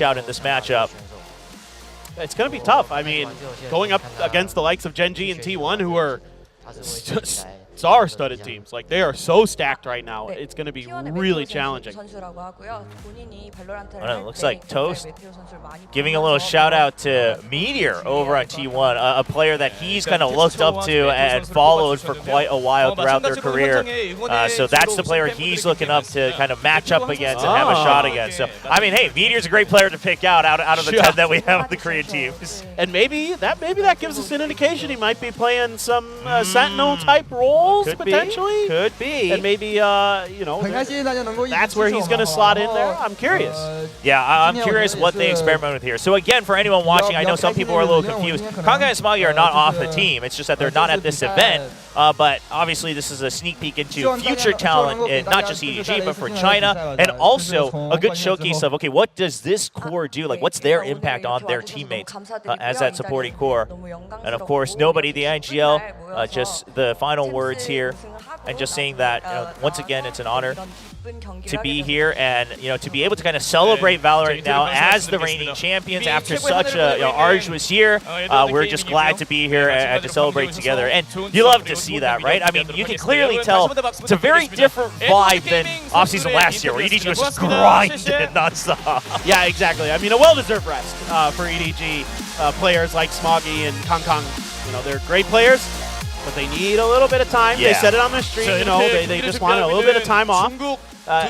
out in this matchup. It's going to be tough. I mean, going up against the likes of Gen.G and T1, who are star-studded teams. Like, they are so stacked right now. It's going to be really challenging. Well, it looks like Toast giving a little shout-out to Meteor over on T1, a player that he's kind of looked up to and followed for quite a while throughout their career. So that's the player he's looking up to kind of match up against and have a shot against. So, I mean, hey, Meteor's a great player to pick out of the 10 that we have on the Korean teams. And maybe that gives us an indication he might be playing some Sentinel-type roles. Potentially. Could be. And maybe, you know, that's where he's going to slot in there. I'm curious. Yeah, I'm curious what they experiment with here. So again, for anyone watching, I know some people are a little confused. Kanga and Smoggy are not off the team. It's just that they're not at this event. But obviously, this is a sneak peek into future talent, in not just EDG, but for China. And also a good showcase of, okay, what does this core do? Like, what's their impact on their teammates as that supporting core? And of course, nobody, the IGL, just the final words here. And just saying that, you know, once again, it's an honor to be here and, you know, to be able to kind of celebrate Valorant now as the reigning champions after such a arduous year. We're just glad to be here and to celebrate together. And you love to see that, right? I mean, you can clearly tell it's a very different vibe than offseason last year, where EDG was just grinding nonstop. Yeah, exactly. I mean, a well-deserved rest for EDG players like Smoggy and Kang. You know, they're great players, but they need a little bit of time. Yeah. They said it on the stream, you know, they just want a little bit of time off.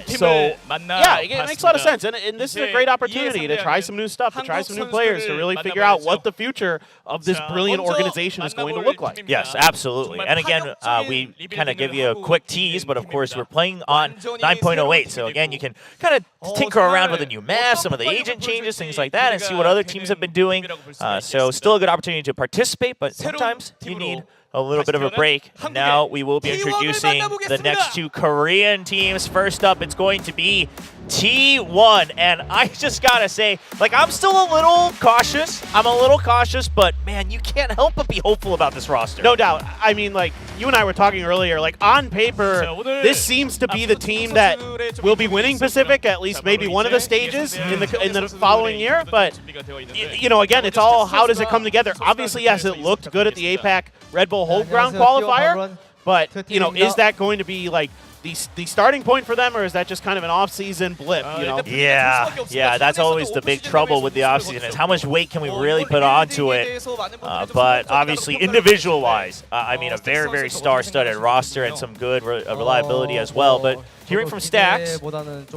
So, yeah, it makes a lot of sense. And this is a great opportunity to try some new stuff, to try some new players, to really figure out what the future of this brilliant organization is going to look like. Yes, absolutely. And again, we kind of give you a quick tease, but of course, we're playing on 9.08. So again, you can kind of tinker around with a new map, some of the agent changes, things like that, and see what other teams have been doing. So still a good opportunity to participate, but sometimes you need a little bit of a break. Now we will be introducing the next two Korean teams. First up, it's going to be T1. And I just gotta say, like, I'm still a little cautious. But man, you can't help but be hopeful about this roster. No doubt. I mean, like, you and I were talking earlier, like, on paper, this seems to be the team that will be winning Pacific, at least maybe one of the stages in the following year. But, you know, again, it's all how does it come together? Obviously, yes, it looked good at the APAC Red Bull Home Ground qualifier, but, you know, is that going to be, like, the starting point for them, or is that just kind of an off-season blip, you know? Yeah, that's always the big trouble with the off-season, is how much weight can we really put onto it? But obviously, individual-wise, I mean, a very, very star-studded roster and some good reliability as well. But hearing from Stacks, and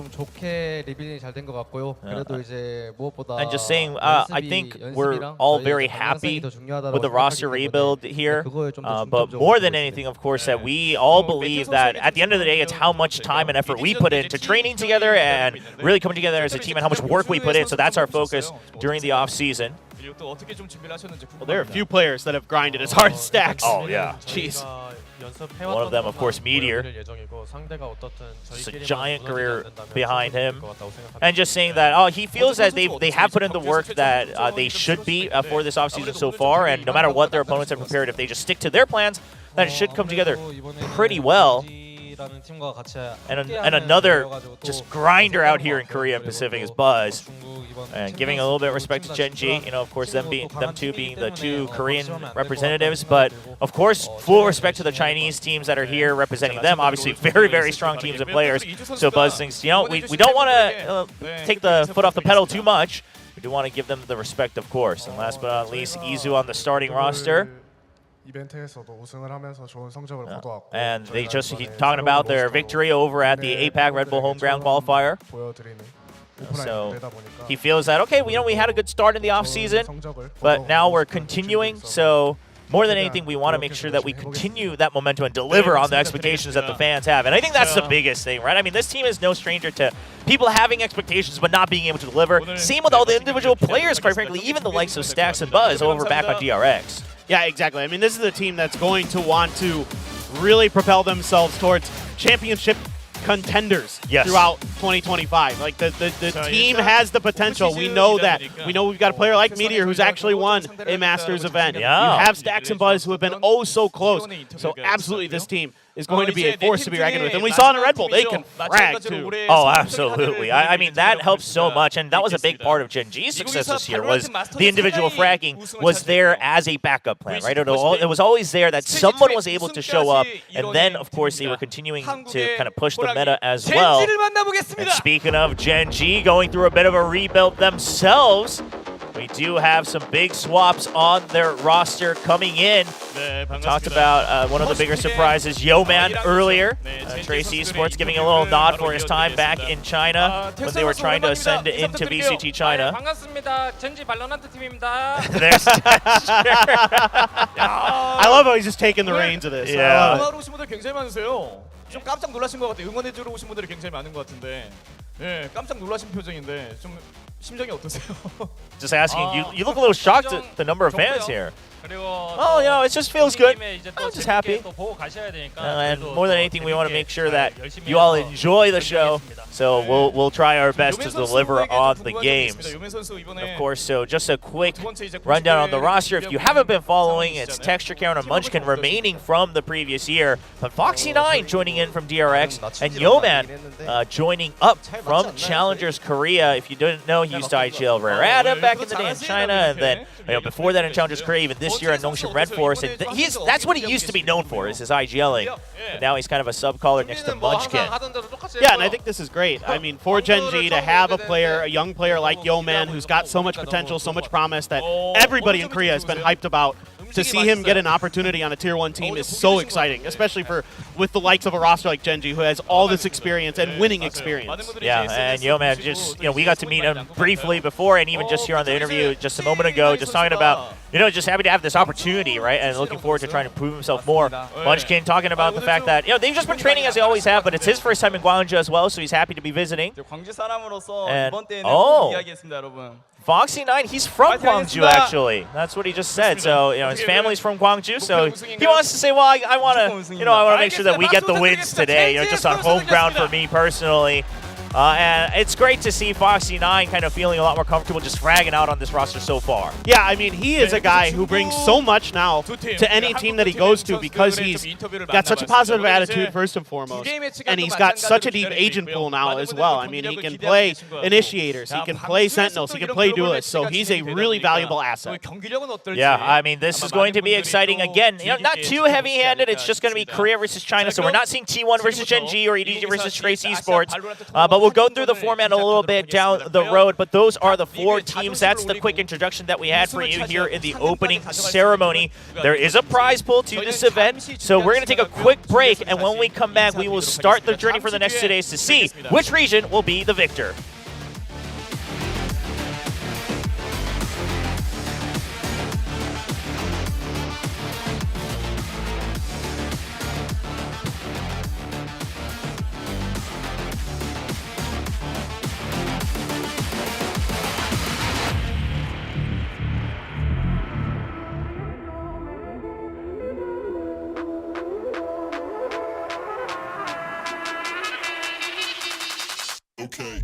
just saying, I think we're all very happy with the roster rebuild here. But more than anything, of course, that we all believe that at the end of the day, it's how much time and effort we put into training together and really coming together as a team and how much work we put in. So that's our focus during the off-season. Well, there are a few players that have grinded as hard as Stacks. Oh, yeah. Jeez. One of them, of course, Meteor. Just a giant career behind him. And just saying that he feels that they have put in the work that they should be for this offseason so far, and no matter what their opponents have prepared, if they just stick to their plans, that it should come together pretty well. And another just grinder out here in Korea and Pacific is Buzz. And giving a little bit of respect to Gen.G, you know, of course, them two being the two Korean representatives, but of course, full respect to the Chinese teams that are here representing them. Obviously, very, very strong teams and players. So Buzz thinks, you know, we don't want to take the foot off the pedal too much. We do want to give them the respect, of course. And last but not least, Izu on the starting roster. And they just talking about their victory over at the APAC Red Bull Home Ground qualifier. So he feels that, okay, you know, we had a good start in the offseason, but now we're continuing. So more than anything, we want to make sure that we continue that momentum and deliver on the expectations that the fans have. And I think that's the biggest thing, right? I mean, this team is no stranger to people having expectations but not being able to deliver. Same with all the individual players, quite frankly, even the likes of Stacks and Buzz over back on DRX. Yeah, exactly. I mean, this is a team that's going to want to really propel themselves towards championship contenders throughout 2025. Like the team has the potential. We know that. We know we've got a player like Meteor who's actually won a Masters event. Yeah. You have Stacks and Buzz who have been oh so close. So absolutely this team is going to be a force to be reckoned with. And we saw in a Red Bull, they can frag too. Oh, absolutely. I mean, that helps so much. And that was a big part of Gen.G's success this year was the individual fragging was there as a backup plan, right? It was always there that someone was able to show up. And then, of course, they were continuing to kind of push the meta as well. And speaking of Gen.G going through a bit of a rebuild themselves, we do have some big swaps on their roster coming in. Talked about one of the bigger surprises, Yo-Man earlier. Trace Esports giving a little nod for his time back in China when they were trying to ascend into VCT China. Gen.G Valorant 팀입니다. There's I love how he's just taking the reins of this. Yeah. 응원하러 오신 분들 굉장히 많으세요. 좀 깜짝 놀라신 것 같아요. 응원해주러 오신 분들이 굉장히 많은 것 같은데, 예, 깜짝 놀라신 표정인데 좀 심정이 어떠세요? Just asking, you look a little shocked at the number of fans here. Oh, you know, it just feels good. I'm just happy. And more than anything, we want to make sure that you all enjoy the show. So we'll try our best to deliver on the games. Of course, so just a quick rundown on the roster. If you haven't been following, it's Texture Count and Munchkin remaining from the previous year. But Foxy9 joining in from DRX and Yo-Man joining up from Challengers Korea. If you didn't know, he used to IGL Rare Adam back in the day in China. And then before that in Challengers Korea, even this year at Nongshim Red Force. And that's what he used to be known for, is his IGLing. But now he's kind of a sub-caller next to Munchkin. Yeah, and I think this is great. I mean, for Gen.G to have a young player like Yo-Man who's got so much potential, so much promise that everybody in Korea has been hyped about, to see him get an opportunity on a Tier 1 team is so exciting, especially with the likes of a roster like Gen.G who has all this experience and winning experience. Yeah, and Yo-Man just, we got to meet him briefly before and even just here on the interview just a moment ago, just talking about, just happy to have this opportunity, right? And looking forward to trying to prove himself more. Munchkin talking about the fact that, they've just been training as they always have, but it's his first time in Gwangju as well, so he's happy to be visiting. And, Foxy9, he's from Gwangju, actually. That's what he just said. So, his family's from Gwangju, so he wants to say, well, I want to make sure that we get the wins today, just on home ground for me personally. And it's great to see Foxy9 kind of feeling a lot more comfortable just fragging out on this roster so far. Yeah, I mean, he is a guy who brings so much now to any team that he goes to because he's got such a positive attitude, first and foremost. And he's got such a deep agent pool now as well. I mean, he can play initiators, he can play sentinels, he can play duelists, so he's a really valuable asset. Yeah, I mean, this is going to be exciting. Again, not too heavy-handed. It's just going to be Korea versus China, so we're not seeing T1 versus Gen.G or EDG versus Trace Esports. But we'll go through the format a little bit down the road, but those are the 4 teams. That's the quick introduction that we had for you here in the opening ceremony. There is a prize pool to this event, so we're going to take a quick break, and when we come back, we will start the journey for the next 2 days to see which region will be the victor. Okay.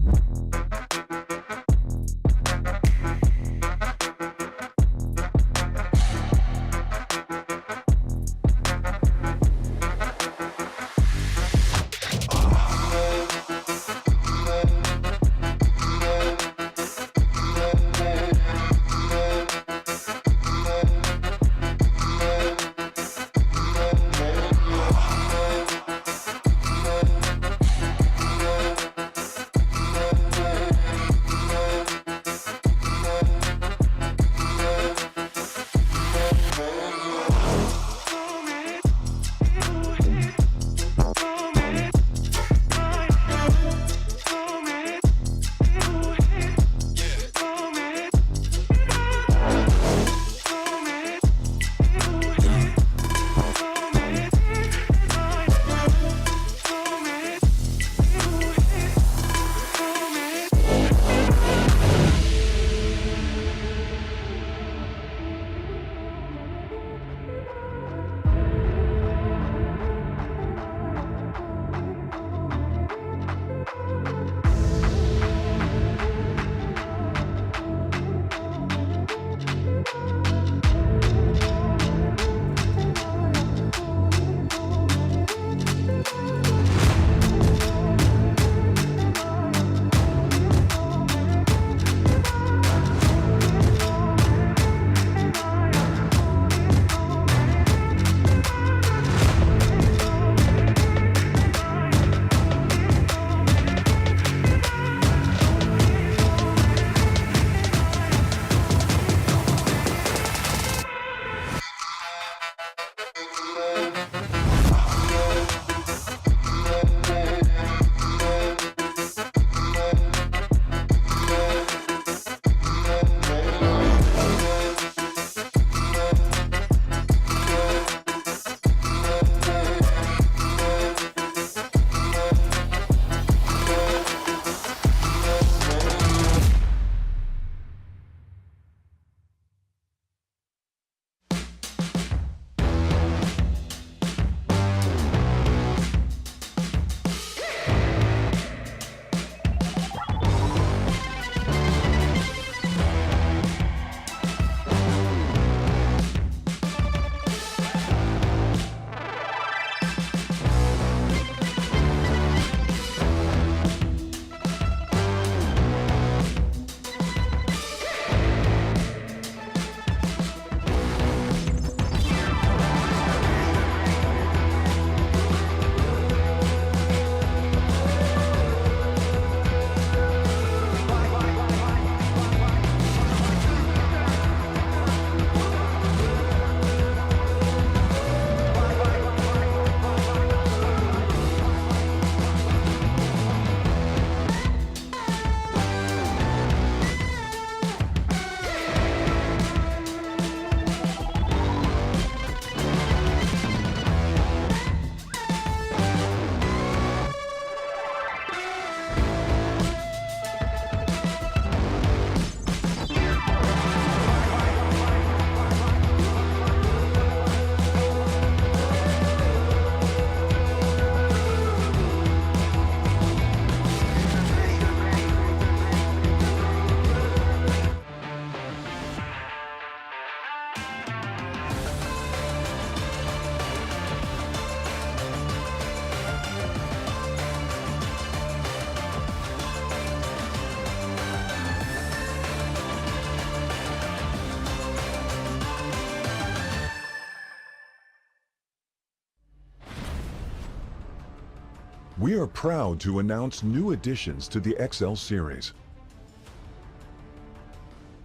We are proud to announce new additions to the XL series.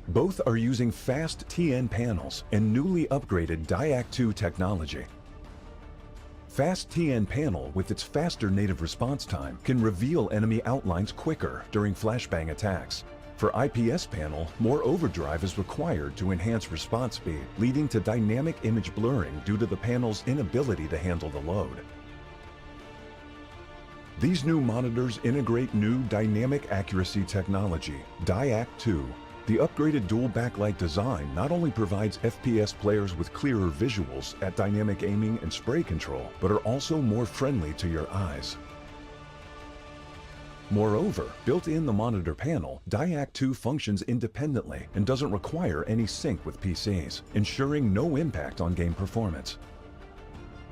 Both are using fast TN panels and newly upgraded Diac 2 technology. Fast TN panel with its faster native response time can reveal enemy outlines quicker during flashbang attacks. For IPS panel, more overdrive is required to enhance response speed, leading to dynamic image blurring due to the panel's inability to handle the load. These new monitors integrate new dynamic accuracy technology, Diac 2. The upgraded dual backlight design not only provides FPS players with clearer visuals at dynamic aiming and spray control, but are also more friendly to your eyes. Moreover, built in the monitor panel, Diac 2 functions independently and doesn't require any sync with PCs, ensuring no impact on game performance.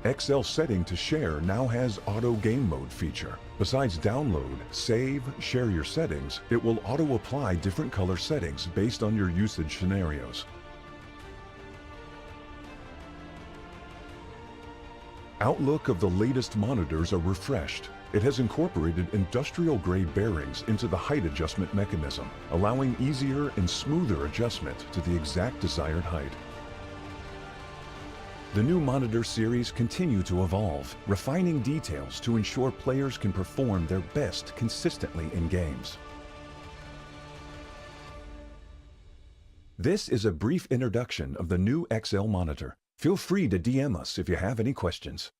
XL setting to share now has auto game mode feature. Besides download, save, share your settings, it will auto apply different color settings based on your usage scenarios. Outlook of the latest monitors are refreshed. It has incorporated industrial-grade bearings into the height adjustment mechanism, allowing easier and smoother adjustment to the exact desired height. The new monitor series continue to evolve, refining details to ensure players can perform their best consistently in games. This is a brief introduction of the new XL monitor. Feel free to DM us if you have any questions.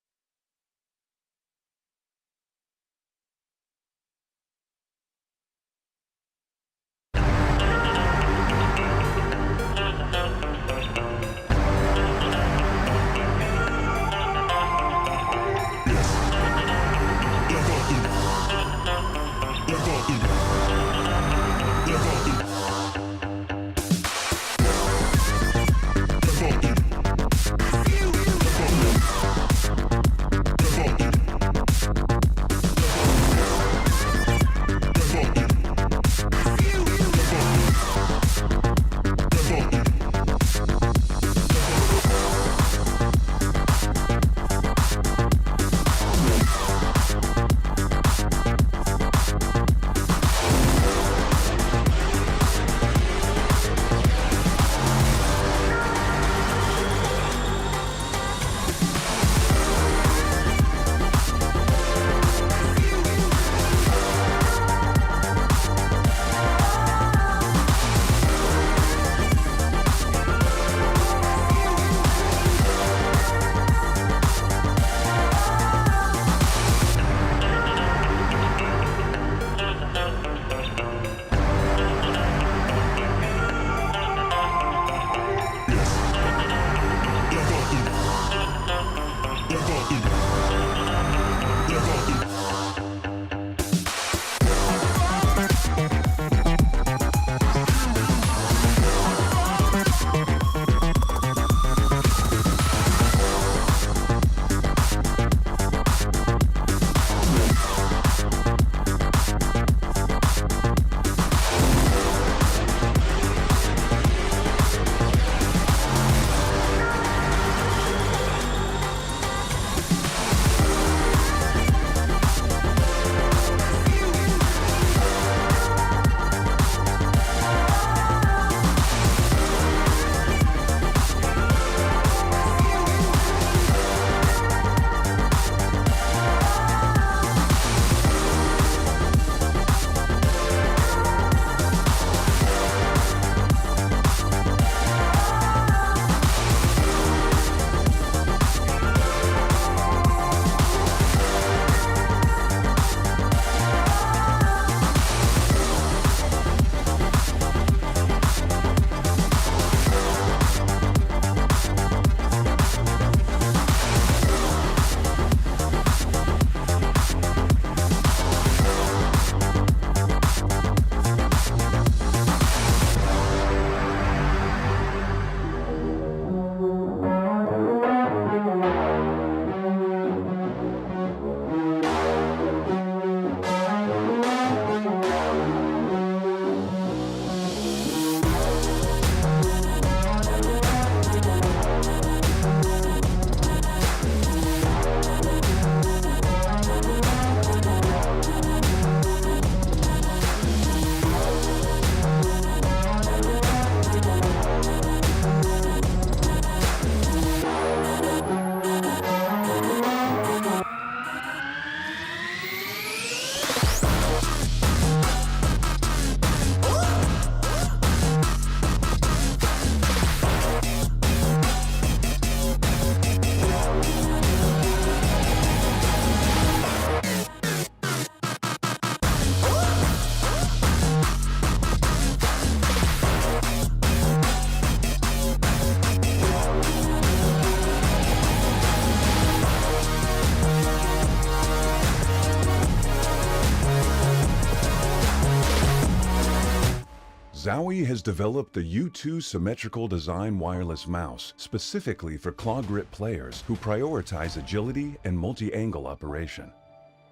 Zowie has developed the U2 symmetrical design wireless mouse specifically for claw grip players who prioritize agility and multi-angle operation.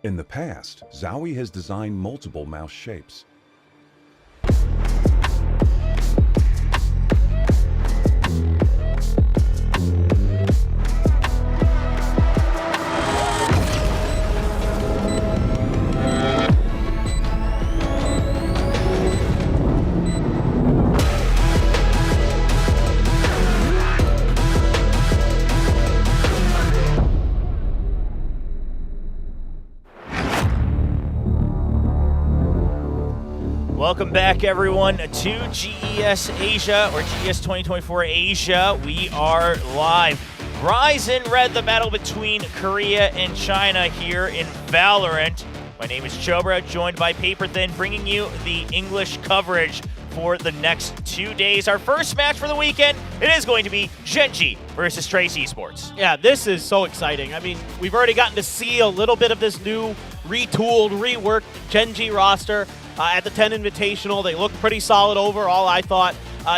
In the past, Zowie has designed multiple mouse shapes. Welcome back, everyone, to GES Asia, or GES 2024 Asia. We are live. Rise in red, the battle between Korea and China here in Valorant. My name is Chobra, joined by Paperthin, bringing you the English coverage for the next 2 days. Our first match for the weekend, it is going to be Gen.G versus Trace Esports. Yeah, this is so exciting. I mean, we've already gotten to see a little bit of this new, retooled, reworked Gen.G roster at the 10 Invitational. They look pretty solid overall, I thought.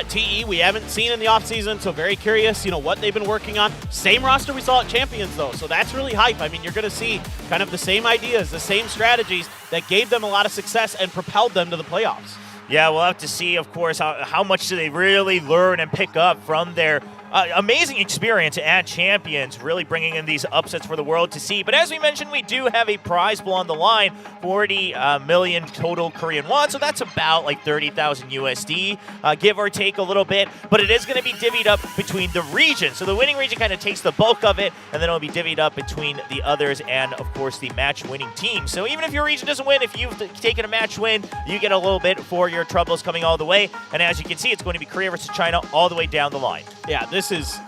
TE, we haven't seen in the offseason, so very curious, what they've been working on. Same roster we saw at Champions, though, so that's really hype. I mean, you're going to see kind of the same ideas, the same strategies that gave them a lot of success and propelled them to the playoffs. Yeah, we'll have to see, of course, how much do they really learn and pick up from their amazing experience at Champions, really bringing in these upsets for the world to see. But as we mentioned, we do have a prize pool on the line, 40 million total Korean won, so that's about like 30,000 USD, give or take a little bit. But it is going to be divvied up between the regions. So the winning region kind of takes the bulk of it, and then it'll be divvied up between the others and, of course, the match-winning team. So even if your region doesn't win, if you've taken a match win, you get a little bit for your troubles coming all the way. And as you can see, it's going to be Korea versus China all the way down the line. Yeah, this is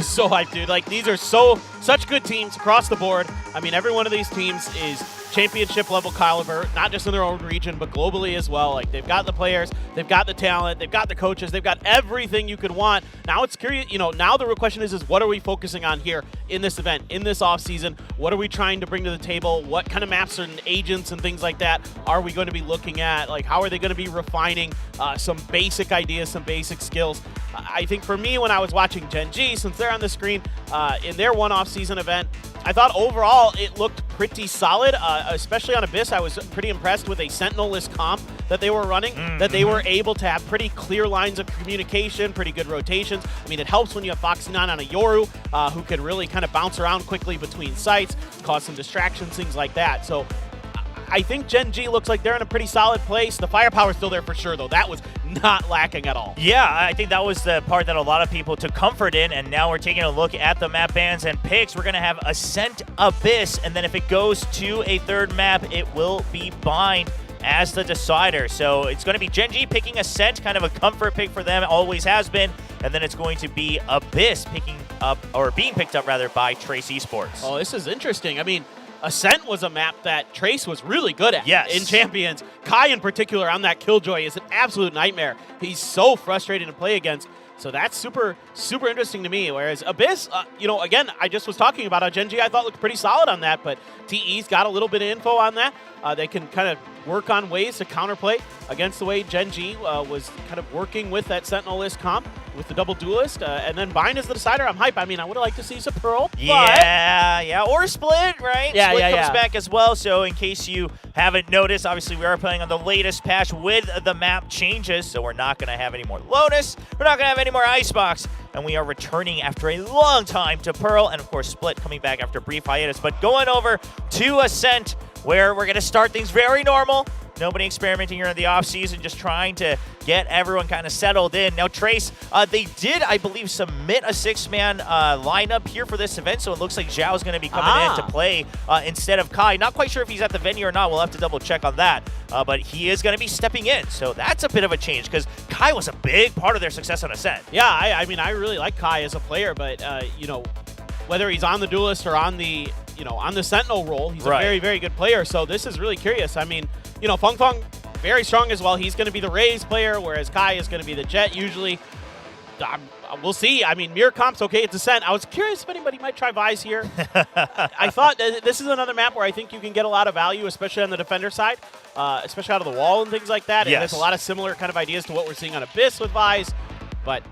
so hype, dude. Like, these are such good teams across the board. I mean, every one of these teams is championship level caliber, not just in their own region, but globally as well. Like, they've got the players, they've got the talent, they've got the coaches, they've got everything you could want. Now it's curious, now the real question is what are we focusing on here in this event, in this offseason? What are we trying to bring to the table? What kind of maps and agents and things like that are we going to be looking at? Like, how are they going to be refining some basic ideas, some basic skills? I think for me, when I was watching Gen.G, since they're on the screen in their one off-season event, I thought overall it looked pretty solid, especially on Abyss. I was pretty impressed with a Sentinel-less comp that they were running, that they were able to have pretty clear lines of communication, pretty good rotations. I mean, it helps when you have Foxy9 on a Yoru, who can really kind of bounce around quickly between sites, cause some distractions, things like that. So I think Gen.G looks like they're in a pretty solid place. The firepower's still there for sure, though. That was not lacking at all. Yeah, I think that was the part that a lot of people took comfort in, and now we're taking a look at the map bans and picks. We're going to have Ascent, Abyss, and then if it goes to a third map, it will be Bind as the decider. So it's going to be Gen.G picking Ascent, kind of a comfort pick for them, always has been, and then it's going to be Abyss picking up, or being picked up rather, by Trace Esports. Oh, this is interesting. I mean, Ascent was a map that Trace was really good at in Champions. Kai in particular on that Killjoy is an absolute nightmare. He's so frustrating to play against. So that's super, super interesting to me. Whereas Abyss, again, I just was talking about how Gen.G I thought looked pretty solid on that, but TE's got a little bit of info on that. They can kind of work on ways to counterplay against the way Gen.G was kind of working with that Sentinel-less comp with the double duelist, and then Bind is the decider. I'm hype. I mean, I would have liked to see some Pearl. Yeah, or Split, right? Yeah, Split comes back as well. So in case you haven't noticed, obviously we are playing on the latest patch with the map changes, so we're not going to have any more Lotus. We're not going to have any more Icebox, and we are returning after a long time to Pearl, and of course Split coming back after a brief hiatus. But going over to Ascent, where we're going to start things very normal. Nobody experimenting here in the offseason, just trying to get everyone kind of settled in. Now, Trace, they did, I believe, submit a six-man lineup here for this event, so it looks like Zhao's going to be coming in to play instead of Kai. Not quite sure if he's at the venue or not. We'll have to double-check on that, but he is going to be stepping in, so that's a bit of a change, because Kai was a big part of their success on Ascent. Yeah, I mean, I really like Kai as a player, but, whether he's on the Duelist or on the, on the Sentinel role, he's a very, very good player, so this is really curious. I mean, Feng Feng, very strong as well. He's going to be the Raze player, whereas Kai is going to be the Jet usually. We'll see. I mean, Mirror Comp's okay at Ascent. I was curious if anybody might try Vise here. I thought this is another map where I think you can get a lot of value, especially on the defender side. especially out of the wall and things like that. Yes. And there's a lot of similar kind of ideas to what we're seeing on Abyss with Vise, but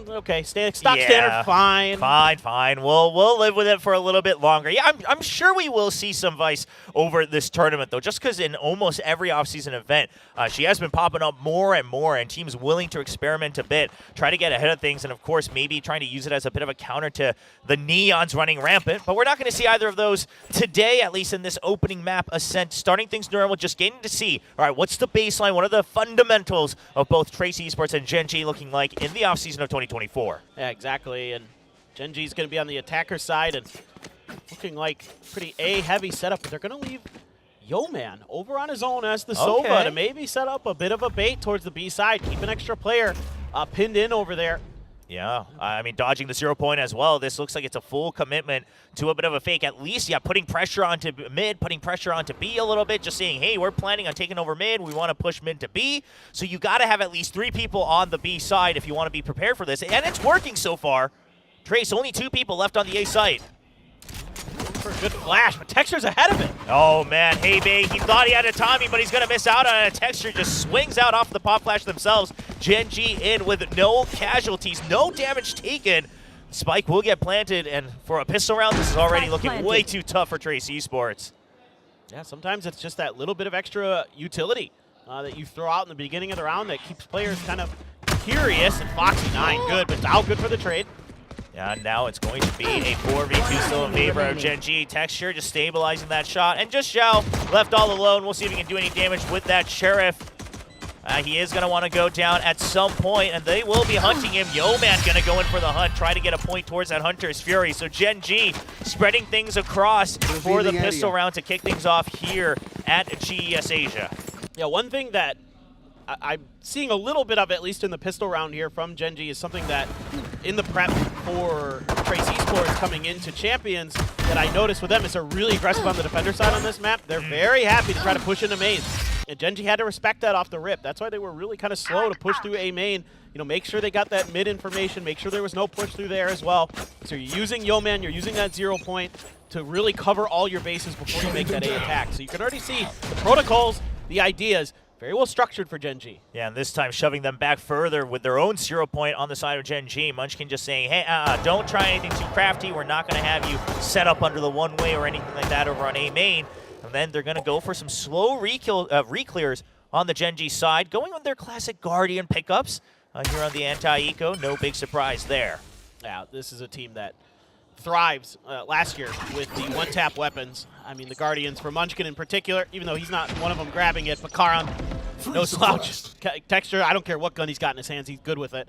okay, stock standard, fine. Fine. We'll live with it for a little bit longer. Yeah, I'm sure we will see some Vice over this tournament, though, just because in almost every offseason event, she has been popping up more and more, and teams willing to experiment a bit, try to get ahead of things, and of course, maybe trying to use it as a bit of a counter to the Neons running rampant. But we're not going to see either of those today, at least in this opening map, Ascent. Starting things normal, just getting to see, all right, what's the baseline, what are the fundamentals of both Trace Esports and Gen.G looking like in the offseason of 2024. Yeah, exactly. And Gen.G is going to be on the attacker side and looking like pretty A-heavy setup, but they're going to leave Yo-Man over on his own as the Sova to maybe set up a bit of a bait towards the B side, keep an extra player pinned in over there. Yeah, I mean, dodging the 0 point as well. This looks like it's a full commitment to a bit of a fake. At least, yeah, putting pressure onto mid, putting pressure onto B a little bit, just saying, hey, we're planning on taking over mid. We want to push mid to B. So you got to have at least 3 people on the B side if you want to be prepared for this. And it's working so far. Trace, only 2 people left on the A side. For a good flash, but Texture's ahead of it. Oh, man. Hey, Bay, he thought he had a timing, but he's going to miss out on it. Texture just swings out off the pop flash themselves. Gen.G in with no casualties, no damage taken. Spike will get planted, and for a pistol round, this is already looking way too tough for Trace Esports. Yeah, sometimes it's just that little bit of extra utility that you throw out in the beginning of the round that keeps players kind of curious. And Foxy9, good, but out good for the trade. Yeah, now it's going to be a 4v2 still in favor of Gen.G. Texture just stabilizing that shot. And just Xiao left all alone. We'll see if he can do any damage with that Sheriff. He is going to want to go down at some point, and they will be hunting him. Yo-Man's going to go in for the hunt, try to get a point towards that Hunter's Fury. So Gen.G spreading things across for the pistol round to kick things off here at GES Asia. Yeah, one thing that I'm seeing a little bit of, at least in the pistol round here from Gen.G, is something that in the prep for Trace Esports coming into Champions that I noticed with them is they're really aggressive on the defender side on this map. They're very happy to try to push into main. And Gen.G had to respect that off the rip. That's why they were really kind of slow to push through A main. You know, make sure they got that mid information, make sure there was no push through there as well. So you're using Yo-Man, you're using that 0 point to really cover all your bases before you make that A attack. So you can already see the protocols, the ideas, very well structured for Gen.G. Yeah, and this time shoving them back further with their own 0 point on the side of Gen.G. Munchkin just saying, hey, don't try anything too crafty. We're not going to have you set up under the one-way or anything like that over on A main. And then they're going to go for some slow re-clears on the Gen.G side, going on their classic Guardian pickups here on the anti-eco. No big surprise there. Yeah, this is a team that thrives last year with the one-tap weapons. I mean, the Guardians, for Munchkin in particular, even though he's not one of them grabbing it, but Karan, no slouch. Texture, I don't care what gun he's got in his hands, he's good with it.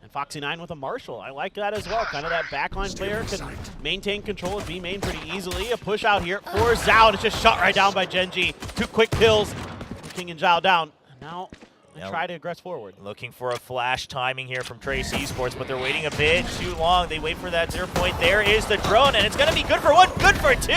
And Foxy9 with a Marshall, I like that as well. Kind of that backline player can maintain control of B main pretty easily. A push out here for Zhao, it's just shot right down by Gen.G. 2 quick kills, King and Zhao down. Now they try to aggress forward. Looking for a flash timing here from Trace Esports, but they're waiting a bit too long. They wait for that 0 point. There is the drone, and it's going to be good for 1, good for 2.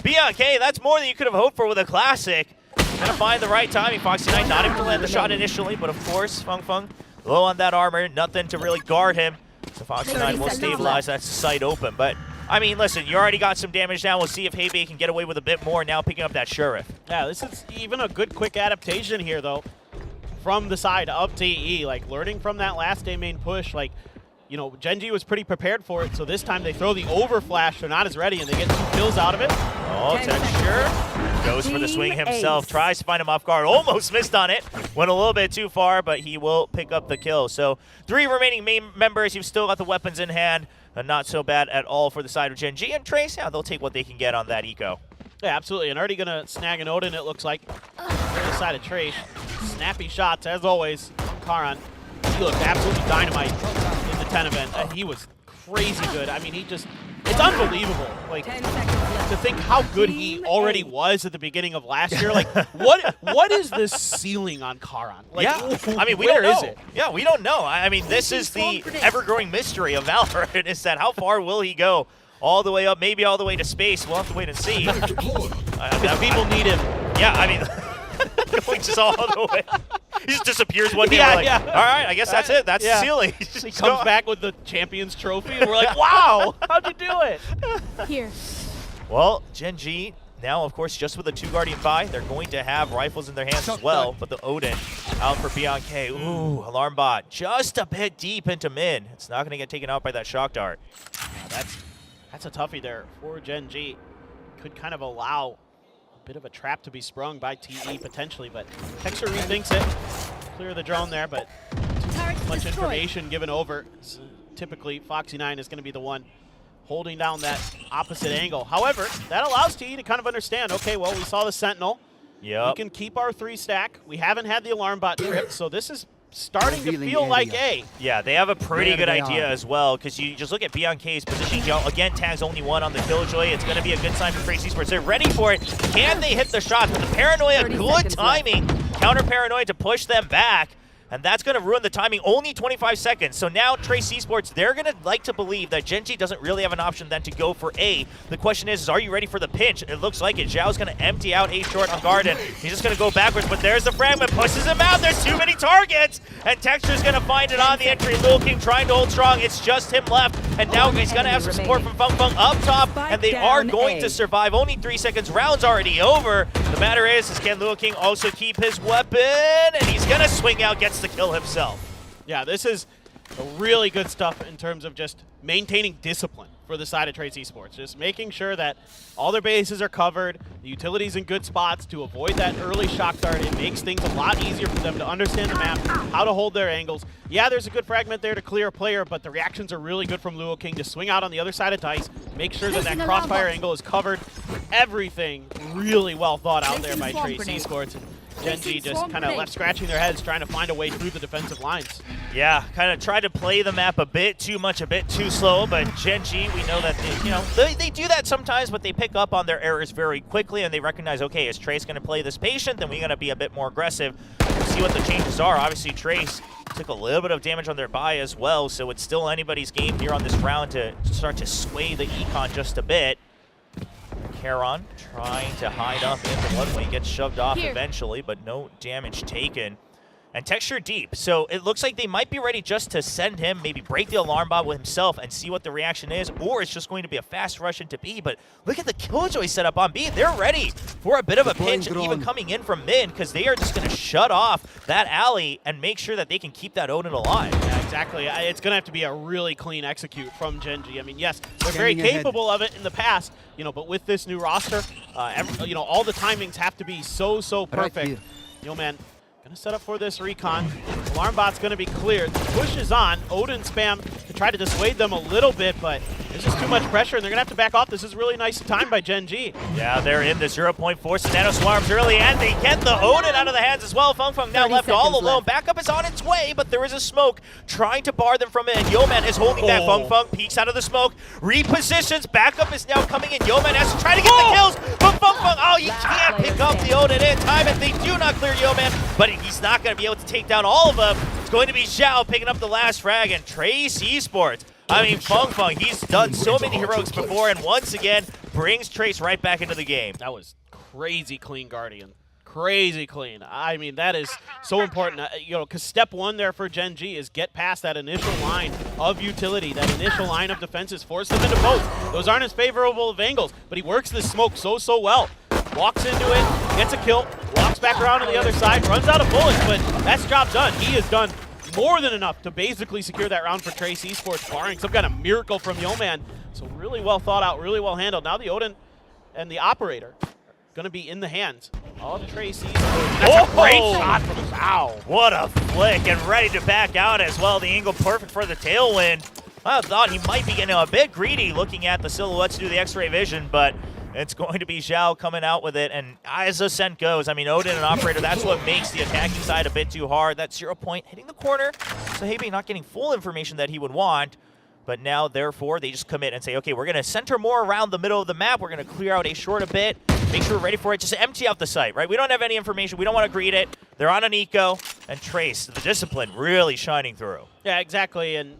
BRK, that's more than you could have hoped for with a classic. Gonna find the right timing. Foxy9 not able to land the shot initially, but of course, Feng low on that armor, nothing to really guard him. So Foxy9 will stabilize that site open. But, I mean, listen, you already got some damage now. We'll see if Heibei can get away with a bit more now picking up that Sheriff. Yeah, this is even a good quick adaptation here, though, from the side of TE. Like, learning from that last A main push, like, you know, Gen.G was pretty prepared for it, so this time they throw the overflash, they're not as ready, and they get 2 kills out of it. Oh, Texture goes for the swing himself, tries to find him off guard, almost missed on it, went a little bit too far, but he will pick up the kill. So 3 remaining main members, you've still got the weapons in hand, not so bad at all for the side of Gen.G. And Trace, yeah, they'll take what they can get on that eco. Yeah, absolutely, and already gonna snag an Odin, it looks like, on the side of Trace. Snappy shots, as always, Karan. He looked absolutely dynamite in the 10 event. He was crazy good. I mean, he just, it's unbelievable. Like, to think how good he already was at the beginning of last year. Like, what is this ceiling on Karan? Like, yeah, I mean, we don't know. Is it? Yeah, we don't know. I mean, this is the ever-growing mystery of Valorant, is that how far will he go? All the way up, maybe all the way to space. We'll have to wait and see. Because people need him. Yeah, I mean, going just all the way. He just disappears one day. All right, I guess that's it. That's the ceiling. He comes back with the Champions Trophy, and we're like, wow, how'd you do it? Here. Well, Gen.G Now, of course, just with a 2 Guardian buy, they're going to have rifles in their hands as well. But the Odin out for BNK. Ooh, alarm bot just a bit deep into mid. It's not going to get taken out by that shock dart. Yeah, that's a toughie there for Gen.G. Could kind of allow a bit of a trap to be sprung by TE potentially, but Texture rethinks it. Clear the drone there, but too much information given over. So typically, Foxy9 is going to be the one holding down that opposite angle. However, that allows TE to kind of understand, okay, well, we saw the Sentinel. Yep. We can keep our 3 stack. We haven't had the alarm bot tripped, so this is starting to feel like A. Yeah, they have a pretty good idea as well, because you just look at BNK's position. Again, tags only 1 on the Killjoy. It's going to be a good sign for Trace Esports. They're ready for it. Can they hit the shot? But the Paranoia, good timing. Counter Paranoia to push them back. And that's going to ruin the timing. Only 25 seconds. So now Trace Esports, they're going to like to believe that Gen.G doesn't really have an option then to go for A. The question is are you ready for the pinch? It looks like it. Zhao's going to empty out A short on Garden. He's just going to go backwards, but there's the fragment. Pushes him out. There's too many targets. And Texture's going to find it on the entry. Lil King trying to hold strong. It's just him left. And now he's going to have some support from Fung Fung up top. And they are going to survive. Only 3 seconds. Round's already over. The matter is can Lil King also keep his weapon? And he's going to swing out, gets the kill himself. Yeah, this is really good stuff in terms of just maintaining discipline for the side of Trace Esports. Just making sure that all their bases are covered, the utility's in good spots to avoid that early shock dart. It makes things a lot easier for them to understand the map, how to hold their angles. Yeah, there's a good fragment there to clear a player, but the reactions are really good from Luo King to swing out on the other side of Dice, make sure that that crossfire angle is covered. Everything really well thought out there by Trace Esports. Gen.G just kind of left scratching their heads trying to find a way through the defensive lines. Yeah, kind of tried to play the map a bit too much, a bit too slow, but Gen.G, we know that they do that sometimes, but they pick up on their errors very quickly and they recognize, okay, is Trace going to play this patient? Then we got to be a bit more aggressive. We'll see what the changes are. Obviously, Trace took a little bit of damage on their buy as well, so it's still anybody's game here on this round to start to sway the econ just a bit. Charon trying to hide up in the one way, gets shoved off eventually, but no damage taken. And Texture deep, so it looks like they might be ready just to send him, maybe break the alarm bot with himself and see what the reaction is, or it's just going to be a fast rush into B. But look at the Killjoy setup on B. They're ready for a bit of a pinch, even coming in from mid, because they are just going to shut off that alley and make sure that they can keep that Odin alive. Yeah, exactly. It's going to have to be a really clean execute from Gen.G. I mean, yes, they're very capable of it in the past, but with this new roster, all the timings have to be so perfect. Man, gonna set up for this recon. Alarm bot's gonna be cleared. The push is on. Odin spam to try to dissuade them a little bit, but there's just too much pressure, and they're gonna have to back off. This is really nice time by Gen.G. Yeah, they're in the 0.4 Nano Swarms early, and they get the Odin out of the hands as well. Fung Fung now left all alone. Backup is on its way, but there is a smoke trying to bar them from in. Yeoman is holding back. Fung Fung peeks out of the smoke, repositions. Backup is now coming in. Yeoman has to try to get the kills, but Fung Fung, you can't pick up the Odin in time, and they do not clear Yeoman, but he's not going to be able to take down all of them. It's going to be Zhao picking up the last frag, and Trace Esports. I mean, Fung Fung, he's done so many heroics before, and once again, brings Trace right back into the game. That was crazy clean Guardian. Crazy clean. I mean, that is so important, because step one there for Gen.G is get past that initial line of utility, that initial line of defenses, force them into both. Those aren't as favorable of angles, but he works this smoke so well. Walks into it, gets a kill, walks back around to the other side, runs out of bullets, but that's job done. He has done more than enough to basically secure that round for Trace Esports, barring some kind of miracle from Yeoman. So really well thought out, really well handled. Now the Odin and the Operator are going to be in the hands of Trace Esports. That's a great shot from Zhao. What a flick, and ready to back out as well. The angle perfect for the tailwind. I thought he might be getting a bit greedy looking at the silhouettes through the X-ray vision, but it's going to be Zhao coming out with it. And as Ascent goes, I mean, Odin and Operator, that's what makes the attacking side a bit too hard. That 0 point hitting the corner. So Hebe not getting full information that he would want. But now, therefore, they just commit and say, okay, we're going to center more around the middle of the map. We're going to clear out A short a bit. Make sure we're ready for it. Just empty out the site, right? We don't have any information. We don't want to greet it. They're on an eco. And Trace, the discipline, really shining through. Yeah, exactly. And,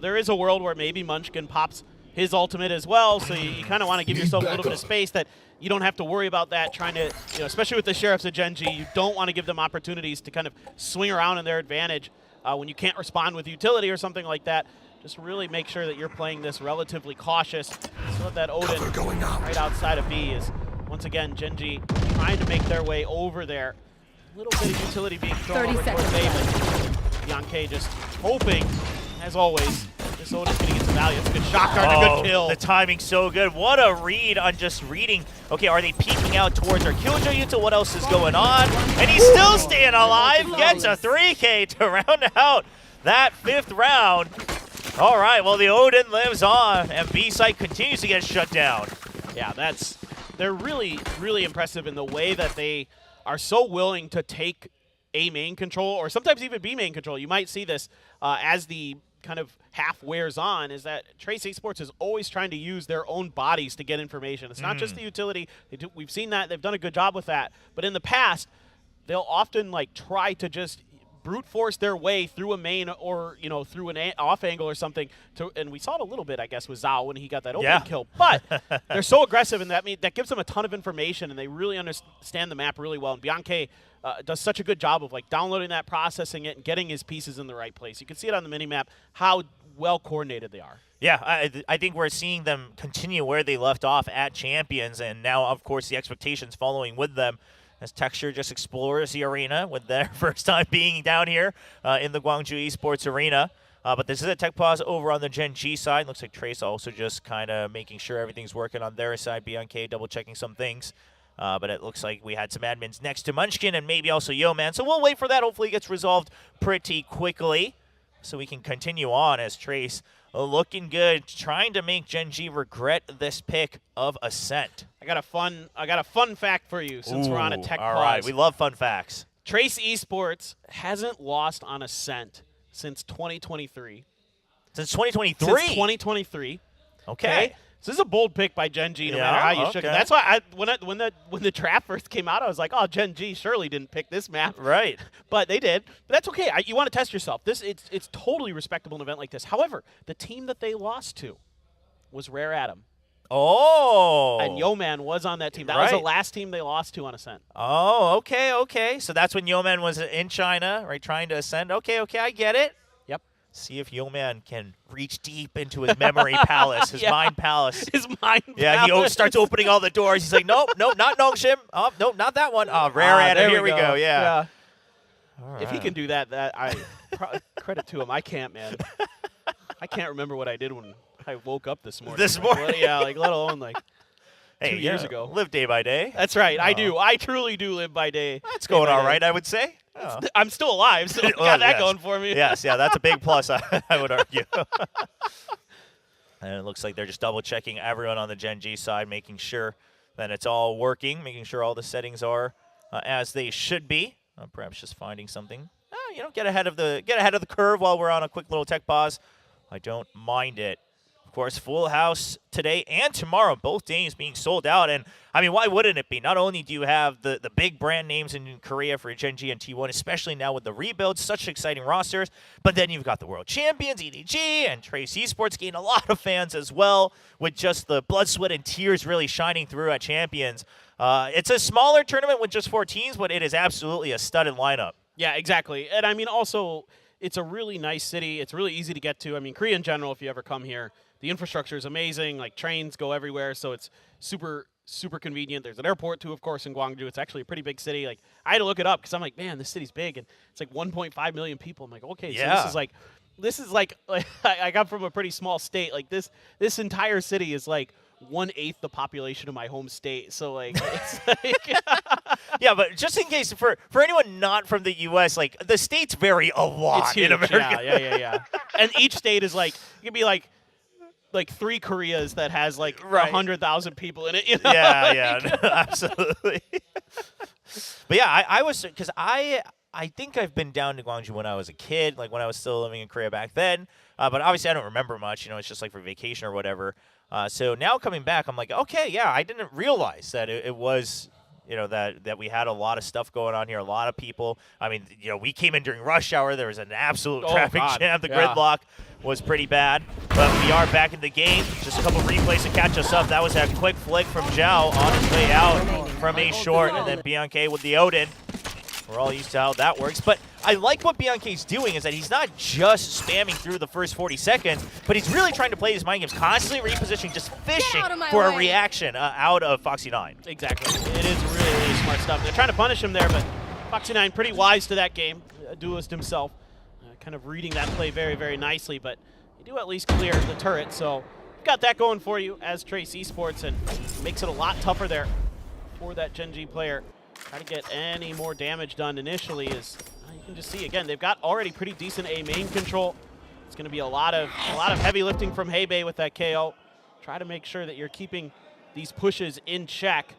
there is a world where maybe Munchkin pops his ultimate as well, so you kind of want to give yourself a little bit of space that you don't have to worry about that, trying to, especially with the Sheriffs of Gen.G, you don't want to give them opportunities to kind of swing around in their advantage when you can't respond with utility or something like that. Just really make sure that you're playing this relatively cautious so that Odin right outside of B is Once again, Gen.G trying to make their way over there. A little bit of utility being thrown over towards A, but Bianca just hoping, as always, this Odin's going to get some value. It's a good shot guard and a good kill. The timing's so good. What a read on just reading. Okay, are they peeking out towards our Killjoy Yuta? What else is going on? And he's still staying alive. Gets a 3K to round out that 5th round. All right, well, the Odin lives on, and B-side continues to get shut down. Yeah, they're really, really impressive in the way that they are so willing to take A main control, or sometimes even B main control. You might see this as the kind of half wears on, is that Trace Esports is always trying to use their own bodies to get information. It's not just the utility. We've seen that. They've done a good job with that. But in the past, they'll often like try to just brute force their way through a main or, you know, through an off angle or something. And we saw it a little bit, I guess, with Zhao when he got that opening kill. But they're so aggressive, and that gives them a ton of information, and they really understand the map really well. And Bianca does such a good job of like downloading that, processing it, and getting his pieces in the right place. You can see it on the minimap how well coordinated they are. Yeah, I think we're seeing them continue where they left off at Champions, and now, of course, the expectations following with them as Texture just explores the arena with their first time being down here in the Gwangju Esports Arena. But this is a tech pause over on the Gen.G side. Looks like Trace also just kind of making sure everything's working on their side. Bianca double-checking some things. But it looks like we had some admins next to Munchkin and maybe also Yeoman. So we'll wait for that. Hopefully it gets resolved pretty quickly so we can continue on as Trace looking good, trying to make Gen.G regret this pick of Ascent. I got a fun fact for you since we're on a tech pause. All right, we love fun facts. Trace Esports hasn't lost on Ascent since 2023. Since 2023? Since 2023. Okay. So this is a bold pick by Gen.G, no matter how you shook it. That's why when the draft first came out, I was like, oh, Gen.G surely didn't pick this map. Right. But they did. But that's okay. You want to test yourself. It's totally respectable in an event like this. However, the team that they lost to was Rare Adam. Oh. And Yeoman was on that team. That was the last team they lost to on Ascent. Oh, okay. So that's when Yeoman was in China, right, trying to ascend. Okay, I get it. Yep. See if Yeoman can reach deep into his memory palace, his mind palace. His mind palace. Yeah, he starts opening all the doors. He's like, nope, not Nongshim. Oh, nope, not that one. Oh, Rare Adam, here we go. Yeah. Right. If he can do that, I credit to him. I can't, man. I can't remember what I did when I woke up this morning. Yeah, like let alone like 2 years ago. Live day by day. That's right. I do. I truly do live by day. That's going all right, I would say. Oh. I'm still alive, so got that going for me. Yes, yeah, that's a big plus, I would argue. And it looks like they're just double-checking everyone on the Gen.G side, making sure that it's all working, making sure all the settings are as they should be. Perhaps just finding something. Get ahead of the curve while we're on a quick little tech pause. I don't mind it. Of course, full house today and tomorrow, both days being sold out. And, I mean, why wouldn't it be? Not only do you have the big brand names in Korea for Gen.G and T1, especially now with the rebuild, such exciting rosters, but then you've got the world champions, EDG, and Trace Esports gain a lot of fans as well, with just the blood, sweat, and tears really shining through at Champions. It's a smaller tournament with just 4 teams, but it is absolutely a studded lineup. Yeah, exactly. And, I mean, also, it's a really nice city. It's really easy to get to. I mean, Korea in general, if you ever come here, the infrastructure is amazing. Like, trains go everywhere, so it's super, super convenient. There's an airport, too, of course, in Gwangju. It's actually a pretty big city. Like, I had to look it up because I'm like, man, this city's big. And it's like 1.5 million people. I'm like, okay, yeah. So this is like I got from a pretty small state. Like, this entire city is like 1/8 the population of my home state. So, like, it's like... Yeah, but just in case, for anyone not from the U.S., like, the states vary a lot it's huge, in America. Yeah. And each state is like, it could be like 3 Koreas that has like 100,000 people in it. You know? Yeah, no, absolutely. But yeah, I was, because I think I've been down to Gwangju when I was a kid, like when I was still living in Korea back then. But obviously I don't remember much, it's just like for vacation or whatever. So now coming back, I'm like, okay, yeah, I didn't realize that it was... that we had a lot of stuff going on here, a lot of people. I mean, we came in during rush hour. There was an absolute traffic jam. The gridlock was pretty bad. But we are back in the game. Just a couple replays to catch us up. That was a quick flick from Zhao on his way out from a short. And then Bianca with the Odin. We're all used to how that works. But I like what BNK's doing is that he's not just spamming through the first 40 seconds, but he's really trying to play these mind games, constantly repositioning, just fishing for a reaction out of Foxy9. Exactly. It is really, really smart stuff. They're trying to punish him there, but Foxy9 pretty wise to that game. A duelist himself. Kind of reading that play very, very nicely, but you do at least clear the turret, so you've got that going for you as Trace Esports, and makes it a lot tougher there for that Gen.G player. Try to get any more damage done initially is, you can just see, again, they've got already pretty decent A main control. It's going to be a lot of heavy lifting from Heibei with that KO. Try to make sure that you're keeping these pushes in check.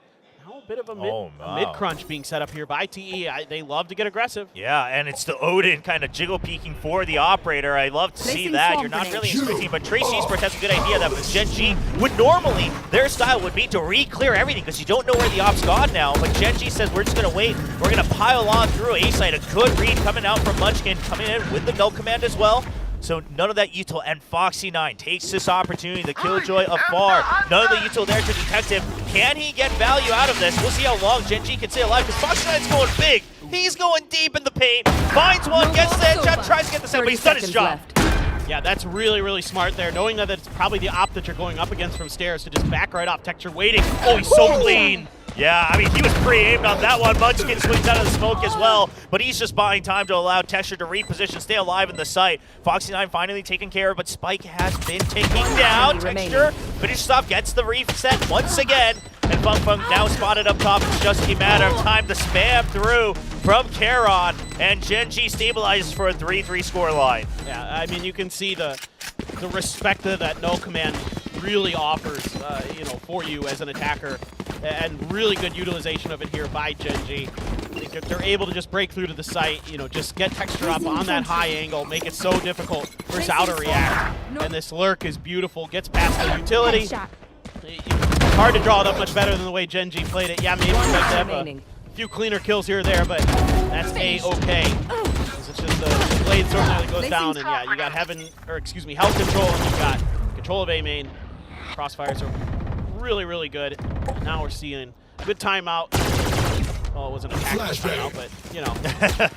Now a bit of a mid crunch being set up here by TE. They love to get aggressive. Yeah, and it's the Odin kind of jiggle peeking for the operator. I love to see that. You're not really expecting, but Trace Esports has a good idea that with Gen.G would normally, their style would be to re-clear everything because you don't know where the op's gone now. But Gen.G says we're just going to wait. We're going to pile on through A side. A good read coming out from Munchkin, coming in with the null command as well. So none of that util, and Foxy9 takes this opportunity, the Killjoy afar. None of the util there to detect him. Can he get value out of this? We'll see how long Gen.G can stay alive, because Foxy9's going big. He's going deep in the paint. Finds one, gets the headshot, tries to get the set, but he's done his job. Yeah, that's really, really smart there, knowing that it's probably the op that you're going up against from stairs to just back right off. Texture waiting. Oh, he's so clean. Yeah, I mean, he was pre-aimed on that one. Munchkin swings out of the smoke as well, but he's just buying time to allow Texture to reposition, stay alive in the site. Foxy9 finally taken care of, but Spike has been taking down. Texture finishes off, gets the reset once again, and Fung Fung now spotted up top. It's just a matter of time to spam through from Charon, and Gen.G stabilizes for a 3-3 scoreline. Yeah, I mean, you can see the respect that no command really offers, for you as an attacker, and really good utilization of it here by Gen.G. They're able to just break through to the site, just get Texture up on that high angle, make it so difficult for Zhao to react. And this lurk is beautiful, gets past the utility. It's hard to draw it up much better than the way Gen.G played it. Yeah, maybe we might have a few cleaner kills here or there, but that's A-okay. It's just the blade sword nearly goes down, and yeah, you got health control, and you got control of A main. Crossfires are really, really good. And now we're seeing a good timeout. Well, it wasn't a tactical timeout,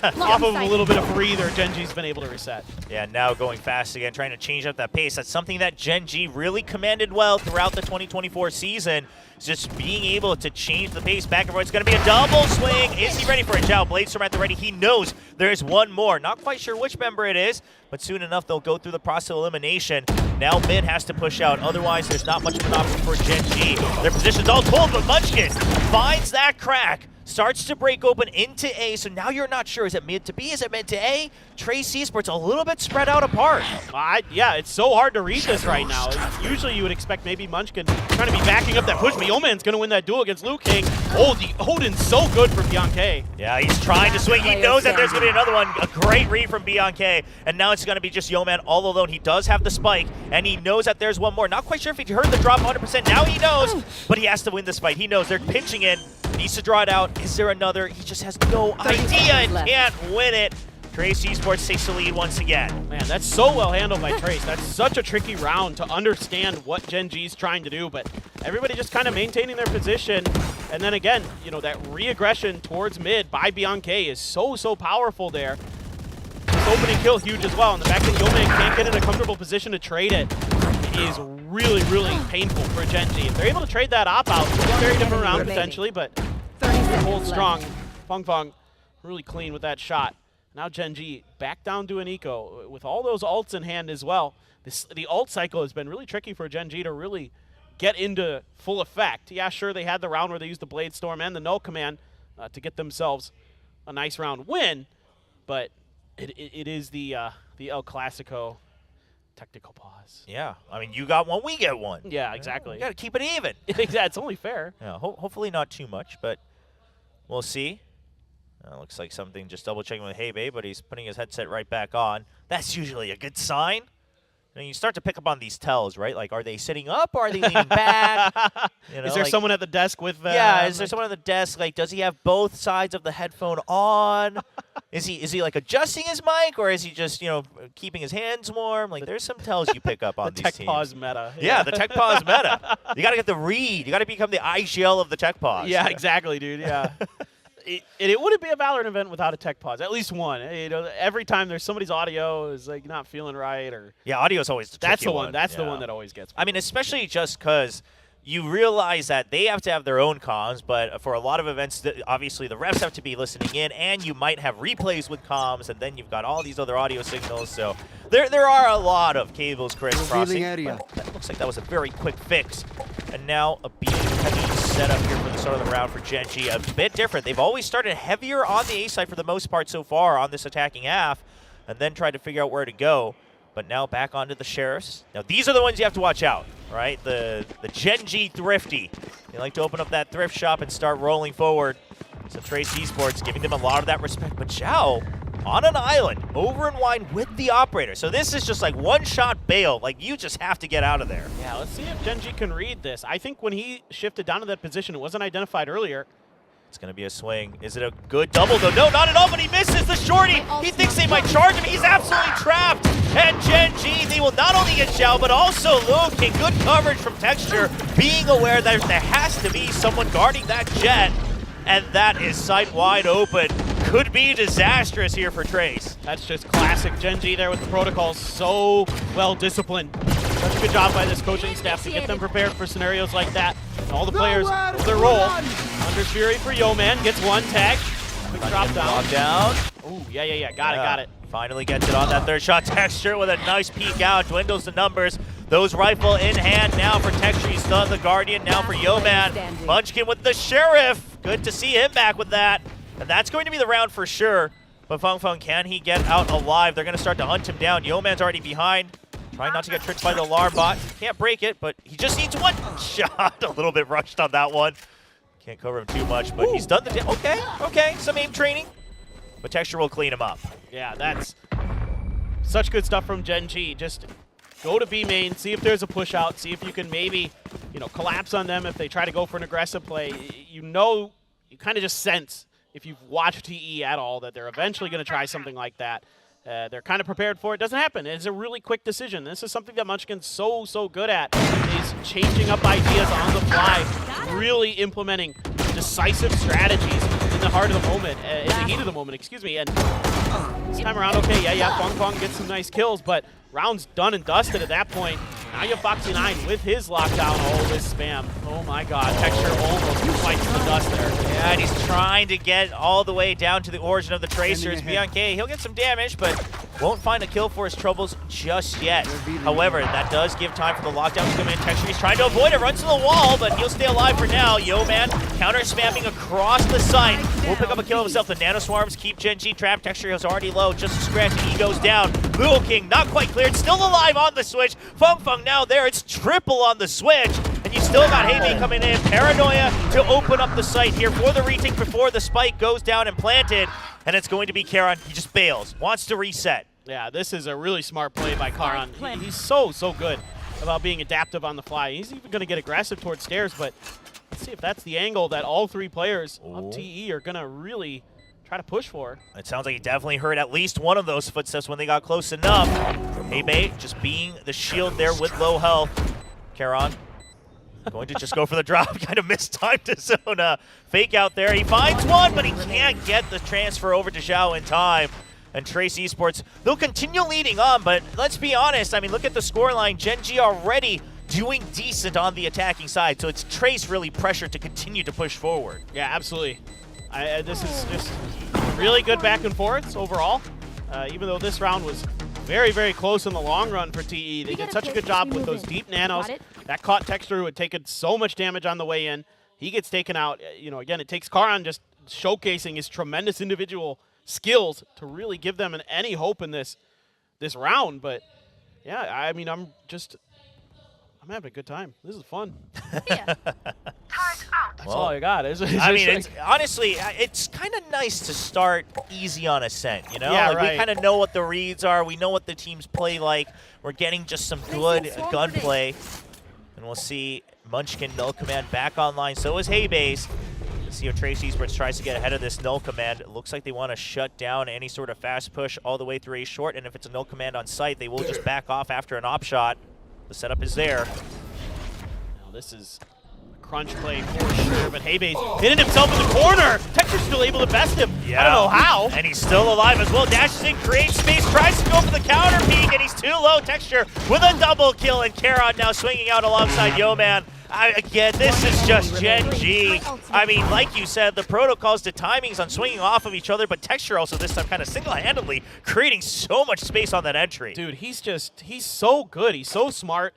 but, off of a little bit of breather, Gen.G's been able to reset. Yeah, now going fast again, trying to change up that pace. That's something that Gen.G really commanded well throughout the 2024 season. Just being able to change the pace back and forth. It's going to be a double swing. Is he ready for it? Zhao, Bladestorm at the ready. He knows there's one more. Not quite sure which member it is, but soon enough they'll go through the process of elimination. Now mid has to push out. Otherwise, there's not much of an option for Gen.G. Their position's all told, but Munchkin finds that crack. Starts to break open into A, so now you're not sure. Is it mid to B? Is it mid to A? Trace Esports a little bit spread out apart. Yeah, it's so hard to read this right now. Usually you would expect maybe Munchkin trying to be backing up that push, but Yeoman's going to win that duel against Liu King. Oh, the Odin's so good for BNK. Yeah, he's trying to swing. He knows that there's going to be another one. A great read from BNK, and now it's going to be just Yeoman all alone. He does have the spike, and he knows that there's one more. Not quite sure if he heard the drop 100%. Now he knows, but he has to win this fight. He knows they're pinching in. Needs to draw it out. Is there another? He just has no idea and can't win it. Trace Esports takes the lead once again. Man, that's so well handled by Trace. That's such a tricky round to understand what Gen.G's trying to do, but everybody just kind of maintaining their position. And then again, that re-aggression towards mid by BNK is so powerful there. This opening kill huge as well, and the fact that Yeoman can't get in a comfortable position to trade it is really, really painful for Gen.G. If they're able to trade that op out, it's a very different round potentially, but hold strong. Fung Fung really clean with that shot. Now Gen.G back down to an eco with all those ults in hand as well. The ult cycle has been really tricky for Gen.G to really get into full effect. Yeah, sure, they had the round where they used the Blade Storm and the null command to get themselves a nice round win, but it is the El Clasico technical pause. Yeah, I mean, you got one, we get one. Yeah, exactly. You got to keep it even. Yeah, it's only fair. Yeah, hopefully not too much, but we'll see. Looks like something, just double checking with Heibei, but he's putting his headset right back on. That's usually a good sign. And you start to pick up on these tells, right? Like, are they sitting up or are they leaning back? Is there someone at the desk with them? Yeah, is there someone at the desk? Like, does he have both sides of the headphone on? Is he like adjusting his mic, or is he just, keeping his hands warm? Like, there's some tells you pick up on these teams. The tech pause meta. Yeah, the tech pause meta. You got to get the read. You got to become the IGL of the tech pause. Yeah, exactly, dude. Yeah. it wouldn't be a Valorant event without a tech pause. At least one. You know, every time there's somebody's audio is like not feeling right, or yeah, audio is always the that's tricky the one. That's the Yeah. one that always gets me. I mean, especially just because you realize that they have to have their own comms, but for a lot of events, obviously the refs have to be listening in, and you might have replays with comms, and then you've got all these other audio signals. So there are a lot of cables crossing. But that looks like that was a very quick fix. And now a heavy setup here for the start of the round for Gen.G. A bit different. They've always started heavier on the A side for the most part so far on this attacking half, and then tried to figure out where to go. But now back onto the Sheriffs. Now these are the ones you have to watch out, right? The Gen.G Thrifty. They like to open up that thrift shop and start rolling forward. So Trace Esports giving them a lot of that respect. But Zhao on an island, over and wide with the operator. So this is just like one-shot bail. Like, you just have to get out of there. Yeah, let's see if Gen.G can read this. I think when he shifted down to that position, it wasn't identified earlier. It's going to be a swing. Is it a good double, though? No, not at all, but he misses the shorty. He thinks they might charge him. He's absolutely trapped. And Gen.G, they will not only get Zhao, but also Luking. Good coverage from Texture, being aware that there has to be someone guarding that jet. And that is sight wide open. Could be disastrous here for Trace. That's just classic Gen.G there with the protocols. So well disciplined. Such a good job by this coaching staff to get them prepared for scenarios like that. And all the players know their role. Under Fury for Yeoman, gets one tag. Quick drop down. Oh, yeah. Got it. Finally gets it on that third shot. Texture with a nice peek out, dwindles the numbers. Those rifle in hand now for Texture. He's still the Guardian now for Yeoman. Munchkin with the Sheriff. Good to see him back with that. And that's going to be the round for sure. But Feng Feng, can he get out alive? They're going to start to hunt him down. Yeoman's already behind. Trying not to get tricked by the alarm bot. Can't break it, but he just needs one shot. A little bit rushed on that one. Can't cover him too much, but he's done the okay. Some aim training. But Texture will clean him up. Yeah, that's such good stuff from Gen.G. Just go to B main, see if there's a push out, see if you can maybe, collapse on them if they try to go for an aggressive play. You kind of just sense, if you've watched TE at all, that they're eventually going to try something like that. They're kind of prepared for it. Doesn't happen. It's a really quick decision. This is something that Munchkin's so good at, is changing up ideas on the fly, really implementing decisive strategies in the heart of the moment, in the heat of the moment, excuse me. And this time around, okay, yeah, Feng Feng gets some nice kills, but round's done and dusted at that point. Now you have Foxy9 with his lockdown. Oh, this spam. Oh my god, Texture almost fights the dust there. Yeah, and he's trying to get all the way down to the origin of the Tracers. BNK, he'll get some damage, but won't find a kill for his troubles just yet. However, that does give time for the lockdown to come in. Texture, he's trying to avoid it, runs to the wall, but he'll stay alive for now. Yeoman counter spamming across the site. Will pick up a kill himself. The Nano Swarms keep Gen.G trapped. Texture is already low, just a scratch, and he goes down. Luking, not quite cleared, still alive on the switch. Feng Feng now there, it's triple on the switch. And you still got Heibei coming in. Paranoia to open up the site here for the retake before the spike goes down and planted. And it's going to be Karon. He just bails, wants to reset. Yeah, this is a really smart play by Karon. He's so good about being adaptive on the fly. He's even going to get aggressive towards stairs, but let's see if that's the angle that all three players of TE are going to really try to push for. It sounds like he definitely heard at least one of those footsteps when they got close enough. Heibei just being the shield there with low health. Karon going to just go for the drop. Kind of mistimed his own fake out there. He finds one, but he can't get the transfer over to Zhao in time. And Trace Esports, they'll continue leading on, but let's be honest. I mean, look at the scoreline. Gen.G already doing decent on the attacking side, so it's Trace really pressured to continue to push forward. Yeah, absolutely. This is just really good back and forths overall. Even though this round was very close in the long run for TE, they did such a good job with those deep nanos. That caught Texture, who had taken so much damage on the way in. He gets taken out. Again, it takes Karon just showcasing his tremendous individual skills to really give them any hope in this round. But yeah, I mean, I'm having a good time. This is fun. Yeah. That's all I got. Honestly, it's kind of nice to start easy on Ascent, Yeah, We kind of know what the reads are. We know what the teams play like. We're getting just some good gunplay. And we'll see Munchkin Null Command back online. So is Heibei's. Let's see if Trace Esports tries to get ahead of this Null Command. It looks like they want to shut down any sort of fast push all the way through A short. And if it's a Null Command on site, they will just back off after an op shot. The setup is there. Now this is a crunch play for sure, but Heibe's hitting himself in the corner. Texture's still able to best him. Yeah. I don't know how. And he's still alive as well. Dashes in, creates space, tries to go for the counter peek, and he's too low. Texture with a double kill, and Karon now swinging out alongside Yeoman. Again, this is just Gen.G. I mean, like you said, the protocols, the timings on swinging off of each other, but Texture also this time kind of single-handedly creating so much space on that entry. Dude, he's so good. He's so smart.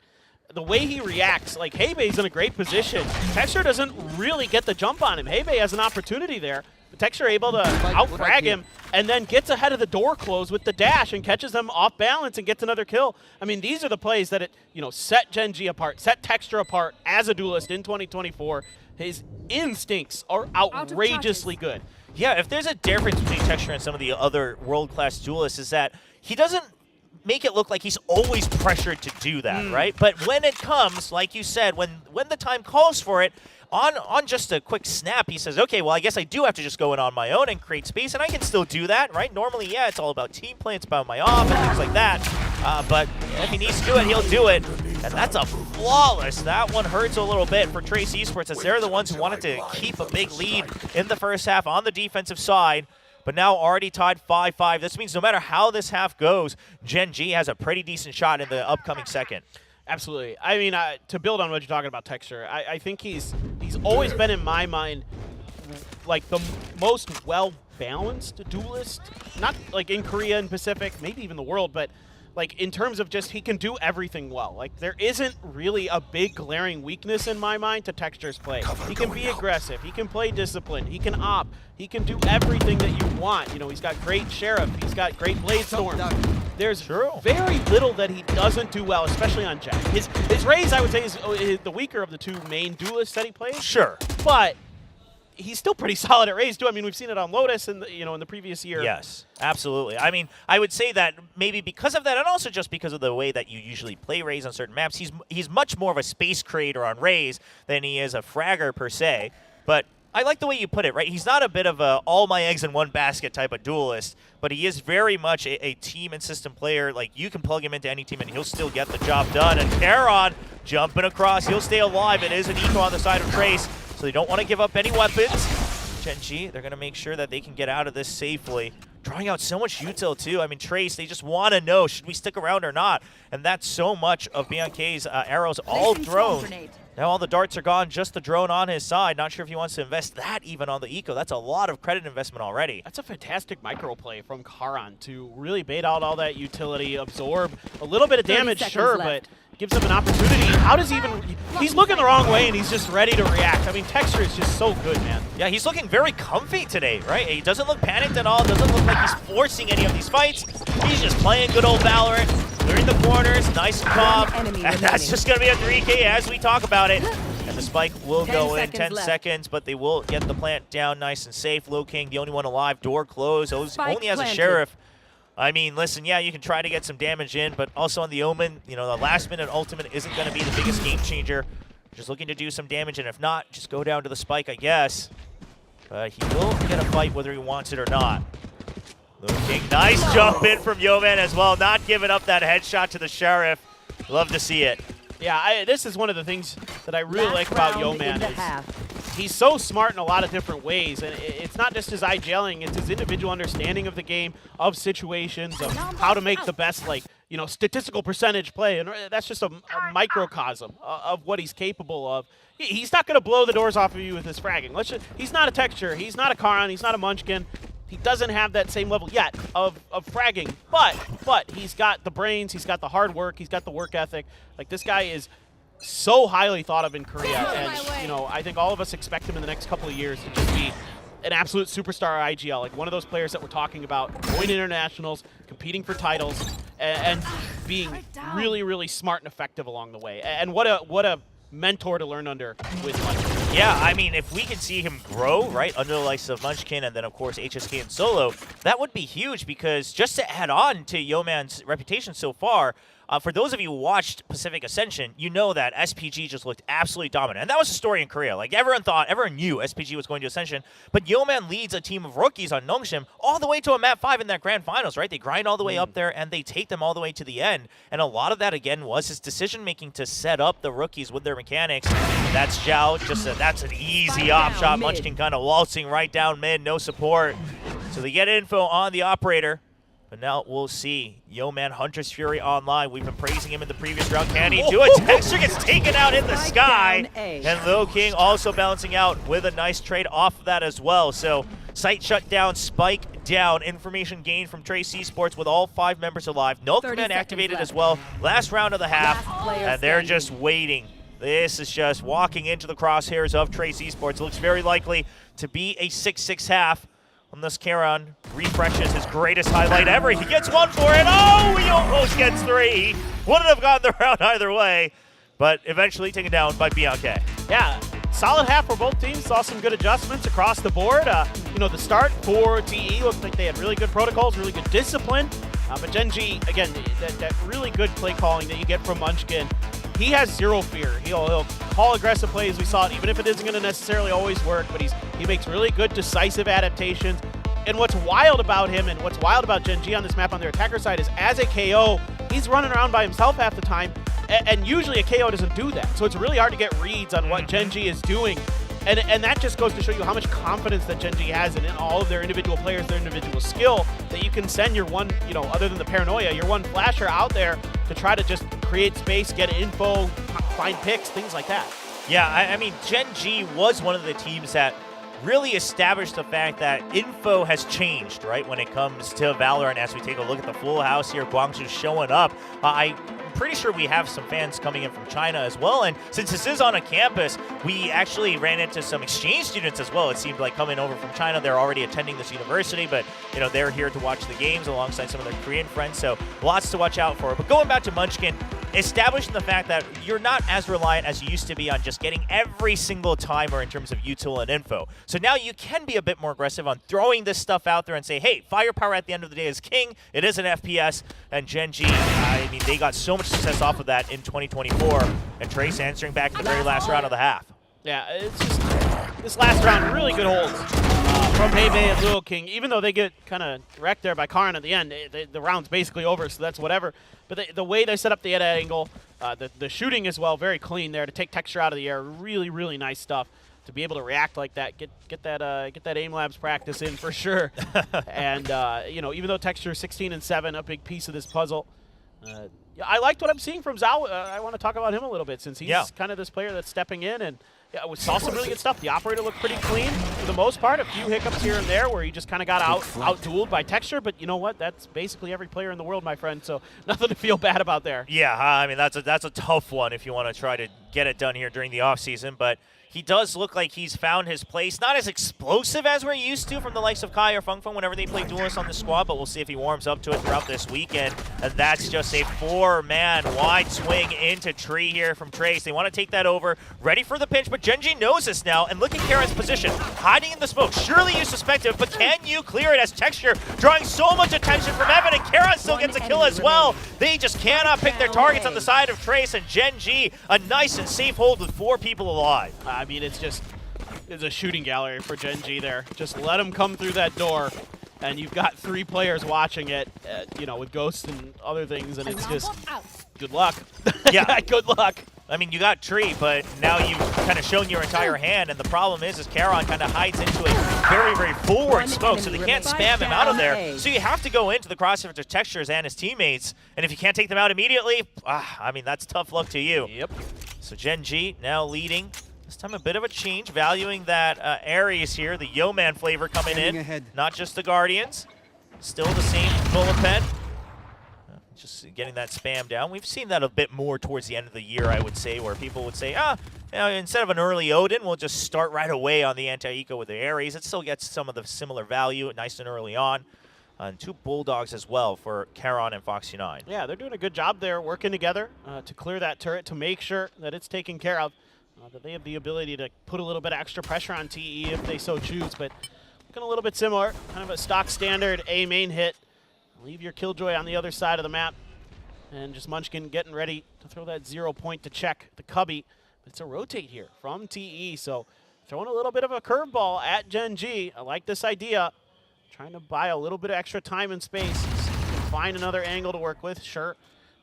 The way he reacts, like Heibe's in a great position. Texture doesn't really get the jump on him. Heibe has an opportunity there. Texture able to out-frag him and then gets ahead of the door close with the dash and catches them off balance and gets another kill. I mean, these are the plays that set Gen.G apart, set Texture apart as a duelist in 2024. His instincts are outrageously good. Yeah, if there's a difference between Texture and some of the other world-class duelists is that he doesn't make it look like he's always pressured to do that, right? But when it comes, like you said, when the time calls for it, on just a quick snap, he says, okay, well, I guess I do have to just go in on my own and create space, and I can still do that, right? Normally, yeah, it's all about team play, it's about my off and things like that. But if he needs to do it, he'll do it. And that's a flawless. That one hurts a little bit for Trace Esports, as they're the ones who wanted to keep a big lead in the first half on the defensive side. But now already tied 5-5. This means no matter how this half goes, Gen.G has a pretty decent shot in the upcoming second. Absolutely. I mean, to build on what you're talking about, Texture, I think he's always been, in my mind, like the most well-balanced duelist. Not like in Korea and Pacific, maybe even the world, but like in terms of just he can do everything well. Like there isn't really a big glaring weakness in my mind to Texture's play. He can be aggressive, he can play disciplined, he can op, he can do everything that you want. He's got great Sheriff, he's got great Blade Storm. There's very little that he doesn't do well, especially on Jet. His Raze, I would say, is the weaker of the two main duelists that he plays. Sure. But he's still pretty solid at Raze, too. I mean, we've seen it on Lotus in the previous year. Yes, absolutely. I mean, I would say that maybe because of that, and also just because of the way that you usually play Raze on certain maps, he's much more of a space creator on Raze than he is a fragger per se. But I like the way you put it, right? He's not a bit of a all my eggs in one basket type of duelist, but he is very much a team and system player. Like, you can plug him into any team and he'll still get the job done. And Karon jumping across, he'll stay alive. It is an eco on the side of Trace, so they don't want to give up any weapons. Gen.G, they're going to make sure that they can get out of this safely. Drawing out so much util, too. I mean, Trace, they just want to know, should we stick around or not? And that's so much of BNK's arrows all thrown. Now all the darts are gone, just the drone on his side. Not sure if he wants to invest that even on the eco. That's a lot of credit investment already. That's a fantastic micro play from Karon to really bait out all that utility, absorb a little bit of damage, sure, but gives him an opportunity. How does he even... He's looking the wrong way, and he's just ready to react. I mean, Texture is just so good, man. Yeah, he's looking very comfy today, right? He doesn't look panicked at all. Doesn't look like he's forcing any of these fights. He's just playing good old Valorant, clearing the corners, nice and calm. And that's just going to be a 3K as we talk about it. And the spike will go in 10 seconds, but they will get the plant down nice and safe. Low King, the only one alive, door closed. Only has a Sheriff. I mean, listen, yeah, you can try to get some damage in, but also on the Omen, the last-minute ultimate isn't going to be the biggest game changer. Just looking to do some damage, and if not, just go down to the spike, I guess. But he will get a fight whether he wants it or not. Low King, nice jump in from Yeoman as well, not giving up that headshot to the Sheriff. Love to see it. Yeah, this is one of the things that I really like about Yeoman is he's so smart in a lot of different ways, and it's not just his IGLing, it's his individual understanding of the game, of situations, of how to make the best, statistical percentage play, and that's just a microcosm of what he's capable of. He's not going to blow the doors off of you with his fragging. He's not a Texture, he's not a Karon, he's not a Munchkin. He doesn't have that same level yet of fragging, but he's got the brains, he's got the hard work, he's got the work ethic. Like, this guy is so highly thought of in Korea, and I think all of us expect him in the next couple of years to just be an absolute superstar IGL, like one of those players that we're talking about, going to internationals, competing for titles, and being really, really smart and effective along the way. And what a mentor to learn under with Munchkin. Yeah, I mean, if we can see him grow, right, under the likes of Munchkin and then, of course, HSK and Solo, that would be huge because just to add on to Yeoman's reputation so far, for those of you who watched Pacific Ascension, you know that SPG just looked absolutely dominant. And that was the story in Korea. Like, everyone knew SPG was going to Ascension, but Yeoman leads a team of rookies on Nongshim all the way to a map 5 in that grand finals, right? They grind all the way up there, and they take them all the way to the end. And a lot of that, again, was his decision-making to set up the rookies with their mechanics. That's Zhao. That's an easy op shot. Munchkin kind of waltzing right down mid, no support. So they get info on the operator. But now we'll see. Yeoman Hunter's Fury online. We've been praising him in the previous round. Can he do it? Texture gets taken out in the sky. And Lil King also balancing out with a nice trade off of that as well. So site shut down, spike down. Information gained from Trace Esports with all 5 members alive. No command activated as well. Last round of the half. And they're just waiting. This is just walking into the crosshairs of Trace Esports. Looks very likely to be a 6-6 half. Unless Karon refreshes his greatest highlight ever. He gets one for it. Oh, he almost gets 3. Wouldn't have gotten the round either way, but eventually taken down by Bianca. Yeah, solid half for both teams. Saw some good adjustments across the board. You know, the start for TE looked like they had really good protocols, really good discipline. But Gen.G, again, that really good play calling that you get from Munchkin, he has zero fear. He'll call aggressive plays. We saw it, even if it isn't going to necessarily always work, but he makes really good decisive adaptations. And what's wild about him and what's wild about Gen.G on this map on their attacker side is as a KO, he's running around by himself half the time, and usually a KO doesn't do that. So it's really hard to get reads on what Gen.G is doing. And that just goes to show you how much confidence that Gen.G has in all of their individual players, their individual skill, that you can send your one, you know, other than the paranoia, your one flasher out there to try to just create space, get info, find picks, things like that. Yeah, I mean, Gen.G was one of the teams that really established the fact that info has changed, right, when it comes to Valorant. As we take a look at the full house here, Gwangju showing up. I'm pretty sure we have some fans coming in from China as well, and since this is on a campus, we actually ran into some exchange students as well. It seemed like coming over from China. They're already attending this university, but you know, they're here to watch the games alongside some of their Korean friends, so lots to watch out for. But going back to Munchkin, establishing the fact that you're not as reliant as you used to be on just getting every single timer in terms of util and info. So now you can be a bit more aggressive on throwing this stuff out there and say, hey, firepower at the end of the day is king. It is an FPS. And Gen.G, I mean, they got so much success off of that in 2024. And Trace answering back in the very last round of the half. Yeah, it's just this last round, really good holds from Hebe and Lil King. Even though they get kind of wrecked there by Karan at the end, the round's basically over, so that's whatever. But the way they set up the edit angle, the shooting as well, very clean there to take texture out of the air. Really, really nice stuff to be able to react like that. Get that aim labs practice in for sure. And you know, even though texture 16 and 7, a big piece of this puzzle. I liked what I'm seeing from Zhao. I want to talk about him a little bit since he's kind of this player that's stepping in, and yeah, we saw some really good stuff. The operator looked pretty clean for the most part. A few hiccups here and there where he just kind of got out-dueled by texture, but you know what? That's basically every player in the world, my friend, so nothing to feel bad about there. Yeah, I mean, that's a tough one if you want to try to get it done here during the offseason, but he does look like he's found his place. Not as explosive as we're used to from the likes of Kai or Feng Feng whenever they play duelists on the squad, but we'll see if he warms up to it throughout this weekend. And that's just a 4-man wide swing into Tree here from Trace. They want to take that over, ready for the pinch, but Gen.G knows this now, and look at Karen's position, hiding in the smoke. Surely you suspect it, but can you clear it as Texture drawing so much attention from Evan, and Karen still gets a kill as well. They just cannot pick their targets on the side of Trace, and Gen.G, a nice and safe hold with 4 people alive. I mean, it's a shooting gallery for Gen.G there. Just let them come through that door, and you've got 3 players watching it, you know, with ghosts and other things, and it's just good luck. Yeah, good luck. I mean, you got Tree, but now you've kind of shown your entire hand, and the problem is Karon kind of hides into a very, very forward smoke, so they can't spam him out of there. So you have to go into the crossover to Textures and his teammates, and if you can't take them out immediately, I mean, that's tough luck to you. Yep. So Gen.G now leading. This time a bit of a change, valuing that Ares here, the Yeoman flavor coming in, not just the Guardians. Still the same bullet pen. Just getting that spam down. We've seen that a bit more towards the end of the year, I would say, where people would say, you know, instead of an early Odin, we'll just start right away on the anti-eco with the Ares. It still gets some of the similar value, nice and early on. And 2 Bulldogs as well for Karon and Foxy9. Yeah, they're doing a good job there, working together to clear that turret, to make sure that it's taken care of, that they have the ability to put a little bit of extra pressure on TE if they so choose. But looking a little bit similar, kind of a stock standard A main hit. Leave your Killjoy on the other side of the map. And just Munchkin getting ready to throw that 0 point to check the Cubby. But it's a rotate here from TE, so throwing a little bit of a curveball at Gen.G. I like this idea. Trying to buy a little bit of extra time and space. See if you can find another angle to work with. Sure,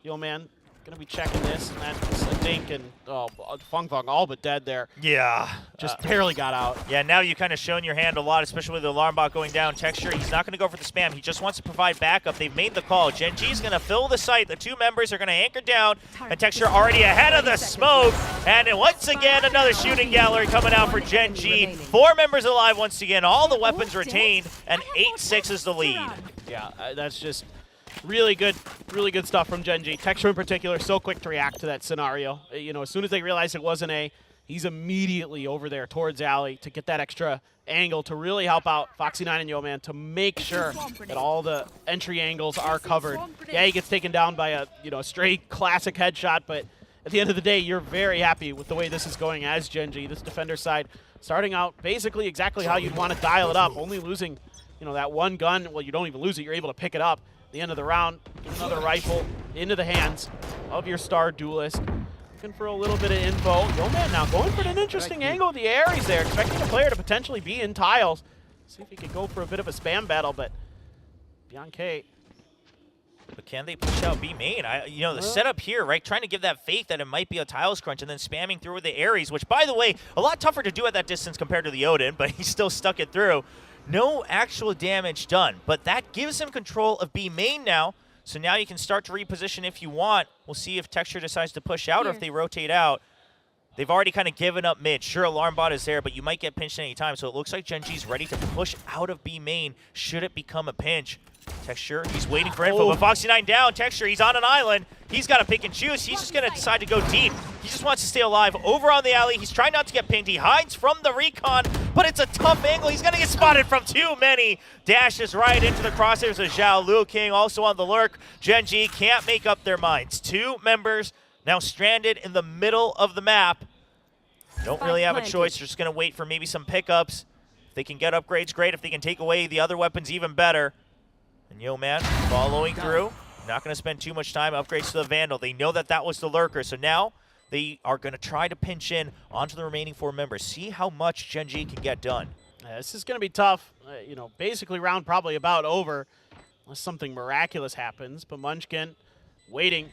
the old man going to be checking this, and that's a dink, and Fung all but dead there. Yeah. Just barely got out. Yeah, now you've kind of shown your hand a lot, especially with the alarm bot going down. Texture, he's not going to go for the spam. He just wants to provide backup. They've made the call. Gen.G is going to fill the site. The two members are going to anchor down, and Texture already ahead of the smoke. And once again, another shooting gallery coming out for Gen.G. 4 members alive once again, all the weapons retained, and 8-6 is the lead. Yeah, that's just really good stuff from Gen.G. Texture in particular, so quick to react to that scenario. You know, as soon as they realized it wasn't A, he's immediately over there towards Alley to get that extra angle to really help out Foxy9 and Yo-Man to make sure that all the entry angles are covered. Yeah, he gets taken down by a straight classic headshot, but at the end of the day, you're very happy with the way this is going as Gen.G. This defender side starting out basically exactly how you'd want to dial it up, only losing that one gun. Well, you don't even lose it, you're able to pick it up. The end of the round, another rifle into the hands of your star duelist. Looking for a little bit of info. Yo-Man now going for an interesting angle with the Ares there, expecting the player to potentially be in tiles. See if he can go for a bit of a spam battle, but Bianca. But can they push out B main? The setup here, right? Trying to give that faith that it might be a tiles crunch and then spamming through with the Ares, which, by the way, a lot tougher to do at that distance compared to the Odin, but he still stuck it through. No actual damage done, but that gives him control of B main now. So now you can start to reposition if you want. We'll see if Texture decides to push out or if they rotate out. They've already kind of given up mid. Sure, alarm bot is there, but you might get pinched any time. So it looks like Gen.G's ready to push out of B main should it become a pinch. Texture, he's waiting for info, but Foxy9 down. Texture, he's on an island. He's got to pick and choose. He's just going to decide to go deep. He just wants to stay alive. Over on the alley, he's trying not to get pinged. He hides from the recon, but it's a tough angle. He's going to get spotted from too many. Dashes right into the crosshairs of Zhao. Liu King also on the lurk. Gen.G can't make up their minds. 2 members now stranded in the middle of the map. Don't really have a choice. They're just going to wait for maybe some pickups. If they can get upgrades, great. If they can take away the other weapons, even better. And Yo-Man following through. Not going to spend too much time. Upgrades to the Vandal. They know that that was the lurker. So now they are going to try to pinch in onto the remaining 4 members. See how much Gen.G can get done. This is going to be tough. Basically round probably about over unless something miraculous happens. But Munchkin waiting.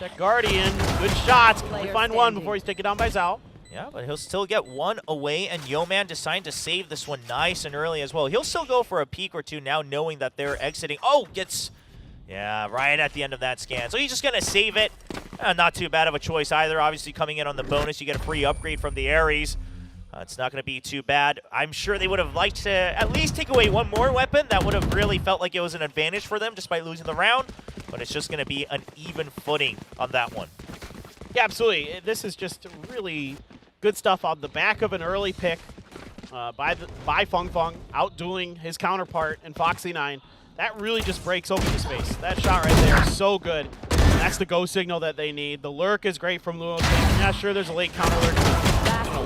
That Guardian, good shots. Can only find one before he's taken down by Zhao. Yeah, but he'll still get 1 away, and Yo-Man deciding to save this one nice and early as well. He'll still go for a peek or 2 now, knowing that they're exiting. Oh, gets, yeah, right at the end of that scan. So he's just going to save it. Not too bad of a choice either. Obviously, coming in on the bonus, you get a free upgrade from the Ares. It's not going to be too bad. I'm sure they would have liked to at least take away 1 more weapon. That would have really felt like it was an advantage for them despite losing the round. But it's just going to be an even footing on that one. Yeah, absolutely. This is just really good stuff on the back of an early pick by Fung, outdueling his counterpart in Foxy9. That really just breaks open the space. That shot right there is so good. And that's the go signal that they need. The lurk is great from Liu King. Yeah, sure, there's a late counter lurk.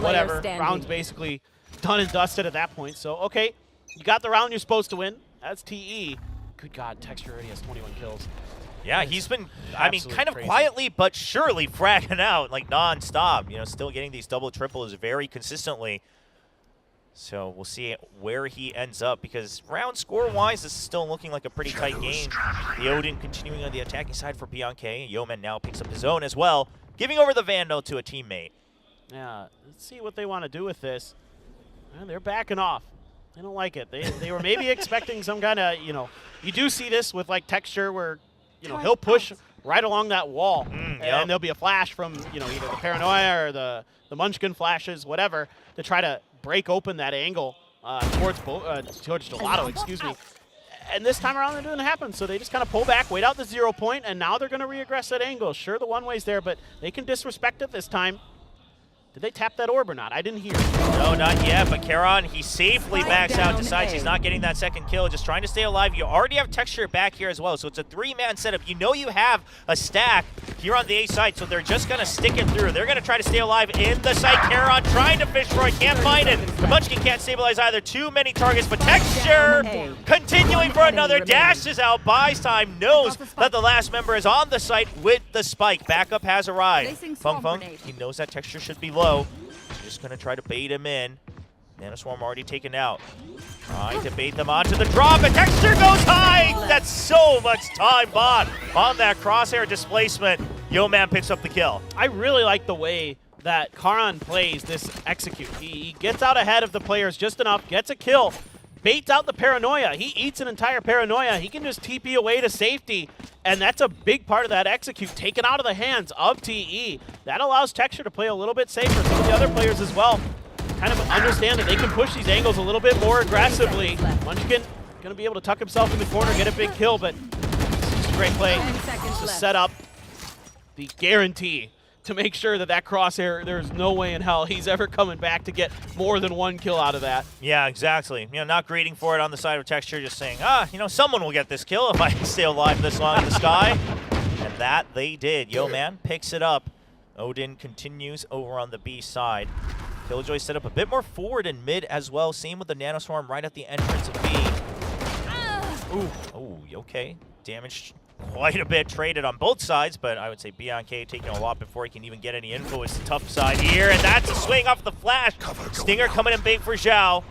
Whatever. Round's basically done and dusted at that point. So, okay, you got the round you're supposed to win. That's TE. Good God, Texture already has 21 kills. Yeah, he's been, kind of crazy. quietly but surely fragging out, like, non-stop. Still getting these double triples very consistently. So we'll see where he ends up, because round score-wise, this is still looking like a pretty tight game. The Odin continuing on the attacking side for Bianca. Yo-Man now picks up his own as well, giving over the Vandal to a teammate. Yeah, let's see what they want to do with this. Man, they're backing off. They don't like it. They were maybe expecting some kind of, you do see this with, like, Texture where, he'll push right along that wall, and there'll be a flash from, either the Paranoia or the Munchkin flashes, whatever, to try to break open that angle towards Gelato, excuse me. And this time around, it didn't happen, so they just kind of pull back, wait out the 0 point, and now they're going to reaggress that angle. Sure, the one-way's there, but they can disrespect it this time. Did they tap that orb or not? I didn't hear. No, not yet, but Karon, he safely backs out, decides he's not getting that second kill, just trying to stay alive. You already have Texture back here as well, so it's a 3-man setup. You know you have a stack here on the A side, so they're just going to stick it through. They're going to try to stay alive in the site. Karon trying to fish for it, can't find it. Munchkin can't stabilize either. Too many targets, but Texture continuing for another. Dashes out, buys time, knows that the last member is on the site with the spike. Backup has arrived. Fung Fung, he knows that Texture should be low. Just gonna try to bait him in. Nanoswarm already taken out. Trying to bait them onto the drop, and Texture goes high! That's so much time bought on that crosshair displacement. Yo-Man picks up the kill. I really like the way that Karon plays this execute. He gets out ahead of the players just enough, gets a kill, baits out the paranoia. He eats an entire paranoia. He can just TP away to safety, and that's a big part of that execute, taken out of the hands of TE. That allows Texture to play a little bit safer. Some of the other players as well kind of understand that they can push these angles a little bit more aggressively. Munchkin going to be able to tuck himself in the corner, get a big kill, but it's just a great play to set up the guarantee to make sure that that crosshair, there's no way in hell he's ever coming back to get more than one kill out of that. Yeah, exactly. You know, not greeting for it on the side of Texture, just saying, you know, someone will get this kill if I can stay alive this long in the sky. And that they did. Yo-Man picks it up. Odin continues over on the B side. Killjoy set up a bit more forward and mid as well. Same with the Nanoswarm right at the entrance of B. Ooh, okay. Damage quite a bit traded on both sides, but I would say BNK taking a lot before he can even get any info. It's the tough side here, and that's a swing off the flash. Stinger coming in big for Zhao.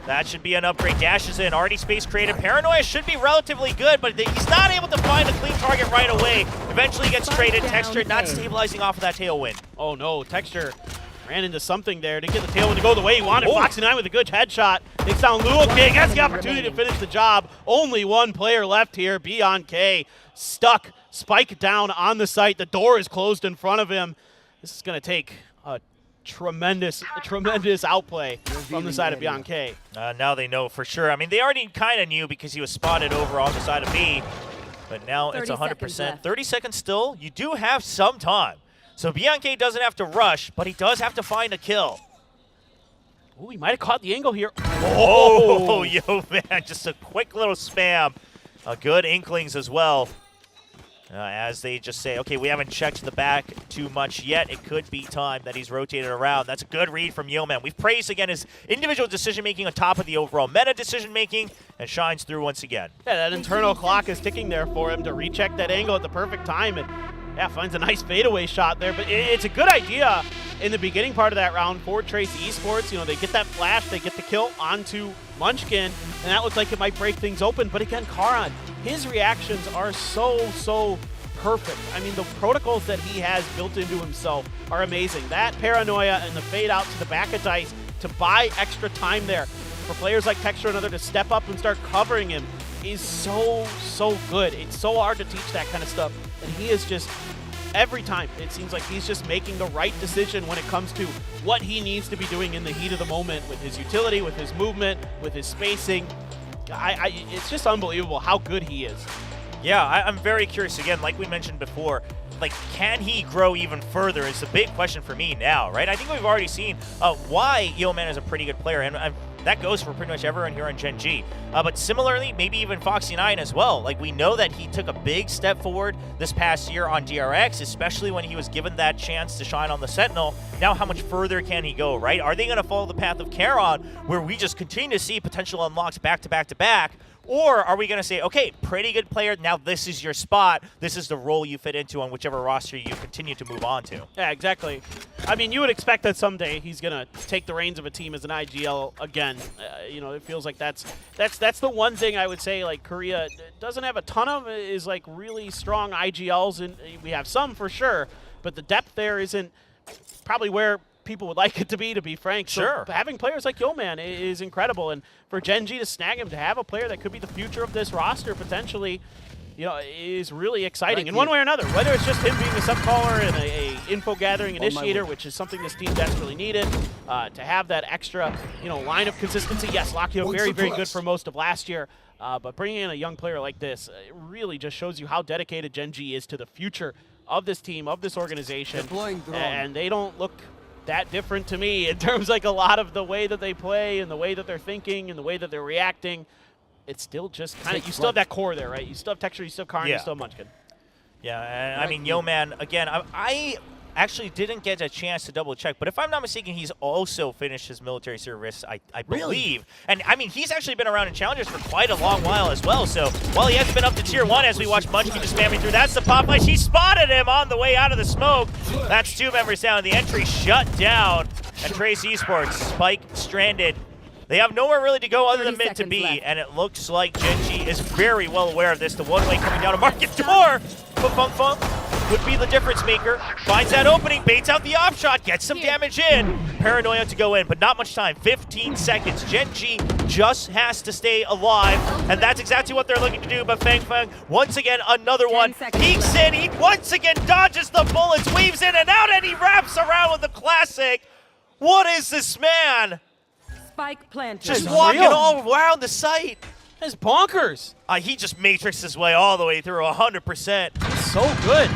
That should be an upgrade. Dashes in, already space created. Paranoia should be relatively good, but he's not able to find a clean target right away. Eventually gets traded. Texture not stabilizing off of that tailwind. Oh no, Texture ran into something there. Didn't get the tailwind to go the way he wanted. Foxy9 with a good headshot. Takes down Luo King. Has the opportunity to finish the job. Only one player left here. BNK stuck. Spike down on the site. The door is closed in front of him. This is going to take a tremendous outplay from the side of BNK. Now they know for sure. I mean, they already kind of knew because he was spotted over on the side of B. But now it's 100%. 30 seconds still. You do have some time. So BNK doesn't have to rush, but he does have to find a kill. Ooh, he might have caught the angle here. Oh, yo, man, just a quick little spam. Good inklings as well. As they just say, okay, we haven't checked the back too much yet. It could be time that he's rotated around. That's a good read from Yo-Man. We've praised, again, his individual decision-making on top of the overall meta decision-making, and shines through once again. Yeah, that internal clock is ticking there for him to recheck that angle at the perfect time. And yeah, finds a nice fadeaway shot there, but it's a good idea in the beginning part of that round for Trace Esports. You know, they get that flash, they get the kill onto Munchkin, and that looks like it might break things open. But again, Karon, his reactions are so perfect. I mean, the protocols that he has built into himself are amazing. That paranoia and the fade out to the back of dice to buy extra time there for players like Texture and other to step up and start covering him is so good. It's so hard to teach that kind of stuff. And he is just, every time, it seems like he's just making the right decision when it comes to what he needs to be doing in the heat of the moment with his utility, with his movement, with his spacing. It's just unbelievable how good he is. Yeah, I'm very curious. Again, like we mentioned before, like, can he grow even further is the big question for me now, right? I think we've already seen why Yo-Man is a pretty good player, and that goes for pretty much everyone here on Gen.G. But similarly, maybe even Foxy9 as well. Like, we know that he took a big step forward this past year on DRX, especially when he was given that chance to shine on the Sentinel. Now, how much further can he go, right? Are they going to follow the path of Karon, where we just continue to see potential unlocks back to back to back? Or are we going to say, okay, pretty good player, now this is your spot, this is the role you fit into on whichever roster you continue to move on to? Yeah, exactly. I mean, you would expect that someday he's going to take the reins of a team as an IGL again. You know, it feels like that's the one thing I would say, like, Korea doesn't have a ton of, is like really strong IGLs, and we have some for sure, but the depth there isn't probably where people would like it to be frank. Sure. So having players like Yo-Man is incredible, and for Gen.G to snag him, to have a player that could be the future of this roster potentially, you know, is really exciting in one way or another. Whether it's just him being a sub-caller and a info gathering initiator, which is something this team desperately needed, to have that extra, you know, line of consistency. Yes, Lakio very good for most of last year, but bringing in a young player like this, it really just shows you how dedicated Gen.G is to the future of this team, of this organization, and they don't look that different to me in terms like a lot of the way that they play and the way that they're thinking and the way that they're reacting. It's still just kind of, you still have that core there, right? You still have Texture, you still have Karn, you still have Munchkin. Yeah, and I mean, Yo-Man, again, I actually didn't get a chance to double check, but if I'm not mistaken, he's also finished his military service, I believe. Really? And I mean, he's actually been around in Challengers for quite a long while as well, so while he hasn't been up to Tier 1 as we watch Munchkin just spamming through, that's the pop flash. He spotted him on the way out of the smoke. That's 2 members down. The entry shut down, and Trace Esports, Spike stranded. They have nowhere really to go other than mid to B, and it looks like Gen.G is very well aware of this. The one-way coming down to market door, but Fung Fung would be the difference maker. Finds that opening, baits out the off shot, gets some damage in. Paranoia to go in, but not much time. 15 seconds. Gen.G just has to stay alive, and that's exactly what they're looking to do. But Fang Fang, once again, another one. Peeks in, he once again dodges the bullets, weaves in and out, and he wraps around with the classic. What is this man? Spike planted. Just walking all around the site. It's bonkers. He just matrixed his way all the way through 100%. He's so good.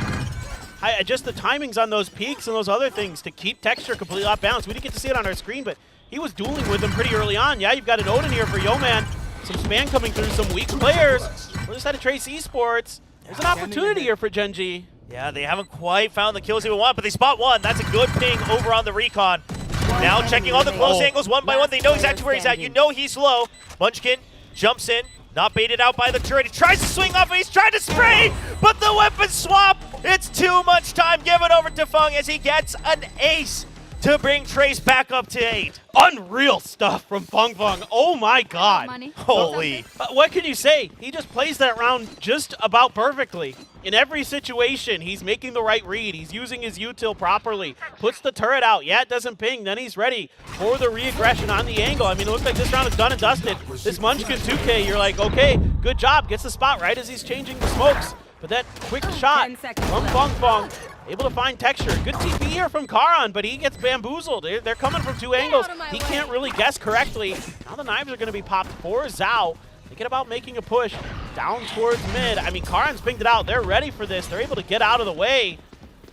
Just the timings on those peaks and those other things to keep Texture completely off balance. We didn't get to see it on our screen, but he was dueling with them pretty early on. Yeah, you've got an Odin here for Yo-Man. Some spam coming through, some weak players. We're just out of Trace Esports. There's an opportunity here for Gen.G. Yeah, they haven't quite found the kills they want, but they spot one. That's a good ping over on the recon. Now checking all the close angles one by one. They know exactly where he's at. You know he's low. Munchkin jumps in, not baited out by the turret. He tries to swing off, he's trying to spray, but the weapon swap. It's too much time given over to Fung as he gets an ace to bring Trace back up to 8. Unreal stuff from Fung Fung. Oh my god. Holy. What can you say? He just plays that round just about perfectly. In every situation, he's making the right read. He's using his util properly. Puts the turret out. Yeah, it doesn't ping. Then he's ready for the re-aggression on the angle. I mean, it looks like this round is done and dusted. This Munchkin 2K, you're like, okay, good job. Gets the spot right as he's changing the smokes. But that quick shot from Fung Fung, able to find Texture. Good TP here from Karan, but he gets bamboozled. They're coming from 2 angles. He can't really guess correctly. Now the knives are going to be popped for Zhao. Thinking about making a push down towards mid. I mean, Karan's pinged it out. They're ready for this. They're able to get out of the way.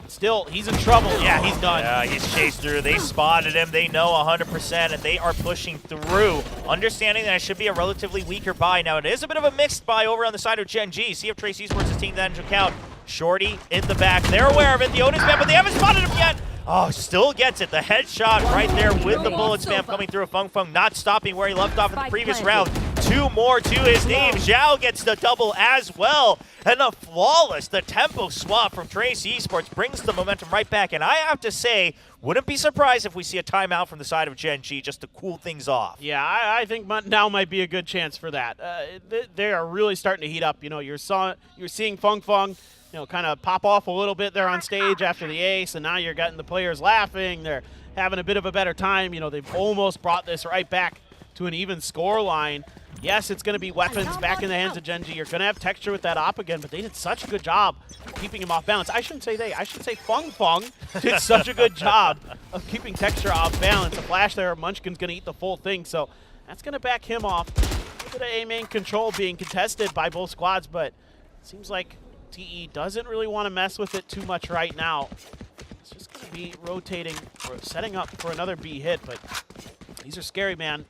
Still, he's in trouble. Yeah, he's done. Yeah, he's chased through. They spotted him. They know 100%, and they are pushing through. Understanding that it should be a relatively weaker buy. Now, it is a bit of a mixed buy over on the side of Gen.G. See if Trace Esports is taking that into account. Shorty in the back. They're aware of it. The Odin spam, but they haven't spotted him yet. Oh, still gets it. The headshot right there with the bullet spam coming through. Fung Fung not stopping where he left off in the previous round. 2 more to his name. Zhao gets the double as well. And a flawless, the tempo swap from Trace Esports brings the momentum right back. And I have to say, wouldn't be surprised if we see a timeout from the side of Gen.G just to cool things off. Yeah, I think now might be a good chance for that. They are really starting to heat up. You know, you're seeing Fung Fung, you know, kind of pop off a little bit there on stage after the ace, and now you're getting the players laughing. They're having a bit of a better time. You know, they've almost brought this right back to an even score line. Yes, it's going to be weapons back in the hands of Gen.G. You're going to have Texture with that op again, but they did such a good job keeping him off balance. I shouldn't say they. I should say Fung Fung did such a good job of keeping Texture off balance. A flash there, Munchkin's going to eat the full thing, so that's going to back him off. A little bit of A-main control being contested by both squads, but it seems like TE doesn't really want to mess with it too much right now. It's just going to be rotating or setting up for another B hit, but these are scary, man.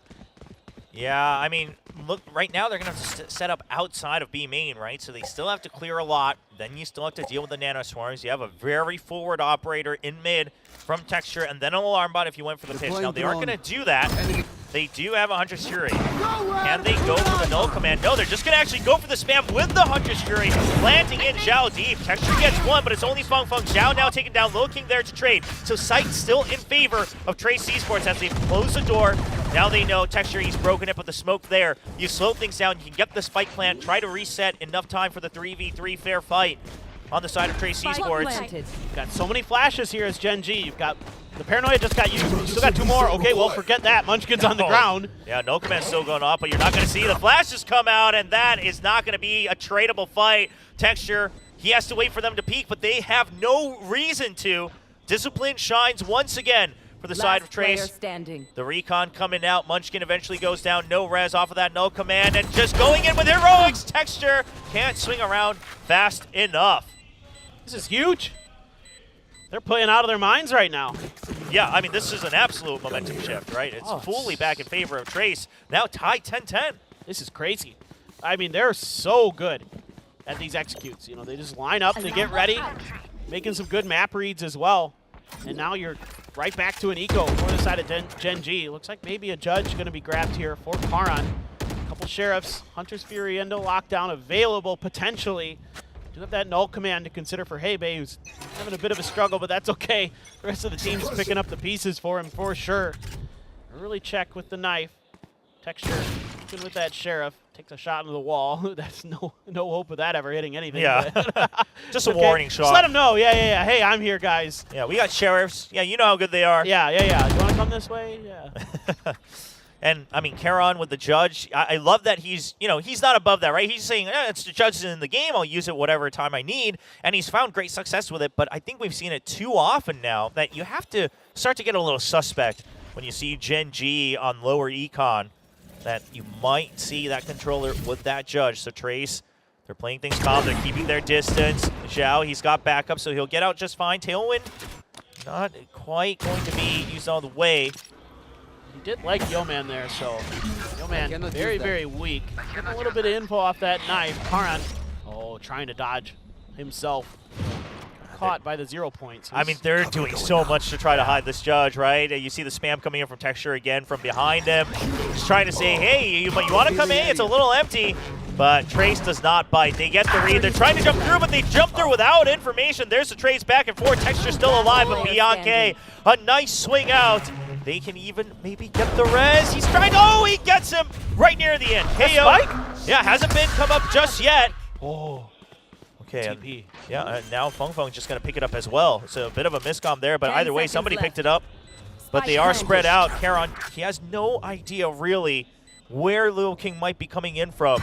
Yeah, I mean, look, right now they're going to have to set up outside of B main, right? So they still have to clear a lot. Then you still have to deal with the nano swarms. You have a very forward operator in mid from Texture, and then an alarm bot if you went for the pitch. Now, they aren't going to do that. They do have a Hunter's Fury. Can they go for the null command? No, they're just going to actually go for the spam with the Hunter's Fury, planting in Zhao deep. Texture gets one, but it's only Fung Fung. Zhao now taken down, Low King there to trade. So sight still in favor of Trace Esports as they've closed the door. Now they know Texture, he's broken it, but the smoke there. You slow things down, you can get the spike plant, try to reset enough time for the 3v3 fair fight on the side of Trace Esports. You've got so many flashes here as Gen.G. You've got the Paranoia just got used. You still got 2 more. Okay, well, forget that. Munchkin's on the ground. Yeah, no command's still going off, but you're not going to see the flashes come out, and that is not going to be a tradable fight. Texture, he has to wait for them to peek, but they have no reason to. Discipline shines once again for the side of Trace. The recon coming out. Munchkin eventually goes down. No res off of that no command, and just going in with heroics. Texture can't swing around fast enough. This is huge. They're playing out of their minds right now. Yeah, I mean, this is an absolute momentum shift, right? It's fully back in favor of Trace. Now tied 10-10. This is crazy. I mean, they're so good at these executes. You know, they just line up, they get ready, making some good map reads as well. And now you're right back to an eco for the side of Gen.G. Looks like maybe a judge going to be grabbed here for Karan. A couple sheriffs, Hunter's Fury into lockdown available potentially. Do have that null command to consider for Hebe, who's having a bit of a struggle, but that's okay. The rest of the team's picking up the pieces for him for sure. Early check with the knife. Texture, good with that sheriff. Takes a shot into the wall. That's no hope of that ever hitting anything. Yeah, just a warning shot. Just let them know. Yeah. Hey, I'm here, guys. Yeah, we got sheriffs. Yeah, you know how good they are. Yeah. You want to come this way? Yeah. And, I mean, Karan with the judge, I love that he's not above that, right? He's saying, it's the judge in the game. I'll use it whatever time I need. And he's found great success with it. But I think we've seen it too often now that you have to start to get a little suspect when you see Gen.G on lower econ, that you might see that controller with that judge. So Trace, they're playing things calm. They're keeping their distance. Zhao, he's got backup, so he'll get out just fine. Tailwind, not quite going to be used all the way. He did like Yeoman there, so Yeoman very, very weak. Getting a little bit of info off that knife. Karan, trying to dodge himself. Caught by the 0 points. I mean, they're doing so much to try to hide this judge, right? You see the spam coming in from Texture again from behind him. Just trying to say, hey, you want to come in? It's a little empty. But Trace does not bite. They get the read. They're trying to jump through, but they jump through without information. There's the Trace back and forth. Texture still alive, but Bianca, a nice swing out. They can even maybe get the res. He's trying. Oh, he gets him right near the end. KO. Yeah, hasn't been come up just yet. Oh. Okay. Now Feng just going to pick it up as well. So a bit of a miscom there, but either way, somebody picked it up. But they are spread out. Karan, he has no idea really where Lil King might be coming in from.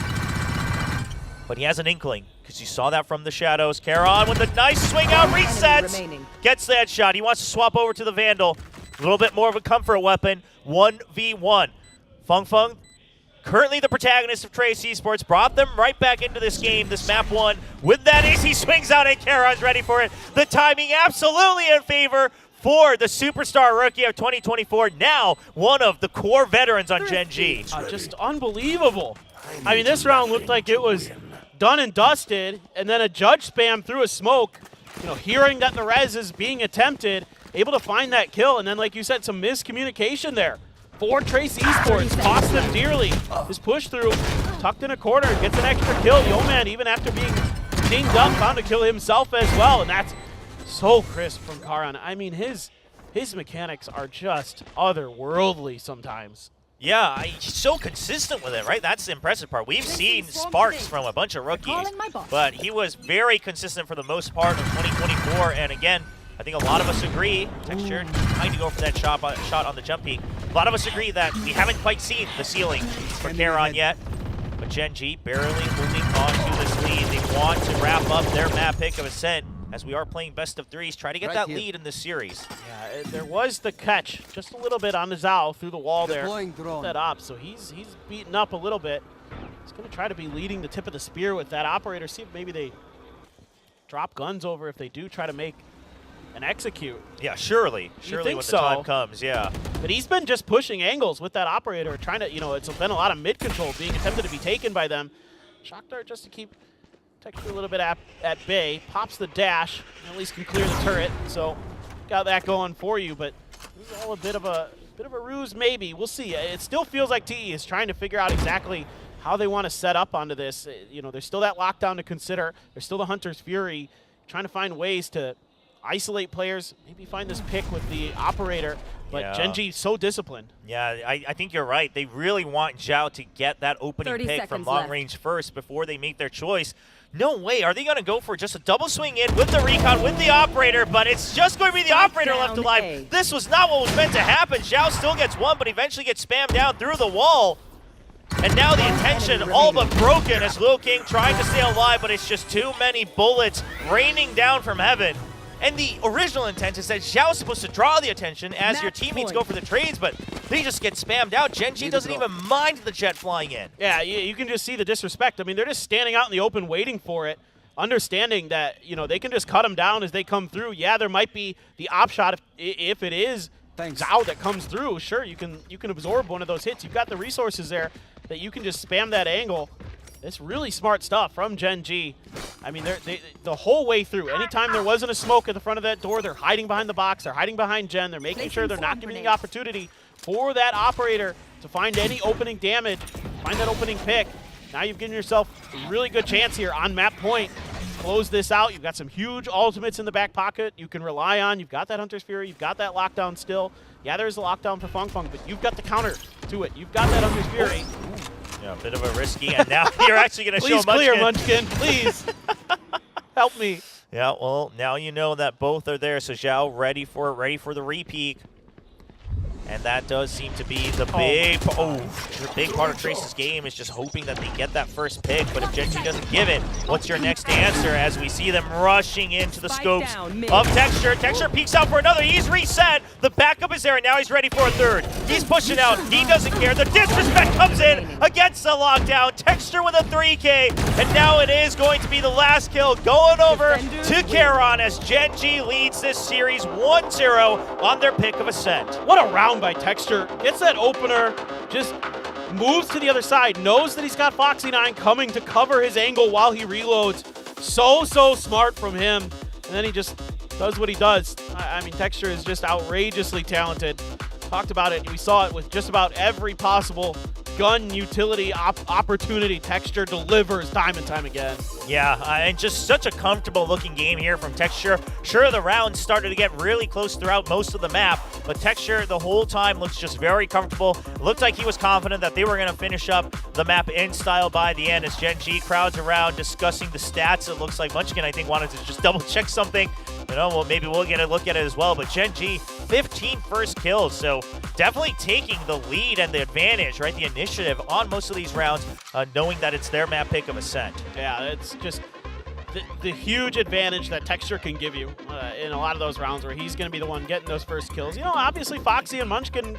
But he has an inkling, because you saw that from the shadows. Karan with a nice swing out, resets, gets that shot. He wants to swap over to the Vandal. A little bit more of a comfort weapon, 1v1. Feng, currently the protagonist of Trace Esports, brought them right back into this game, this map one. With that ace, he swings out and Karan's ready for it. The timing absolutely in favor for the superstar rookie of 2024, now one of the core veterans on Gen.G. Just unbelievable. I mean, this round looked like it was done and dusted, and then a judge spam through a smoke, hearing that the res is being attempted, able to find that kill, and then, like you said, some miscommunication there. For Trace Esports, cost them dearly. His push through, tucked in a corner, gets an extra kill. Yeoman, even after being dinged up, found to kill himself as well, and that's so crisp from Karan. I mean, his mechanics are just otherworldly sometimes. Yeah, he's so consistent with it, right? That's the impressive part. We've seen sparks from a bunch of rookies, but he was very consistent for the most part of 2024, and again, I think a lot of us agree, Texture trying to go for that shot on the jump peak. A lot of us agree that we haven't quite seen the ceiling for Karan yet. But Gen.G barely holding on to this lead. They want to wrap up their map pick of Ascent as we are playing best of threes, try to get that lead in this series. Yeah, there was the catch just a little bit on the Zhao through the wall there. That op, so he's beaten up a little bit. He's going to try to be leading the tip of the spear with that operator. See if maybe they drop guns over if they do try to make an execute. Yeah, surely when the time comes, yeah. But he's been just pushing angles with that operator, trying to, it's been a lot of mid control being attempted to be taken by them. Shock dart just to keep Texture a little bit at bay, pops the dash, and at least can clear the turret. So got that going for you, but this is all a bit of a ruse maybe. We'll see. It still feels like TE is trying to figure out exactly how they want to set up onto this. There's still that lockdown to consider. There's still the Hunter's Fury, trying to find ways to isolate players, maybe find this pick with the operator, but yeah. Gen.G so disciplined. Yeah, I think you're right. They really want Zhao to get that opening pick from long range first before they make their choice. No way. Are they going to go for just a double swing in with the recon, with the operator, but it's just going to be the operator left alive. This was not what was meant to happen. Zhao still gets one, but eventually gets spammed down through the wall. And now the intention all but broken as Lil King trying to stay alive, but it's just too many bullets raining down from heaven. And the original intent is that Zhao is supposed to draw the attention as your teammates go for the trades, but they just get spammed out. Gen.G doesn't even mind the jet flying in. Yeah, you can just see the disrespect. I mean, they're just standing out in the open waiting for it. understanding that, you know, they can just cut them down as they come through. Yeah, there might be the op shot if it is Zhao that comes through. Sure, you can absorb one of those hits. You've got the resources there that you can just spam that angle. It's really smart stuff from Gen.G. I mean, the whole way through, anytime there wasn't a smoke at the front of that door, they're hiding behind the box, they're hiding behind Gen, they're making sure they're not giving the opportunity for that operator to find any opening damage, find that opening pick. Now you've given yourself a really good chance here on map point. Close this out. You've got some huge ultimates in the back pocket you can rely on. You've got that Hunter's Fury. You've got that lockdown still. Yeah, there's a lockdown for Fong Fong, but you've got the counter to it. You've got that Hunter's Fury. Yeah, a bit of a risky, and now you're actually going to show Munchkin. Please clear, Munchkin, please. Help me. Yeah, well, now you know that both are there, so Zhao ready for the repeat. And that does seem to be the big part of Trace's game is just hoping that they get that first pick. But if Gen.G doesn't give it, what's your next answer as we see them rushing into the scopes of Texture? Texture peeks out for another. He's reset. The backup is there, and now he's ready for a third. He's pushing out. He doesn't care. The disrespect comes in against the lockdown. Texture with a 3K, and now it is going to be the last kill going over to Charon as Gen.G leads this series 1-0 on their pick of Ascent. What a round by Texture. Gets that opener, just moves to the other side, knows that he's got Foxy9 coming to cover his angle while he reloads. So smart from him. And then he just does what he does. I mean, Texture is just outrageously talented. Talked about it. We saw it with just about every possible gun utility opportunity. Texture delivers time and time again. Yeah, and just such a comfortable looking game here from Texture. Sure, the rounds started to get really close throughout most of the map, but Texture the whole time looks just very comfortable. Looked like he was confident that they were going to finish up the map in style by the end as Gen.G crowds around discussing the stats. It looks like Munchkin, I think, wanted to just double check something. You know, well, maybe we'll get a look at it as well, but Gen.G 15 first kills, so definitely taking the lead and the advantage, right, the initiative on most of these rounds, knowing that it's their map pick of Ascent. Yeah, it's just the huge advantage that Texture can give you in a lot of those rounds where he's going to be the one getting those first kills. You know, obviously Foxy and Munchkin,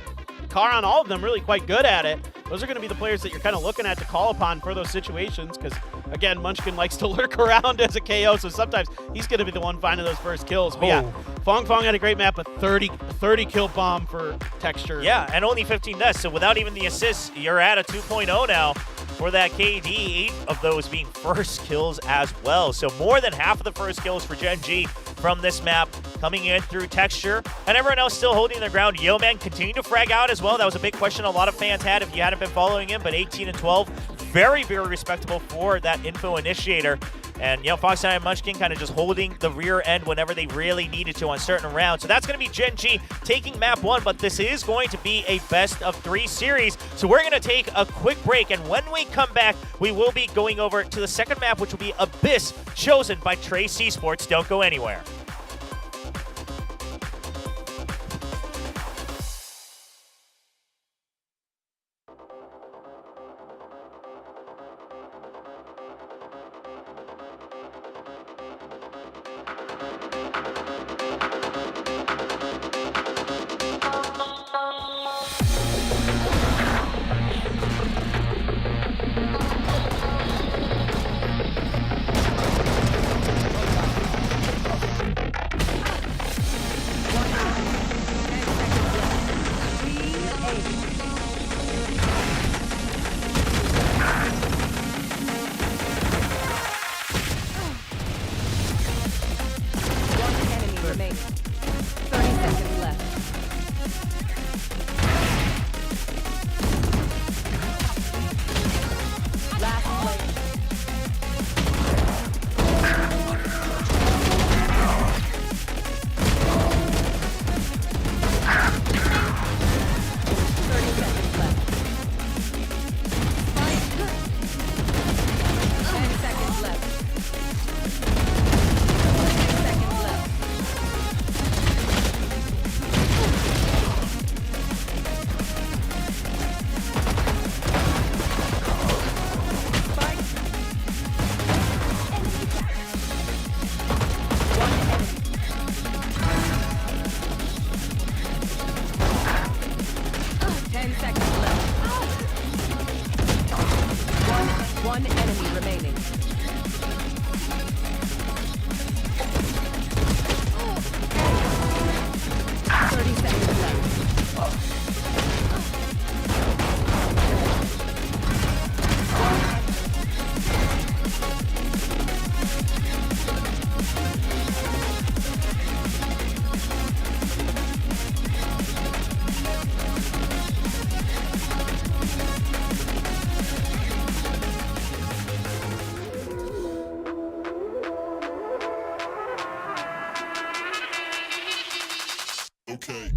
Karan, all of them really quite good at it. Those are going to be the players that you're kind of looking at to call upon for those situations because, again, Munchkin likes to lurk around as a KO, so sometimes he's going to be the one finding those first kills. But yeah, Fong Fong had a great map, a 30 kill bomb for Texture. Yeah, and only 15 deaths, so without even the assists, you're at a 2.0 now for that KD, 8 of those being first kills as well. So more than half of the first kills for Gen.G from this map coming in through Texture, and everyone else still holding their ground. Yeoman continuing to frag out as well. That was a big question a lot of fans had if you hadn't been following him, but 18 and 12, very respectable for that info initiator. And, you know, Foxy9 and Munchkin kind of just holding the rear end whenever they really needed to on certain rounds. So that's going to be Gen.G taking map 1, but this is going to be a best-of-3 series. So we're going to take a quick break, and when we come back, we will be going over to the second map, which will be Abyss, chosen by Trace Esports. Don't go anywhere. Okay.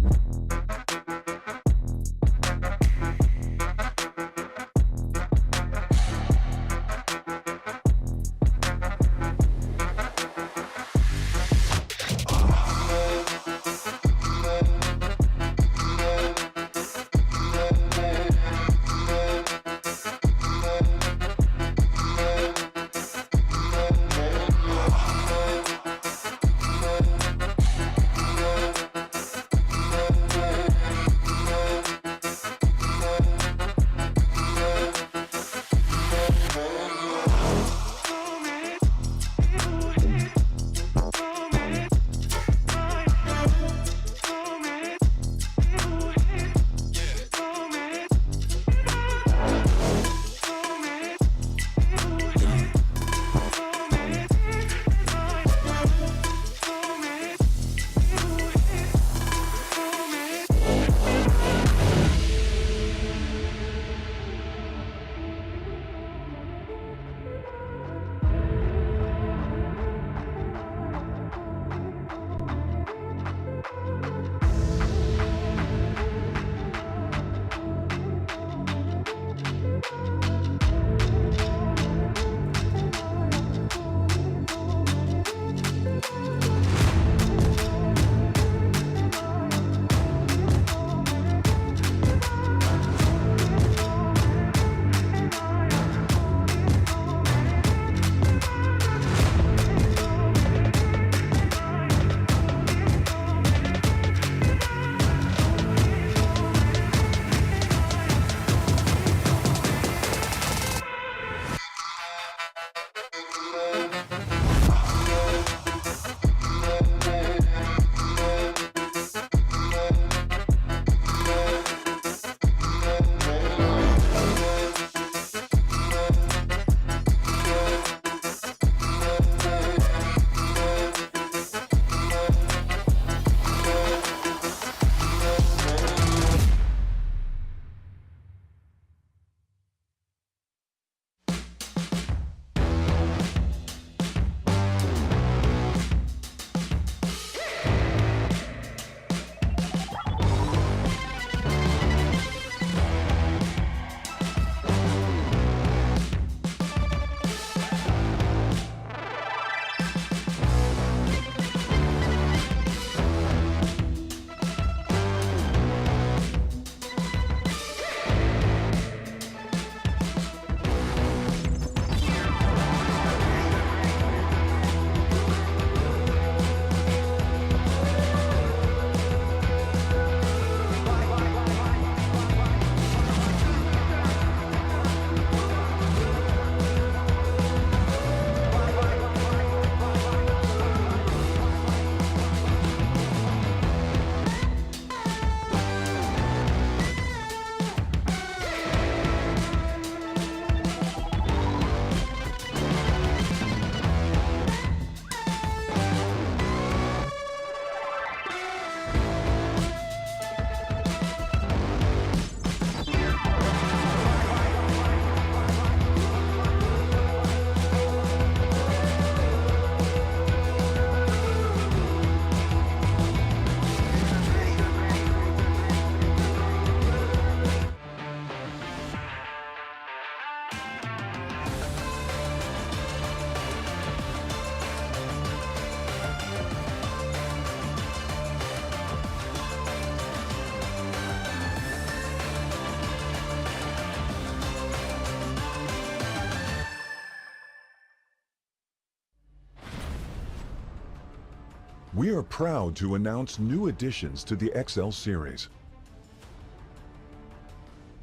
We are proud to announce new additions to the XL series.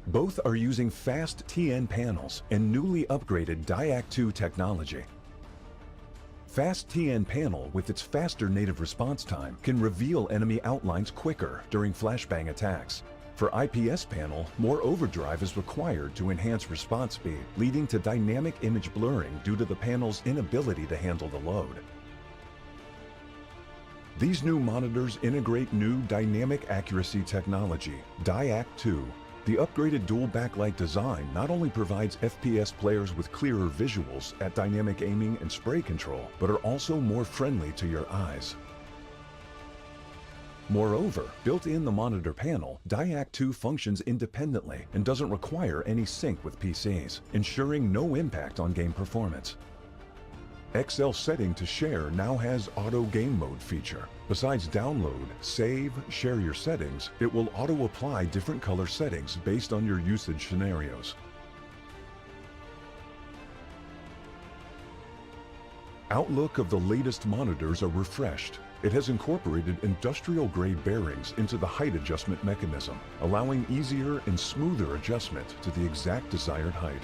Both are using fast TN panels and newly upgraded DIAC-2 technology. Fast TN panel with its faster native response time can reveal enemy outlines quicker during flashbang attacks. For IPS panel, more overdrive is required to enhance response speed, leading to dynamic image blurring due to the panel's inability to handle the load. These new monitors integrate new dynamic accuracy technology, DIAC-2. The upgraded dual backlight design not only provides FPS players with clearer visuals at dynamic aiming and spray control, but are also more friendly to your eyes. Moreover, built in the monitor panel, DIAC 2 functions independently and doesn't require any sync with PCs, ensuring no impact on game performance. XL setting to share now has auto game mode feature. Besides download, save, share your settings, it will auto apply different color settings based on your usage scenarios. Outlook of the latest monitors are refreshed. It has incorporated industrial-grade bearings into the height adjustment mechanism, allowing easier and smoother adjustment to the exact desired height.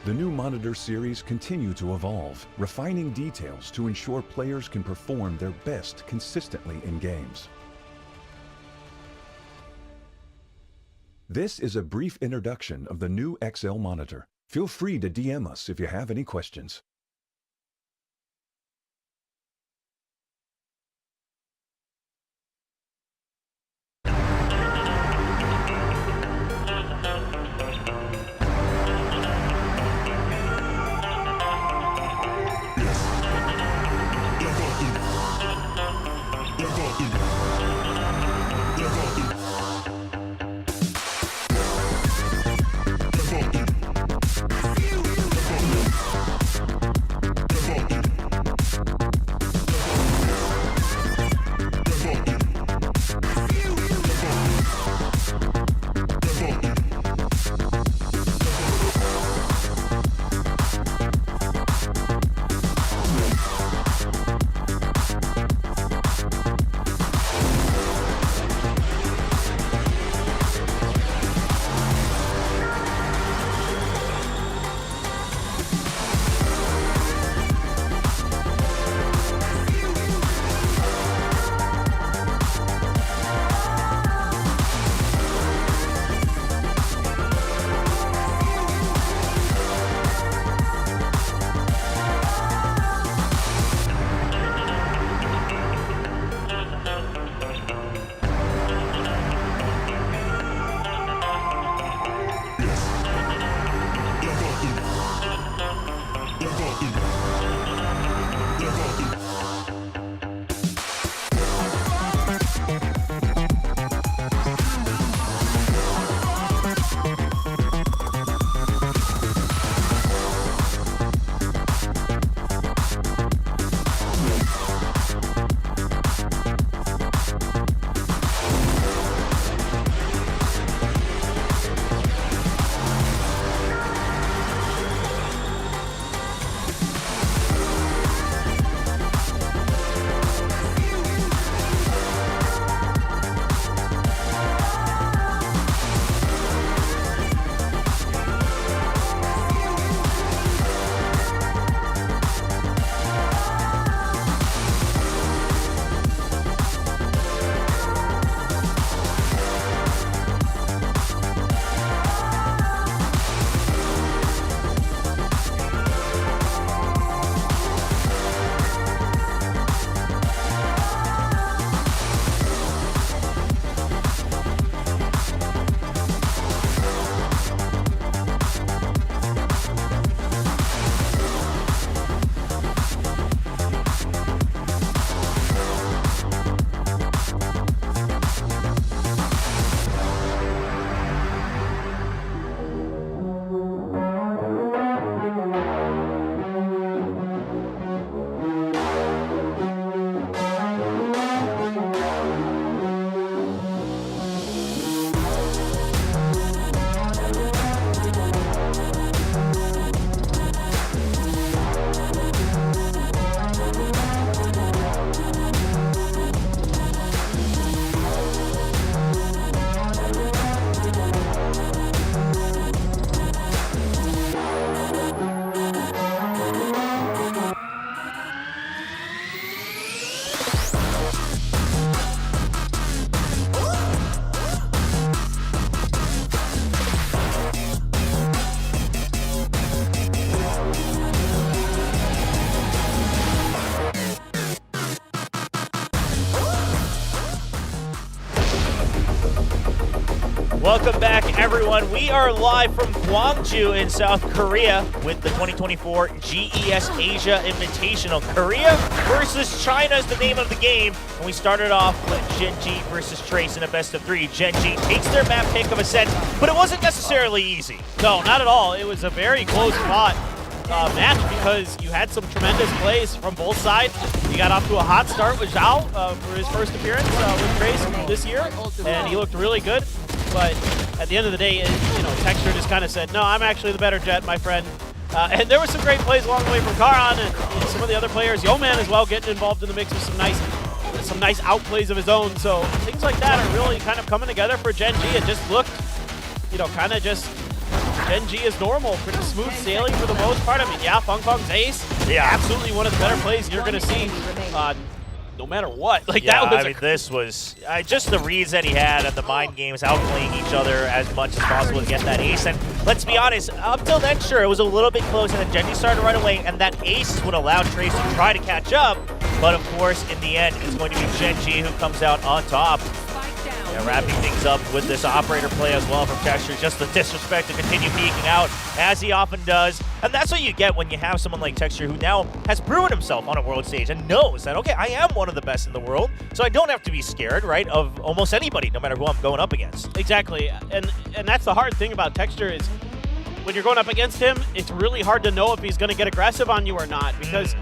The new monitor series continue to evolve, refining details to ensure players can perform their best consistently in games. This is a brief introduction of the new XL monitor. Feel free to DM us if you have any questions. Welcome back, everyone. We are live from Gwangju in South Korea with the 2024 GES Asia Invitational. Korea versus China is the name of the game. And we started off with Gen.G versus Trace in a best-of-3. Gen.G takes their map pick of Ascent, but it wasn't necessarily easy. No, not at all. It was a very close fought match because you had some tremendous plays from both sides. He got off to a hot start with Zhao for his first appearance with Trace this year, and he looked really good. But at the end of the day, you know, Texture just kind of said, no, I'm actually the better Jet, my friend. And there were some great plays along the way from Karan and some of the other players. Yeoman as well getting involved in the mix with some nice outplays of his own. So things like that are really kind of coming together for Gen.G. It just looked, you know, kind of just Gen.G is normal, pretty smooth sailing for the most part. I mean, yeah, Feng's ace, yeah, absolutely one of the better plays you're going to see. No matter what. Like, yeah, that was I mean, this was just the reads that he had and the mind games outplaying each other as much as possible to get that ace. And let's be honest, up till then, sure, it was a little bit close, and then Gen.G started right away, and that ace would allow Trace to try to catch up. But of course, in the end, it's going to be Gen.G who comes out on top. Yeah, wrapping things up with this operator play as well from Texture. Just the disrespect to continue peeking out, as he often does. And that's what you get when you have someone like Texture who now has proven himself on a world stage and knows that, okay, I am one of the best in the world, so I don't have to be scared, right, of almost anybody, no matter who I'm going up against. Exactly. And that's the hard thing about Texture is when you're going up against him, it's really hard to know if he's going to get aggressive on you or not, because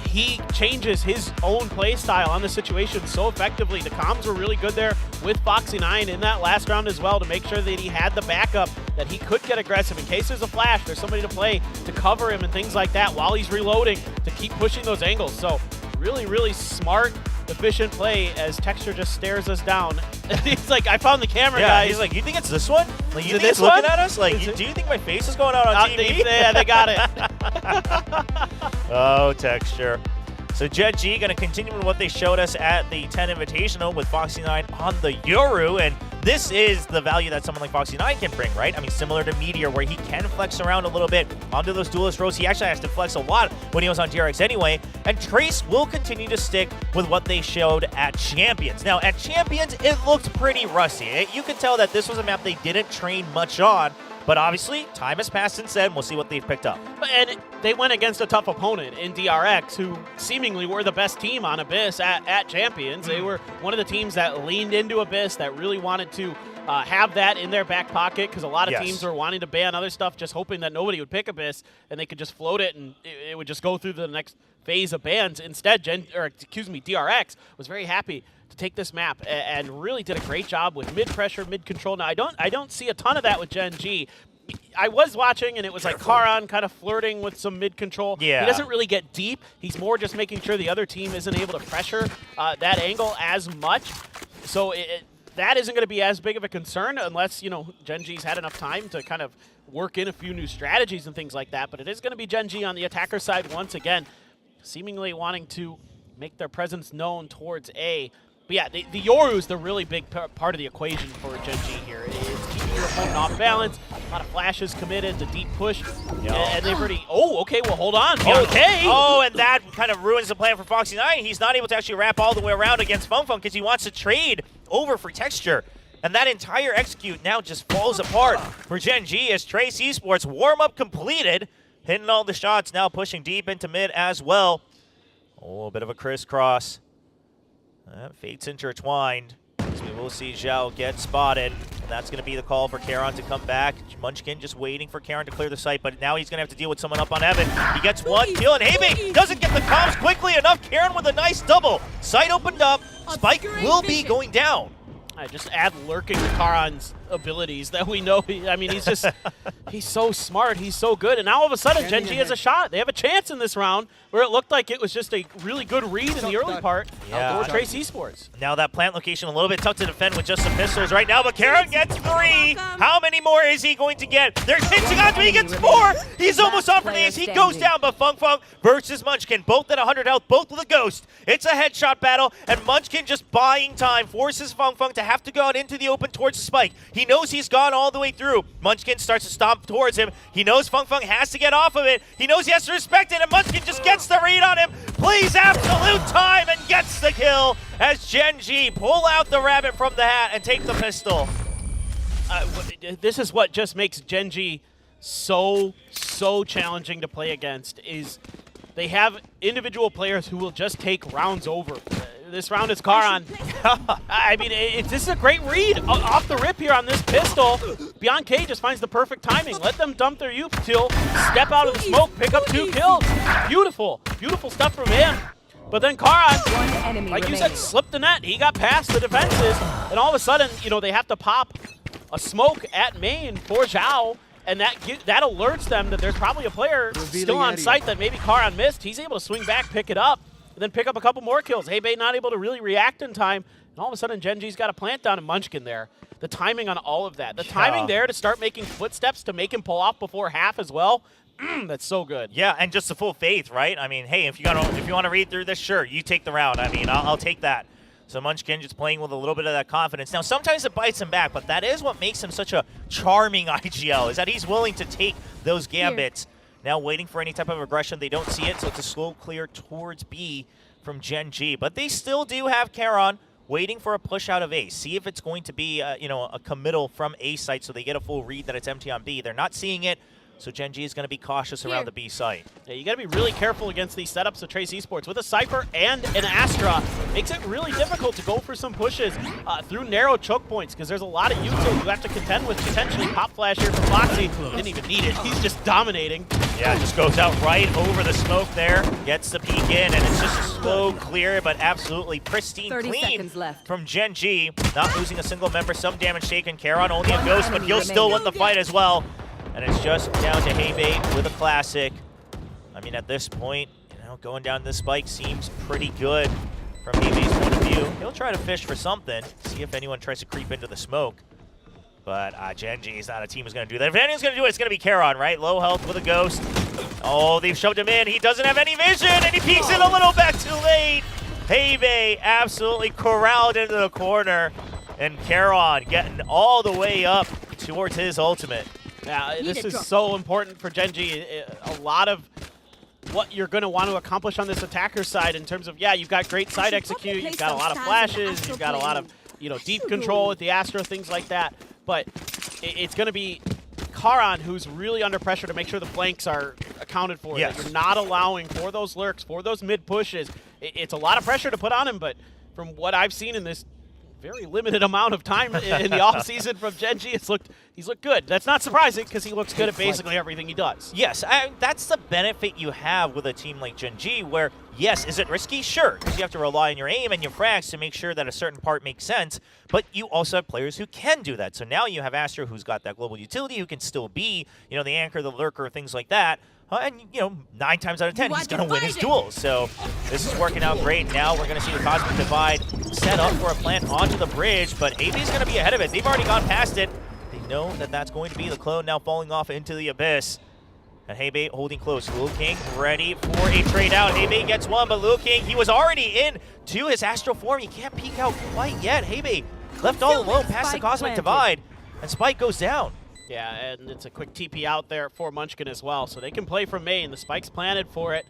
he changes his own play style on the situation so effectively. The comms were really good there with Foxy9 in that last round as well to make sure that he had the backup, that he could get aggressive in case there's a flash, there's somebody to play to cover him and things like that while he's reloading to keep pushing those angles. So really, really smart, efficient play as Texture just stares us down. He's like, I found the camera, guys. He's like, you think it's this one? Like, you think it's looking at us? Like, do you think my face is going out on TV? Yeah, they got it. Oh, Texture. So Gen.G going to continue with what they showed us at the 10 Invitational with Foxy9 on the Yoru, and this is the value that someone like Foxy9 can bring, right? I mean, similar to Meteor, where he can flex around a little bit onto those duelist rows. He actually has to flex a lot when he was on DRX anyway, and Trace will continue to stick with what they showed at Champions. Now, at Champions, it looked pretty rusty. You could tell that this was a map they didn't train much on, but obviously, time has passed since then. We'll see what they've picked up. And they went against a tough opponent in DRX, who seemingly were the best team on Abyss at Champions. They were one of the teams that leaned into Abyss, that really wanted to have that in their back pocket, because a lot of teams were wanting to ban other stuff, just hoping that nobody would pick Abyss, and they could just float it, and it would just go through the next phase of bans. Instead, DRX was very happy to take this map and really did a great job with mid-pressure, mid-control. Now, I don't see a ton of that with Gen.G. I was watching, and it was like Karan kind of flirting with some mid-control. Yeah. He doesn't really get deep. He's more just making sure the other team isn't able to pressure that angle as much. So that isn't going to be as big of a concern unless, you know, Gen.G's had enough time to kind of work in a few new strategies and things like that. But it is going to be Gen.G on the attacker side once again, seemingly wanting to make their presence known towards A. But yeah, the Yoru is the really big part of the equation for Gen.G here. It's keeping your opponent off balance. A lot of flashes committed, the deep push. And they've already... Oh, okay, well, hold on. Okay. Oh, and that kind of ruins the plan for Foxy9. He's not able to actually wrap all the way around against Feng because he wants to trade over for Texture. And that entire execute now just falls apart for Gen.G as Trace Esports warm-up completed. Hitting all the shots, now pushing deep into mid as well. Oh, a bit of a crisscross. Fates intertwined. So we will see Zhao get spotted. And that's going to be the call for Karan to come back. Munchkin just waiting for Karan to clear the site, but now he's going to have to deal with someone up on Evan. He gets one kill, and Having doesn't get the comms quickly enough. Karan with a nice double. Site opened up. Spike will be going down. I just add lurking to Karan's abilities that we know. I mean, he's just, he's so smart. He's so good. And now all of a sudden, Gen.G has a shot. They have a chance in this round where it looked like it was just a really good read in the early part for Trace Esports. Now that plant location a little bit tough to defend with just some pistols right now, but Karan gets 3. How many more is he going to get? They're hitching onto him. He gets 4. He's almost off for the ace. He goes down, but Feng versus Munchkin, both at 100 health, both with a ghost. It's a headshot battle, and Munchkin just buying time, forces Feng to have to go out into the open towards the spike. He knows he's gone all the way through. Munchkin starts to stomp towards him. He knows Feng has to get off of it. He knows he has to respect it, and Munchkin just gets the read on him. Plays absolute time and gets the kill as Gen.G pull out the rabbit from the hat and take the pistol. this is what just makes Gen.G so challenging to play against, is they have individual players who will just take rounds over. This round is Karan. I mean, this is a great read off the rip here on this pistol. Beyond K just finds the perfect timing. Let them dump their util, step out of the smoke, pick up 2 kills. Beautiful stuff from him. But then Karan, like you said, slipped the net. He got past the defenses, and all of a sudden, you know, they have to pop a smoke at main for Zhao, and that alerts them that there's probably a player still on site that maybe Karan missed. He's able to swing back, pick it up, and then pick up a couple more kills. Heybei not able to really react in time, and all of a sudden Gen.G's got a plant down in Munchkin there. The timing on all of that. The timing there to start making footsteps to make him pull off before half as well. That's so good. Yeah, and just the full faith, right? I mean, hey, if you want to read through this, sure, you take the round. I mean, I'll take that. So Munchkin just playing with a little bit of that confidence. Now, sometimes it bites him back, but that is what makes him such a charming IGL, is that he's willing to take those gambits. Now waiting for any type of aggression. They don't see it, so it's a slow clear towards B from Gen.G. But they still do have Karan waiting for a push out of A. See if it's going to be a committal from A site so they get a full read that it's empty on B. They're not seeing it, so Gen.G is going to be cautious around the B site. Yeah, you got to be really careful against these setups of Trace Esports. With a Cypher and an Astra, makes it really difficult to go for some pushes through narrow choke points, because there's a lot of util you have to contend with. Potentially Pop Flash here from Foxy. Didn't even need it. He's just dominating. Yeah, just goes out right over the smoke there, gets the peek in, and it's just a slow clear, but absolutely pristine clean from Gen.G. Not losing a single member, some damage taken. Karan only a ghost, but he'll still win the fight as well. And it's just down to Heybei with a classic. I mean, at this point, going down this spike seems pretty good from Heybei's point of view. He'll try to fish for something, see if anyone tries to creep into the smoke. But Gen.G is not a team who's going to do that. If anyone's going to do it, it's going to be Karan, right? Low health with a ghost. Oh, they've shoved him in. He doesn't have any vision, and he peeks in a little bit too late. Heybei absolutely corralled into the corner, and Karan getting all the way up towards his ultimate. Yeah, this is so important for Gen.G. A lot of what you're going to want to accomplish on this attacker side in terms of, yeah, you've got great side execute, you've got a lot of flashes, you've got a lot of, deep control with the Astra, things like that. But it's going to be Karan who's really under pressure to make sure the flanks are accounted for. Yes. That you're not allowing for those lurks, for those mid pushes. It's a lot of pressure to put on him, but from what I've seen in this very limited amount of time in the offseason from Gen.G, he's looked good. That's not surprising, because he looks good at basically everything he does. Yes, that's the benefit you have with a team like Gen.G, where, yes, is it risky? Sure, because you have to rely on your aim and your frags to make sure that a certain part makes sense, but you also have players who can do that. So now you have Astra, who's got that global utility, who can still be, the anchor, the lurker, things like that. And, 9 times out of 10, he's going to win his duels. So this is working out great. Now we're going to see the Cosmic Divide set up for a plant onto the bridge, but Heybei's going to be ahead of it. They've already gone past it. They know that that's going to be the clone now falling off into the abyss. And Heybei holding close. Lil King ready for a trade out. Heybei gets one, but Lil King, he was already in to his astral form. He can't peek out quite yet. Heybei left all alone past the Cosmic Divide, and Spike goes down. Yeah, and it's a quick TP out there for Munchkin as well, so they can play from main. The spike's planted for it,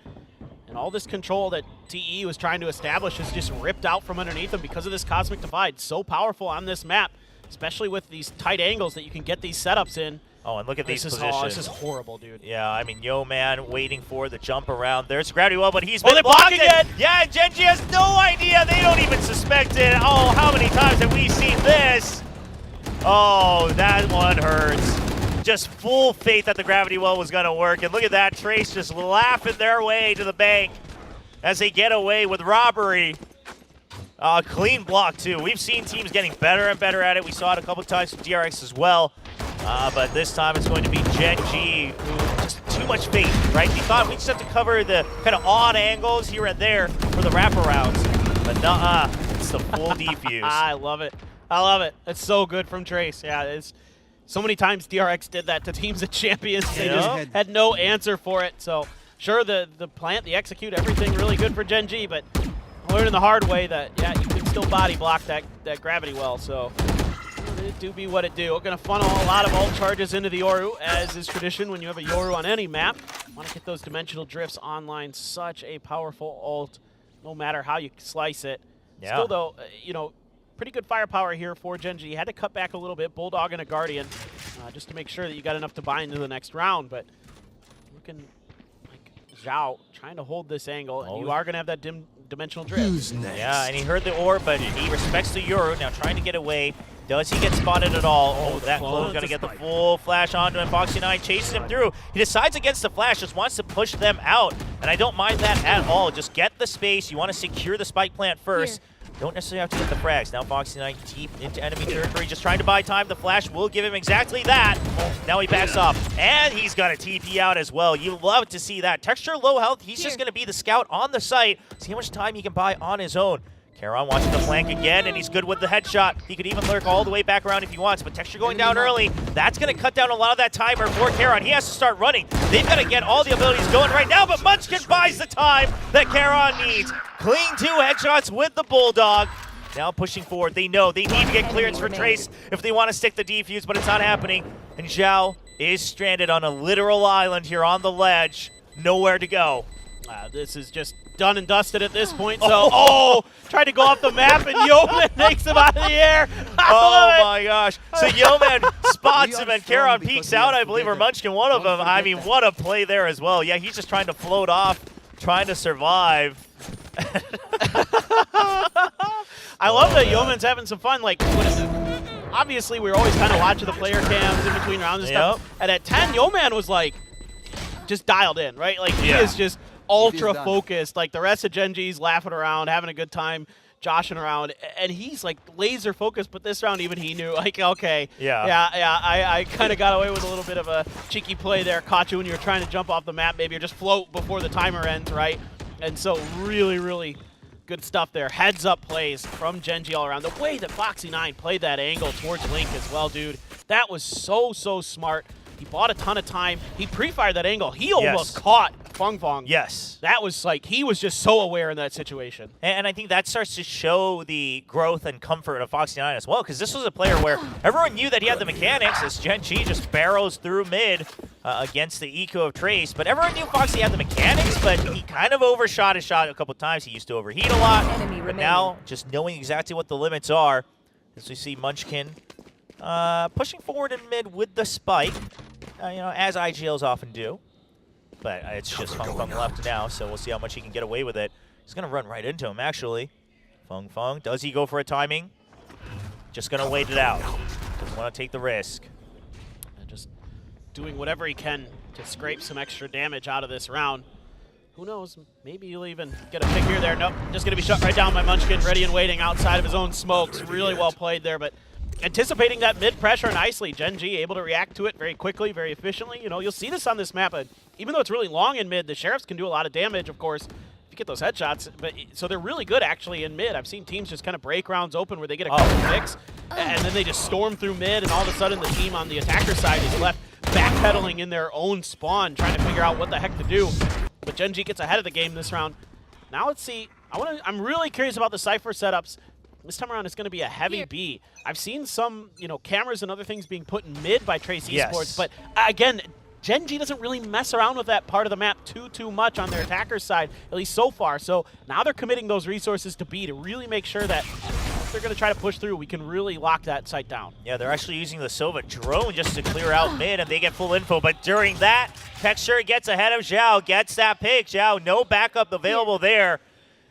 and all this control that TE was trying to establish is just ripped out from underneath them because of this Cosmic Divide. So powerful on this map, especially with these tight angles that you can get these setups in. Oh, and look at these positions. This is horrible, dude. Yeah, I mean, Yo Man waiting for the jump around. There's gravity well, but he's been blocking it. Yeah, Gen.G has no idea. They don't even suspect it. Oh, how many times have we seen this? Oh, that one hurts. Just full faith that the gravity well was going to work. And look at that, Trace just laughing their way to the bank as they get away with robbery. Clean block, too. We've seen teams getting better and better at it. We saw it a couple times with DRX as well. But this time it's going to be Gen.G, who just too much faith, right? We thought we just have to cover the kind of odd angles here and there for the wraparounds. But nuh-uh, it's the full defuse. I love it. I love it. It's so good from Trace. Yeah, it's so many times DRX did that to teams at Champions. They just had no answer for it. So sure, the plant, the execute, everything really good for Gen.G, but learning the hard way that, yeah, you can still body block that gravity well. So it do be what it do. We're going to funnel a lot of ult charges into the Yoru, as is tradition when you have a Yoru on any map. Want to get those dimensional drifts online. Such a powerful ult, no matter how you slice it. Yeah. Still, though, pretty good firepower here for Gen.G. Had to cut back a little bit, Bulldog and a Guardian, just to make sure that you got enough to buy into the next round. But looking like Zhao trying to hold this angle, and you are going to have that dimensional drift. Yeah, and he heard the orb, but he respects the Euro. Now trying to get away. Does he get spotted at all? Oh, that clone going to get the full flash onto him. Foxy9 chases him through. He decides against the flash, just wants to push them out. And I don't mind that at all. Just get the space. You want to secure the spike plant first. Don't necessarily have to get the frags. Now Foxy9 deep into enemy territory, just trying to buy time. The flash will give him exactly that. Now he backs off, and he's got a TP out as well. You love to see that. Texture low health. He's just going to be the scout on the site. See how much time he can buy on his own. Karon watching the flank again, and he's good with the headshot. He could even lurk all the way back around if he wants, but Texture going down early. That's going to cut down a lot of that timer for Karon. He has to start running. They've got to get all the abilities going right now, but Munchkin buys the time that Karon needs. Clean 2 headshots with the Bulldog. Now pushing forward. They know they need to get clearance for Trace if they want to stick the defuse, but it's not happening. And Zhao is stranded on a literal island here on the ledge. Nowhere to go. This is just done and dusted at this point. So, tried to go off the map, and Yeoman takes him out of the air. Oh my gosh. So Yeoman spots him, and Karon peeks out, I believe, or Munchkin, one of them. I mean, what a play there as well. Yeah, he's just trying to float off, trying to survive. I love that Yeoman's having some fun. Like, what is it? Obviously, we were always kind of watching the player cams in between rounds and stuff. And at 10, Yeoman was like, just dialed in, right? Like, he is just ultra focused. Like, the rest of Gen.G's laughing around, having a good time, joshing around, and he's like laser focused. But this round, even he knew, like, okay, I kind of got away with a little bit of a cheeky play there. Caught you when you were trying to jump off the map, maybe, or just float before the timer ends, right? And so really, really good stuff there. Heads up plays from Gen.G all around. The way that Foxy9 played that angle towards Link as well, dude, that was so smart. He bought a ton of time. He pre-fired that angle. He almost caught Fung Fung. Yes. That was like, he was just so aware in that situation. And I think that starts to show the growth and comfort of Foxy9 as well, because this was a player where everyone knew that he had the mechanics as Gen.G just barrels through mid against the eco of Trace. But everyone knew Foxy had the mechanics, but he kind of overshot his shot a couple times. He used to overheat a lot. But now, just knowing exactly what the limits are, as we see Munchkin pushing forward in mid with the spike, you know, as IGLs often do. But it's just Fung Fung left now, so we'll see how much he can get away with it. He's going to run right into him, actually. Fung Fung, does he go for a timing? Just going to wait it out. Doesn't want to take the risk. And just doing whatever he can to scrape some extra damage out of this round. Who knows? Maybe he'll even get a pick here there. Nope, just going to be shut right down by Munchkin, ready and waiting outside of his own smokes. Really well played there, but anticipating that mid pressure nicely. Gen.G able to react to it very quickly, very efficiently. You know, you'll see this on this map. Even though it's really long in mid, the Sheriffs can do a lot of damage, of course, if you get those headshots. But so they're really good, actually, in mid. I've seen teams just kind of break rounds open where they get a couple picks, and then they just storm through mid, and all of a sudden the team on the attacker side is left backpedaling in their own spawn, trying to figure out what the heck to do. But Gen.G gets ahead of the game this round. Now let's see. I'm really curious about the Cypher setups. This time around, it's going to be a heavy B. I've seen some, you know, cameras and other things being put in mid by Trace Esports, but again, Gen.G doesn't really mess around with that part of the map too much on their attacker side, at least so far. So now they're committing those resources to B to really make sure that if they're going to try to push through, we can really lock that site down. Yeah, they're actually using the Sova drone just to clear out mid, and they get full info. But during that, Texture gets ahead of Zhao, gets that pick. Zhao, no backup available there.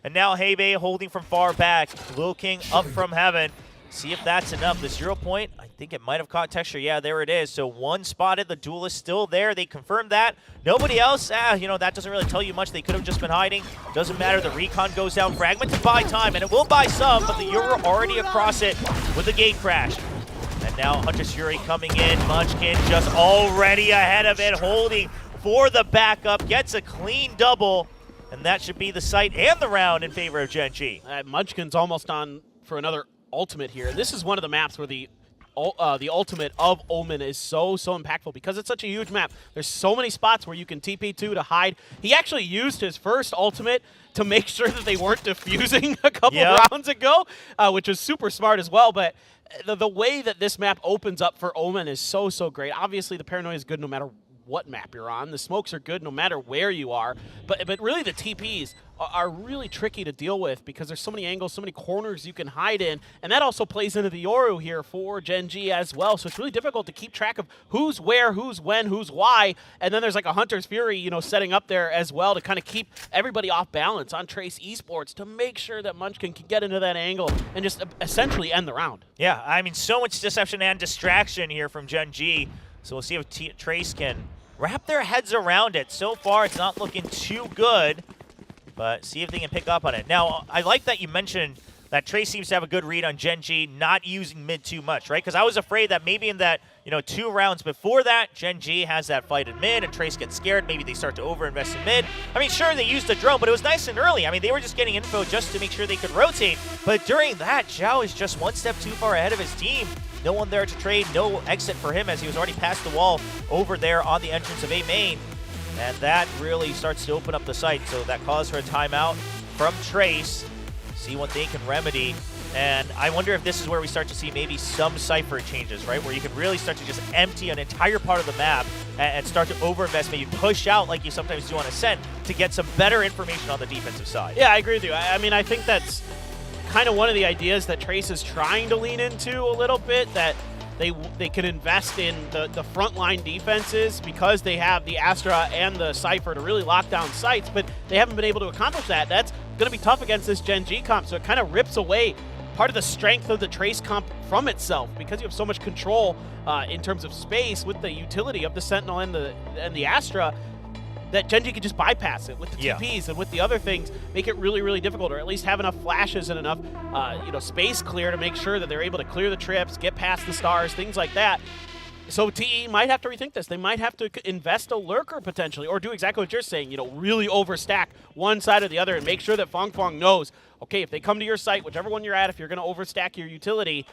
And now Hebei holding from far back, looking up from heaven. See if that's enough. The 0 point, I think it might have caught Texture. Yeah, there it is. So one spotted, the duelist still there. They confirmed that. Nobody else, you know, that doesn't really tell you much. They could have just been hiding. Doesn't matter, the recon goes down. Fragment to buy time, and it will buy some, but the Euro already across it with the gate crash. And now Huntress Fury coming in. Munchkin just already ahead of it, holding for the backup. Gets a clean double. And that should be the site and the round in favor of Gen.G. Munchkin's almost on for another ultimate here. This is one of the maps where the ultimate of Omen is so impactful because it's such a huge map. There's so many spots where you can TP2 to hide. He actually used his first ultimate to make sure that they weren't defusing a couple rounds ago, which was super smart as well. But the way that this map opens up for Omen is so great. Obviously, the paranoia is good no matter what map you're on. The smokes are good no matter where you are, but really the TPs are really tricky to deal with because there's so many angles, so many corners you can hide in, and that also plays into the Yoru here for Gen.G as well. So it's really difficult to keep track of who's where, who's when, who's why, and then there's like a Hunter's Fury, you know, setting up there as well to kind of keep everybody off balance on Trace Esports to make sure that Munchkin can get into that angle and just essentially end the round. Yeah, I mean, so much deception and distraction here from Gen.G. So we'll see if Trace can wrap their heads around it. So far, it's not looking too good, but see if they can pick up on it. Now, I like that you mentioned that Trace seems to have a good read on Gen.G not using mid too much, right? Because I was afraid that maybe in that, 2 rounds before that, Gen.G has that fight in mid and Trace gets scared. Maybe they start to overinvest in mid. I mean, sure, they used the drone, but it was nice and early. I mean, they were just getting info just to make sure they could rotate. But during that, Zhao is just one step too far ahead of his team. No one there to trade, no exit for him as he was already past the wall over there on the entrance of A main. And that really starts to open up the site. So that calls for a timeout from Trace. See what they can remedy. And I wonder if this is where we start to see maybe some Cypher changes, right? Where you can really start to just empty an entire part of the map and start to overinvest, maybe push out like you sometimes do on Ascent to get some better information on the defensive side. Yeah, I agree with you. I mean, I think that's kind of one of the ideas that Trace is trying to lean into a little bit, that they can invest in the frontline defenses because they have the Astra and the Cypher to really lock down sites, but they haven't been able to accomplish that. That's going to be tough against this Gen.G comp, so it kind of rips away part of the strength of the Trace comp from itself because you have so much control in terms of space with the utility of the Sentinel and the Astra, that Gen.G can just bypass it with the TPs and with the other things, make it really, really difficult, or at least have enough flashes and enough space clear to make sure that they're able to clear the trips, get past the stars, things like that. So TE might have to rethink this. They might have to invest a lurker potentially, or do exactly what you're saying, really overstack one side or the other and make sure that Fong Fong knows, okay, if they come to your site, whichever one you're at, if you're going to overstack your utility,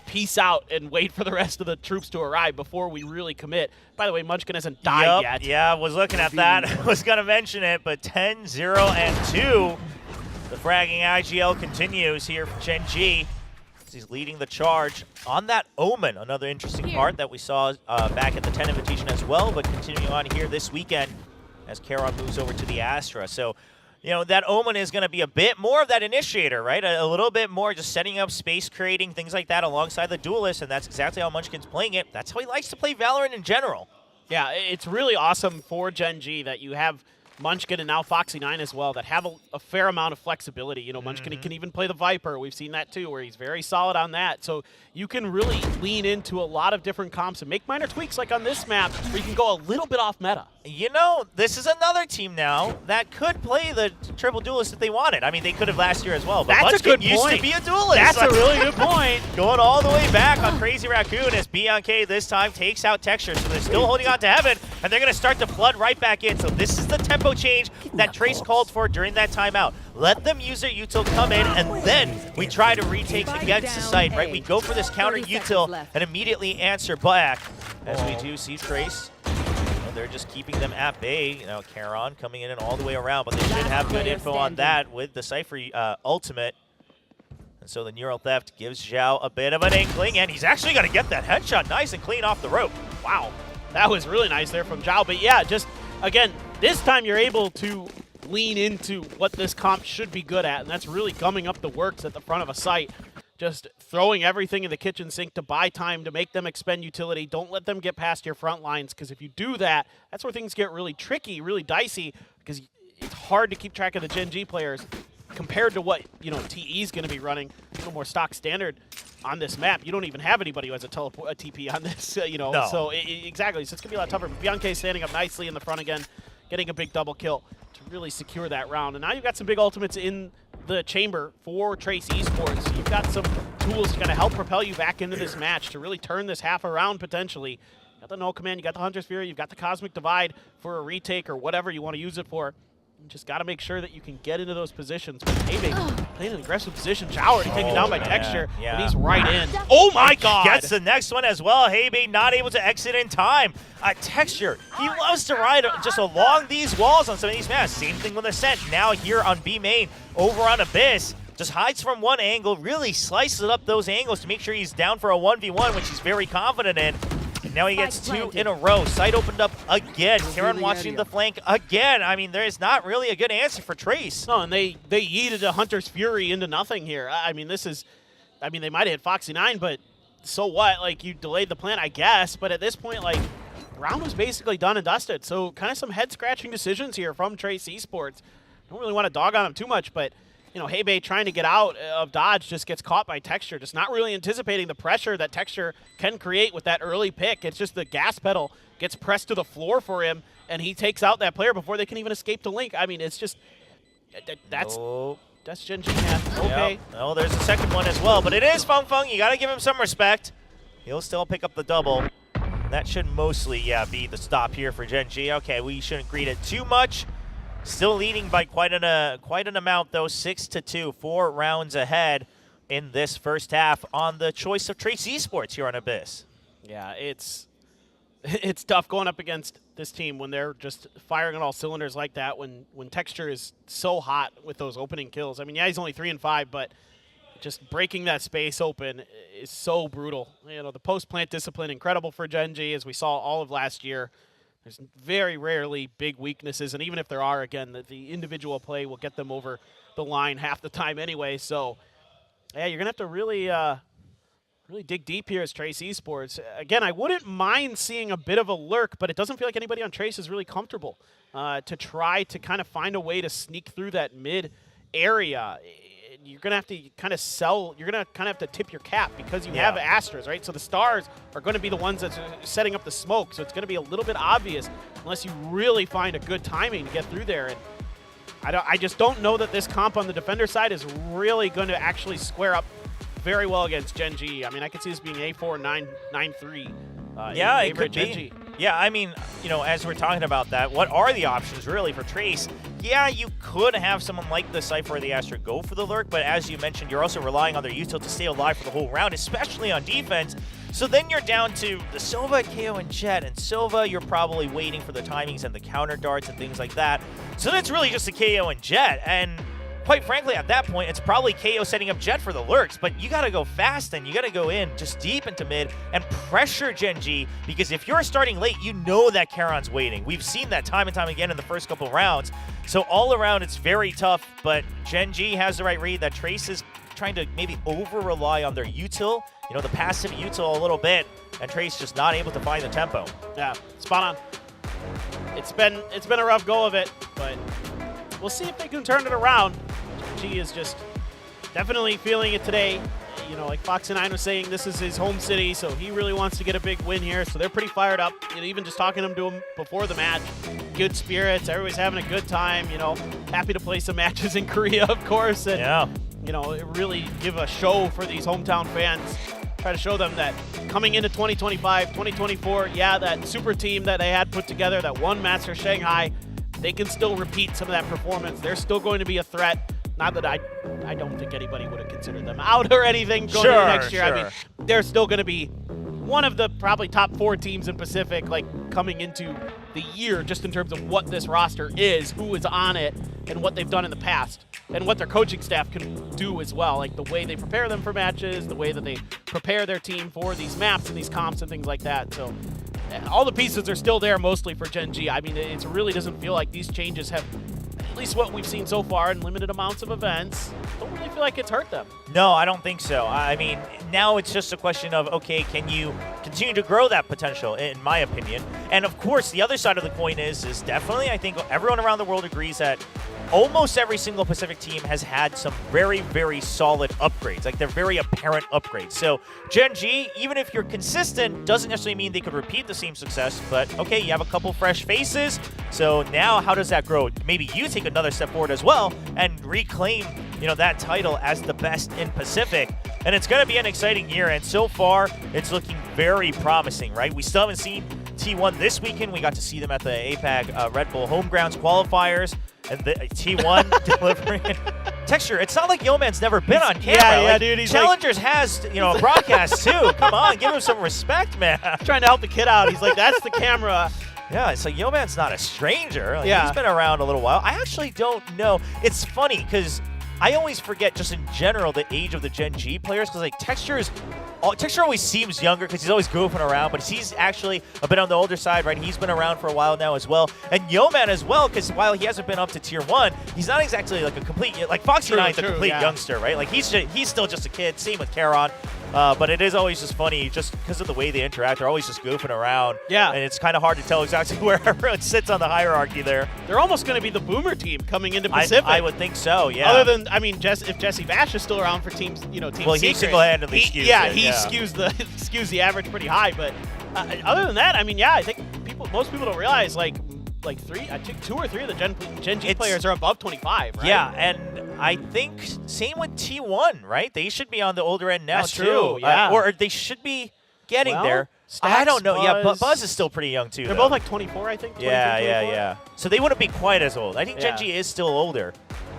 peace out and wait for the rest of the troops to arrive before we really commit. By the way, Munchkin hasn't died yet. Yeah, I was looking at that. I was going to mention it, but 10, 0, and 2. The fragging IGL continues here for Gen.G. He's leading the charge on that Omen. Another interesting part that we saw back at the 10 invitation as well, but continuing on here this weekend as Karon moves over to the Astra. So, that Omen is going to be a bit more of that initiator, right? A little bit more just setting up space, creating things like that alongside the duelist, and that's exactly how Munchkin's playing it. That's how he likes to play Valorant in general. Yeah, it's really awesome for Gen.G that you have Munchkin and now Foxy9 as well that have a fair amount of flexibility. Munchkin can even play the Viper. We've seen that too, where he's very solid on that. So you can really lean into a lot of different comps and make minor tweaks like on this map where you can go a little bit off meta. This is another team now that could play the triple duelist if they wanted. I mean, they could have last year as well, but That's Munchkin a good used point. to be a duelist. That's a really good point. Going all the way back on Crazy Raccoon as BNK this time takes out Texture, so they're still holding on to Heaven, and they're going to start to flood right back in. So this is the tempo change that Trace called for during that timeout. Let them use their util, come in, and then we try to retake against the site, right? We go for this counter util and immediately answer back as we do see Trace. They're just keeping them at bay. Karon coming in and all the way around, but they should have good info on that with the Cypher ultimate. And so the Neural Theft gives Zhao a bit of an inkling, and he's actually going to get that headshot nice and clean off the rope. Wow, that was really nice there from Zhao. But yeah, just, again, this time you're able to lean into what this comp should be good at, and that's really gumming up the works at the front of a site. Just throwing everything in the kitchen sink to buy time, to make them expend utility. Don't let them get past your front lines, because if you do that, that's where things get really tricky, really dicey, because it's hard to keep track of the Gen.G players compared to what TE is going to be running. A little more stock standard on this map. You don't even have anybody who has a TP on this, No. So exactly. So it's going to be a lot tougher. Bianca standing up nicely in the front again, getting a big double kill to really secure that round. And now you've got some big ultimates in the chamber for Trace Esports. You've got some tools to kind of help propel you back into this match to really turn this half around potentially. You got the No Command, you got the Hunter's Fury, you've got the Cosmic Divide for a retake or whatever you want to use it for. You just got to make sure that you can get into those positions. But Having playing an aggressive position. Zhao already taken down by Texture, but he's right in. Oh my god! Gets the next one as well. Having not able to exit in time. Texture, he loves to ride just along these walls on some of these maps. Same thing with Ascent. Now here on B main, over on Abyss. Just hides from one angle, really slices up those angles to make sure he's down for a 1v1, which he's very confident in. Now he gets 2 in a row. Site opened up again. Karen watching the flank again. I mean, there is not really a good answer for Trace. No, and they yeeted a Hunter's Fury into nothing here. I mean, they might have hit Foxy 9, but so what? Like, you delayed the plan, I guess. But at this point, like, round was basically done and dusted. So kind of some head-scratching decisions here from Trace Esports. Don't really want to dog on him too much, but you know, Hebei trying to get out of dodge just gets caught by Texture, just not really anticipating the pressure that Texture can create with that early pick. It's just the gas pedal gets pressed to the floor for him, and he takes out that player before they can even escape to Link. I mean, it's just that's Gen.G. Okay. Yep. Oh, there's a second one as well, but it is Feng Feng. You got to give him some respect. He'll still pick up the double. That should mostly, be the stop here for Gen.G. Okay, we shouldn't greet it too much. Still leading by quite an amount, though. 6-2, 4 rounds ahead in this first half on the choice of Trace Esports here on Abyss. Yeah, it's tough going up against this team when they're just firing on all cylinders like that, when Texture is so hot with those opening kills. I mean, yeah, he's only 3 and 5, but just breaking that space open is so brutal. You know, the post-plant discipline, incredible for Gen.G, as we saw all of last year. There's very rarely big weaknesses, and even if there are, again, the individual play will get them over the line half the time anyway. So, yeah, you're going to have to really dig deep here as Trace Esports. Again, I wouldn't mind seeing a bit of a lurk, but it doesn't feel like anybody on Trace is really comfortable to try to kind of find a way to sneak through that mid area. You're going to have to kind of you're going to kind of have to tip your cap because you have Astras, right? So the stars are going to be the ones that's setting up the smoke. So it's going to be a little bit obvious unless you really find a good timing to get through there. And I just don't know that this comp on the defender side is really going to actually square up very well against Gen.G. I mean, I could see this being A4, 9-3. Yeah, it could be. Yeah, I mean, you know, as we're talking about that, what are the options really for Trace? Yeah, you could have someone like the Cypher or the Astra go for the lurk, but as you mentioned, you're also relying on their util to stay alive for the whole round, especially on defense. So then you're down to the Sova, KO, and Jet. And Sova, you're probably waiting for the timings and the counter darts and things like that. So that's really just the KO and Jet. And quite frankly, at that point, it's probably KO setting up Jet for the lurks, but you got to go fast and you got to go in just deep into mid and pressure Gen.G, because if you're starting late, you know that Charon's waiting. We've seen that time and time again in the first couple of rounds. So all around, it's very tough, but Gen.G has the right read that Trace is trying to maybe over-rely on their util, you know, the passive util a little bit, and Trace just not able to find the tempo. Yeah, spot on. It's been a rough go of it, but we'll see if they can turn it around. G is just definitely feeling it today. You know, like Fox and I was saying, this is his home city, so he really wants to get a big win here. So they're pretty fired up. You know, even just talking to him before the match, good spirits. Everybody's having a good time. You know, happy to play some matches in Korea, of course. And, you know, really give a show for these hometown fans. Try to show them that coming into 2025, 2024, yeah, that super team that they had put together, that won Master Shanghai, they can still repeat some of that performance. They're still going to be a threat. Not that I don't think anybody would have considered them out or anything going into next year. I mean, they're still going to be one of the probably top 4 teams in Pacific, like coming into the year, just in terms of what this roster is, who is on it, and what they've done in the past, and what their coaching staff can do as well, like the way they prepare them for matches, the way that they prepare their team for these maps and these comps and things like that. So all the pieces are still there mostly for Gen.G. I mean, it really doesn't feel like these changes have, at least what we've seen so far in limited amounts of events, don't really feel like it's hurt them. No, I don't think so. I mean, now it's just a question of, okay, can you continue to grow that potential, in my opinion? And of course, the other side of the coin is definitely, I think everyone around the world agrees that almost every single Pacific team has had some very, very solid upgrades. Like, they're very apparent upgrades. So Gen.G, even if you're consistent, doesn't necessarily mean they could repeat the same success. But, okay, you have a couple fresh faces. So now how does that grow? Maybe you take another step forward as well and reclaim, you know, that title as the best in Pacific. And it's going to be an exciting year. And so far, it's looking very promising, right? We still haven't seen T1 this weekend. We got to see them at the APAC Red Bull Homegrounds qualifiers. And the T1 delivering Texture. It's not like Yeoman's never been on camera. Yeah, like, dude. He's Challengers has, you know, a broadcast too. Come on, give him some respect, man. Trying to help the kid out. He's like, that's the camera. Yeah, it's like Yeoman's not a stranger. Like, he's been around a little while. I actually don't know. It's funny because I always forget just in general the age of the Gen.G players, because like Texture's Texture always seems younger because he's always goofing around, but he's actually a bit on the older side, right? He's been around for a while now as well. And Yeoman as well, because while he hasn't been up to Tier 1, he's not exactly like a complete, like Foxy Nine's a complete youngster, right? Like he's still just a kid. Same with Charon. But it is always just funny just because of the way they interact. They're always just goofing around. Yeah. And it's kind of hard to tell exactly where everyone sits on the hierarchy there. They're almost going to be the boomer team coming into Pacific. I would think so, yeah. Other than, I mean, if Jesse Bash is still around for teams, Team well, Secret. He single-handedly skews it. He skews the average pretty high. But other than that, I mean, yeah, I think most people don't realize, I think 2 or 3 of the Gen.G players are above 25, right? Yeah, and I think same with T1, right? They should be on the older end now, That's true, yeah. Or they should be getting there. I don't know. Buzz. Yeah, Buzz is still pretty young, too. They're both like 24, I think. 24. Yeah. So they wouldn't be quite as old. I think Gen.G is still older.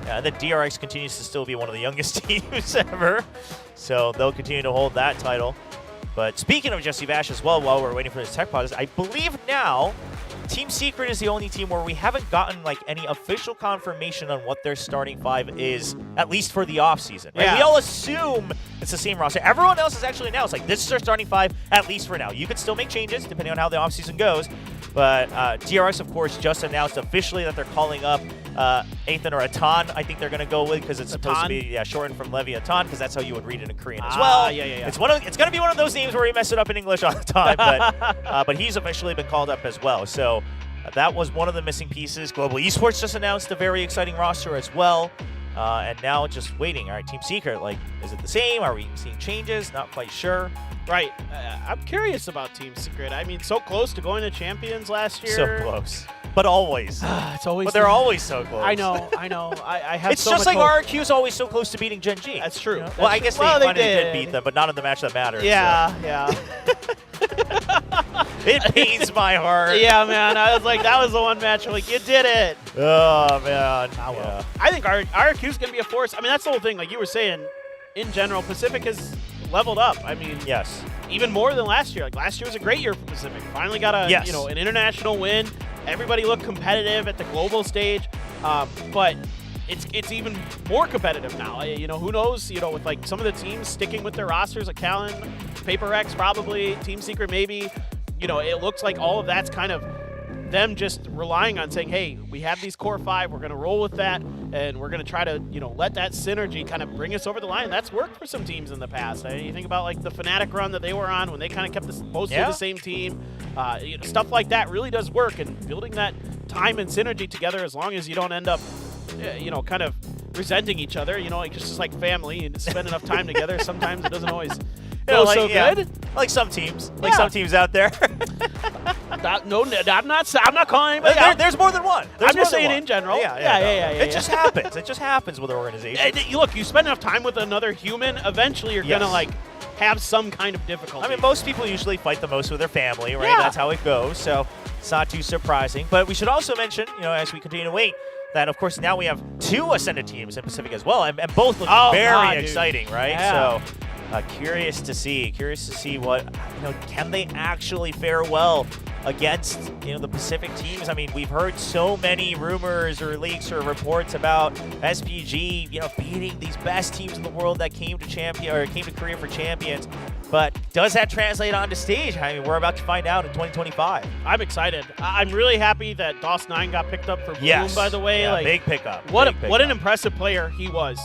And then DRX continues to still be one of the youngest teams ever. So they'll continue to hold that title. But speaking of Jesse Bash as well, while we're waiting for this tech pause, I believe now Team Secret is the only team where we haven't gotten any official confirmation on what their starting 5 is, at least for the offseason. Right? Yeah. We all assume it's the same roster. Everyone else is actually announced, this is our starting 5, at least for now. You could still make changes depending on how the offseason goes. But DRX, of course, just announced officially that they're calling up Athan or Atan, I think they're going to go with, because it's supposed to be shortened from Leviathan, because that's how you would read it in Korean as well. Yeah. It's going to be one of those names where we mess it up in English all the time, but he's officially been called up as well. So that was one of the missing pieces. Global Esports just announced a very exciting roster as well. And now just waiting. All right, Team Secret, is it the same? Are we seeing changes? Not quite sure. Right. I'm curious about Team Secret. I mean, so close to going to Champions last year. So close. But always. It's always. But they're always so close. I know. I have. It's just like RRQ is always so close to beating Gen.G. That's true. You know? Well, I guess they did beat them, but not in the match that matters. Yeah. It pains my heart. Yeah, man. I was like, that was the one match. I'm like, you did it. Oh, man. Oh, well. Yeah. I think RRQ is going to be a force. I mean, that's the whole thing. Like you were saying, in general, Pacific has leveled up. I mean, yes, even more than last year. Like last year was a great year for Pacific. Finally got an international win. Everybody looked competitive at the global stage, but it's even more competitive now. Who knows? With some of the teams sticking with their rosters, like Callan, Paper X, probably Team Secret, maybe. It looks like all of that's kind of them just relying on saying, hey, we have these core 5, we're going to roll with that, and we're going to try to, let that synergy kind of bring us over the line. That's worked for some teams in the past. You think about the Fnatic run that they were on when they kind of kept mostly the same team. Stuff like that really does work, and building that time and synergy together, as long as you don't end up, kind of resenting each other, just like family, and spend enough time together. Sometimes it doesn't always go so good. Like some teams. Like some teams out there. No, I'm not calling anybody out. There's more than one. I'm just saying in general. Yeah. It just happens. It just happens with organizations. Look, you spend enough time with another human, eventually you're going to have some kind of difficulty. I mean, most people usually fight the most with their family, right? That's how it goes. So it's not too surprising. But we should also mention, as we continue to wait, that of course now we have 2 Ascended teams in Pacific as well, and both look very exciting, right? Yeah. So curious to see what can they actually fare well against the Pacific teams. I mean, we've heard so many rumors or leaks or reports about SPG beating these best teams in the world that came to Korea for Champions. But does that translate onto stage? I mean, we're about to find out in 2025. I'm excited. I'm really happy that DOS9 got picked up for Bloom, by the way. Yeah, big pickup. What an impressive player he was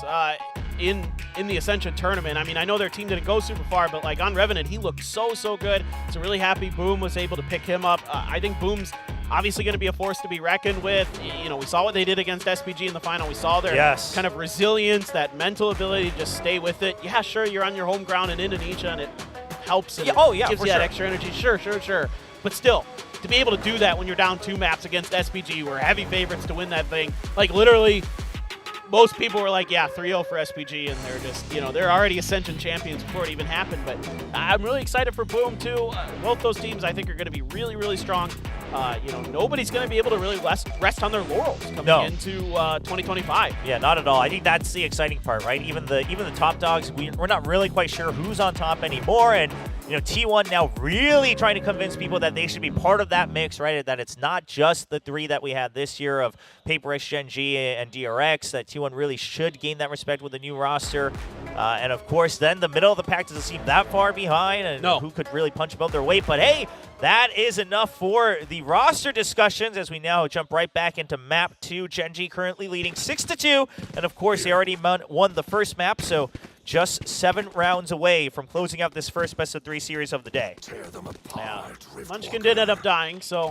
in the Ascension tournament. I mean, I know their team didn't go super far, but on Revenant, he looked so good. So really happy Boom was able to pick him up. I think Boom's obviously going to be a force to be reckoned with. We saw what they did against SPG in the final. We saw their kind of resilience, that mental ability to just stay with it. Yeah, sure, you're on your home ground in Indonesia, and it helps. And gives you that extra energy. Sure. But still, to be able to do that when you're down 2 maps against SPG, we're heavy favorites to win that thing. Literally, most people were like, yeah, 3-0 for SPG, and they're just, they're already Ascension champions before it even happened. But I'm really excited for Boom, too. Both those teams, I think, are going to be really, really strong. Nobody's going to be able to really rest on their laurels coming into 2025. Yeah, not at all. I think that's the exciting part, right? Even the top dogs, we're not really quite sure who's on top anymore, and T1 now really trying to convince people that they should be part of that mix, right? That it's not just the 3 that we had this year of Paper X, Gen.G, and DRX, that T1 really should gain that respect with the new roster. And of course, then the middle of the pack doesn't seem that far behind, and who could really punch above their weight. But hey, that is enough for the roster discussions as we now jump right back into map 2. Gen.G currently leading 6-2, and of course, they already won the first map, so just 7 rounds away from closing out this first best-of-3 series of the day. Munchkin did end up dying, so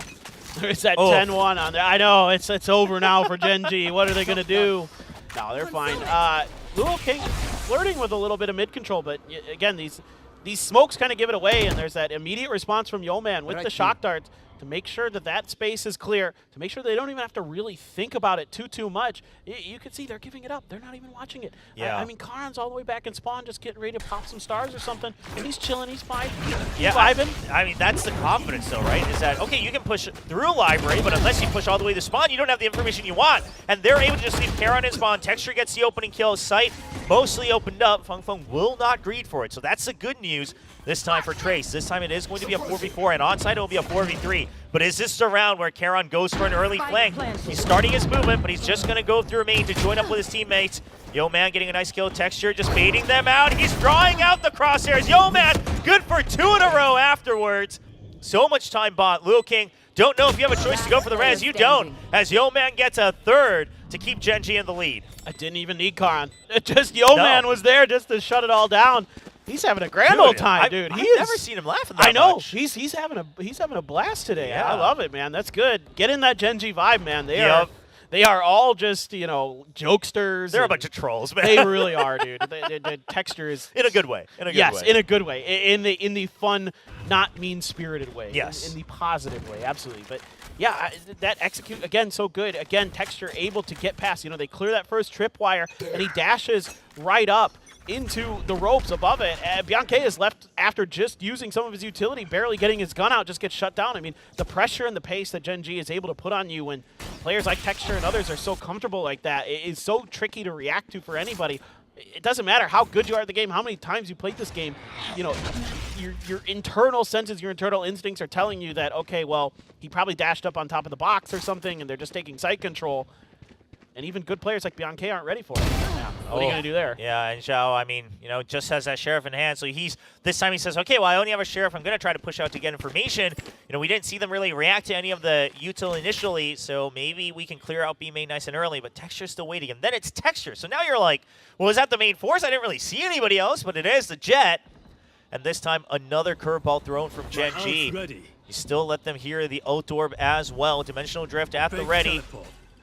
there's that 10-1 on there. I know, it's over now for Gen.G. What are they going to do? No, they're fine. Lil King flirting with a little bit of mid-control, but again, these smokes kind of give it away, and there's that immediate response from Yeoman with the shock darts to make sure that that space is clear, to make sure they don't even have to really think about it too much. You can see they're giving it up. They're not even watching it. Yeah. I mean, Karan's all the way back in spawn, just getting ready to pop some stars or something, and he's chilling. He's fine. Yeah, vibing. I mean, that's the confidence, though, right? Is that, okay, you can push through library, but unless you push all the way to spawn, you don't have the information you want. And they're able to just leave Karan in spawn. Texture gets the opening kill. Sight mostly opened up. Feng Feng will not greed for it. So that's the good news this time for Trace. This time it is going to be a 4v4, and onside it will be a 4v3. But is this the round where Karan goes for an early flank? He's starting his movement, but he's just going to go through main to join up with his teammates. Yeoman getting a nice kill. Texture just baiting them out. He's drawing out the crosshairs. Yeoman good for 2 in a row afterwards. So much time bought. Lil King, don't know if you have a choice to go for the res. You don't, as Yeoman gets a 3rd to keep Gen.G in the lead. I didn't even need Karan. Just Yeoman was there just to shut it all down. He's having a grand old time, dude. I've never seen him laughing that I know. much. He's having a blast today. Yeah. I love it, man. That's good. Get in that Gen.G vibe, man. They are all just, you know, jokesters. They're a bunch of trolls, man. They really are, dude. The texture is in a good way. In a good way. Yes, in a good way. In the fun, not mean-spirited way. Yes. In the positive way, absolutely. But yeah, that execute again so good. Again, Texture able to get past. You know, they clear that first tripwire, and he dashes right up into the ropes above it. Bianca is left after just using some of his utility, barely getting his gun out, just gets shut down. I mean, the pressure and the pace that Gen.G is able to put on you when players like Texture and others are so comfortable like that, it is so tricky to react to for anybody. It doesn't matter how good you are at the game, how many times you played this game, you know, your internal senses, your internal instincts are telling you that, okay, well, he probably dashed up on top of the box or something, and they're just taking site control. And even good players like Bianca aren't ready for it. Yeah. What are you going to do there? Yeah, and Zhao, I mean, you know, just has that sheriff in hand. So this time he says, okay, well, I only have a sheriff. I'm going to try to push out to get information. You know, we didn't see them really react to any of the util initially, so maybe we can clear out B main nice and early, but Texture's still waiting. And then it's Texture. So now you're like, well, is that the main force? I didn't really see anybody else, but it is the Jet. And this time, another curveball thrown from Gen.G. You still let them hear the Oath Orb as well. Dimensional Drift at the ready.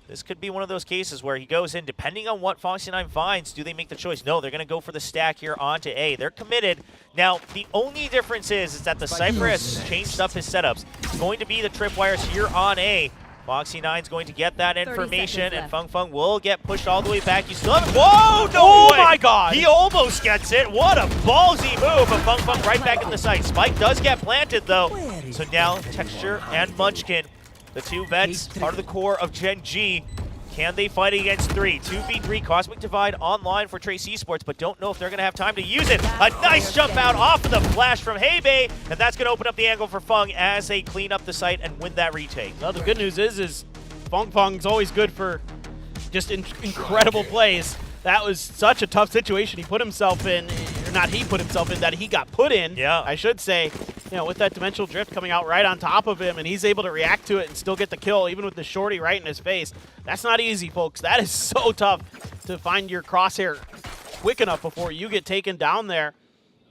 This could be one of those cases where he goes in, depending on what Foxy9 finds, do they make the choice? No, they're going to go for the stack here onto A. They're committed. Now, the only difference is that the Cypher has changed up his setups. It's going to be the tripwires here on A. Foxy9's going to get that information, and Feng Feng will get pushed all the way back. You still have it. Whoa, no way. My God. He almost gets it. What a ballsy move, but Feng Feng right back at the site. Spike does get planted, though. So now Texture and Munchkin, the 2 vets, part of the core of Gen.G. Can they fight against 3? 2v3 Cosmic Divide online for Trace Esports, but don't know if they're going to have time to use it. A nice jump out off of the flash from Heibei, and that's going to open up the angle for Feng as they clean up the site and win that retake. Well, the good news is Feng Feng's always good for just incredible plays. That was such a tough situation he put himself in, or not he put himself in, that he got put in, I should say. You know, with that Dimensional Drift coming out right on top of him, and he's able to react to it and still get the kill, even with the shorty right in his face. That's not easy, folks. That is so tough to find your crosshair quick enough before you get taken down there.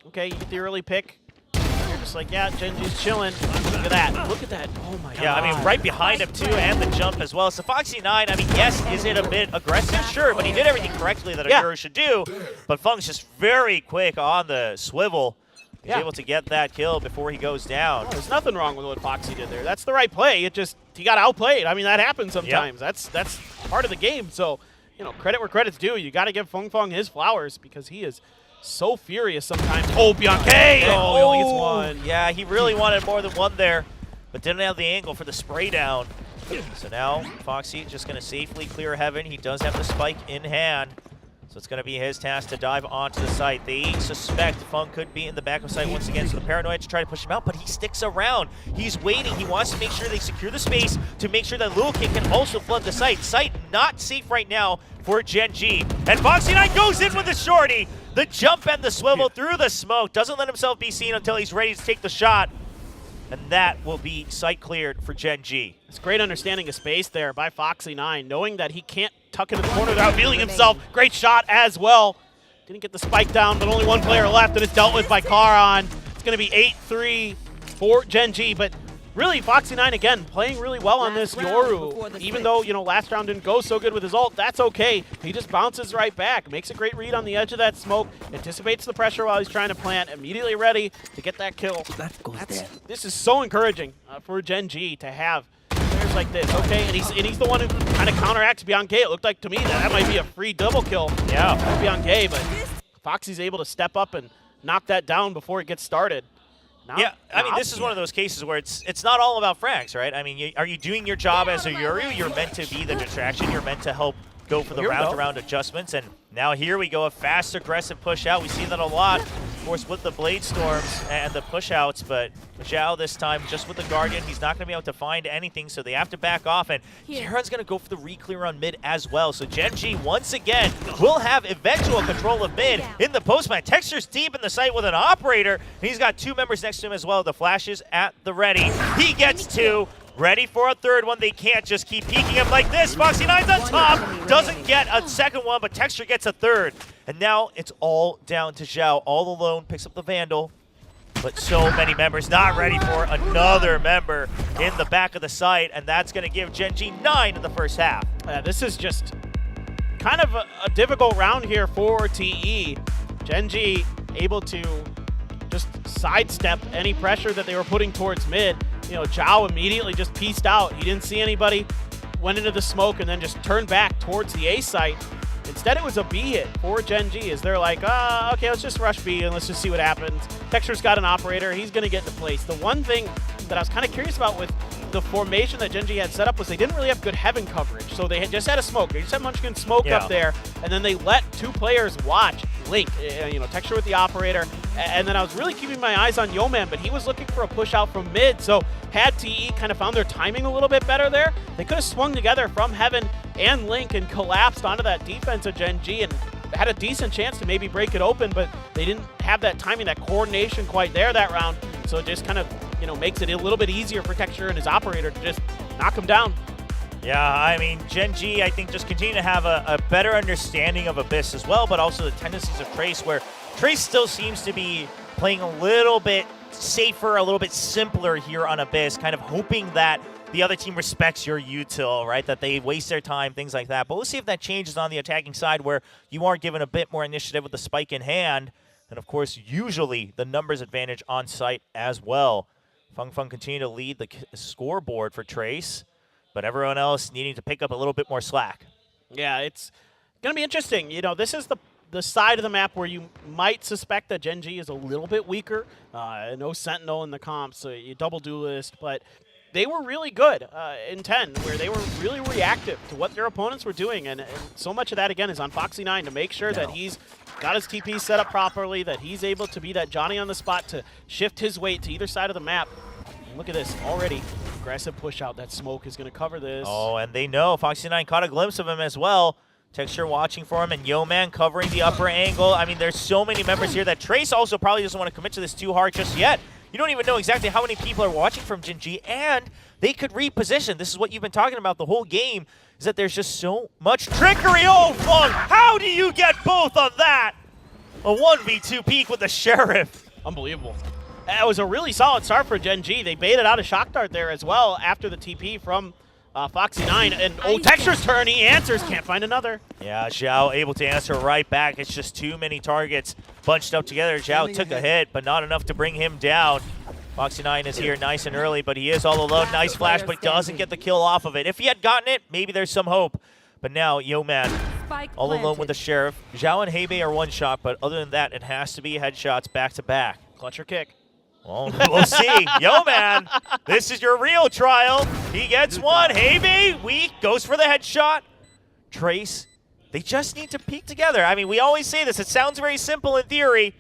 Okay, you get the early pick. You're just like, yeah, Gen.G's chilling. Look at that. Look at that. Oh, my God. Yeah, I mean, right behind him, too, and the jump as well. So Foxy9, I mean, yes, is it a bit aggressive? Sure, but he did everything correctly that a hero should do. But Feng's just very quick on the swivel. He's able to get that kill before he goes down. Oh, there's nothing wrong with what Foxy did there. That's the right play. It just, he got outplayed. I mean, that happens sometimes. That's part of the game. So, you know, credit where credit's due. You got to give Feng Feng his flowers because he is so furious sometimes. Oh, Bianca! Oh, he only gets one. Yeah, he really wanted more than one there, but didn't have the angle for the spray down. So now Foxy just going to safely clear heaven. He does have the spike in hand. So it's going to be his task to dive onto the site. They suspect Funk could be in the back of site once again, so the paranoid to try to push him out, but he sticks around. He's waiting. He wants to make sure they secure the space to make sure that Lil Kid can also flood the site. Site not safe right now for Gen.G. And Foxy9 goes in with the shorty. The jump and the swivel through the smoke. Doesn't let himself be seen until he's ready to take the shot. And that will be site cleared for Gen.G. It's great understanding of space there by Foxy9, knowing that he can't tuck into the corner without revealing himself. Great shot as well. Didn't get the spike down, but only one player left, and it's dealt with by Karan. It's going to be 8-3 for Gen.G, but really, Foxy9, again, playing really well on this Yoru. Even though, you know, last round didn't go so good with his ult, that's okay. He just bounces right back, makes a great read on the edge of that smoke, anticipates the pressure while he's trying to plant, immediately ready to get that kill. This is so encouraging for Gen.G to have players like this, okay? And he's the one who kind of counteracts Bianca. It looked like to me that might be a free double kill. Yeah, Bianca, but Foxy's able to step up and knock that down before it gets started. Yeah, I mean, this is one of those cases where it's not all about frags, right? I mean, are you doing your job as a Yoru? You're meant to be the distraction. You're meant to help go for the round-to-round adjustments. And now here we go, a fast, aggressive push-out. We see that a lot, of course, with the Blade Storms and the push-outs. But Zhao this time, just with the Guardian, he's not going to be able to find anything, so they have to back off. And Karen's going to go for the re-clear on mid as well. So Gen.G, once again, will have eventual control of mid in the postman. Texture's deep in the site with an operator. And he's got two members next to him as well. The flashes at the ready. He gets two. Ready for a third one. They can't just keep peeking him like this. Foxy9's on top. Doesn't get a second one, but Texture gets a third. And now it's all down to Zhao. All alone, picks up the Vandal. But so many members not ready for another member in the back of the site. And that's going to give Gen.G 9 in the first half. This is just kind of a difficult round here for TE. Gen.G able to just sidestep any pressure that they were putting towards mid. You know, Zhao immediately just pieced out. He didn't see anybody, went into the smoke, and then just turned back towards the A site. Instead, it was a B hit for Gen.G as they're like, okay, let's just rush B and let's just see what happens. Texture's got an operator. He's going to get the place. The one thing that I was kind of curious about with the formation that Gen.G had set up was they didn't really have good heaven coverage. So they just had a smoke. They just had Munchkin smoke up there, and then they let two players watch Link, you know, Texture with the operator. And then I was really keeping my eyes on Yeoman, but he was looking for a push out from mid. So had TE kind of found their timing a little bit better there, they could have swung together from Heaven and Link and collapsed onto that defense of Gen.G and had a decent chance to maybe break it open, but they didn't have that timing, that coordination quite there that round. So it just kind of, you know, makes it a little bit easier for Texture and his operator to just knock him down. Yeah, I mean, Gen.G, I think, just continue to have a better understanding of Abyss as well, but also the tendencies of Trace, where Trace still seems to be playing a little bit safer, a little bit simpler here on Abyss, kind of hoping that the other team respects your util, right? That they waste their time, things like that. But we'll see if that changes on the attacking side, where you are given a bit more initiative with the spike in hand. And of course, usually the numbers advantage on site as well. Fung continue to lead the scoreboard for Trace, but everyone else needing to pick up a little bit more slack. Yeah, it's going to be interesting. You know, this is the side of the map where you might suspect that Gen.G is a little bit weaker. No Sentinel in the comp, so you double duelist, but they were really good in 10, where they were really reactive to what their opponents were doing, and so much of that, again, is on Foxy9 to make sure that he's got his TP set up properly, that he's able to be that Johnny on the spot to shift his weight to either side of the map. And look at this, already aggressive push out. That smoke is going to cover this. Oh, and they know. Foxy9 caught a glimpse of him as well. Texture watching for him, and Yeoman covering the upper angle. I mean, there's so many members here that Trace also probably doesn't want to commit to this too hard just yet. You don't even know exactly how many people are watching from Gen.G, and they could reposition. This is what you've been talking about the whole game, is that there's just so much trickery. Oh, Fung, how do you get both on that? A 1v2 peek with the Sheriff. Unbelievable. It was a really solid start for Gen.G. They baited out a shock dart there as well after the TP from Foxy9. And Texture's turn, he answers, can't find another. Yeah, Zhao able to answer right back. It's just too many targets bunched up together. Zhao took a hit, but not enough to bring him down. Foxy9 is here nice and early, but he is all alone. Nice flash, but doesn't get the kill off of it. If he had gotten it, maybe there's some hope. But now, Yeoman all alone with the Sheriff. Zhao and Hebei are one shot, but other than that, it has to be headshots back to back. Clutch or kick. Well, we'll see. Yeoman, this is your real trial. He gets one. Hebei, weak, goes for the headshot. Trace They just need to peak together. I mean, we always say this. It sounds very simple in theory.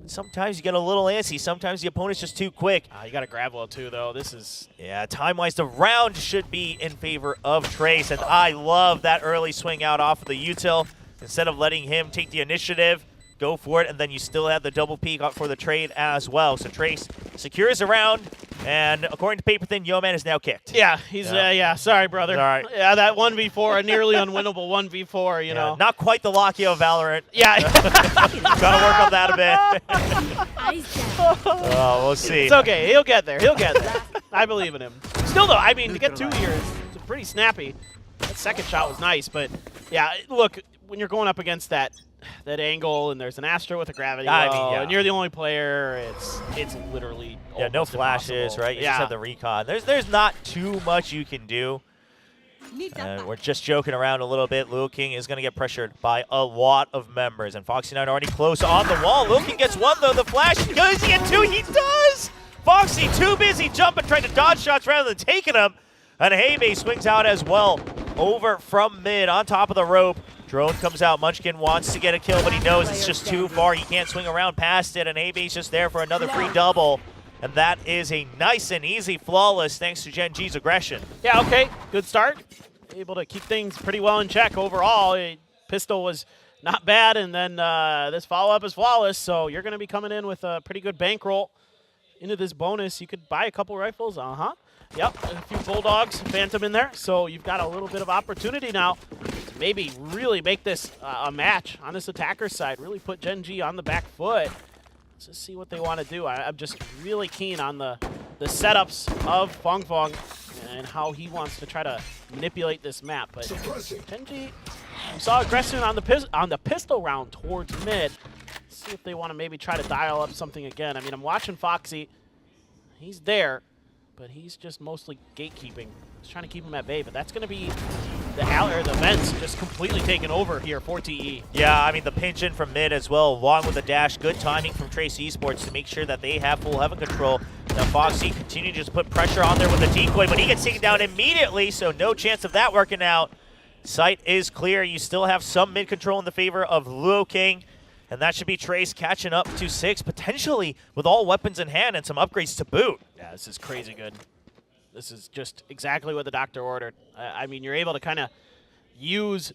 Sometimes you get a little antsy. Sometimes the opponent's just too quick. You got to grab well, too, though. This is... Yeah, time-wise, the round should be in favor of Trace, and I love that early swing out off of the util. Instead of letting him take the initiative, go for it, and then you still have the double peek out for the trade as well. So Trace secures a round, and according to Paper Thin, Yo-Man is now kicked. Yeah, he's sorry, brother. All right. Yeah, that 1v4, a nearly unwinnable 1v4, you know. Not quite the Lockheed of Valorant. Yeah. Gotta work on that a bit. Oh, we'll see. It's okay. He'll get there. He'll get there. I believe in him. Still, though, I mean, to get 2 here is pretty snappy. That second shot was nice, but, yeah, look, when you're going up against that angle and there's an Astro with a gravity low, and you're the only player, it's literally no flashes, impossible. right? You just have the recon. There's not too much you can do. We're just joking around a little bit. Lil King is going to get pressured by a lot of members, and Foxy9 already close on the wall. Lil King gets one, though. The flash, does he get 2? He does! Foxy too busy jumping, trying to dodge shots rather than taking them. And Hebe swings out as well, over from mid, on top of the rope. Drone comes out. Munchkin wants to get a kill, but he knows it's just too far. He can't swing around past it, and Hebe's just there for another free double. And that is a nice and easy flawless thanks to Gen.G's aggression. Yeah, okay. Good start. Able to keep things pretty well in check overall. Pistol was not bad, and then this follow-up is flawless, so you're going to be coming in with a pretty good bankroll into this bonus. You could buy a couple rifles. Yep, a few Bulldogs, Phantom in there, so you've got a little bit of opportunity now to maybe really make this a match on this attacker side, really put Gen.G on the back foot. Let's just see what they want to do. I'm just really keen on the setups of Fong Fong and how he wants to try to manipulate this map. But Gen.G, we saw aggression on the pistol round towards mid. Let's see if they want to maybe try to dial up something again. I mean, I'm watching Foxy. He's there, but he's just mostly gatekeeping. He's trying to keep him at bay, but that's going to be the vents just completely taken over here for TE. Yeah, I mean, the pinch in from mid as well, along with the dash. Good timing from Trace Esports to make sure that they have full heaven control. Now Foxy continues to just put pressure on there with the decoy, but he gets taken down immediately, so no chance of that working out. Sight is clear. You still have some mid control in the favor of Luo King, and that should be Trace catching up to 6, potentially with all weapons in hand and some upgrades to boot. Yeah, this is crazy good. This is just exactly what the doctor ordered. I mean, you're able to kind of use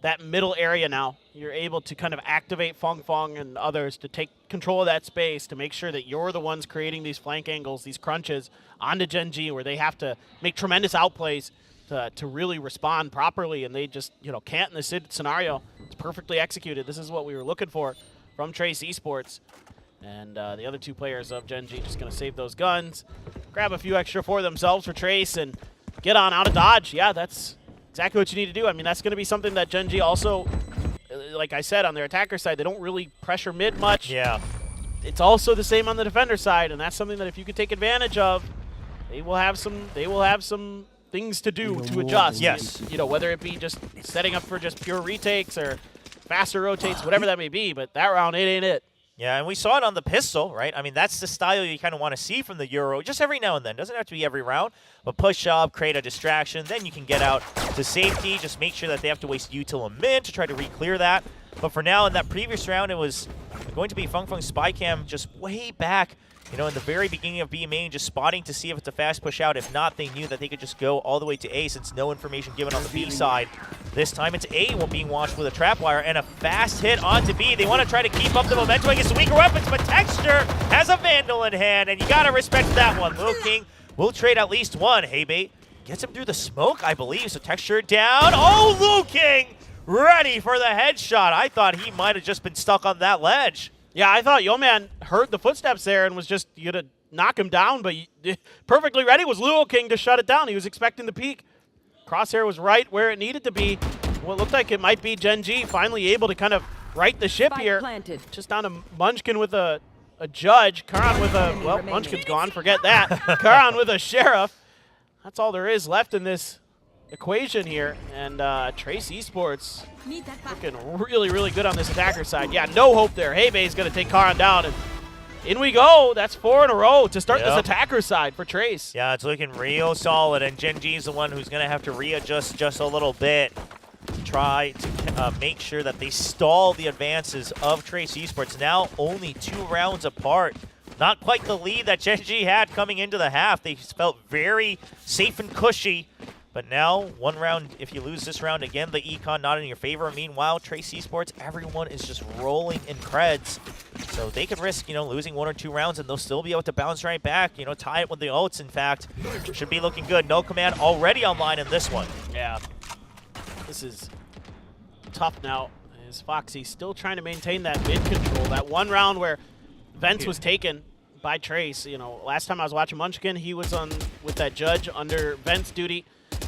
that middle area now. You're able to kind of activate Fong Fong and others to take control of that space to make sure that you're the ones creating these flank angles, these crunches onto Gen.G where they have to make tremendous outplays to really respond properly, and they just can't in this scenario. It's perfectly executed. This is what we were looking for from Trace Esports. And the other 2 players of Gen.G just going to save those guns, grab a few extra for themselves for Trace, and get on out of dodge. Yeah, that's exactly what you need to do. I mean, that's going to be something that Gen.G also, like I said, on their attacker side, they don't really pressure mid much. Yeah. It's also the same on the defender side, and that's something that if you could take advantage of, they will have some things to do to adjust. Yes. Whether it be just setting up for just pure retakes or faster rotates, whatever that may be, but that round, it ain't it. Yeah, and we saw it on the pistol, right? I mean, that's the style you kind of want to see from the Euro, just every now and then. Doesn't have to be every round, but push up, create a distraction, then you can get out to safety. Just make sure that they have to waste util a mid to try to re-clear that. But for now, in that previous round, it was going to be Fung Fung's spy cam just way back, in the very beginning of B main, just spotting to see if it's a fast push out. If not, they knew that they could just go all the way to A since no information given on the B side. This time it's A being watched with a trapwire and a fast hit onto B. They want to try to keep up the momentum against the weaker weapons, but Texture has a Vandal in hand, and you got to respect that one. Lil King will trade at least one. Heybait gets him through the smoke, I believe, so Texture down. Oh, Lil King ready for the headshot. I thought he might have just been stuck on that ledge. Yeah, I thought Yo-Man heard the footsteps there and was just going to knock him down, but perfectly ready was Luo King to shut it down. He was expecting the peak. Crosshair was right where it needed to be. What looked like it might be Gen.G finally able to kind of right the ship here. Planted. Just down to Munchkin with a judge. Karan with a, well, Munchkin's gone, forget that. Karan with a sheriff. That's all there is left in this equation here. And Trace Esports looking really, really good on this attacker side. Yeah, no hope there. Heybei's going to take Karan down. And in we go. That's 4 in a row to start this attacker side for Trace. Yeah, it's looking real solid, and Gen.G is the one who's going to have to readjust just a little bit. try to make sure that they stall the advances of Trace Esports. Now only 2 rounds apart. Not quite the lead that Gen.G had coming into the half. They felt very safe and cushy. But now, 1 round, if you lose this round again, the econ not in your favor. Meanwhile, Trace Esports, everyone is just rolling in creds. So they could risk, losing 1 or 2 rounds, and they'll still be able to bounce right back, tie it with the ults, in fact. Should be looking good. No command already online in this one. Yeah. This is tough now. As Foxy still trying to maintain that mid control. That 1 round where Vents was taken by Trace. Last time I was watching Munchkin, he was on with that judge under Vents duty.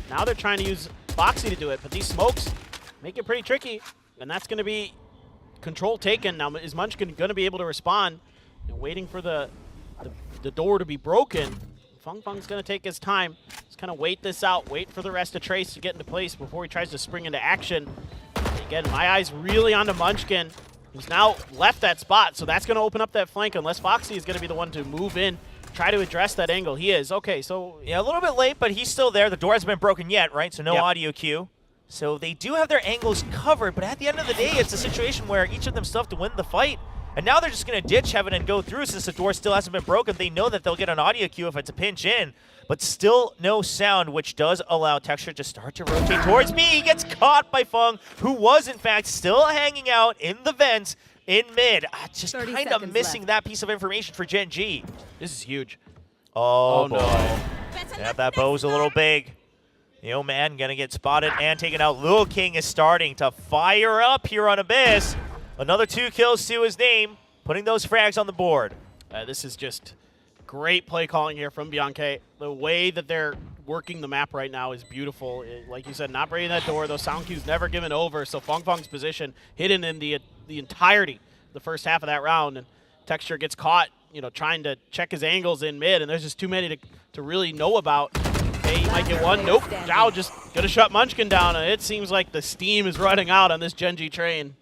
Now they're trying to use Foxy to do it, but these smokes make it pretty tricky, and that's going to be control taken. Now, is Munchkin going to be able to respond? Waiting for the door to be broken. Fung's going to take his time. Just kind of wait this out, wait for the rest of Trace to get into place before he tries to spring into action. Again, my eyes really onto Munchkin, who's now left that spot, so that's going to open up that flank unless Foxy is going to be the one to move in, try to address that angle. He is. Okay, so... Yeah, a little bit late, but he's still there. The door hasn't been broken yet, right? So no audio cue. So they do have their angles covered, but at the end of the day, it's a situation where each of them still have to win the fight. And now they're just going to ditch Heaven and go through since the door still hasn't been broken. They know that they'll get an audio cue if it's a pinch in, but still no sound, which does allow Texture to start to rotate towards me. He gets caught by Fung, who was, in fact, still hanging out in the vents in mid. Just kind of missing that piece of information for Gen.G. This is huge. Oh boy. Yeah, that bow's a little big. Man gonna get spotted and taken out. Lil King is starting to fire up here on Abyss. Another 2 kills to his name, putting those frags on the board. This is just great play calling here from Bianca. The way that they're working the map right now is beautiful. Like you said, not breaking that door. Those sound cues never given over. So Fung's position hidden in the entirety of the first half of that round. And Texture gets caught, trying to check his angles in mid. And there's just too many to really know about. Okay, you might get one. Nope. Zhao just going to shut Munchkin down. And it seems like the steam is running out on this Gen.G train.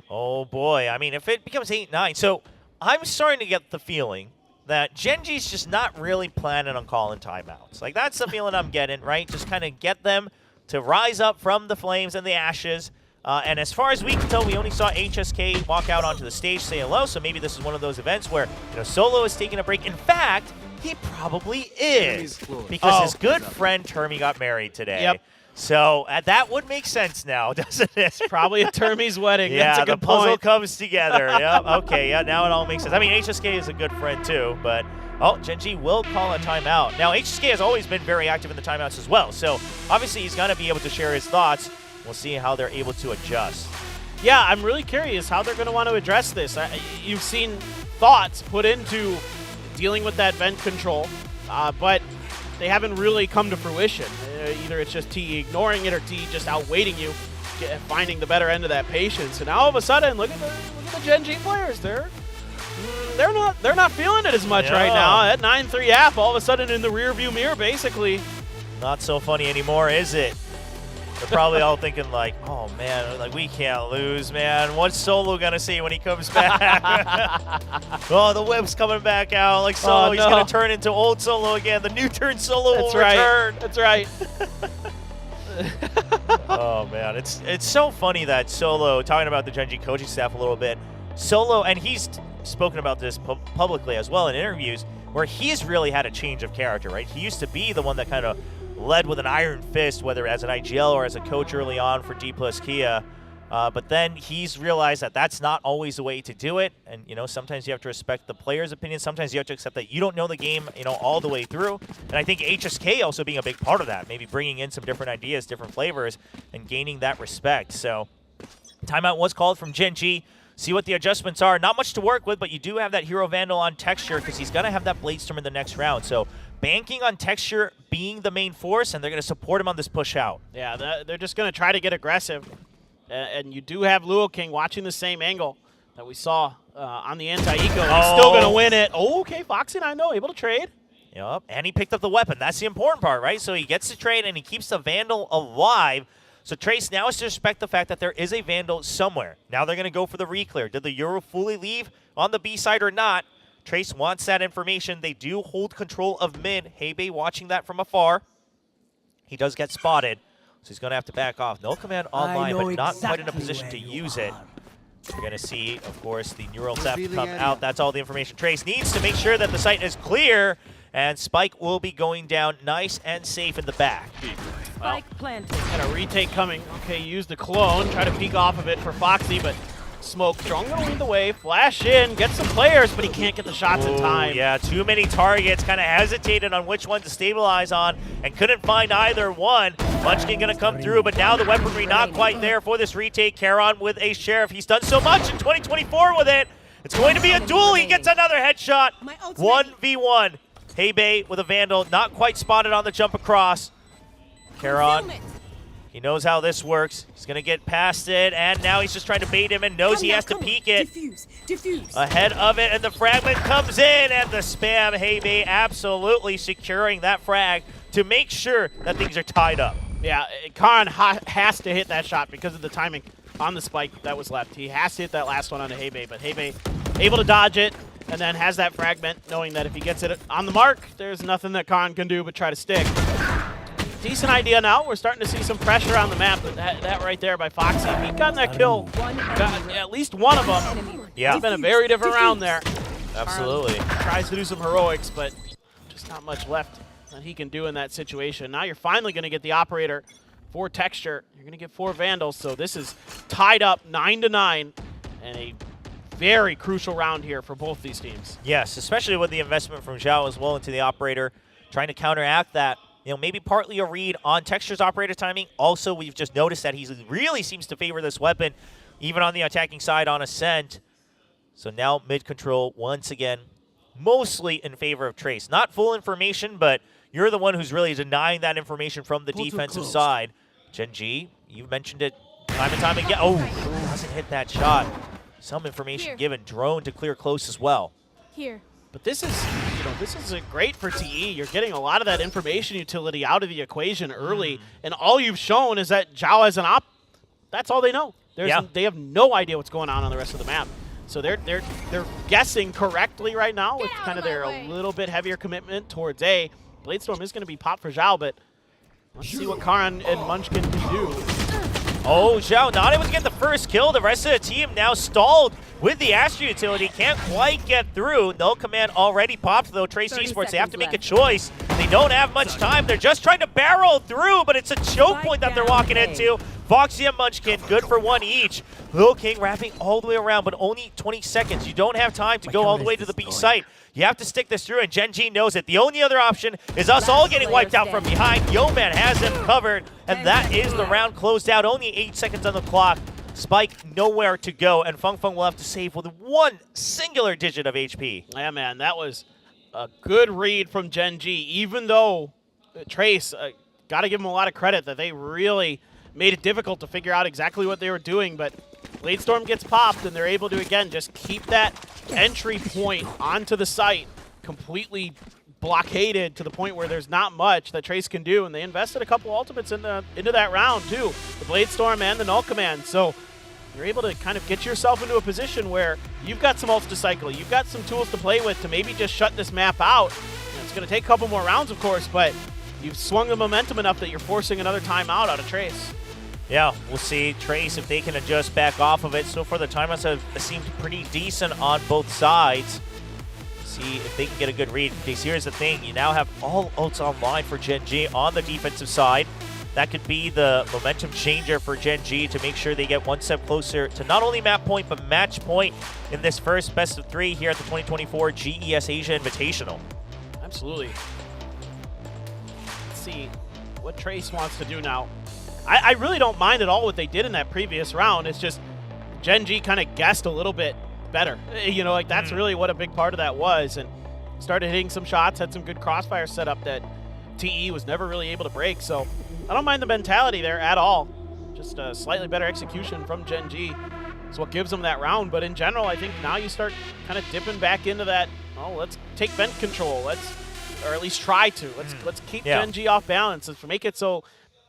Oh boy, I mean, if it becomes 8-9, so I'm starting to get the feeling that Gen.G's just not really planning on calling timeouts. Like, that's the feeling I'm getting, right? Just kind of get them to rise up from the flames and the ashes. And as far as we can tell, we only saw HSK walk out onto the stage, say hello, so maybe this is one of those events where, Solo is taking a break. In fact, he probably is, because his good friend Termi got married today. Yep. So that would make sense now, doesn't it? Probably a Termi's wedding. Yeah, that's a good the puzzle point. comes together. Yep. Okay. Yeah. Now it all makes sense. I mean, HSK is a good friend too, but Gen.G will call a timeout. Now HSK has always been very active in the timeouts as well, so obviously he's going to be able to share his thoughts. We'll see how they're able to adjust. Yeah, I'm really curious how they're going to want to address this. You've seen thoughts put into dealing with that vent control, but they haven't really come to fruition. Either it's just TE ignoring it or TE just outweighting you, finding the better end of that patience. And now all of a sudden, look at the Gen.G players. They're not feeling it as much right now. At 9-3 half, all of a sudden in the rearview mirror, basically. Not so funny anymore, is it? They're probably all thinking like, oh man, like we can't lose, man. What's Solo gonna see when he comes back? Oh, the whip's coming back out. Like Solo, he's gonna turn into old Solo again. The new turn Solo will return. That's right. Oh man, it's so funny that Solo, talking about the Gen.G coaching staff a little bit, Solo, and he's spoken about this publicly as well in interviews, where he's really had a change of character, right? He used to be the one that kind of led with an iron fist, whether as an IGL or as a coach early on for D plus Kia. But then he's realized that that's not always the way to do it. And, sometimes you have to respect the player's opinion. Sometimes you have to accept that you don't know the game, all the way through. And I think HSK also being a big part of that, maybe bringing in some different ideas, different flavors, and gaining that respect. So timeout was called from Gen.G. See what the adjustments are. Not much to work with, but you do have that Hero Vandal on Texture because he's going to have that Bladestorm in the next round. So banking on Texture being the main force, and they're going to support him on this push out. Yeah, they're just going to try to get aggressive. And you do have Luo King watching the same angle that we saw on the anti-eco. He's still going to win it. Oh, okay, Foxy 9 though, able to trade. Yep, and he picked up the weapon. That's the important part, right? So he gets to trade, and he keeps the Vandal alive. So Trace now has to respect the fact that there is a Vandal somewhere. Now they're going to go for the reclear. Did the Euro fully leave on the B side or not? Trace wants that information. They do hold control of mid. Heibei watching that from afar. He does get spotted. So he's going to have to back off. No command online, but not quite in a exactly position to where you use it. are. You're going to see, of course, the neural theft Revealing come area. out. That's all the information Trace needs to make sure that the site is clear. And Spike will be going down nice and safe in the back. Spike planted. Got a retake coming. Okay, use the clone. Try to peek off of it for Foxy, but Smoke Strong gonna lead the way. Flash in, get some players, but he can't get the shots in time. Yeah, too many targets. Kind of hesitated on which one to stabilize on and couldn't find either one. Munchkin gonna come through, but now the weaponry not quite there for this retake. Karon with a Sheriff. He's done so much in 2024 with it. It's going to be a duel. He gets another headshot. 1v1. Heybei with a Vandal, not quite spotted on the jump across. Karon, he knows how this works. He's going to get past it, and now he's just trying to bait him and knows he has to peek it. Diffuse. Ahead of it, and the fragment comes in, and the spam. Heybei absolutely securing that frag to make sure that things are tied up. Yeah, Karon has to hit that shot because of the timing on the spike that was left. He has to hit that last one on the Heybei, but Heybei able to dodge it, and then has that fragment, knowing that if he gets it on the mark, there's nothing that Karon can do but try to stick. Decent idea now. We're starting to see some pressure on the map. That right there by Foxy. If he'd gotten that kill, got at least one of them. Yeah. It's been a very different round there. Absolutely. Tries to do some heroics, but just not much left that he can do in that situation. Now you're finally going to get the operator for Texture. You're going to get 4 Vandals, so this is tied up 9-9, and a very crucial round here for both these teams. Yes, especially with the investment from Zhao as well into the operator, trying to counteract that. You know, maybe partly a read on Texture's operator timing. Also, we've just noticed that he really seems to favor this weapon, even on the attacking side on Ascent. So now mid-control, once again, mostly in favor of Trace. Not full information, but you're the one who's really denying that information from the defensive side. Gen.G, you've mentioned it time and time again. Oh, doesn't hit that shot. Some information given. Drone to clear close as well. Here. But this is, this is great for TE. You're getting a lot of that information utility out of the equation early, and all you've shown is that Zhao as an op, that's all they know. They have no idea what's going on the rest of the map. So they're guessing correctly right now with kind of their a little bit heavier commitment towards A. Bladestorm is going to be popped for Zhao, but let's see what Karon and Munchkin can do. Oh, Zhao not able to get the first kill. The rest of the team now stalled with the Astra utility. Can't quite get through. No command already popped, though. Trace Esports, they have to make a choice. They don't have much time. They're just trying to barrel through, but it's a choke point that they're walking into. Foxy and Munchkin, good for 1 each. Lil King wrapping all the way around, but only 20 seconds. You don't have time to go all the way to the B site. You have to stick this through, and Gen.G knows it. The only other option is us all getting wiped out from behind. Yeoman has him covered, and that is the round closed out. Only 8 seconds on the clock. Spike nowhere to go, and Feng Feng will have to save with 1 singular digit of HP. Yeah, man, that was a good read from Gen.G, even though Trace, got to give them a lot of credit that they really made it difficult to figure out exactly what they were doing, but Bladestorm gets popped, and they're able to, again, just keep that entry point onto the site completely blockaded to the point where there's not much that Trace can do, and they invested a couple ultimates into that round, too, the Bladestorm and the Null Command. So you're able to kind of get yourself into a position where you've got some ults to cycle, you've got some tools to play with to maybe just shut this map out. And it's going to take a couple more rounds, of course, but you've swung the momentum enough that you're forcing another timeout out of Trace. Yeah, we'll see Trace if they can adjust back off of it. So far, the timeouts have seemed pretty decent on both sides. See if they can get a good read. Because here's the thing, you now have all ults online for Gen.G on the defensive side. That could be the momentum changer for Gen.G to make sure they get 1 step closer to not only map point, but match point in this first best of 3 here at the 2024 GES Asia Invitational. Absolutely. Let's see what Trace wants to do now. I really don't mind at all what they did in that previous round. It's just Gen.G kind of guessed a little bit better. Like that's really what a big part of that was, and started hitting some shots, had some good crossfire setup that TE was never really able to break. So I don't mind the mentality there at all. Just a slightly better execution from Gen.G is what gives them that round. But in general, I think now you start kind of dipping back into that, let's take vent control. Or at least try to. Let's keep Gen.G off balance and make it so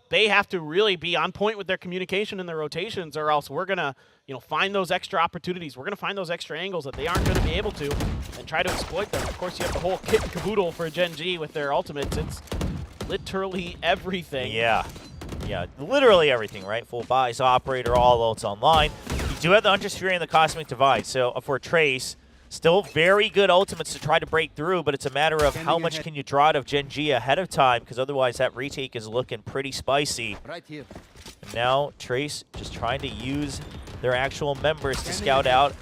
they have to really be on point with their communication and their rotations, or else we're going to, find those extra opportunities. We're going to find those extra angles that they aren't going to be able to and try to exploit them. Of course, you have the whole kit and caboodle for Gen.G with their ultimates. It's literally everything. Yeah. Yeah, literally everything, right? Full buys, operator, all ults online. You do have the Hunter's Fury and the Cosmic Divide, so for Trace, still very good ultimates to try to break through, but it's a matter of how much can you draw out of Gen.G ahead of time, because otherwise that retake is looking pretty spicy. Right here. And now Trace just trying to use their actual members to scout out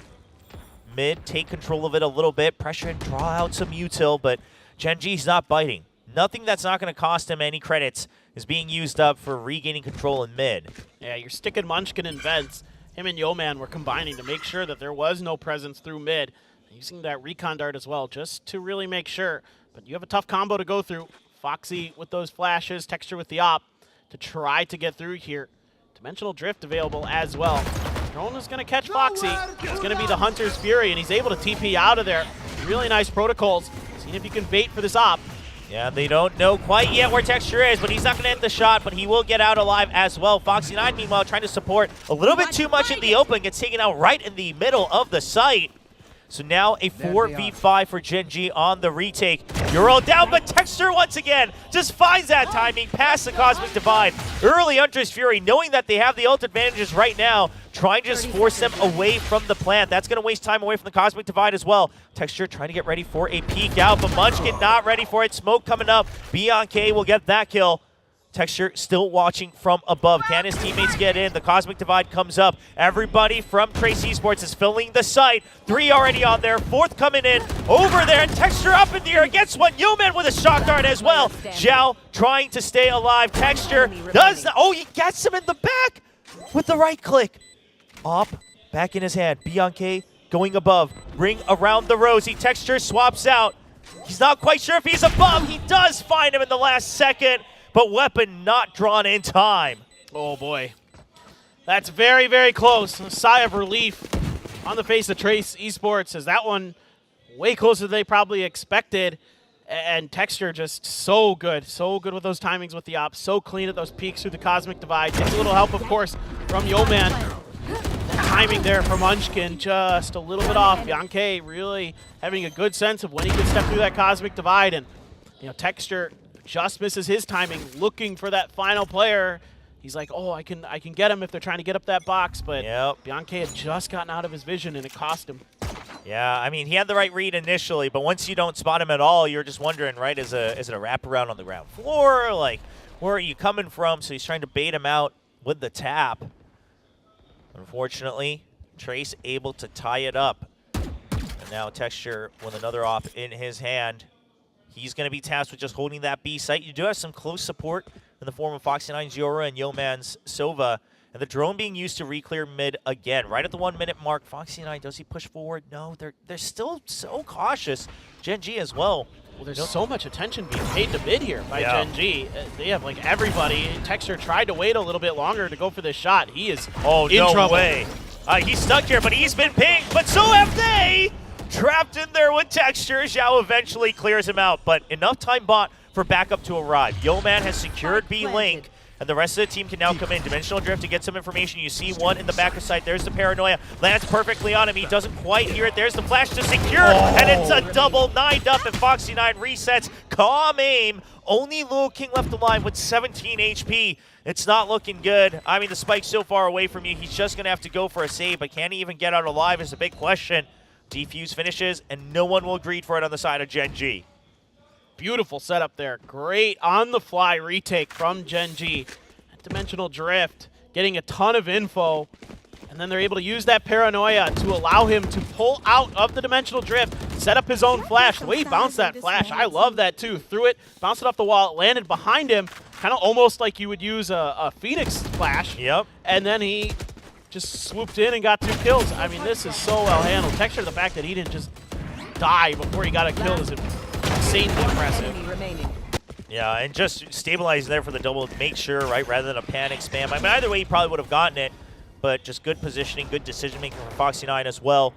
mid, take control of it a little bit, pressure and draw out some util, but Gen.G's not biting. Nothing that's not going to cost him any credits is being used up for regaining control in mid. Yeah, you're sticking Munchkin and Vents. Him and Yeoman were combining to make sure that there was no presence through mid. Using that recon dart as well, just to really make sure. But you have a tough combo to go through. Foxy with those flashes, Texture with the op to try to get through here. Dimensional Drift available as well. Drone is going to catch Foxy. It's going to be the Hunter's Fury, and he's able to TP out of there. Really nice protocols. Seeing if you can bait for this op. Yeah, they don't know quite yet where Texture is, but he's not going to hit the shot, but he will get out alive as well. Foxy9, meanwhile, trying to support a little bit too much in the open, gets taken out right in the middle of the site. So now a 4v5 for Gen.G on the retake. You're all down, but Texture once again just finds that timing past the Cosmic Divide. Early Hunter's Fury, knowing that they have the ult advantages right now, trying to just force them away from the plant. That's going to waste time away from the Cosmic Divide as well. Texture trying to get ready for a peek out, but Munchkin not ready for it. Smoke coming up. BNK will get that kill. Texture still watching from above. Can his teammates get in? The Cosmic Divide comes up. Everybody from Trace Esports is filling the site. 3 already on there. 4th coming in. Over there. And Texture up in the air. Gets one. Yeoman with a shock dart as well. Zhao trying to stay alive. Texture does. Oh, he gets him in the back with the right click. Op back in his hand. BNK going above. Ring around the rosy. Texture swaps out. He's not quite sure if he's above. He does find him in the last second. But weapon not drawn in time. Oh boy. That's very, very close. A sigh of relief on the face of Trace Esports, as that one way closer than they probably expected. And Texture just so good with those timings with the ops, so clean at those peaks through the Cosmic Divide. Takes a little help, of course, from Yeoman. That timing there from Munchkin just a little bit off. BNK really having a good sense of when he can step through that Cosmic Divide, and you know, Texture just misses his timing, looking for that final player. He's like, oh, I can get him if they're trying to get up that box, but BNK had just gotten out of his vision, and it cost him. Yeah, I mean, he had the right read initially, but once you don't spot him at all, you're just wondering, right, is it a wraparound on the ground floor? Like, where are you coming from? So he's trying to bait him out with the tap. Unfortunately, Trace able to tie it up. And now Texture with another op in his hand. He's going to be tasked with just holding that B site. You do have some close support in the form of Foxy9's Yora and Yeoman's Sova. And the drone being used to re-clear mid again. Right at the 1 minute mark, Foxy9, does he push forward? No, they're still so cautious. Gen.G as well. Well, there's so much attention being paid to mid here by Gen.G. They have like everybody. Texture tried to wait a little bit longer to go for this shot. He is in trouble. Way. He's stuck here, but he's been pinged, but so have they! Trapped in there with Texture. Zhao eventually clears him out, but enough time bought for backup to arrive. Yeoman has secured B-Link, and the rest of the team can now come in. Dimensional Drift to get some information. You see one in the back of sight. There's the Paranoia. Lands perfectly on him. He doesn't quite hear it. There's the flash to secure, and it's a double 9'd up, and Foxy9 resets. Calm aim. Only Lil King left alive with 17 HP. It's not looking good. I mean, the spike's so far away from you. He's just going to have to go for a save, but can he even get out alive is a big question. Defuse finishes, and no one will greet for it on the side of Gen.G. Beautiful setup there. Great on-the-fly retake from Gen.G. Dimensional Drift, getting a ton of info, and then they're able to use that Paranoia to allow him to pull out of the Dimensional Drift, set up his own flash. The way he bounced that flash, I love that too. Threw it, bounced it off the wall, it landed behind him, kind of almost like you would use a Phoenix flash. Yep. And then he just swooped in and got 2 kills. I mean, this is so well handled. Texture, the fact that he didn't just die before he got a kill is insanely impressive. Yeah, and just stabilizing there for the double to make sure, right, rather than a panic spam. I mean, either way, he probably would have gotten it, but just good positioning, good decision-making from Foxy9 as well.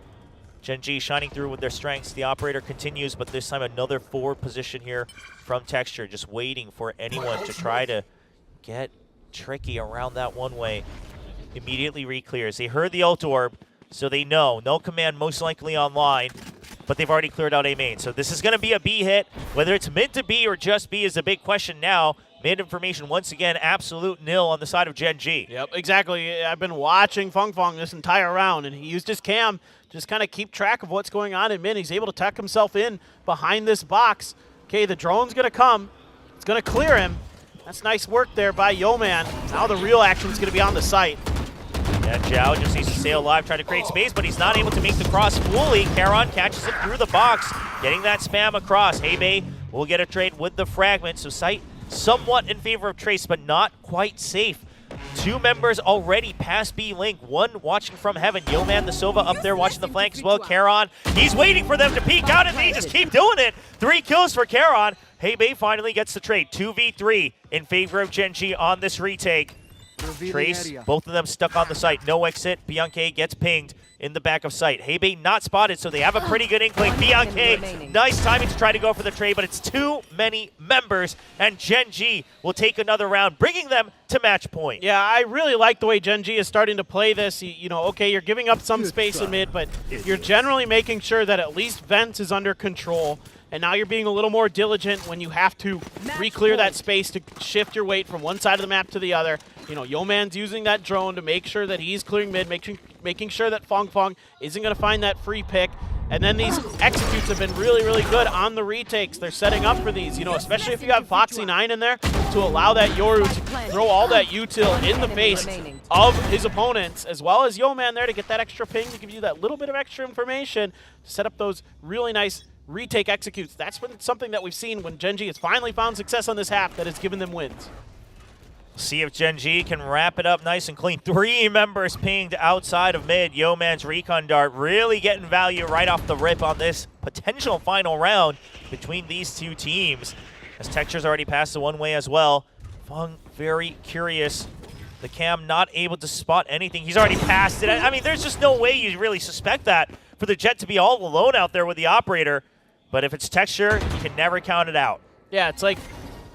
Gen.G shining through with their strengths. The operator continues, but this time another forward position here from Texture, just waiting for anyone to try to get tricky around that one-way. Immediately re-clears. They heard the ult orb, so they know. No command most likely online, but they've already cleared out A main. So this is going to be a B hit. Whether it's mid to B or just B is a big question now. Mid information, once again, absolute nil on the side of Gen.G. Yep, exactly. I've been watching Fung Fung this entire round, and he used his cam just kind of keep track of what's going on in mid. He's able to tuck himself in behind this box. Okay, the drone's going to come. It's going to clear him. That's nice work there by Yeoman. Now the real action is going to be on the site. And Zhao just needs to stay alive, trying to create space, but he's not able to make the cross fully. Charon catches him through the box, getting that spam across. Hebei will get a trade with the fragment, so Sight somewhat in favor of Trace, but not quite safe. 2 members already past B-Link, 1 watching from heaven. Yeoman the Sova up there watching the flank as well. Charon, he's waiting for them to peek out, and they just keep doing it. 3 kills for Charon. Hebei finally gets the trade. 2v3 in favor of Gen.G on this retake. Trace, both of them stuck on the site. No exit. Bianche gets pinged in the back of sight. Hebei not spotted, so they have a pretty good inkling. Bianche, nice timing to try to go for the trade, but it's too many members, and Gen.G will take another round, bringing them to match point. Yeah, I really like the way Gen.G is starting to play this. You know, okay, you're giving up some space in mid, but you're generally making sure that at least Vents is under control. And now you're being a little more diligent when you have to re-clear that space to shift your weight from one side of the map to the other. You know, Yeoman's using that drone to make sure that he's clearing mid, making sure that Fong Fong isn't going to find that free pick. And then these executes have been really, really good on the retakes. They're setting up for these, you know, especially if you have Foxy9 in there to allow that Yoru to throw all that util in the face of his opponents, as well as Yeoman there to get that extra ping to give you that little bit of extra information to set up those really nice retake executes. That's something that we've seen when Gen.G has finally found success on this half that has given them wins. See if Gen.G can wrap it up nice and clean. 3 members pinged outside of mid. Yeoman's recon dart really getting value right off the rip on this potential final round between these 2 teams. As Texture's already passed the one way as well. Fung very curious. The cam not able to spot anything. He's already passed it. I mean, there's just no way you really suspect that for the Jet to be all alone out there with the operator. But if it's Texture, you can never count it out. Yeah, it's like,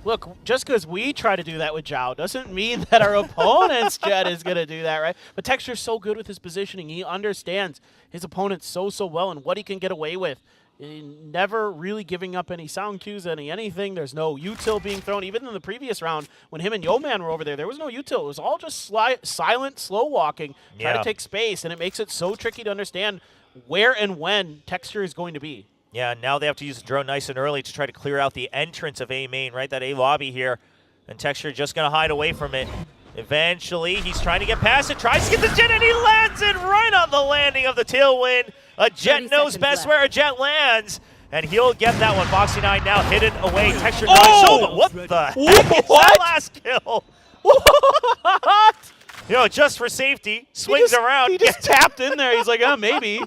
look, just because we try to do that with Zhao doesn't mean that our opponent's Jet is going to do that, right? But Texture's so good with his positioning. He understands his opponent so well and what he can get away with. Never really giving up any sound cues, anything. There's no util being thrown. Even in the previous round, when him and Yeoman were over there, there was no util. It was all just silent, slow walking, try to take space, and it makes it so tricky to understand where and when Texture is going to be. Yeah, now they have to use the drone nice and early to try to clear out the entrance of A main, right? That A lobby here. And Texture just going to hide away from it. Eventually, he's trying to get past it, tries to get the Jet, and he lands it right on the landing of the tailwind. A Jet knows best where a Jet lands, and he'll get that one. Foxy9 now hidden away. Texture but what the heck is that last kill? What? You know, just for safety, swings around. He just tapped in there. He's like, oh, maybe.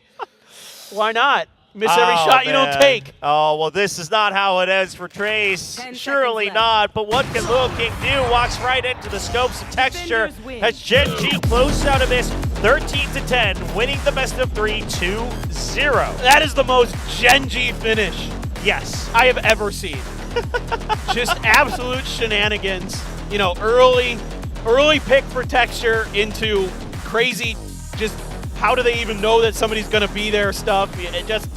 Why not? Miss every shot you don't take. Oh, well, this is not how it ends for Trace. Surely not, but what can Little King do? Walks right into the scopes of Texture as Gen.G closes out of this 13-10, winning the best of 3, 2-0. That is the most Gen.G finish, yes, I have ever seen. Just absolute shenanigans. You know, early pick for Texture into crazy, just how do they even know that somebody's going to be there stuff. It just,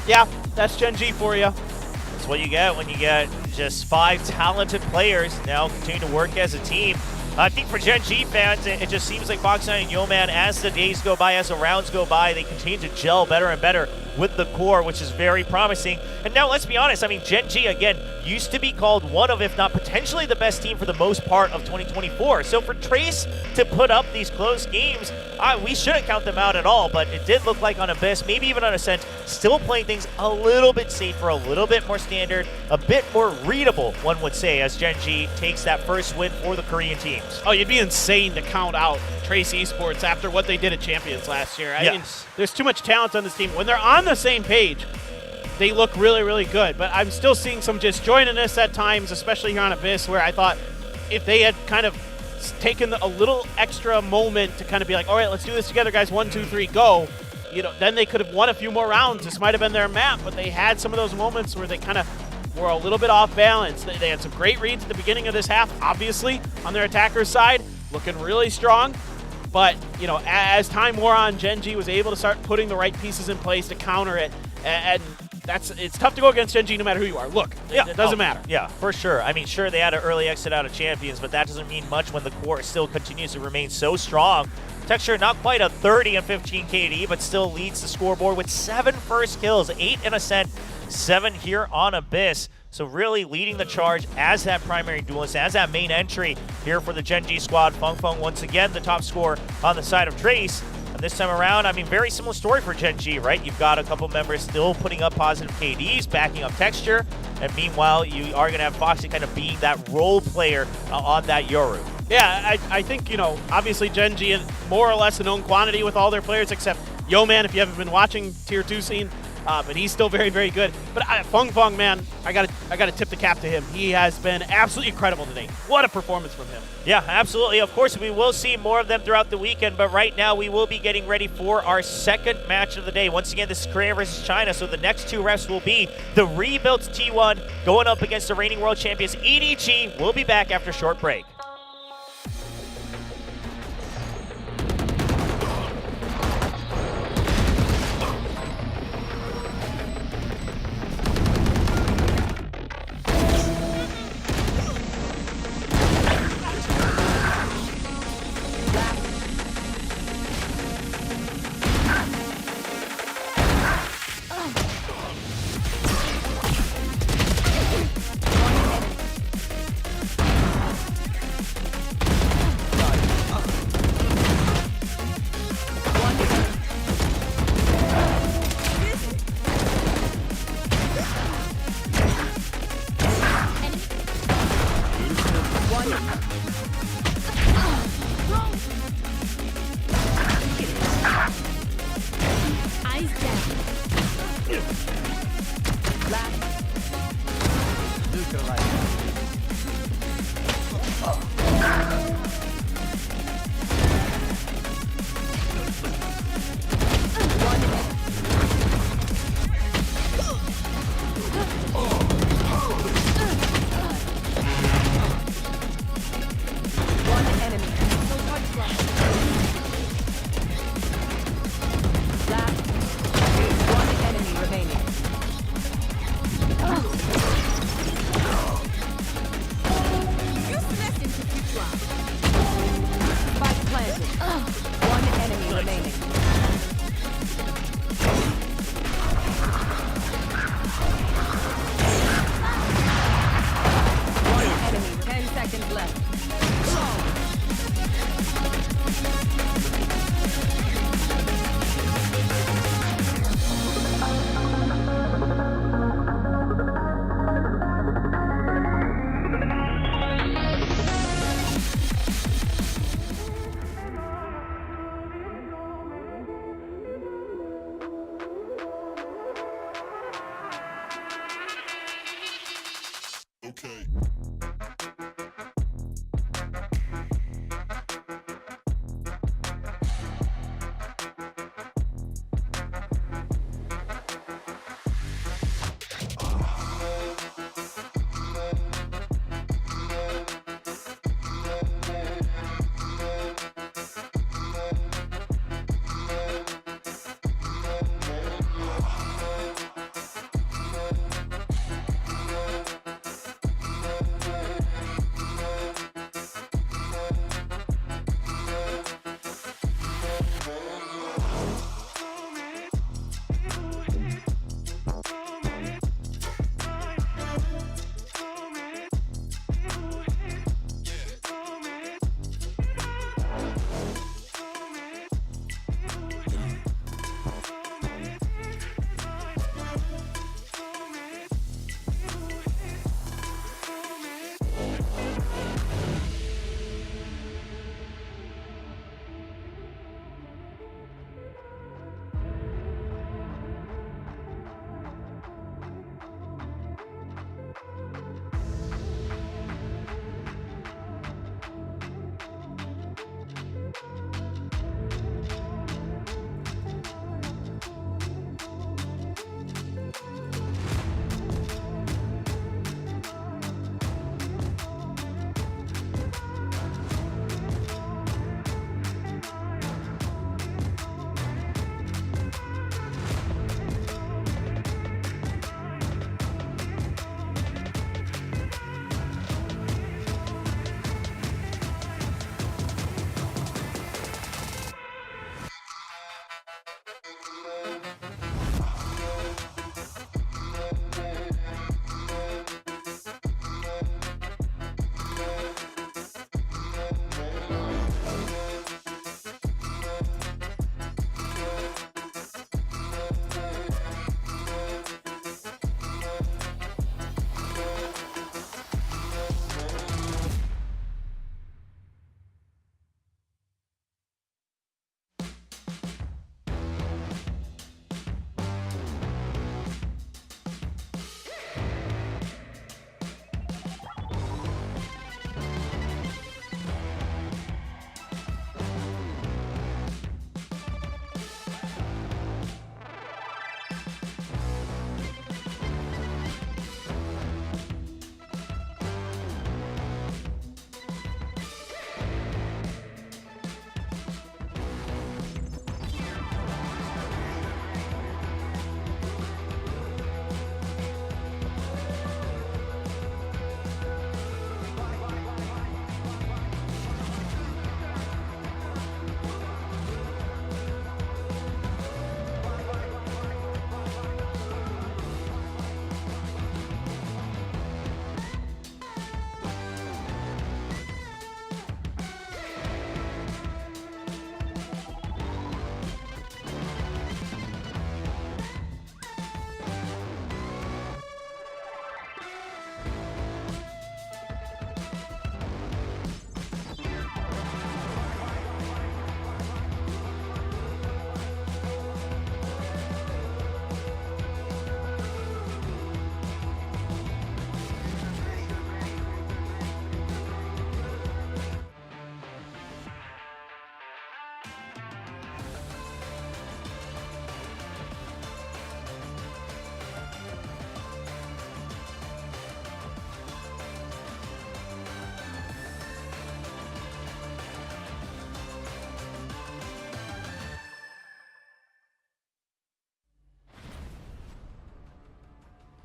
yeah, that's Gen.G for you. That's what you get when you get just 5 talented players now continue to work as a team. I think for Gen.G fans, it just seems like Foxy9 and Yeoman, as the days go by, as the rounds go by, they continue to gel better and better with the core, which is very promising. And now, let's be honest, I mean, Gen.G, again, used to be called one of, if not potentially the best team for the most part of 2024. So for Trace to put up these close games, we shouldn't count them out at all, but it did look like on Abyss, maybe even on Ascent, still playing things a little bit safer, a little bit more standard, a bit more readable, one would say, as Gen.G takes that first win for the Korean teams. Oh, you'd be insane to count out Trace Esports after what they did at Champions last year. I mean, there's too much talent on this team. When they're on the same page, they look really, really good. But I'm still seeing some disjointedness at times, especially here on Abyss, where I thought if they had kind of taken a little extra moment to kind of be like, all right, let's do this together, guys, 1, 2, 3, go. You know, then they could have won a few more rounds. This might have been their map, but they had some of those moments where they kind of were a little bit off balance. They had some great reads at the beginning of this half, obviously, on their attacker's side, looking really strong. But, you know, as time wore on, Gen.G was able to start putting the right pieces in place to counter it. And it's tough to go against Gen.G no matter who you are. Look, it doesn't matter. Yeah, for sure. I mean, sure, they had an early exit out of Champions, but that doesn't mean much when the core still continues to remain so strong. Texture, not quite a 30 and 15 KD, but still leads the scoreboard with 7 first kills, 8 in Ascent, 7 here on Abyss. So really leading the charge as that primary duelist, as that main entry here for the Gen.G squad. Feng once again the top scorer on the side of Trace. And this time around, I mean, very similar story for Gen.G, right? You've got a couple members still putting up positive KDs, backing up Texture. And meanwhile, you are going to have Foxy kind of being that role player on that Yoru. Yeah, I think, you know, obviously Gen.G is more or less a known quantity with all their players, except Yo-Man, if you haven't been watching Tier 2 scene, but he's still very, very good. But Feng, man, I gotta tip the cap to him. He has been absolutely incredible today. What a performance from him. Yeah, absolutely. Of course, we will see more of them throughout the weekend, but right now we will be getting ready for our second match of the day. Once again, this is Korea versus China, so the next 2 refs will be the rebuilt T1 going up against the reigning world champions EDG. We'll be back after a short break.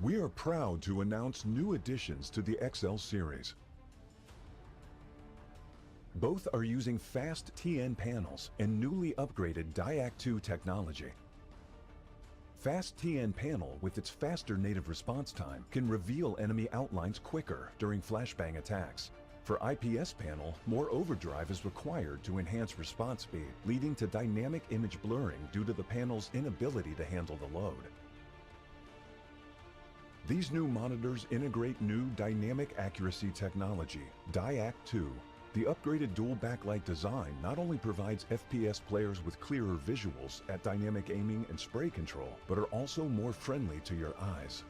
We are proud to announce new additions to the XL series. Both are using fast TN panels and newly upgraded DIAC-2 technology. Fast TN panel with its faster native response time can reveal enemy outlines quicker during flashbang attacks. For IPS panel, more overdrive is required to enhance response speed, leading to dynamic image blurring due to the panel's inability to handle the load. These new monitors integrate new dynamic accuracy technology, DIAC-2. The upgraded dual backlight design not only provides FPS players with clearer visuals at dynamic aiming and spray control, but are also more friendly to your eyes.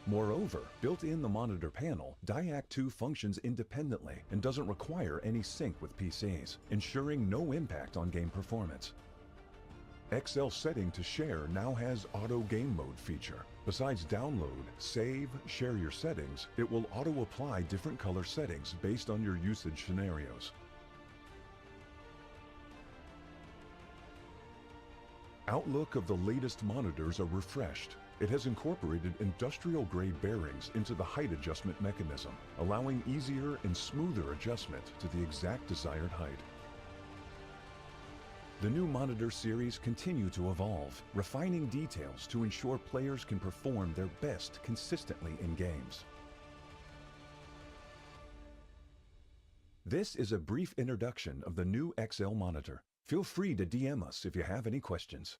Moreover, built in the monitor panel, DIAC-2 functions independently and doesn't require any sync with PCs, ensuring no impact on game performance. XL setting to share now has auto game mode feature. Besides download, save, share your settings, it will auto apply different color settings based on your usage scenarios. Outlook of the latest monitors are refreshed. It has incorporated industrial-grade bearings into the height adjustment mechanism, allowing easier and smoother adjustment to the exact desired height. The new monitor series continue to evolve, refining details to ensure players can perform their best consistently in games. This is a brief introduction of the new XL monitor. Feel free to DM us if you have any questions.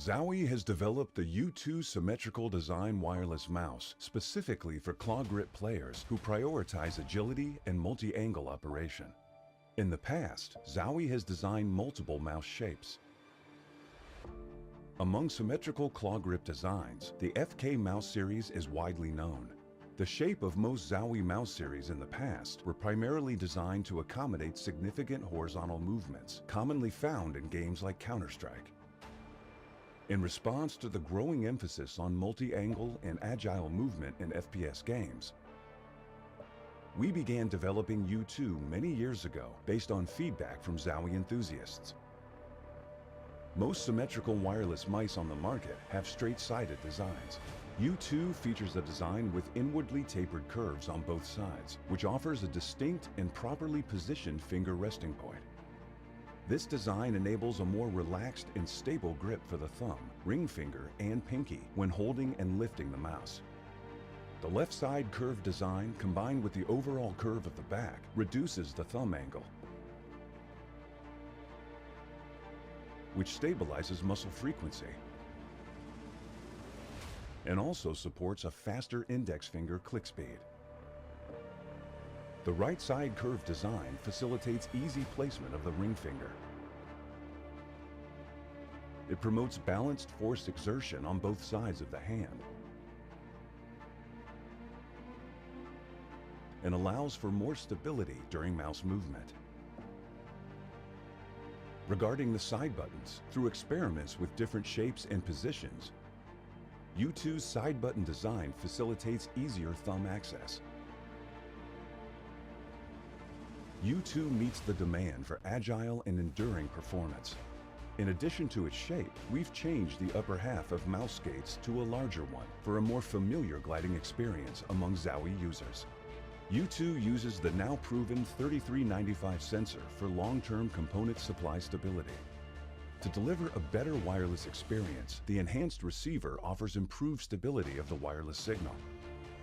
Zowie has developed the U2 symmetrical design wireless mouse specifically for claw grip players who prioritize agility and multi-angle operation. In the past, Zowie has designed multiple mouse shapes. Among symmetrical claw grip designs, the FK mouse series is widely known. The shape of most Zowie mouse series in the past were primarily designed to accommodate significant horizontal movements, commonly found in games like Counter-Strike. In response to the growing emphasis on multi-angle and agile movement in FPS games, we began developing U2 many years ago based on feedback from Zowie enthusiasts. Most symmetrical wireless mice on the market have straight-sided designs. U2 features a design with inwardly tapered curves on both sides, which offers a distinct and properly positioned finger resting point. This design enables a more relaxed and stable grip for the thumb, ring finger, and pinky when holding and lifting the mouse. The left side curved design combined with the overall curve of the back reduces the thumb angle, which stabilizes muscle frequency and also supports a faster index finger click speed. The right side curved design facilitates easy placement of the ring finger. It promotes balanced force exertion on both sides of the hand and allows for more stability during mouse movement. Regarding the side buttons, through experiments with different shapes and positions, U2's side button design facilitates easier thumb access. U2 meets the demand for agile and enduring performance. In addition to its shape, we've changed the upper half of mouse skates to a larger one for a more familiar gliding experience among Zowie users. U2 uses the now proven 3395 sensor for long-term component supply stability. To deliver a better wireless experience, the enhanced receiver offers improved stability of the wireless signal.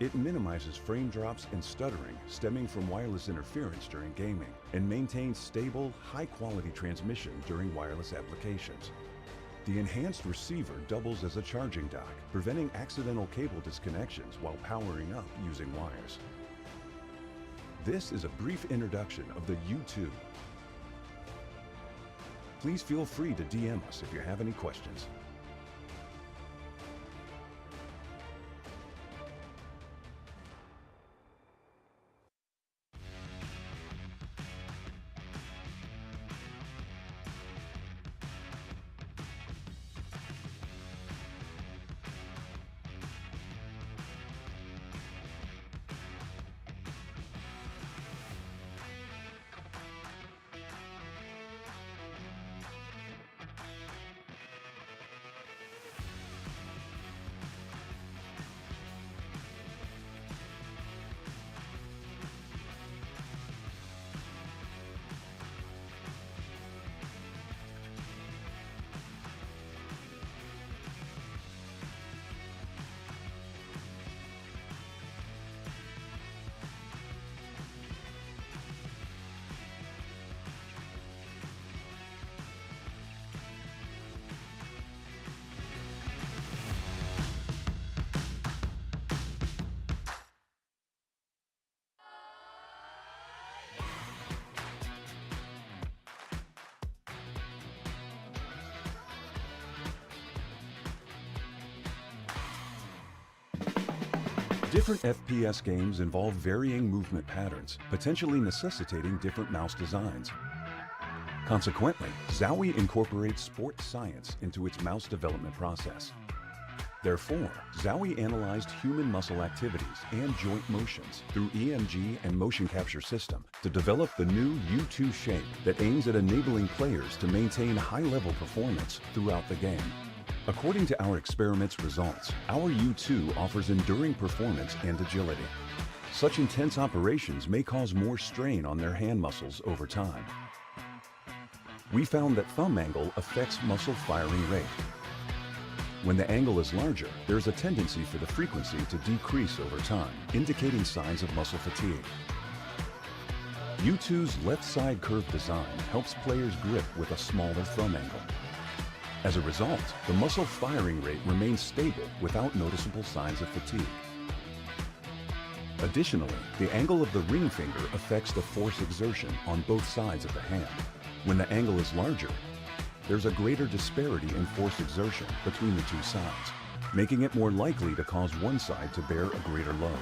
It minimizes frame drops and stuttering stemming from wireless interference during gaming and maintains stable, high-quality transmission during wireless applications. The enhanced receiver doubles as a charging dock, preventing accidental cable disconnections while powering up using wires. This is a brief introduction of the U2. Please feel free to DM us if you have any questions. Different FPS games involve varying movement patterns, potentially necessitating different mouse designs. Consequently, Zowie incorporates sports science into its mouse development process. Therefore, Zowie analyzed human muscle activities and joint motions through EMG and motion capture system to develop the new U2 shape that aims at enabling players to maintain high-level performance throughout the game. According to our experiment's results, our U2 offers enduring performance and agility. Such intense operations may cause more strain on their hand muscles over time. We found that thumb angle affects muscle firing rate. When the angle is larger, there is a tendency for the frequency to decrease over time, indicating signs of muscle fatigue. U2's left side curved design helps players grip with a smaller thumb angle. As a result, the muscle firing rate remains stable without noticeable signs of fatigue. Additionally, the angle of the ring finger affects the force exertion on both sides of the hand. When the angle is larger, there's a greater disparity in force exertion between the two sides, making it more likely to cause one side to bear a greater load.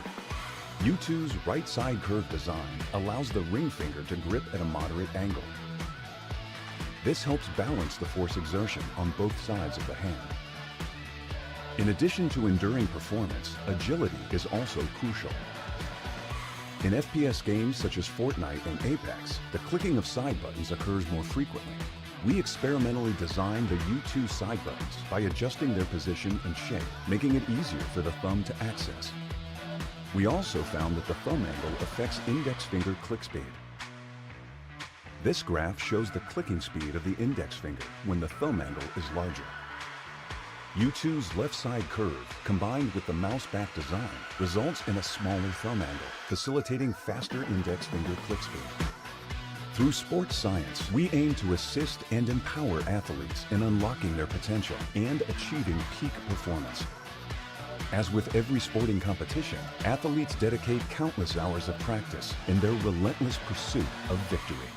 U2's right side curve design allows the ring finger to grip at a moderate angle. This helps balance the force exertion on both sides of the hand. In addition to enduring performance, agility is also crucial. In FPS games such as Fortnite and Apex, the clicking of side buttons occurs more frequently. We experimentally designed the U2 side buttons by adjusting their position and shape, making it easier for the thumb to access. We also found that the thumb angle affects index finger click speed. This graph shows the clicking speed of the index finger when the thumb angle is larger. U2's left side curve, combined with the mouse back design, results in a smaller thumb angle, facilitating faster index finger click speed. Through sports science, we aim to assist and empower athletes in unlocking their potential and achieving peak performance. As with every sporting competition, athletes dedicate countless hours of practice in their relentless pursuit of victory.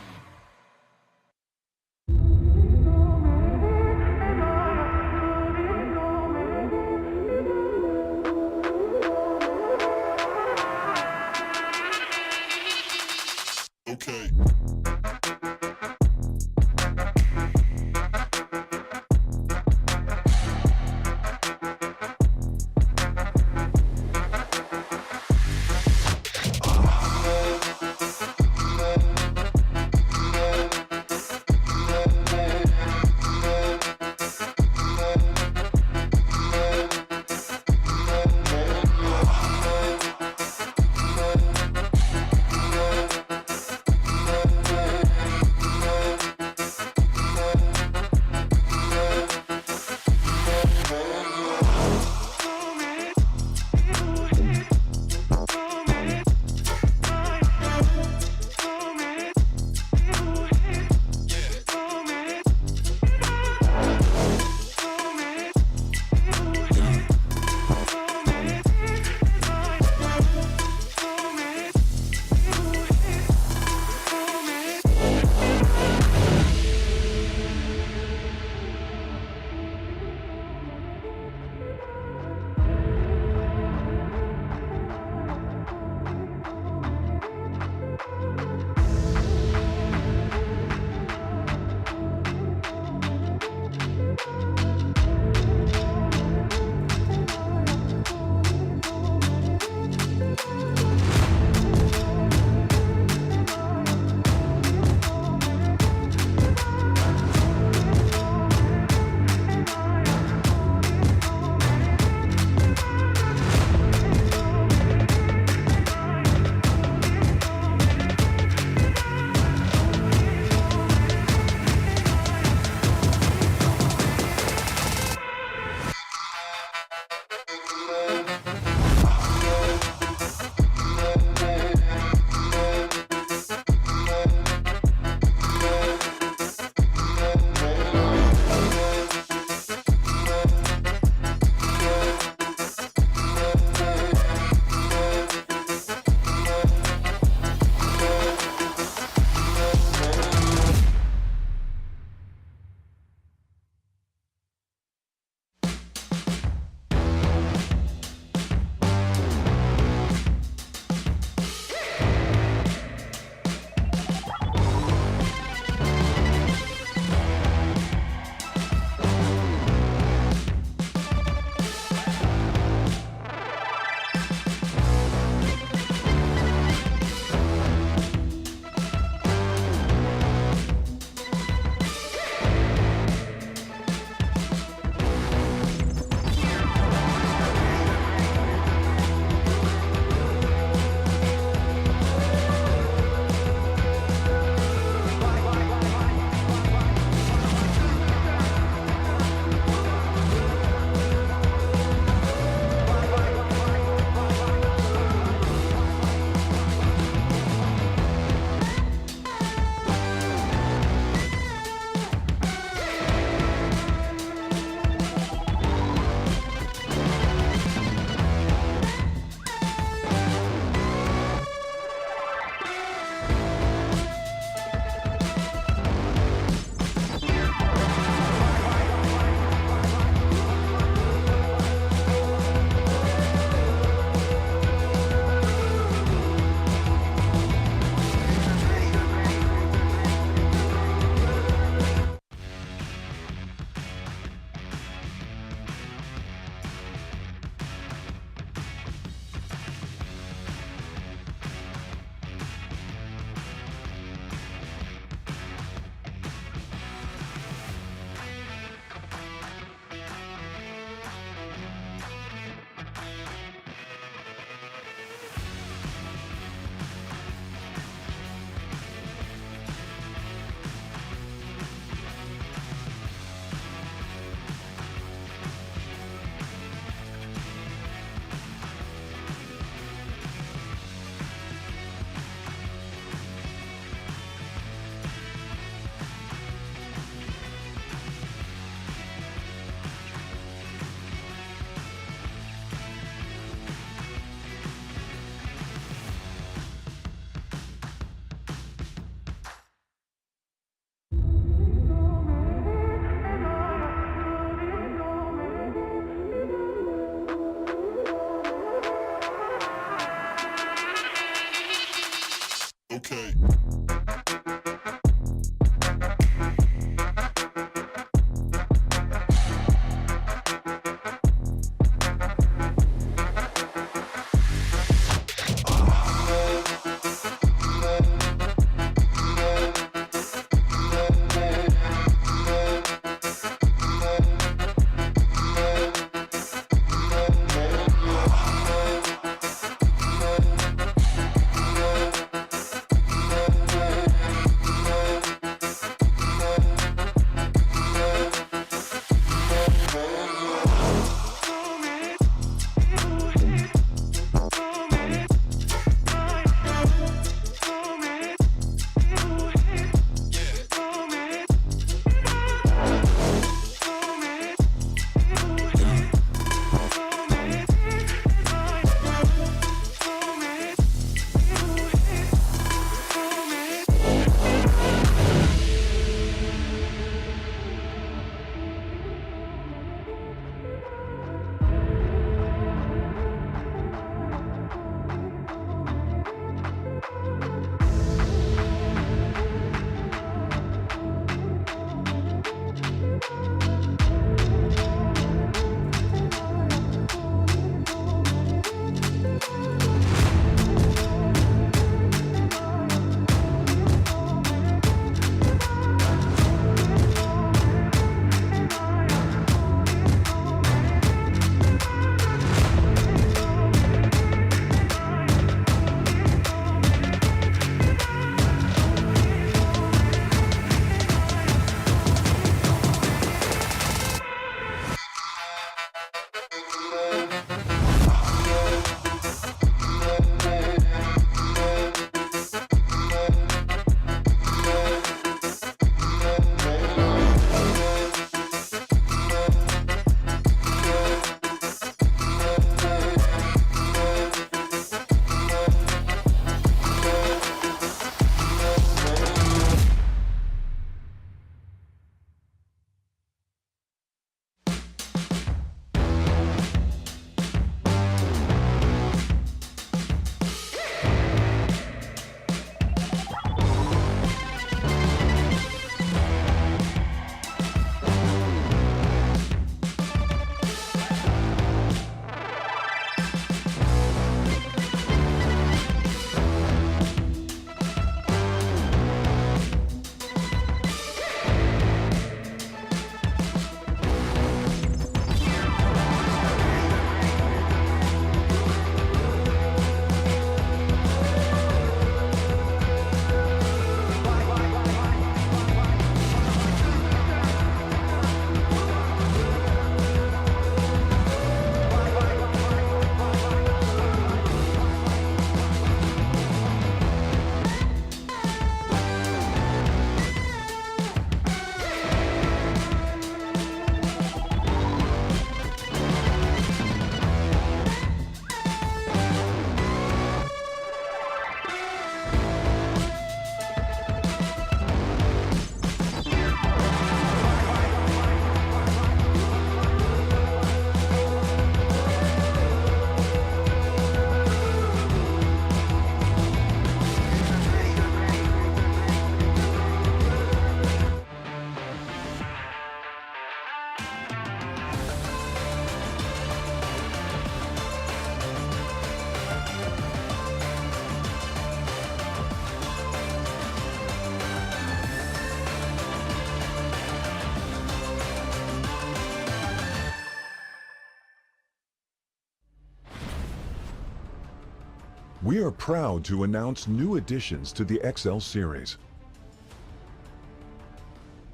We are proud to announce new additions to the XL series.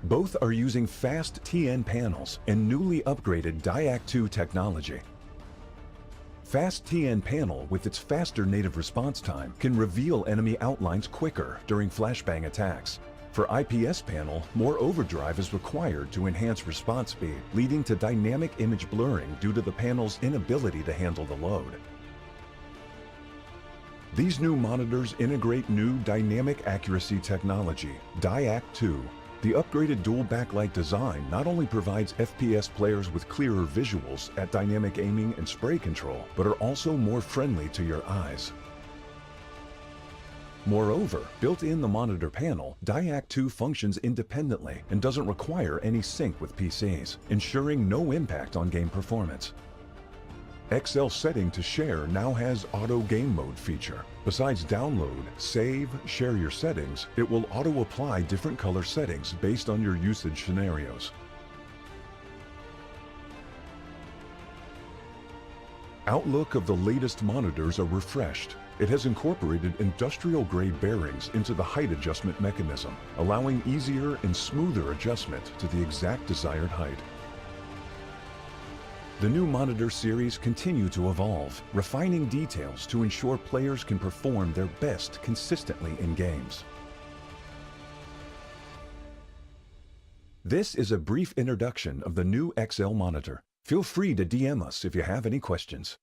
Both are using fast TN panels and newly upgraded DIAC-2 technology. Fast TN panel with its faster native response time can reveal enemy outlines quicker during flashbang attacks. For IPS panel, more overdrive is required to enhance response speed, leading to dynamic image blurring due to the panel's inability to handle the load. These new monitors integrate new dynamic accuracy technology, DIAC-2. The upgraded dual backlight design not only provides FPS players with clearer visuals at dynamic aiming and spray control, but are also more friendly to your eyes. Moreover, built in the monitor panel, DIAC-2 functions independently and doesn't require any sync with PCs, ensuring no impact on game performance. XL setting to share now has auto game mode feature. Besides download, save, share your settings, it will auto apply different color settings based on your usage scenarios. Outlook of the latest monitors are refreshed. It has incorporated industrial-grade bearings into the height adjustment mechanism, allowing easier and smoother adjustment to the exact desired height. The new monitor series continue to evolve, refining details to ensure players can perform their best consistently in games. This is a brief introduction of the new XL monitor. Feel free to DM us if you have any questions.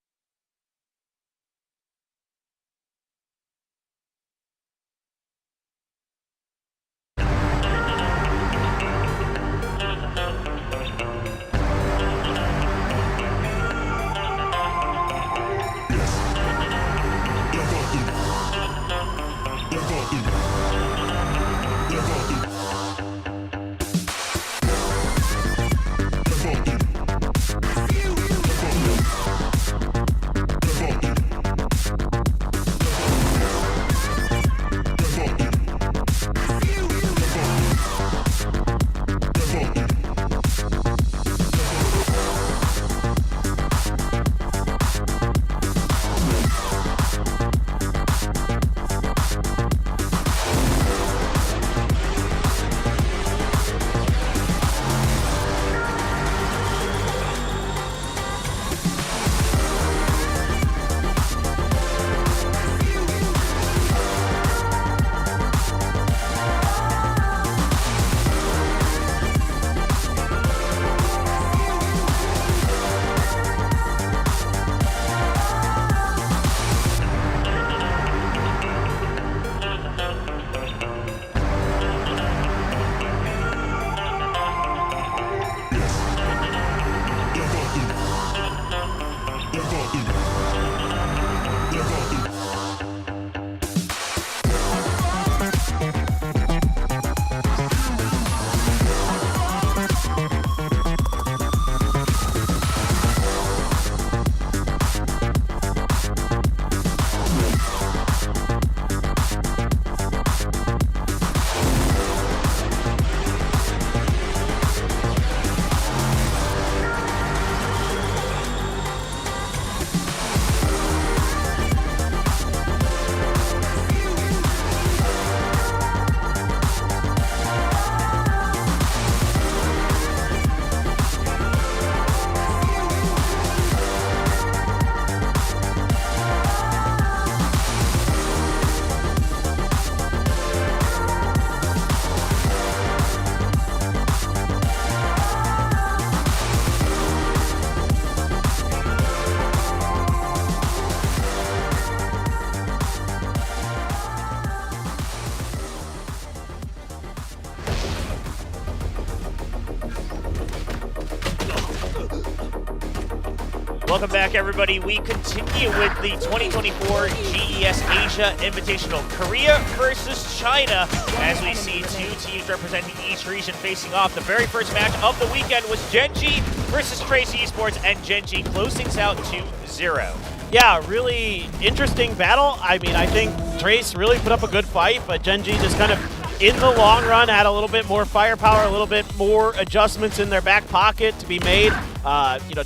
Welcome back, everybody. We continue with the 2024 GES Asia Invitational. Korea versus China, as we see two teams representing each region facing off. The very first match of the weekend was Gen.G versus Trace Esports, and Gen.G closed things out 2-0. Yeah, really interesting battle. I mean, I think Trace really put up a good fight, but Gen.G just kind of in the long run had a little bit more firepower, a little bit more adjustments in their back pocket to be made.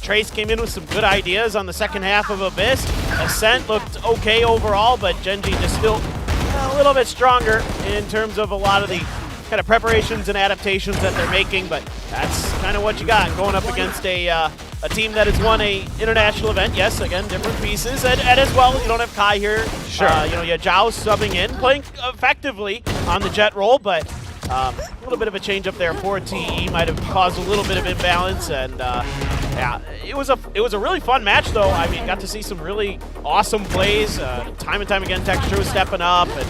Trace came in with some good ideas on the second half of Abyss. Ascent looked okay overall, but Gen.G just still a little bit stronger in terms of a lot of the kind of preparations and adaptations that they're making, but that's kind of what you got going up against a team that has won a international event. Yes, again, different pieces, and as well, you don't have Kai here. Sure. You have Zhao subbing in, playing effectively on the jet role, but a little bit of a change up there for TE might have caused a little bit of imbalance, and yeah, it was a really fun match though. I mean, got to see some really awesome plays. Time and time again, Texture was stepping up, and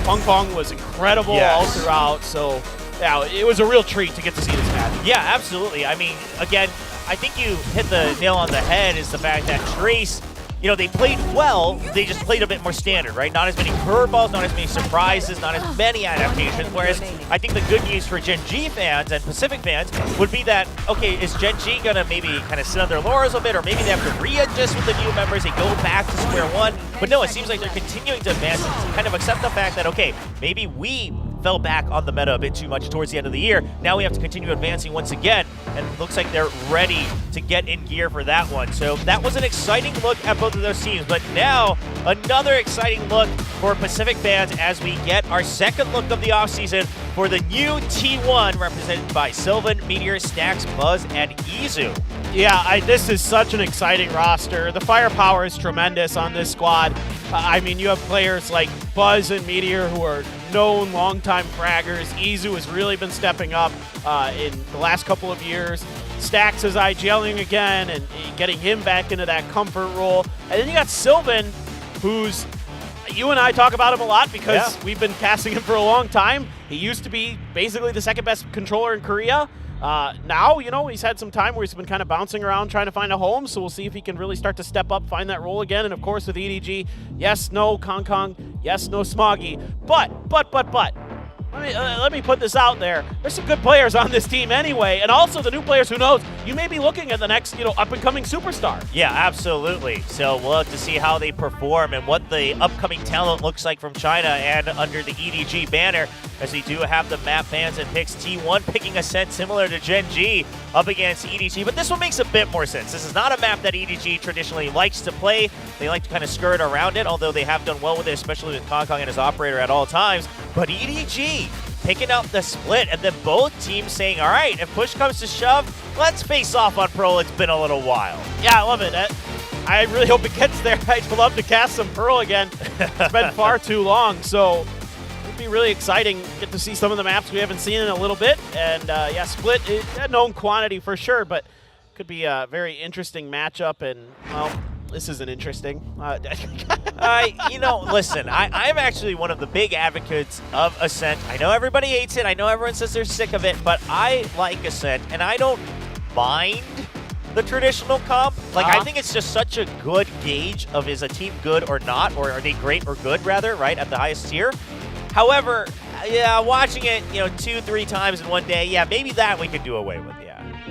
Pong Pong was incredible all throughout. So yeah, it was a real treat to get to see this match. Yeah, absolutely. I mean, again, I think you hit the nail on the head is the fact that Trace, they played well, they just played a bit more standard, right? Not as many curveballs, not as many surprises, not as many adaptations, whereas I think the good news for Gen.G fans and Pacific fans would be that, okay, is Gen.G going to maybe kind of sit on their laurels a bit, or maybe they have to readjust with the new members, they go back to square one? But no, it seems like they're continuing to advance and kind of accept the fact that, okay, maybe we fell back on the meta a bit too much towards the end of the year. Now we have to continue advancing once again, and it looks like they're ready to get in gear for that one. So that was an exciting look at both of those teams, but now another exciting look for Pacific fans as we get our second look of the offseason for the new T1 represented by Sylvan, Meteor, Stacks, Buzz, and Izu. Yeah, this is such an exciting roster. The firepower is tremendous on this squad. I mean, you have players like Buzz and Meteor who are known longtime fraggers. Izu has really been stepping up in the last couple of years. Stacks is IGLing again and getting him back into that comfort role. And then you got Sylvan, who's, you and I talk about him a lot because we've been casting him for a long time. He used to be basically the second best controller in Korea. Now, he's had some time where he's been kind of bouncing around trying to find a home, so we'll see if he can really start to step up, find that role again. And of course with EDG, yes, no Kong Kong, yes, no Smoggy, but, let me put this out there. There's some good players on this team anyway, and also the new players, who knows, you may be looking at the next, up-and-coming superstar. Yeah, absolutely. So we'll have to see how they perform and what the upcoming talent looks like from China and under the EDG banner, as they do have the map bans and picks. T1 picking Ascent similar to Gen.G up against EDG, but this one makes a bit more sense. This is not a map that EDG traditionally likes to play. They like to kind of skirt around it, although they have done well with it, especially with Kong Kong and his operator at all times. But EDG picking up the split, and then both teams saying, all right, if push comes to shove, let's face off on Pearl. It's been a little while. Yeah, I love it. I really hope it gets there. I'd love to cast some Pearl again. It's been far too long, so it'd be really exciting. Get to see some of the maps we haven't seen in a little bit. And yeah, split is a known quantity for sure, but could be a very interesting matchup. And, well, this isn't interesting. Listen, I'm actually one of the big advocates of Ascent. I know everybody hates it. I know everyone says they're sick of it, but I like Ascent, and I don't mind the traditional comp. Like, I think it's just such a good gauge of, is a team good or not, or are they great or good, rather, right, at the highest tier. However, yeah, watching it, 2-3 times in one day, yeah, maybe that we could do away with, yeah.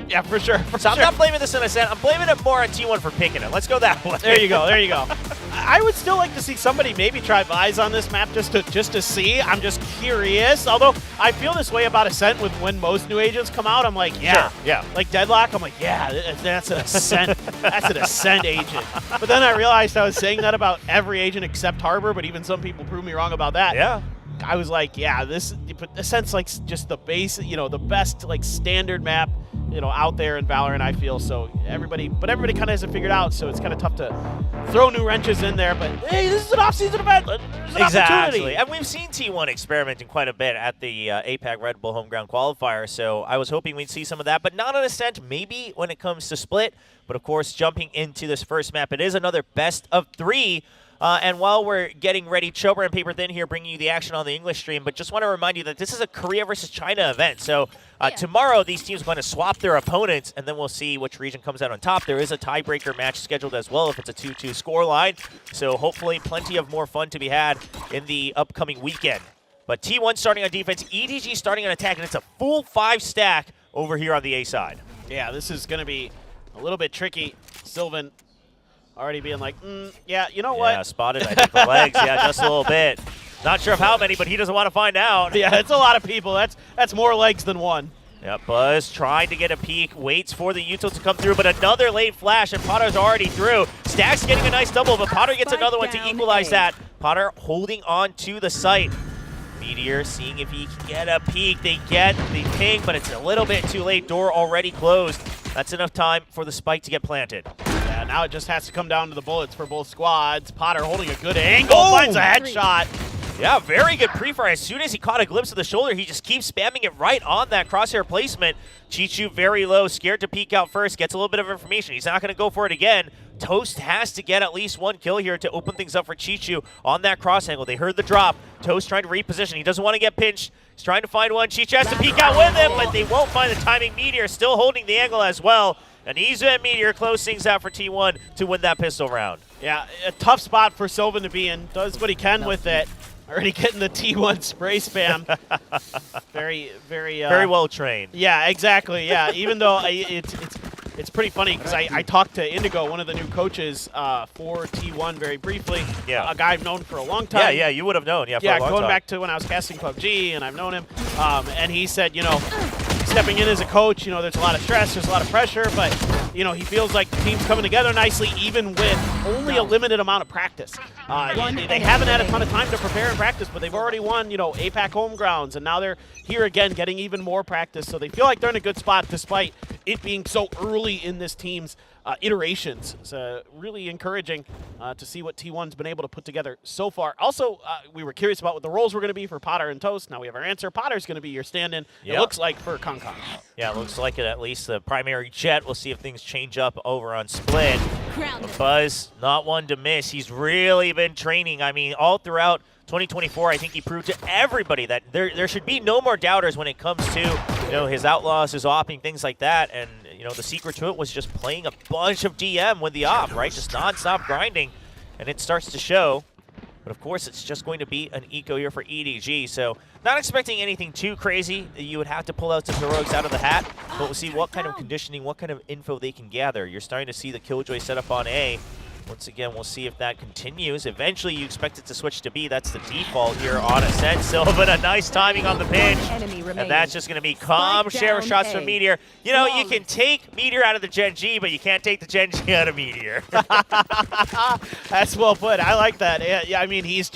Yeah, for sure. So I'm not blaming this on Ascent. I'm blaming it more on T1 for picking it. Let's go that way. There you go. There you go. I would still like to see somebody maybe try Vise on this map just to see. I'm just curious. Although I feel this way about Ascent with when most new agents come out. I'm like, yeah, sure, yeah. Like Deadlock, I'm like, yeah, that's an Ascent. That's an Ascent agent. But then I realized I was saying that about every agent except Harbor. But even some people prove me wrong about that. Yeah. I was like, yeah, Ascent's like just the base, the best like standard map, out there in Valorant, I feel. So everybody kind of hasn't figured out, so it's kind of tough to throw new wrenches in there. But hey, this is an off-season event. There's an opportunity. And we've seen T1 experimenting quite a bit at the APAC Red Bull Homeground Qualifier, so I was hoping we'd see some of that, but not on Ascent, maybe when it comes to Split. But of course, jumping into this first map, it is another best of 3. And while we're getting ready, Chober and Paper Thin here bringing you the action on the English stream, but just want to remind you that this is a Korea versus China event. So tomorrow, these teams are going to swap their opponents, and then we'll see which region comes out on top. There is a tiebreaker match scheduled as well if it's a 2-2 scoreline. So hopefully plenty of more fun to be had in the upcoming weekend. But T1 starting on defense, EDG starting on attack, and it's a full 5 stack over here on the A side. Yeah, this is going to be a little bit tricky. Sylvan already being like, yeah, you know what? Yeah, spotted, I think, the legs. Yeah, just a little bit. Not sure of how many, but he doesn't want to find out. Yeah, it's a lot of people. That's more legs than one. Yeah, Buzz trying to get a peek, waits for the Util to come through, but another late flash, and Potter's already through. Stack's getting a nice double, but Potter gets another one to equalize that. Potter holding on to the site. Meteor seeing if he can get a peek. They get the ping, but it's a little bit too late. Door already closed. That's enough time for the spike to get planted. Yeah, now it just has to come down to the bullets for both squads. Potter holding a good angle, finds a headshot. Yeah, very good pre-fire. As soon as he caught a glimpse of the shoulder, he just keeps spamming it right on that crosshair placement. Chichu very low, scared to peek out first, gets a little bit of information. He's not going to go for it again. Toast has to get at least one kill here to open things up for Chichu on that cross angle. They heard the drop. Toast trying to reposition. He doesn't want to get pinched. He's trying to find one. Chichu has to peek out with him, but they won't find the timing. Meteor still holding the angle as well. And Izu and Meteor close things out for T1 to win that pistol round. Yeah, a tough spot for Sylvan to be in. Does what he can with it. Already getting the T1 spray spam. Very well trained. Yeah, exactly. Yeah, even though it's pretty funny because I talked to Indigo, one of the new coaches for T1 very briefly. Yeah. A guy I've known for a long time. Yeah, you would have known. Yeah, for a yeah, long going time. back to when I was casting PUBG, and I've known him. And he said, you know, stepping in as a coach, you know, there's a lot of stress, there's a lot of pressure, but, you know, he feels like the team's coming together nicely, even with only a limited amount of practice. They haven't had a ton of time to prepare and practice, but they've already won, you know, APAC home grounds, and now they're here again getting even more practice. So they feel like they're in a good spot despite it being so early in this team's iterations. It's really encouraging to see what T1's been able to put together so far. Also, we were curious about what the roles were going to be for Potter and Toast. Now we have our answer. Potter's going to be your stand-in, it looks like, for Kong. Yeah, it looks like it, at least the primary jet. We'll see if things change up over on Split. But Buzz, not one to miss. He's really been training. I mean, all throughout 2024, I think he proved to everybody that there should be no more doubters when it comes to, you know, his outlaws, his opping, things like that. And, you know, the secret to it was just playing a bunch of DM with the op, right? Just non-stop grinding, and it starts to show. But of course, it's just going to be an eco year for EDG, so not expecting anything too crazy. You would have to pull out some heroics out of the hat, but we'll see what kind of conditioning, what kind of info they can gather. You're starting to see the Killjoy set up on A. Once again, we'll see if that continues. Eventually, you expect it to switch to B. That's the default here on Ascent. Sylvan, a nice timing on the pinch. And that's just going to be calm share shots from Meteor. You know, you can take Meteor out of the Gen.G, but you can't take the Gen.G out of Meteor. That's well put. I like that. Yeah, I mean, he's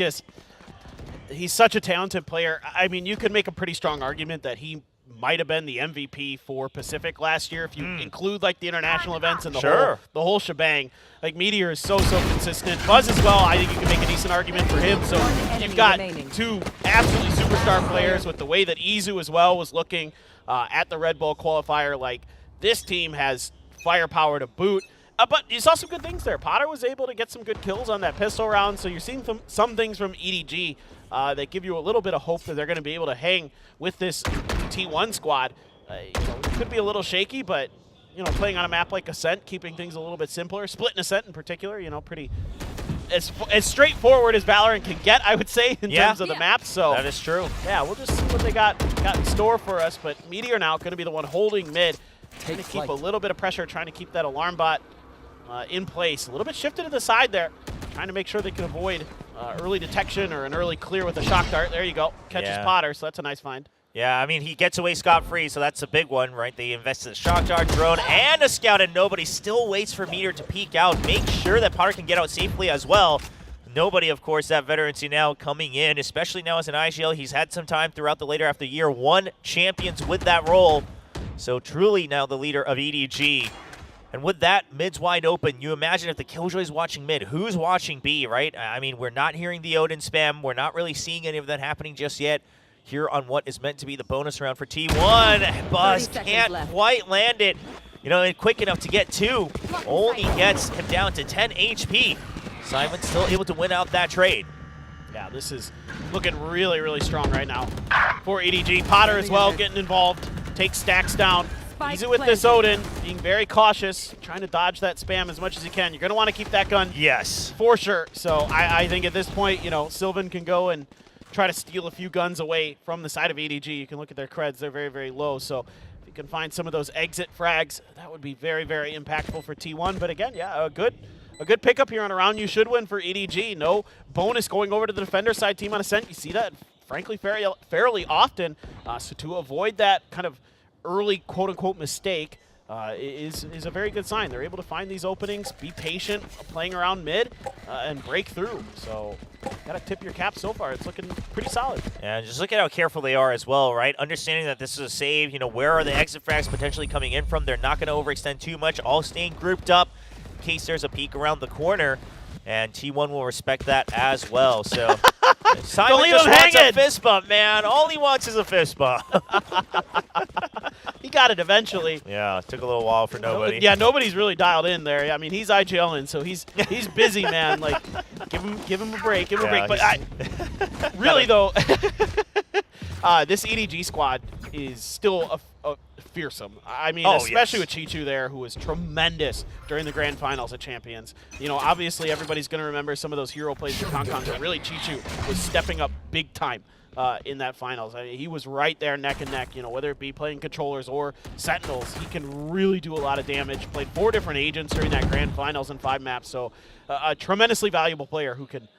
such a talented player. I mean, you could make a pretty strong argument that he might have been the MVP for Pacific last year if you include like the international events and the whole shebang. Like Meteor is so consistent. Buzz as well, I think you can make a decent argument for him. So you've got two absolutely superstar players with the way that Izu as well was looking at the Red Bull qualifier. Like, this team has firepower to boot. But you saw some good things there. Potter was able to get some good kills on that pistol round, so you're seeing some things from EDG that give you a little bit of hope that they're going to be able to hang with this T1 squad. You know, it could be a little shaky, but, you know, playing on a map like Ascent, keeping things a little bit simpler. Split and Ascent in particular, you know, pretty as straightforward as Valorant can get, I would say, in terms of the map. So that is true. Yeah, we'll just see what they got in store for us. But Meteor now going to be the one holding mid, trying to keep a little bit of pressure, trying to keep that alarm bot in place. A little bit shifted to the side there, trying to make sure they can avoid early detection or an early clear with a shock dart. There you go. Catches Potter, so that's a nice find. Yeah, I mean, he gets away scot-free, so that's a big one, right? They invested a shock dart, drone, and a scout, and nobody still waits for Meteor to peek out. Make sure that Potter can get out safely as well. Nobody, of course, that veterancy now coming in, especially now as an IGL. He's had some time throughout the later half of the year, won champions with that role. So truly now the leader of EDG. And with that, mid's wide open. You imagine if the Killjoy's watching mid, who's watching B, right? I mean, we're not hearing the Odin spam. We're not really seeing any of that happening just yet. Here on what is meant to be the bonus round for T1. Buzz can't quite land it, you know, quick enough to get two. Only gets him down to 10 HP. Simon still able to win out that trade. Yeah, this is looking really strong right now for EDG. Potter as well getting involved, takes stacks down. Easy with this Odin, being very cautious, trying to dodge that spam as much as you can. You're going to want to keep that gun. Yes. For sure. So I think at this point, you know, Sylvan can go and try to steal a few guns away from the side of EDG. You can look at their creds. They're very low. So if you can find some of those exit frags, that would be very impactful for T1. But again, yeah, a good a good pickup here on a round you should win for EDG. No bonus going over to the defender side team on Ascent. You see that, frankly, fairly often. So to avoid that kind of early quote-unquote mistake is a very good sign. They're able to find these openings, be patient, playing around mid, and break through. So gotta tip your cap so far. It's looking pretty solid. Yeah, just look at how careful they are as well, right? Understanding that this is a save, you know, where are the exit frags potentially coming in from? They're not going to overextend too much, all staying grouped up in case there's a peek around the corner. And T1 will respect that as well. So Simon just wants a fist bump, man. All he wants is a fist bump. He got it eventually. Yeah, it took a little while for nobody. Yeah, nobody's really dialed in there. I mean, he's IGLing, so he's busy, man. Like, give him a break, give him a break. But really though, this EDG squad is still a fearsome. I mean, especially with Chichu there, who was tremendous during the grand finals at Champions. You know, obviously everybody's going to remember some of those hero plays for Concon, but really Chichu was stepping up big time in that finals. I mean, he was right there neck and neck, you know, whether it be playing controllers or sentinels. He can really do a lot of damage. Played 4 different agents during that grand finals and 5 maps, so a tremendously valuable player who can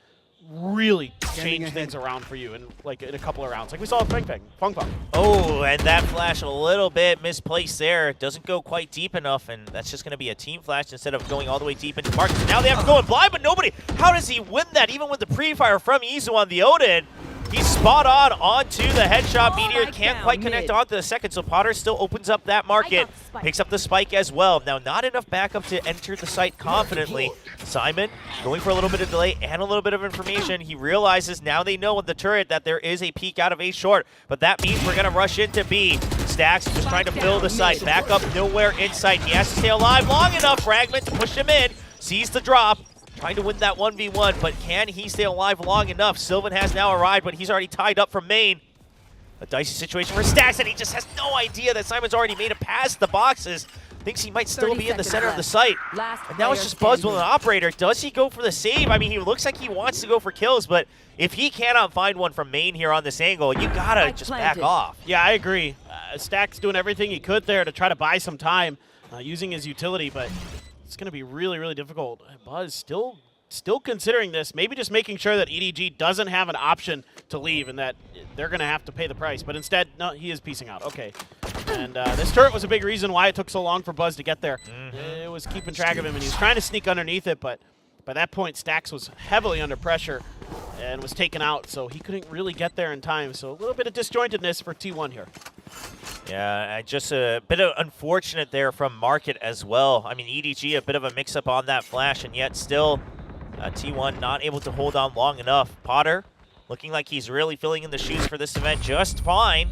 really change things around for you in a couple of rounds, like we saw with Fung Fung. Oh, and that flash a little bit misplaced there. Doesn't go quite deep enough, and that's just going to be a team flash instead of going all the way deep into Marcus. Now they have to go in blind, but nobody. How does he win that? Even with the pre-fire from Izu on the Odin, he's spot on onto the headshot. Meteor can't quite connect onto the second, so Potter still opens up that market, picks up the spike as well. Now, not enough backup to enter the site confidently. Simon going for a little bit of delay and a little bit of information. He realizes now they know with the turret that there is a peek out of A short, but that means we're going to rush into B. Stacks just trying to fill the site. Back up nowhere in sight. He has to stay alive long enough. Fragment to push him in. Sees the drop. Trying to win that 1v1, but can he stay alive long enough? Sylvan has now arrived, but he's already tied up from main. A dicey situation for Stacks, and he just has no idea that Simon's already made it past the boxes. Thinks he might still be in the center of the site. And now it's just Buzz with an operator. Does he go for the save? I mean, he looks like he wants to go for kills, but if he cannot find one from main here on this angle, you gotta just back off. Yeah, I agree. Stacks doing everything he could there to try to buy some time using his utility, but it's going to be really, really difficult. Buzz still considering this, maybe just making sure that EDG doesn't have an option to leave and that they're going to have to pay the price. But instead, no, he is piecing out. Okay. And this turret was a big reason why it took so long for Buzz to get there. It was keeping track of him, and he was trying to sneak underneath it, but by that point, Stacks was heavily under pressure and was taken out, so he couldn't really get there in time. So a little bit of disjointedness for T1 here. Yeah, just a bit of unfortunate there from Market as well. I mean, EDG, a bit of a mix-up on that flash, and yet still T1 not able to hold on long enough. Potter looking like he's really filling in the shoes for this event just fine,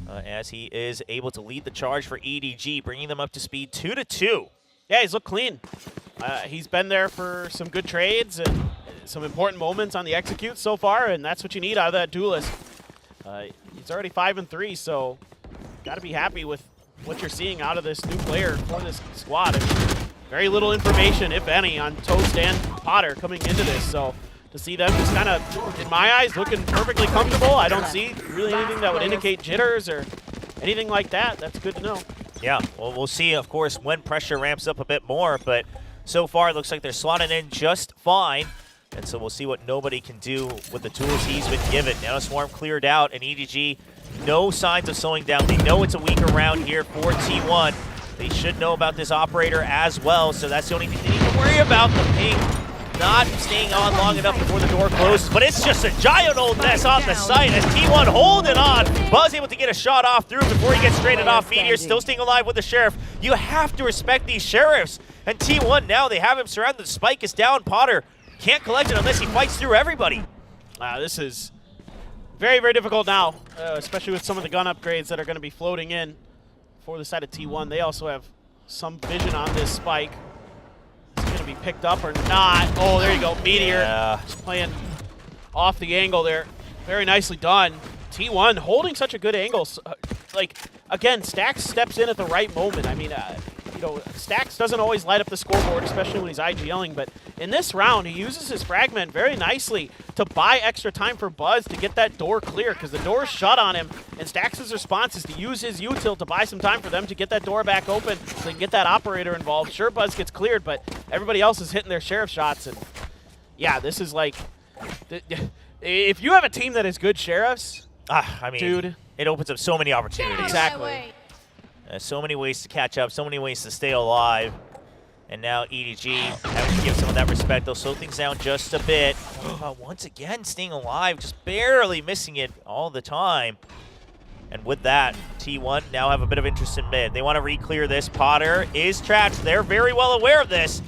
as he is able to lead the charge for EDG, bringing them up to speed 2-2. Yeah, he's looked clean. He's been there for some good trades and some important moments on the execute so far, and that's what you need out of that duelist. He's already 5-3, so got to be happy with what you're seeing out of this new player for this squad. I mean, very little information, if any, on Toast and Potter coming into this, so to see them just kind of, in my eyes, looking perfectly comfortable. I don't see really anything that would indicate jitters or anything like that. That's good to know. Yeah, well, we'll see, of course, when pressure ramps up a bit more, but so far it looks like they're slotted in just fine. And so we'll see what nobody can do with the tools he's been given. Now Swarm cleared out, and EDG, no signs of slowing down. They know it's a weaker round here for T1. They should know about this operator as well, so that's the only thing they need to worry about. The ping not staying on long enough before the door closes, but it's just a giant old mess on the site as T1 holding on. Buzz able to get a shot off through before he gets traded off. Meteor still staying alive with the Sheriff. You have to respect these Sheriffs. And T1 now, they have him surrounded. The spike is down. Potter can't collect it unless he fights through everybody. This is very, very difficult now, especially with some of the gun upgrades that are going to be floating in for the side of T1. They also have some vision on this spike. Is it going to be picked up or not? Oh, there you go. Meteor just playing off the angle there. Very nicely done. T1 holding such a good angle. Like, again, Stacks steps in at the right moment. I mean, you know, Stacks doesn't always light up the scoreboard, especially when he's IGLing, but in this round, he uses his fragment very nicely to buy extra time for Buzz to get that door clear, because the door is shut on him, and Stacks' response is to use his util to buy some time for them to get that door back open so they can get that operator involved. Sure, Buzz gets cleared, but everybody else is hitting their share of shots. And yeah, this is like, if you have a team that is good sheriffs, I mean, dude, it opens up so many opportunities. Exactly. So many ways to catch up, so many ways to stay alive. And now EDG having to give some of that respect. They'll slow things down just a bit. Once again, staying alive, just barely missing it all the time. And with that, T1 now have a bit of interest in mid. They want to re-clear this. Potter is trapped. They're very well aware of this.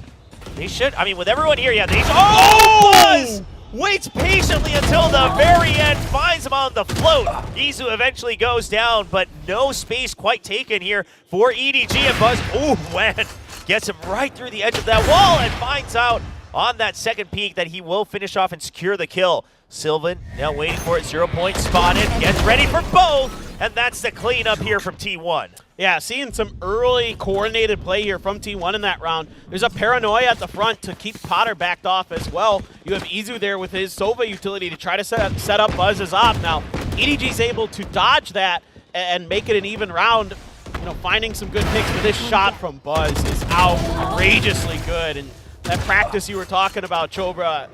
They should, I mean, with everyone here, yeah, they should. Oh! Buzz waits patiently until the very end, finds him on the float. Izu eventually goes down, but no space quite taken here for EDG, and Buzz, Wen gets him right through the edge of that wall and finds out on that second peek that he will finish off and secure the kill. Sylvan now waiting for it, 0 point spotted, gets ready for both, and that's the cleanup here from T1. Yeah, seeing some early coordinated play here from T1 in that round. There's a paranoia at the front to keep Potter backed off as well. You have Izu there with his Sova utility to try to set up Buzz's op. Now, EDG's able to dodge that and make it an even round, you know, finding some good picks, but this shot from Buzz is outrageously good. And that practice you were talking about, Chobra,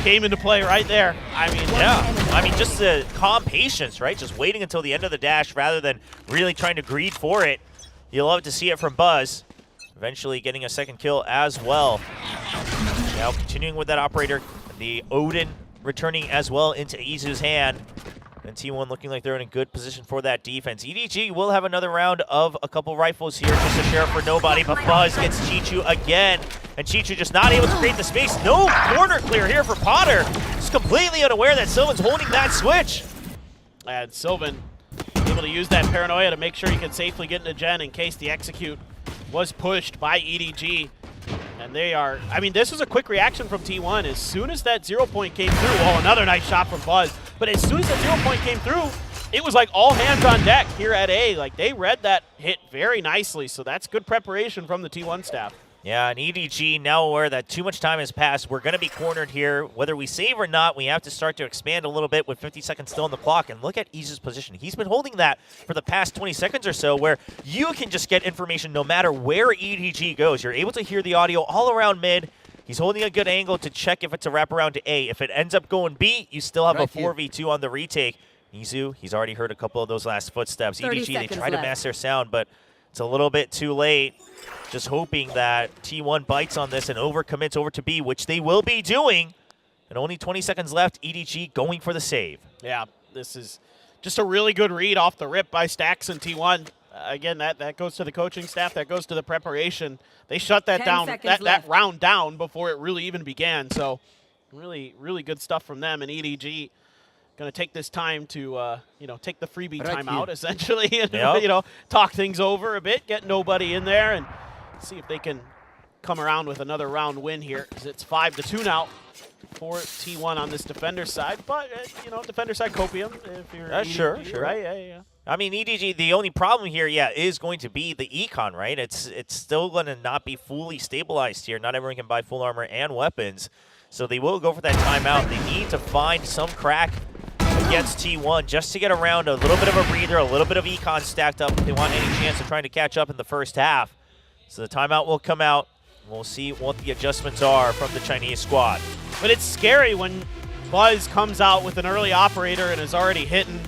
came into play right there. I mean, yeah. I mean, just the calm patience, right? Just waiting until the end of the dash rather than really trying to greed for it. You'll love to see it from Buzz. Eventually getting a second kill as well. Now continuing with that operator, the Odin returning as well into Izu's hand. And T1 looking like they're in a good position for that defense. EDG will have another round of a couple rifles here just to share for nobody, but Buzz gets Chichu again. And Chichu just not able to create the space. No corner clear here for Potter. Just completely unaware that Sylvan's holding that switch. And Sylvan able to use that paranoia to make sure he can safely get into Gen in case the execute was pushed by EDG. And they are, I mean, this was a quick reaction from T1. As soon as that 0 point came through, oh, another nice shot from Buzz. But as soon as that 0 point came through, it was like all hands on deck here at A. Like, they read that hit very nicely. So that's good preparation from the T1 staff. Yeah, and EDG now aware that too much time has passed. We're going to be cornered here. Whether we save or not, we have to start to expand a little bit with 50 seconds still on the clock. And look at Izu's position. He's been holding that for the past 20 seconds or so, where you can just get information no matter where EDG goes. You're able to hear the audio all around mid. He's holding a good angle to check if it's a wraparound to A. If it ends up going B, you still have a 4v2 on the retake. Izu, he's already heard a couple of those last footsteps. EDG, they try to mask their sound, but it's a little bit too late. Just hoping that T1 bites on this and overcommits over to B, which they will be doing. And only 20 seconds left, EDG going for the save. Yeah, this is just a really good read off the rip by Stax and T1. Again, that goes to the coaching staff, that goes to the preparation. They shut that down, that round down before it really even began. So really, really good stuff from them. And EDG going to take this time to, you know, take the freebie timeout, essentially, and, you know, talk things over a bit, get nobody in there, and see if they can come around with another round win here, because it's 5-2 now for T1 on this defender side. But, you know, defender side copium, if you're EDG, sure. Right? Yeah. I mean, EDG, the only problem here, is going to be the econ, right? It's still going to not be fully stabilized here. Not everyone can buy full armor and weapons. So they will go for that timeout. They need to find some crack against T1 just to get around a little bit of a breather, a little bit of econ stacked up if they want any chance of trying to catch up in the first half. So the timeout will come out. We'll see what the adjustments are from the Chinese squad. But it's scary when Buzz comes out with an early operator and is already hitting.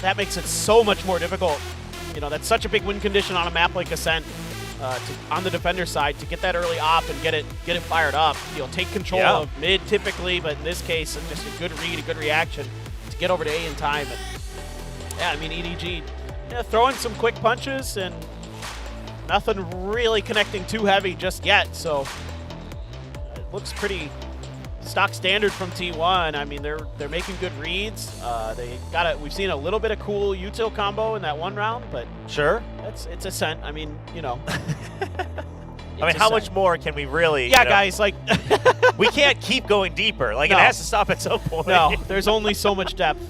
That makes it so much more difficult. You know, that's such a big win condition on a map like Ascent. On the defender side, to get that early op and get it fired up. You'll take control of mid typically, but in this case, just a good read, a good reaction to get over to A in time. And yeah, I mean, EDG throwing some quick punches and nothing really connecting too heavy just yet. So it looks pretty stock standard from T1. I mean, they're making good reads. We've seen a little bit of cool util combo in that one round, but sure, it's Ascent. I mean, you know. I mean, how much more can we really? Yeah, guys, like we can't keep going deeper. Like, it has to stop at some point. No, there's only so much depth.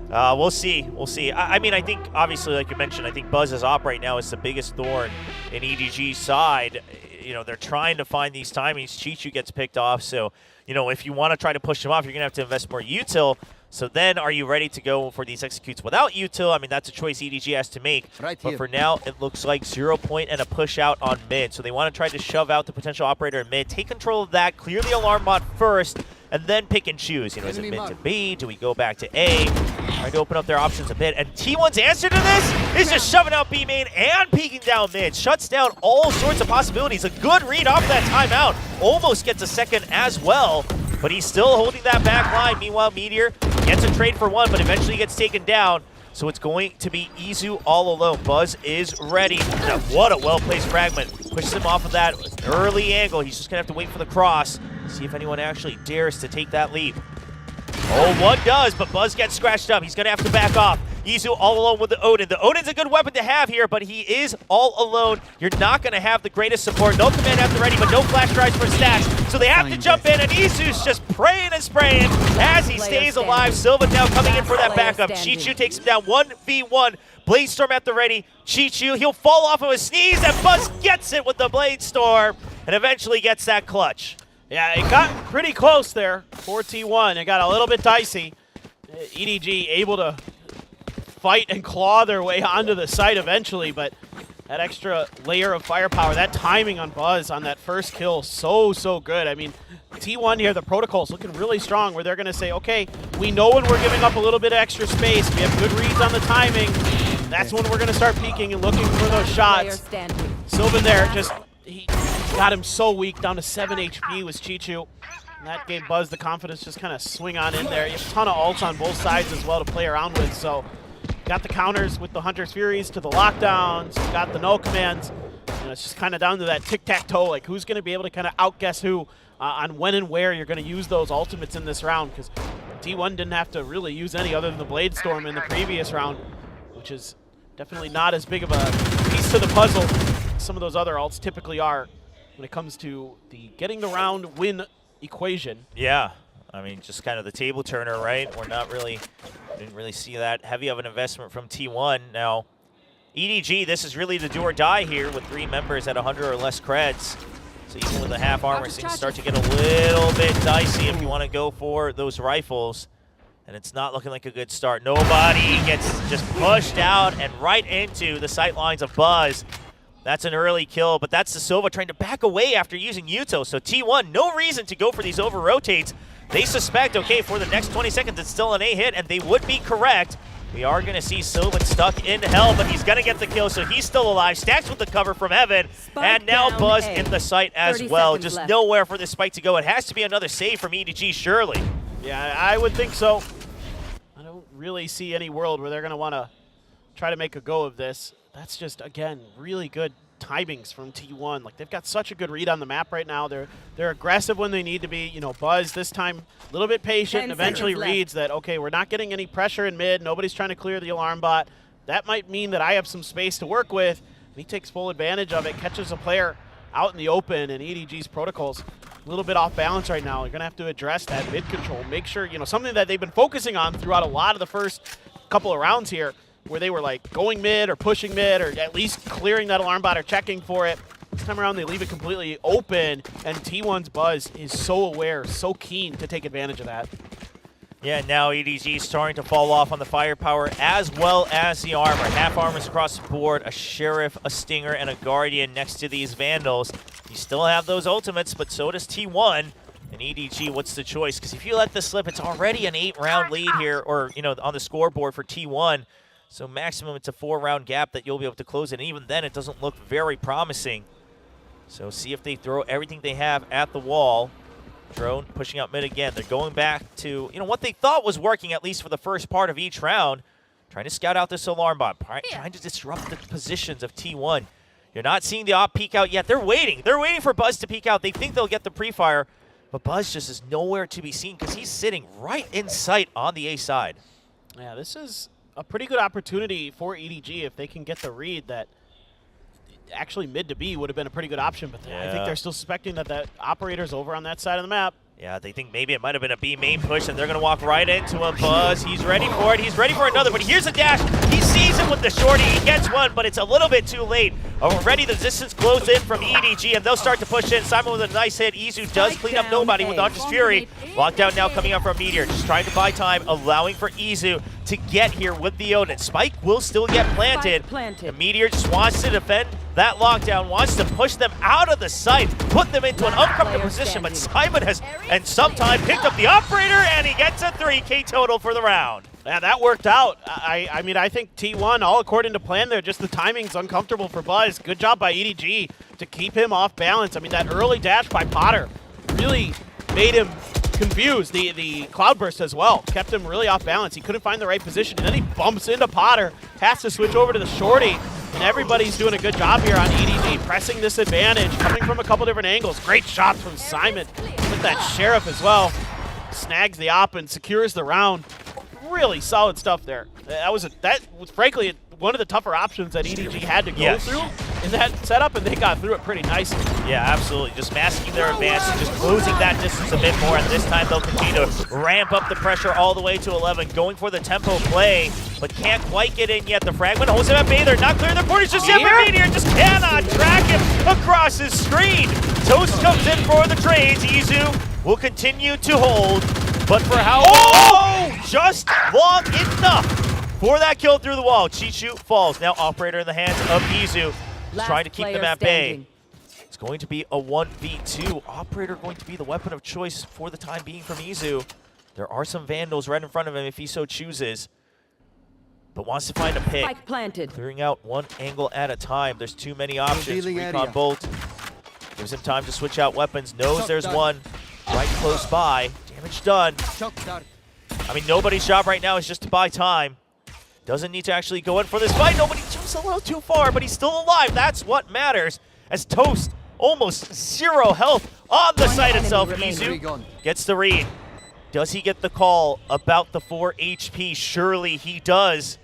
We'll see. I mean, I think, obviously, like you mentioned, I think Buzz's op right now is the biggest thorn in EDG's side. You know, they're trying to find these timings. Chichu gets picked off, so, you know, if you want to try to push him off, you're going to have to invest more util. So then are you ready to go for these executes without util? I mean, that's a choice EDG has to make. But for now, it looks like 0 point and a push out on mid. So they want to try to shove out the potential operator in mid, take control of that, clear the alarm bot first, and then pick and choose. You know, is it mid to B? Do we go back to A? Trying to open up their options a bit. And T1's answer to this is just shoving out B main and peeking down mid. Shuts down all sorts of possibilities. A good read off that timeout. Almost gets a second as well. But he's still holding that back line. Meanwhile, Meteor gets a trade for one, but eventually gets taken down. So it's going to be Izu all alone. Buzz is ready. Now, what a well-placed fragment. Pushes him off of that early angle. He's just going to have to wait for the cross. See if anyone actually dares to take that leap. Oh, one does, but Buzz gets scratched up. He's going to have to back off. Izu all alone with the Odin. The Odin's a good weapon to have here, but he is all alone. You're not going to have the greatest support. No command at the ready, but no flash drives for stacks. So they have to jump in, and Izu's just praying and spraying as he stays alive. Silva now coming in for that backup. Chichu takes him down 1v1. Bladestorm at the ready. Chichu, he'll fall off of a sneeze, and Buzz gets it with the Bladestorm, and eventually gets that clutch. Yeah, it got pretty close there for T1. It got a little bit dicey. EDG able to fight and claw their way onto the site eventually, but that extra layer of firepower, that timing on Buzz on that first kill, so good. I mean, T1 here, the protocol's looking really strong where they're going to say, okay, we know when we're giving up a little bit of extra space. We have good reads on the timing. That's when we're going to start peeking and looking for those shots. Sylvan there, just he got him so weak, down to 7 HP was Chichu. And that gave Buzz the confidence just kind of swing on in there. You have a ton of ults on both sides as well to play around with, so got the counters with the Hunter's Furies to the lockdowns, got the no commands, and it's just kind of down to that tic-tac-toe, like who's going to be able to kind of outguess who on when and where you're going to use those ultimates in this round, because T1 didn't have to really use any other than the Bladestorm in the previous round, which is definitely not as big of a piece to the puzzle as some of those other alts typically are when it comes to the getting the round win equation. Yeah. I mean, just kind of the table turner, right? Didn't really see that heavy of an investment from T1. Now, EDG, this is really the do or die here with 3 members at 100 or less creds. So even with the half armor, things start to get a little bit dicey if you want to go for those rifles. And it's not looking like a good start. Nobody gets just pushed out and right into the sight lines of Buzz. That's an early kill, but that's the Silva trying to back away after using Uto. So T1, no reason to go for these over-rotates. They suspect, okay, for the next 20 seconds, it's still an A hit, and they would be correct. We are going to see Silva stuck in hell, but he's going to get the kill, so he's still alive. Stacks with the cover from Heaven, and now Buzz in the site as well. Just nowhere for this spike to go. It has to be another save from EDG, surely. Yeah, I would think so. I don't really see any world where they're going to want to try to make a go of this. That's just, again, really good timings from T1. Like, they've got such a good read on the map right now. They're aggressive when they need to be. You know, Buzz this time a little bit patient and eventually reads that, okay, we're not getting any pressure in mid. Nobody's trying to clear the alarm bot. That might mean that I have some space to work with. And he takes full advantage of it, catches a player out in the open, and EDG's protocol's a little bit off balance right now. You're going to have to address that mid control. Make sure, you know, something that they've been focusing on throughout a lot of the first couple of rounds here, where they were like going mid or pushing mid or at least clearing that alarm bot or checking for it. This time around they leave it completely open, and T1's Buzz is so aware, so keen to take advantage of that. Yeah, now EDG starting to fall off on the firepower as well as the armor. Half armors across the board, a Sheriff, a Stinger, and a Guardian next to these Vandals. You still have those ultimates, but so does T1. And EDG, what's the choice? Because if you let this slip, it's already an 8-round lead here, or, you know, on the scoreboard for T1. So maximum, it's a 4-round gap that you'll be able to close it. And even then, it doesn't look very promising. So see if they throw everything they have at the wall. Drone pushing out mid again. They're going back to, you know, what they thought was working, at least for the first part of each round. Trying to scout out this alarm bot. Trying to disrupt the positions of T1. You're not seeing the op peek out yet. They're waiting. They're waiting for Buzz to peek out. They think they'll get the pre-fire. But Buzz just is nowhere to be seen because he's sitting right in sight on the A side. Yeah, this is a pretty good opportunity for EDG if they can get the read that actually mid to B would have been a pretty good option, but I think they're still suspecting that that operator's over on that side of the map. Yeah, they think maybe it might have been a B main push, and they're going to walk right into him. Buzz, he's ready for it. He's ready for another, but here's a dash. He sees him with the shorty. He gets one, but it's a little bit too late. Already the distance closed in from EDG, and they'll start to push in. Simon with a nice hit. Izu does clean up nobody with Hunter's Fury. Lockdown now coming up from Meteor, just trying to buy time, allowing for Izu to get here with the Odin. Spike will still get planted. And Meteor just wants to defend that lockdown, wants to push them out of the site, put them into an uncomfortable position, but Simon has, and sometime, picked up the operator, and he gets a 3K total for the round. Yeah, that worked out. I mean, I think T1, all according to plan there, just the timing's uncomfortable for Buzz. Good job by EDG to keep him off balance. I mean, that early dash by Potter really made him confused. The Cloudburst as well kept him really off balance. He couldn't find the right position, and then he bumps into Potter, has to switch over to the shorty, and everybody's doing a good job here on EDG, pressing this advantage, coming from a couple different angles. Great shots from Simon with that Sheriff as well. Snags the op and secures the round. Really solid stuff there. That was frankly one of the tougher options that EDG had to go through in that setup, and they got through it pretty nicely. Yeah, absolutely. Just masking their advance and just closing that distance a bit more, and this time they'll continue to ramp up the pressure all the way to 11, going for the tempo play, but can't quite get in yet. The fragment holds him at bay. They're not clearing their quarters just yet, but Meteor just cannot track him across his screen. Toast comes in for the trades. Izu will continue to hold, but for how long? Just long enough for that kill through the wall. Chichu falls. Now operator in the hands of Izu. He's trying to keep them at bay. It's going to be a 1v2. Operator going to be the weapon of choice for the time being from Izu. There are some Vandals right in front of him if he so chooses, but wants to find a pick. Clearing out one angle at a time. There's too many options. Recon Bolt gives him time to switch out weapons. Knows there's one right close by. Damage done. I mean, nobody's job right now is just to buy time. Doesn't need to actually go in for this fight. Nobody jumps a little too far, but he's still alive. That's what matters. As Toast, almost 0 health on the site itself. Izu gets the read. Does he get the call about the 4 HP? Surely he does.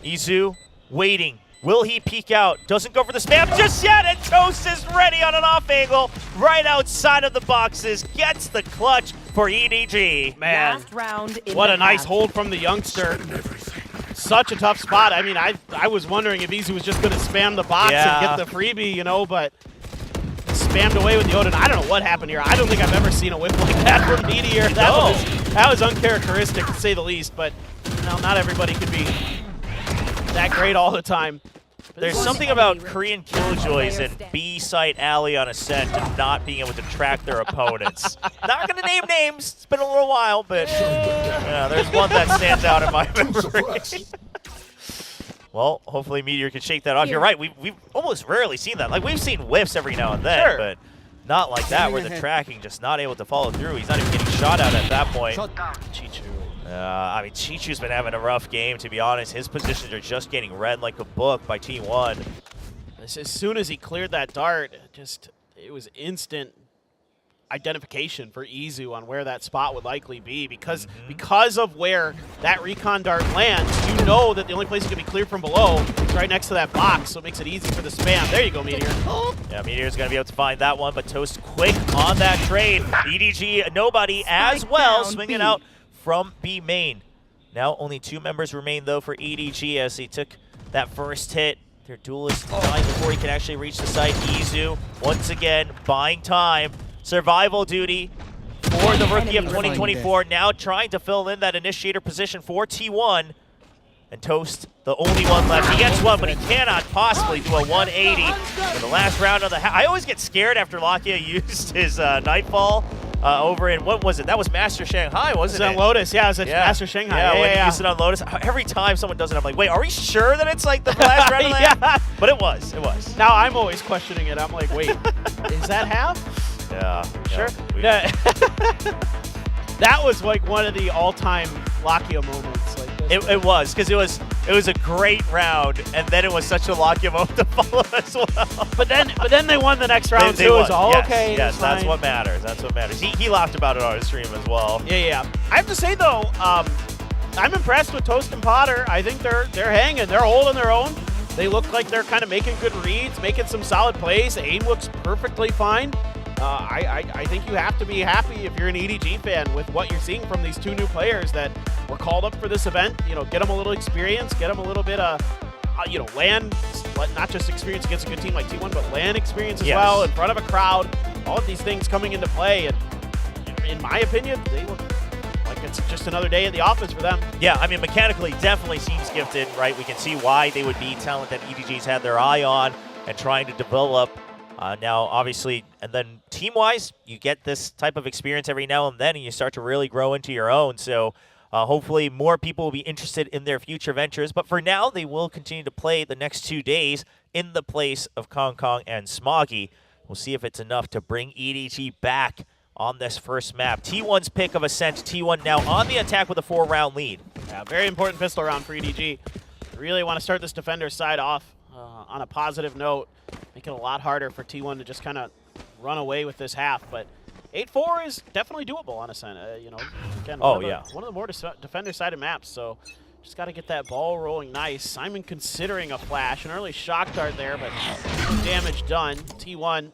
Izu waiting. Will he peek out? Doesn't go for the spam just yet, and Toast is ready on an off angle right outside of the boxes. Gets the clutch for EDG. Man, Last round in what the a nice half. hold from the youngster. Such a tough spot. I mean, I was wondering if Izu was just going to spam the box and get the freebie, you know, but spammed away with the Odin. I don't know what happened here. I don't think I've ever seen a whip like that from Meteor. That was uncharacteristic, to say the least, but you know, not everybody could be that great all the time. There's something about Korean Killjoys and B-site alley on Ascent and not being able to track their opponents. Not going to name names. It's been a little while, but there's one that stands out in my memory. Well, hopefully Meteor can shake that off. You're right. We've almost rarely seen that. Like, we've seen whiffs every now and then, but not like that where the tracking just not able to follow through. He's not even getting shot at that point. Chichu. I mean, Chichu's been having a rough game, to be honest. His positions are just getting read like a book by T1. As soon as he cleared that dart, it was instant identification for Izu on where that spot would likely be, because of where that recon dart lands, you know that the only place it can be cleared from below is right next to that box, so it makes it easy for the spam. There you go, Meteor. Yeah, Meteor's going to be able to find that one, but Toast quick on that trade. EDG, nobody as well, swinging out from B main. Now only 2 members remain, though, for EDG as he took that first hit. Their duelist dying before he can actually reach the site. Izu, once again, buying time. Survival duty for the rookie of 2024, now trying to fill in that initiator position for T1. And Toast, the only one left. He gets one, but he cannot possibly do a 180 in the last round of the half. I always get scared after Lakia used his Nightfall over in, what was it? That was Master Shanghai, wasn't it? It was on Lotus, yeah, it was at Master Shanghai. Yeah, when he used it on Lotus. Every time someone does it, I'm like, wait, are we sure that it's like the last round of the half? But it was. Now I'm always questioning it. I'm like, wait, is that half? Yeah. Sure. Yeah. That was like one of the all-time Lakia moments. Like it was, because it was a great round, and then it was such a Lakia moment to follow as well. But then they won the next round too. It was all okay. Yes, that's what matters. That's what matters. He laughed about it on his stream as well. Yeah. I have to say though, I'm impressed with Toast and Potter. I think they're hanging. They're holding their own. They look like they're kind of making good reads, making some solid plays. The aim looks perfectly fine. I think you have to be happy if you're an EDG fan with what you're seeing from these 2 new players that were called up for this event. You know, get them a little experience, get them a little bit of, you know, land, not just experience against a good team like T1, but land experience as well in front of a crowd. All of these things coming into play, and in my opinion, they look like it's just another day at the office for them. Yeah, I mean, mechanically definitely seems gifted, right? We can see why they would be talent that EDG's had their eye on and trying to develop. Now, obviously, and then team-wise, you get this type of experience every now and then, and you start to really grow into your own. So hopefully more people will be interested in their future ventures. But for now, they will continue to play the next 2 days in the place of Kong Kong and Smoggy. We'll see if it's enough to bring EDG back on this first map. T1's pick of Ascent. T1 now on the attack with a 4-round lead. Yeah, very important pistol round for EDG. Really want to start this defender side off on a positive note. Make it a lot harder for T1 to just kind of run away with this half. But 8-4 is definitely doable on Ascent. You know, again, one of the more defender-sided maps. So just got to get that ball rolling nice. Simon considering a flash, an early shock dart there, but no damage done. T1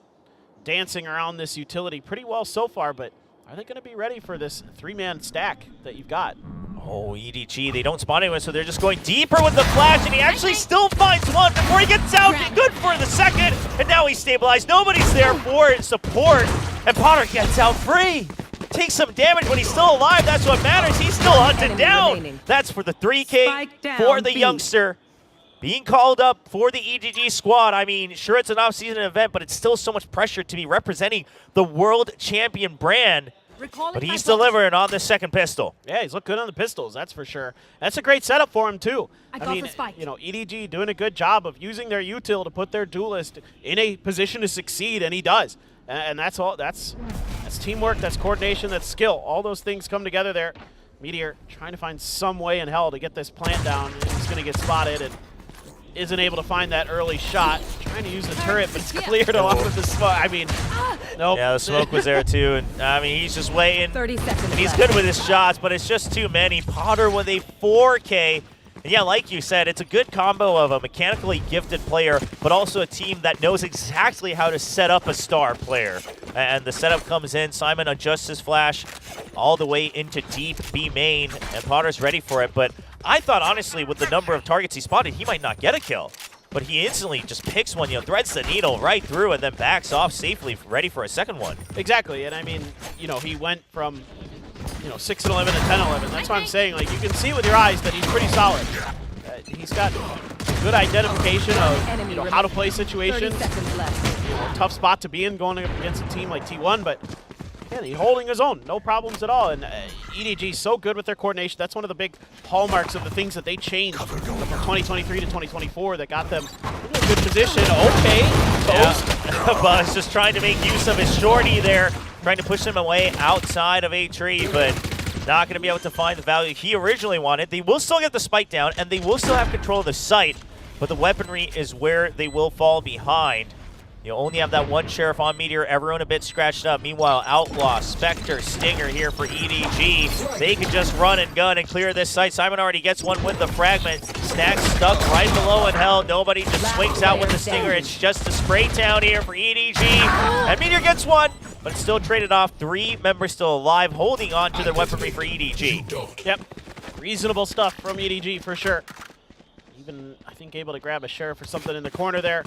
dancing around this utility pretty well so far, but are they going to be ready for this 3-man stack that you've got? Oh, EDG, they don't spawn anyone, so they're just going deeper with the flash, and he actually still finds one before he gets out. Good for the second, and now he's stabilized. Nobody's there for support, and Potter gets out free. Takes some damage, but he's still alive. That's what matters. He's still hunted down. That's for the 3K for the youngster. Being called up for the EDG squad. I mean, sure, it's an off-season event, but it's still so much pressure to be representing the world champion brand. But he's delivering on the second pistol. Yeah, he's looked good on the pistols, that's for sure. That's a great setup for him, too. I mean, you know, EDG doing a good job of using their util to put their duelist in a position to succeed, and he does. And that's all. That's teamwork, that's coordination, that's skill. All those things come together there. Meteor trying to find some way in hell to get this plant down. He's going to get spotted and isn't able to find that early shot. Trying to use the turret, but it's cleared off of the smoke. I mean, nope. Yeah, the smoke was there too, and I mean, he's just waiting. 30 seconds and he's left. good with his shots, but it's just too many. Potter with a 4K. And yeah, like you said, it's a good combo of a mechanically gifted player, but also a team that knows exactly how to set up a star player. And the setup comes in. Simon adjusts his flash all the way into deep B main, and Potter's ready for it. But I thought, honestly, with the number of targets he spotted, he might not get a kill. But he instantly just picks one, you know, threads the needle right through and then backs off safely, ready for a second one. Exactly, and I mean, you know, he went from, you know, 6-11 to 10-11. That's what I'm saying. Like, you can see with your eyes that he's pretty solid. He's got good identification of, you know, how to play situations. 30 seconds left. You know, tough spot to be in going up against a team like T1, but yeah, he's holding his own, no problems at all. And EDG is so good with their coordination. That's one of the big hallmarks of the things that they changed from 2023 to 2024 that got them in a good position. Okay, yeah. Buzz just trying to make use of his shorty there, trying to push him away outside of a tree, but not going to be able to find the value he originally wanted. They will still get the spike down, and they will still have control of the site, but the weaponry is where they will fall behind. You only have that one Sheriff on Meteor, everyone a bit scratched up. Meanwhile, Outlaw, Spectre, Stinger here for EDG. They could just run and gun and clear this site. Simon already gets one with the fragment. Stack stuck right below in hell. Nobody just swings out with the Stinger. It's just a spray down here for EDG. And Meteor gets one, but it's still traded off. 3 members still alive, holding on to their weaponry for EDG. Yep, reasonable stuff from EDG for sure. Even, I think, able to grab a Sheriff or something in the corner there.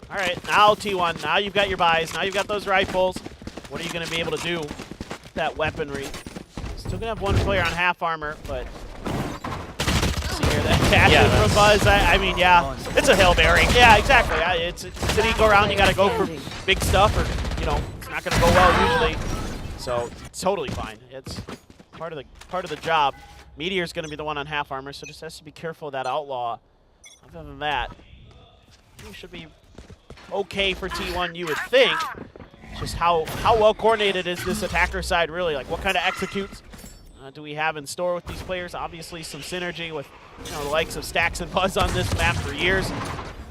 All right, now T1, now you've got your buys, now you've got those rifles. What are you going to be able to do with that weaponry? Still going to have one player on half armor, but see here, that catch from Buzz, I mean, yeah. It's a Hail Mary. Yeah, exactly. It's an eco round, you got to go for big stuff or, you know, it's not going to go well usually. So it's totally fine. It's part of the job. Meteor's going to be the one on half armor, so just has to be careful of that Outlaw. Other than that, you should be okay for T1, you would think. Just how well coordinated is this attacker side really? Like, what kind of executes do we have in store with these players? Obviously some synergy with, you know, the likes of Stacks and Buzz on this map for years,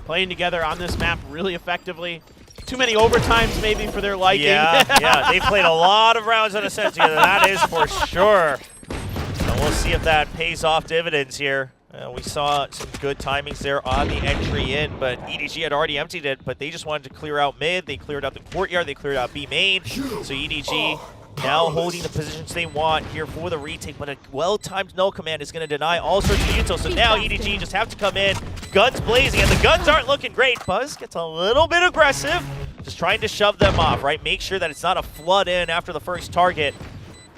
playing together on this map really effectively. Too many overtimes maybe for their liking. Yeah, they played a lot of rounds on Ascent together, that is for sure. And we'll see if that pays off dividends here. We saw some good timings there on the entry in, but EDG had already emptied it, but they just wanted to clear out mid. They cleared out the courtyard, they cleared out B main. So EDG now holding the positions they want here for the retake, but a well-timed null command is going to deny all sorts of util. So now EDG just have to come in, guns blazing, and the guns aren't looking great. Buzz gets a little bit aggressive, just trying to shove them off, right? Make sure that it's not a flood in after the first target.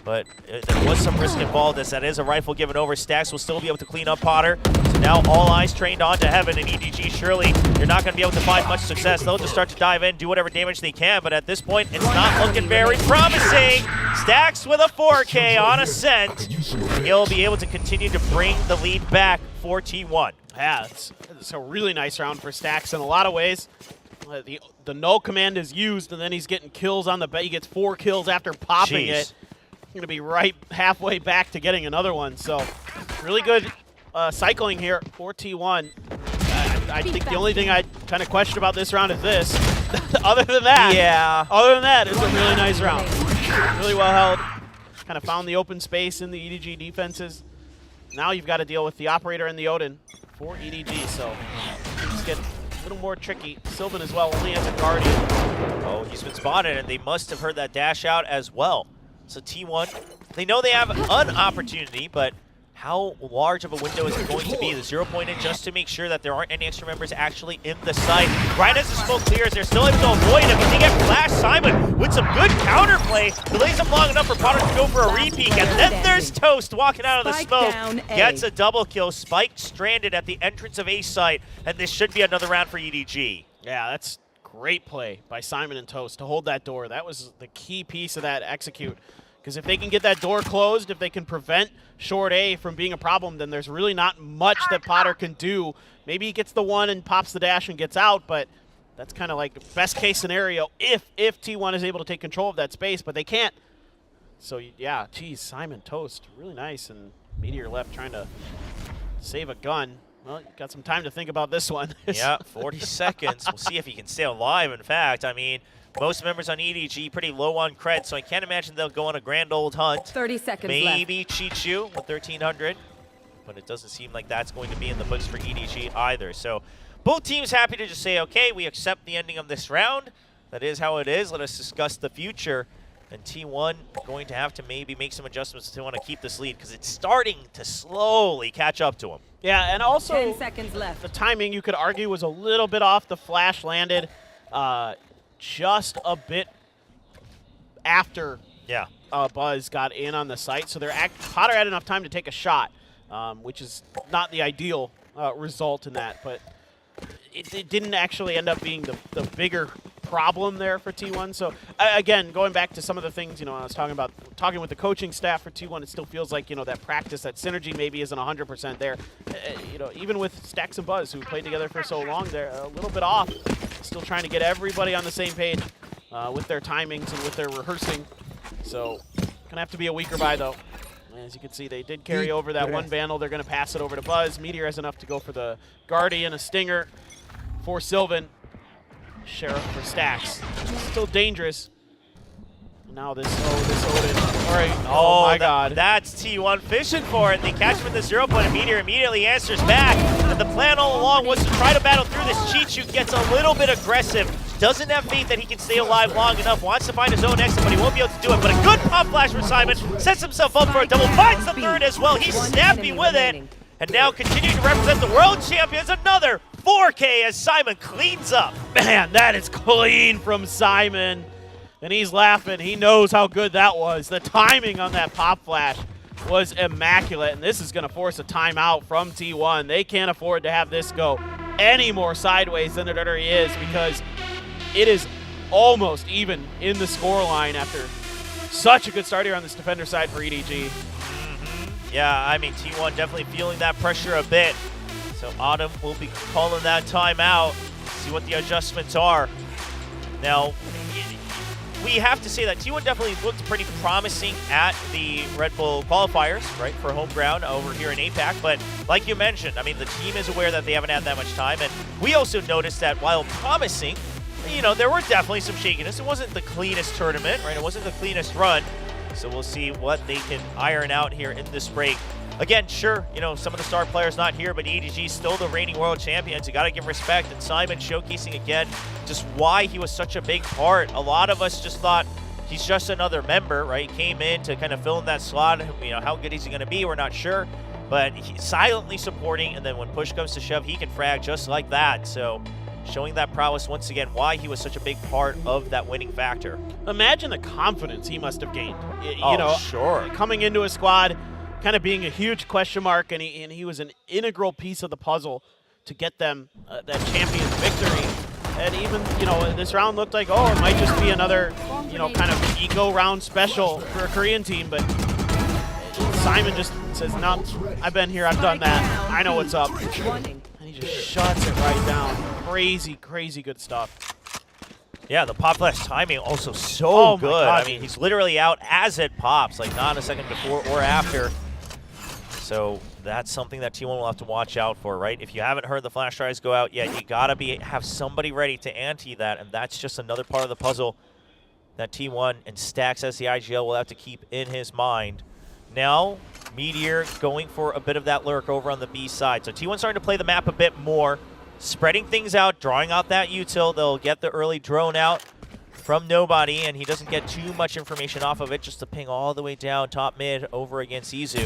But there was some risk involved as that is a rifle given over. Stacks will still be able to clean up Potter. So now all eyes trained onto Heaven, and EDG surely you're not going to be able to find much success. They'll just start to dive in, do whatever damage they can, but at this point it's not looking very promising. Stacks with a 4K on Ascent. He'll be able to continue to bring the lead back for T1. Yeah, it's a really nice round for Stacks in a lot of ways. The null command is used, and then he's getting kills on the bet. He gets 4 kills after popping it. Going to be right halfway back to getting another one. So really good cycling here for T1. I think the only thing I kind of question about this round is this. Other than that, it's a really nice round. Really well held. Kind of found the open space in the EDG defenses. Now you've got to deal with the operator and the Odin for EDG. So things get a little more tricky. Sylvan as well only has a Guardian. Oh, he's been spotted, and they must have heard that dash out as well. So T1, they know they have an opportunity, but how large of a window is it going to be? The 0 point in just to make sure that there aren't any extra members actually in the site. Right as the smoke clears, they're still able to avoid him, but they get flashed. Simon with some good counterplay. Delays him long enough for Potter to go for a repeat, and then there's Toast walking out of the smoke. Gets a double kill. Spike stranded at the entrance of A site, and this should be another round for EDG. Yeah, that's great play by Simon and Toast to hold that door. That was the key piece of that execute. Because if they can get that door closed, if they can prevent short A from being a problem, then there's really not much that Potter can do. Maybe he gets the one and pops the dash and gets out, but that's kind of like the best case scenario if T1 is able to take control of that space, but they can't. So yeah, geez, Simon, Toast, really nice, and Meteor left trying to save a gun. Well, you got some time to think about this one. Yeah, 40 seconds. We'll see if he can stay alive, in fact. I mean, most members on EDG pretty low on cred, so I can't imagine they'll go on a grand old hunt. 30 seconds Maybe Chichu with 1,300, but it doesn't seem like that's going to be in the books for EDG either. So both teams happy to just say, okay, we accept the ending of this round. That is how it is. Let us discuss the future. And T1 going to have to maybe make some adjustments to want to keep this lead because it's starting to slowly catch up to him. Yeah, and also 10 seconds left. The timing, you could argue, was a little bit off. The flash landed just a bit after Buzz got in on the site. So Potter had enough time to take a shot, which is not the ideal result in that. But it didn't actually end up being the bigger problem there for T1. So again, going back to some of the things, I was talking with the coaching staff for T1, it still feels like, that practice, that synergy maybe isn't 100% there. Even with Stacks and Buzz, who played together for so long, they're a little bit off. Still trying to get everybody on the same page with their timings and with their rehearsing. So gonna have to be a weaker buy though. As you can see, they did carry over that one vandal. They're gonna pass it over to Buzz. Meteor has enough to go for the Guardian, a Stinger for Sylvan. Sheriff for Stacks. Still dangerous. Now this Odin. All right. Oh my God. That's T1 fishing for it. They catch him with the 0 point. Meteor immediately answers back. And the plan all along was to try to battle through this. Chichu gets a little bit aggressive. Doesn't have faith that he can stay alive long enough. Wants to find his own exit, but he won't be able to do it. But a good pop flash for Simon. Sets himself up for a double. Finds the third as well. He's snappy with it. And now continuing to represent the world champions. Another 4K as Simon cleans up. Man, that is clean from Simon. And he's laughing. He knows how good that was. The timing on that pop flash was immaculate. And this is going to force a timeout from T1. They can't afford to have this go any more sideways than it already is because it is almost even in the scoreline after such a good start here on this defender side for EDG. Yeah, I mean, T1 definitely feeling that pressure a bit. So Autumn will be calling that timeout. See what the adjustments are. Now, we have to say that T1 definitely looked pretty promising at the Red Bull qualifiers, right, for home ground over here in APAC. But like you mentioned, I mean, the team is aware that they haven't had that much time. And we also noticed that while promising, there were definitely some shakiness. It wasn't the cleanest tournament, right? It wasn't the cleanest run. So we'll see what they can iron out here in this break. Again, sure, some of the star players not here, but EDG still the reigning world champions. You got to give respect. And Simon showcasing again just why he was such a big part. A lot of us just thought he's just another member, right? He came in to kind of fill in that slot. You know, how good is he going to be? We're not sure. But he's silently supporting, and then when push comes to shove, he can frag just like that. So showing that prowess once again, why he was such a big part of that winning factor. Imagine the confidence he must have gained. Oh, You know, sure. coming into a squad, kind of being a huge question mark, and he was an integral piece of the puzzle to get them that champion's victory. And even, you know, this round looked like, oh, it might just be another, you know, kind of eco round special for a Korean team, but Simon just says, no, I've been here, I've done that, I know what's up. And he just shuts it right down. Crazy, crazy good stuff. Yeah, the pop flash timing also so good. God, I mean, he's literally out as it pops, like not a second before or after. So that's something that T1 will have to watch out for, right? If you haven't heard the flash tries go out yet, you gotta have somebody ready to ante that, and that's just another part of the puzzle that T1 and Stacks as the IGL will have to keep in his mind. Now, Meteor going for a bit of that lurk over on the B side. So T1 starting to play the map a bit more, spreading things out, drawing out that util. They'll get the early drone out from nobody, and he doesn't get too much information off of it, just to ping all the way down top mid over against Izu.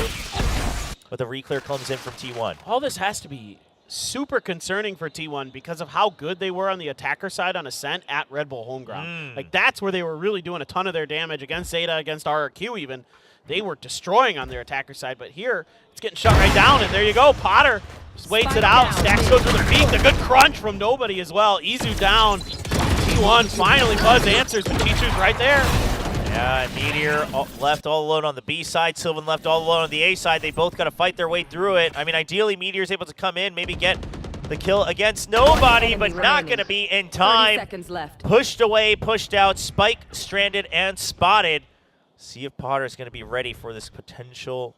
But the reclear comes in from T1. All this has to be super concerning for T1 because of how good they were on the attacker side on Ascent at Red Bull home ground. Like, that's where they were really doing a ton of their damage against Zeta, against RRQ even. They were destroying on their attacker side, but here it's getting shut right down, and there you go. Potter just waits it out. Stacks goes for the peek. The good crunch from nobody as well. Izu down. T1 finally. Buzz answers, but Teacher's right there. Yeah, and Meteor left all alone on the B side. Sylvan left all alone on the A side. They both got to fight their way through it. I mean, ideally, Meteor's able to come in, maybe get the kill against nobody, but not going to be in time. 30 seconds left. Pushed away, pushed out, Spike stranded and spotted. See if Potter's going to be ready for this potential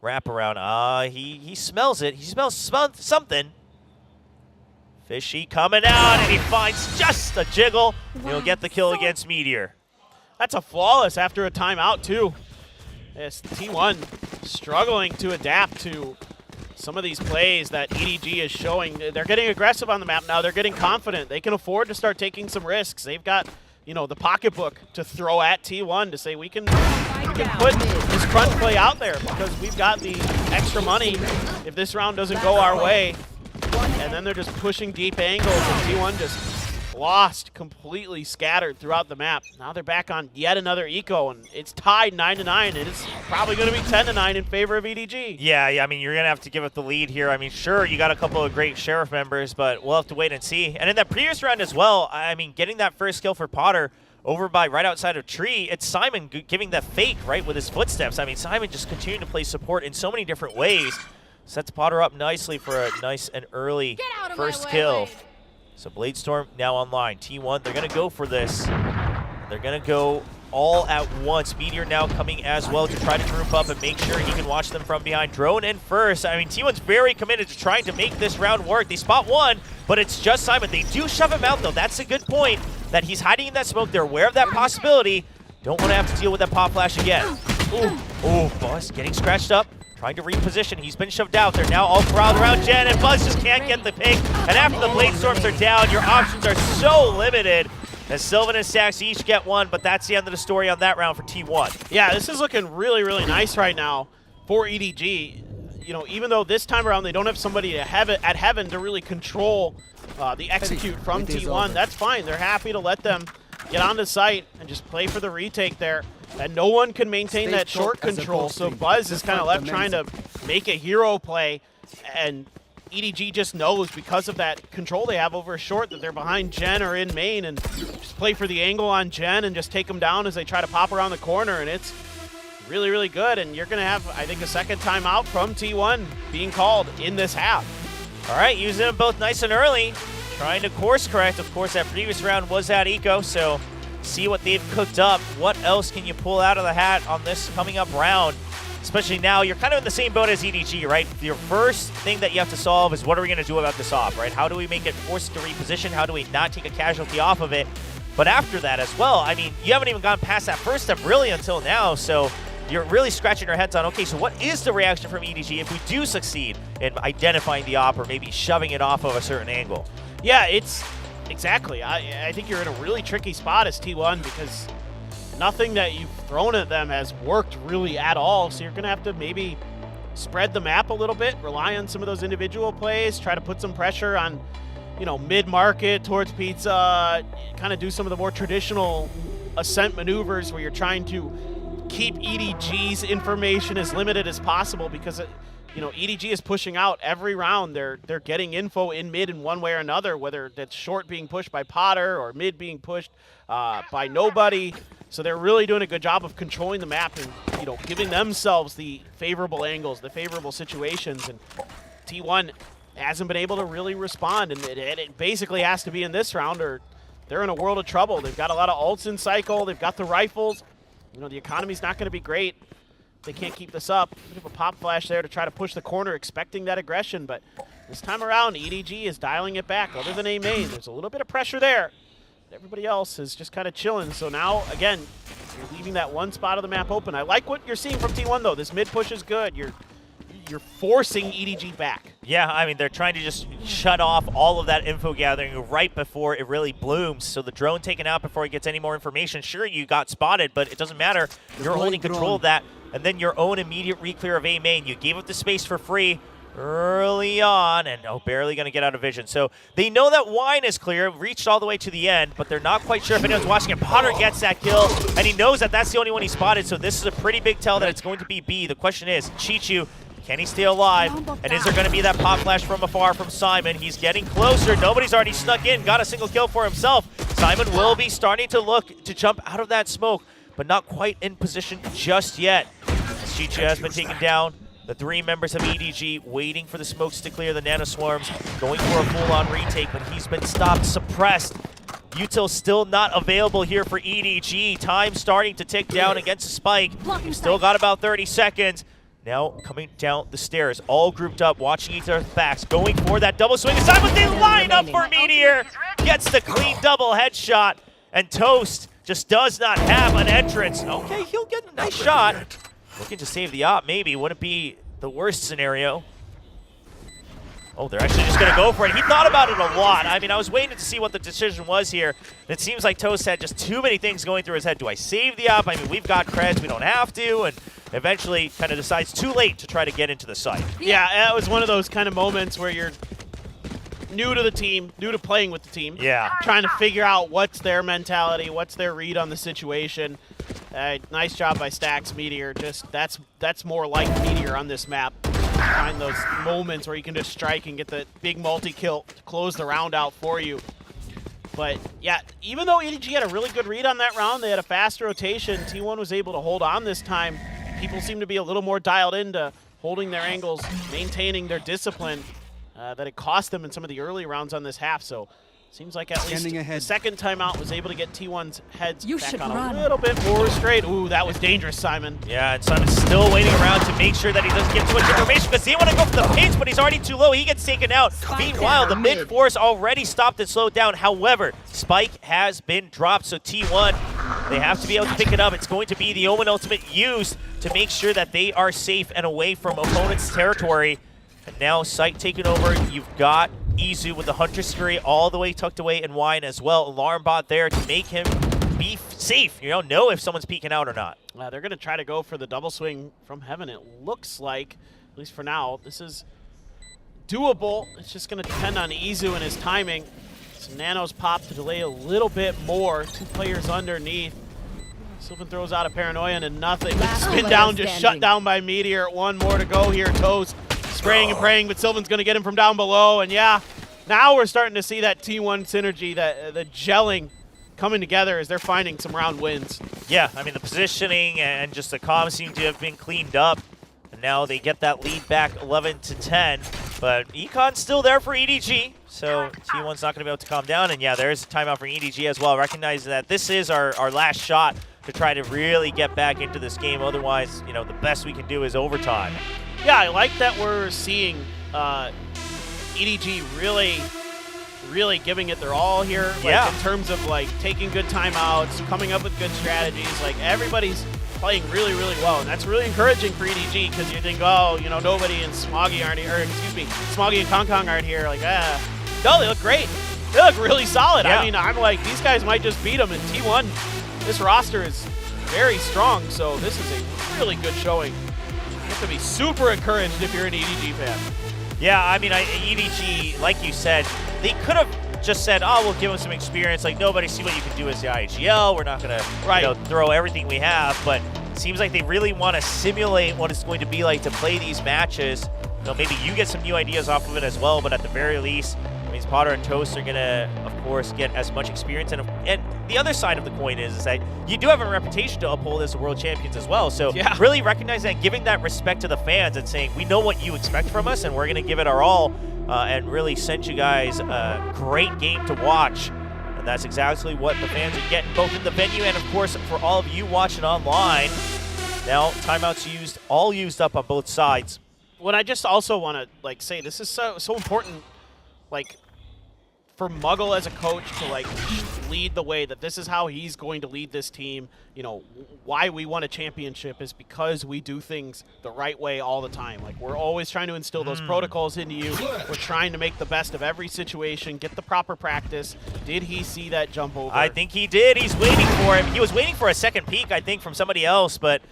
wraparound. He smells it. He smells something. Fishy coming out, and he finds just a jiggle. He'll get the kill against Meteor. That's a flawless after a timeout, too. Yes, T1 struggling to adapt to some of these plays that EDG is showing. They're getting aggressive on the map now. They're getting confident. They can afford to start taking some risks. They've got, you know, the pocketbook to throw at T1 to say we can put this crunch play out there because we've got the extra money if this round doesn't go our way. And then they're just pushing deep angles, and T1 just lost, completely scattered throughout the map. Now they're back on yet another eco, and it's tied 9-9. It is probably going to be 10-9 in favor of EDG. Yeah, I mean, you're going to have to give up the lead here. I mean, sure, you got a couple of great Sheriff members, but we'll have to wait and see. And in that previous round as well, I mean, getting that first kill for Potter over by right outside of Tree, it's Simon giving that fake, right, with his footsteps. I mean, Simon just continuing to play support in so many different ways. Sets Potter up nicely for a nice and early first kill. So Bladestorm now online. T1, they're going to go for this. They're going to go all at once. Meteor now coming as well to try to group up and make sure he can watch them from behind. Drone in first. I mean, T1's very committed to trying to make this round work. They spot one, but it's just Simon. They do shove him out, though. That's a good point, that he's hiding in that smoke. They're aware of that possibility. Don't want to have to deal with that pop flash again. Ooh, Buzz getting scratched up. Trying to reposition. He's been shoved out. They're now all corralled around Gen, and Buzz just can't get the pick. And after the Bladestorms are down, your options are so limited. As Sylvan and Stacks each get one, but that's the end of the story on that round for T1. Yeah, this is looking really, really nice right now for EDG. You know, even though this time around they don't have somebody at Heaven to really control the execute from T1, that's fine. They're happy to let them get onto site and just play for the retake there. And no one can maintain that short control, so Buzz is kind of left trying to make a hero play, and EDG just knows because of that control they have over short that they're behind Gen or in main, and just play for the angle on Gen and just take them down as they try to pop around the corner, and it's really, really good. And you're going to have, I think, a second timeout from T1 being called in this half. All right, using them both nice and early, trying to course correct. Of course, that previous round was at eco, so see what they've cooked up. What else can you pull out of the hat on this coming up round? Especially now, you're kind of in the same boat as EDG, right? Your first thing that you have to solve is what are we going to do about this op, right? How do we make it forced to reposition? How do we not take a casualty off of it? But after that as well, I mean, you haven't even gone past that first step really until now, so you're really scratching your heads on, okay, so what is the reaction from EDG if we do succeed in identifying the op or maybe shoving it off of a certain angle? Yeah, it's exactly. I think you're in a really tricky spot as T1 because nothing that you've thrown at them has worked really at all. So you're going to have to maybe spread the map a little bit, rely on some of those individual plays, try to put some pressure on, you know, mid-market towards pizza, kind of do some of the more traditional Ascent maneuvers where you're trying to keep EDG's information as limited as possible, because you know, EDG is pushing out every round. They're getting info in mid in one way or another, whether that's short being pushed by Potter or mid being pushed by nobody. So they're really doing a good job of controlling the map and, you know, giving themselves the favorable angles, the favorable situations. And T1 hasn't been able to really respond, and it basically has to be in this round or they're in a world of trouble. They've got a lot of ults in cycle. They've got the rifles. You know, the economy's not going to be great. They can't keep this up. Bit of a pop flash there to try to push the corner, expecting that aggression. But this time around, EDG is dialing it back. Other than A main, there's a little bit of pressure there. Everybody else is just kind of chilling. So now, again, you're leaving that one spot of the map open. I like what you're seeing from T1, though. This mid push is good. You're forcing EDG back. Yeah, I mean, they're trying to just shut off all of that info gathering right before it really blooms. So the drone taken out before he gets any more information. Sure, you got spotted, but it doesn't matter. You're holding control of that. And then your own immediate re-clear of A main. You gave up the space for free early on, and barely going to get out of vision. So they know that Wine is clear, reached all the way to the end, but they're not quite sure if anyone's watching it. Potter gets that kill, and he knows that that's the only one he spotted, so this is a pretty big tell that it's going to be B. The question is, Chichu, can he stay alive? And is there going to be that pop flash from afar from Simon? He's getting closer. Nobody's already snuck in. Got a single kill for himself. Simon will be starting to look to jump out of that smoke, but not quite in position just yet. As Chichu has been taken down. The three members of EDG waiting for the smokes to clear the nano swarms, going for a full-on retake, but he's been stopped, suppressed. Util still not available here for EDG. Time starting to tick down against a spike. We've still got about 30 seconds. Now coming down the stairs, all grouped up, watching each other's backs, going for that double swing. Simon, they line up for Meteor. Gets the clean double headshot, and Toast just does not have an entrance. Okay, he'll get a nice shot. Looking to save the op, maybe. Wouldn't be the worst scenario. Oh, they're actually just going to go for it. He thought about it a lot. I mean, I was waiting to see what the decision was here. It seems like Toast had just too many things going through his head. Do I save the op? I mean, we've got creds. We don't have to. And eventually kind of decides too late to try to get into the site. Yeah, it was one of those kind of moments where you're new to the team, new to playing with the team. Yeah. Trying to figure out what's their mentality, what's their read on the situation. Nice job by Stax Meteor. Just that's more like Meteor on this map. Find those moments where you can just strike and get the big multi-kill to close the round out for you. But yeah, even though EDG had a really good read on that round, they had a fast rotation, T1 was able to hold on this time. People seem to be a little more dialed into holding their angles, maintaining their discipline that it cost them in some of the early rounds on this half. So seems like at least the second time out was able to get T1's heads back on a little bit more straight. Ooh, that was dangerous, Simon. Yeah, and Simon's still waiting around to make sure that he doesn't get too much information because he didn't want to go for the pinch, but he's already too low. He gets taken out. Meanwhile, the mid force already stopped and slowed down. However, Spike has been dropped, so T1, they have to be able to pick it up. It's going to be the Omen ultimate used to make sure that they are safe and away from opponent's territory. And now Sight taking over. You've got Izu with the Hunter's Fury all the way tucked away in Wine as well. Alarm bot there to make him be safe. You don't know if someone's peeking out or not. They're going to try to go for the double swing from heaven. It looks like, at least for now, this is doable. It's just going to depend on Izu and his timing. Some nanos pop to delay a little bit more. Two players underneath. Sylvan throws out a Paranoia into nothing. Spin down, just shut down by Meteor. One more to go here. Toast spraying and praying, but Sylvan's going to get him from down below. And yeah, now we're starting to see that T1 synergy, that the gelling coming together as they're finding some round wins. Yeah, I mean, the positioning and just the comms seem to have been cleaned up. And now they get that lead back 11-10. But Econ's still there for EDG, so T1's not going to be able to calm down. And yeah, there's a timeout for EDG as well, recognizing that this is our last shot to try to really get back into this game. Otherwise, you know, the best we can do is overtime. Yeah, I like that we're seeing EDG really giving it their all here. Like, in terms of like taking good timeouts, coming up with good strategies. Like, everybody's playing really well, and that's really encouraging for EDG because you think, oh, you know, nobody and Smoggy aren't here, or excuse me, Smoggy and Kong Kong aren't here. Like, no, they look great. They look really solid. Yeah. I mean, I'm like, these guys might just beat them, and T1, this roster is very strong, so this is a really good showing. You have to be super encouraged if you're an EDG fan. Yeah, I mean, EDG, like you said, they could have just said, oh, we'll give him some experience. Like, nobody see what you can do as the IGL. We're not going to throw everything we have. But it seems like they really want to simulate what it's going to be like to play these matches. You know, maybe you get some new ideas off of it as well. But at the very least, it means Potter and Toast are going to, of course, get as much experience. And the other side of the coin is that you do have a reputation to uphold as the world champions as well. So really recognizing that, giving that respect to the fans and saying, we know what you expect from us, and we're going to give it our all. And really send you guys a great game to watch. And that's exactly what the fans are getting, both in the venue and, of course, for all of you watching online. Now, timeouts all used up on both sides. What I just also want to say, this is so important, for Muggle as a coach to lead the way, that this is how he's going to lead this team. You know, why we won a championship is because we do things the right way all the time. We're always trying to instill those protocols into you. We're trying to make the best of every situation, get the proper practice. Did he see that jump over? I think he did. He's waiting for it. He was waiting for a second peek, I think, from somebody else, but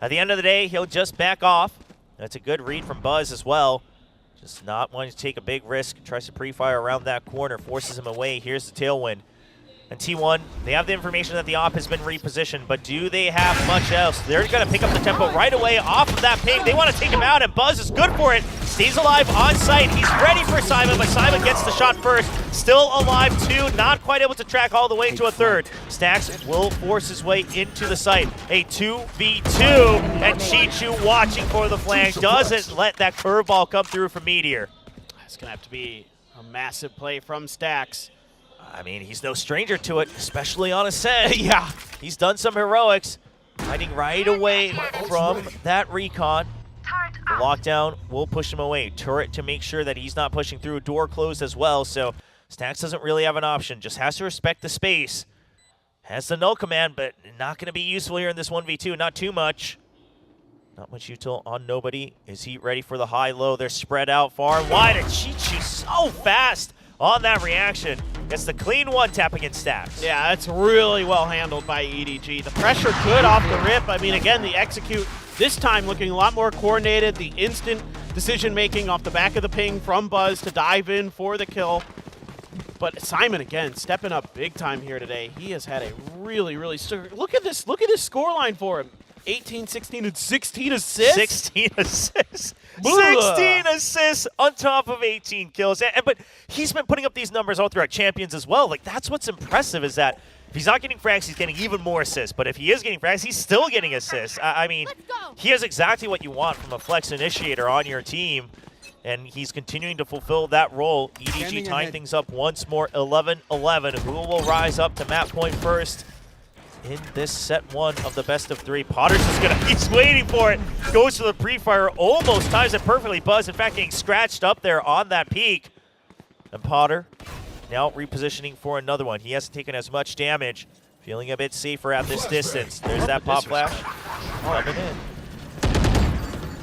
at the end of the day, he'll just back off. That's a good read from Buzz as well. Just not wanting to take a big risk. Tries to pre-fire around that corner, forces him away. Here's the tailwind. And T1, they have the information that the op has been repositioned, but do they have much else? They're going to pick up the tempo right away off of that ping. They want to take him out, and Buzz is good for it. Stays alive on site. He's ready for Simon, but Simon gets the shot first. Still alive, too. Not quite able to track all the way to a third. Stax will force his way into the site. A 2v2, and Chichu watching for the flank. Doesn't let that curveball come through from Meteor. It's going to have to be a massive play from Stax. I mean, he's no stranger to it, especially on Ascent. Yeah, he's done some heroics. Hiding right away from that recon. The lockdown will push him away. Turret to make sure that he's not pushing through. Door closed as well, so Stax doesn't really have an option. Just has to respect the space. Has the null command, but not going to be useful here in this 1v2. Not too much. Not much util on nobody. Is he ready for the high-low? They're spread out far and wide, and Chichu so fast on that reaction. Gets the clean one tap against Stax. Yeah, that's really well handled by EDG. The pressure good off the rip. I mean, again, the execute this time looking a lot more coordinated. The instant decision-making off the back of the ping from Buzz to dive in for the kill. But Simon, again, stepping up big time here today. He has had a really, really... Look at this scoreline for him. 18, 16, and 16 assists? 16 assists. 16 assists on top of 18 kills. But he's been putting up these numbers all throughout Champions as well. That's what's impressive, is that if he's not getting frags, he's getting even more assists. But if he is getting frags, he's still getting assists. I mean, he has exactly what you want from a flex initiator on your team. And he's continuing to fulfill that role. EDG tying things up once more, 11-11. Who will rise up to map point first in this set one of the best of three? Potter's just he's waiting for it. Goes to the pre-fire, almost times it perfectly. Buzz, in fact, getting scratched up there on that peak. And Potter now repositioning for another one. He hasn't taken as much damage. Feeling a bit safer at this distance. There's that pop flash. Coming in.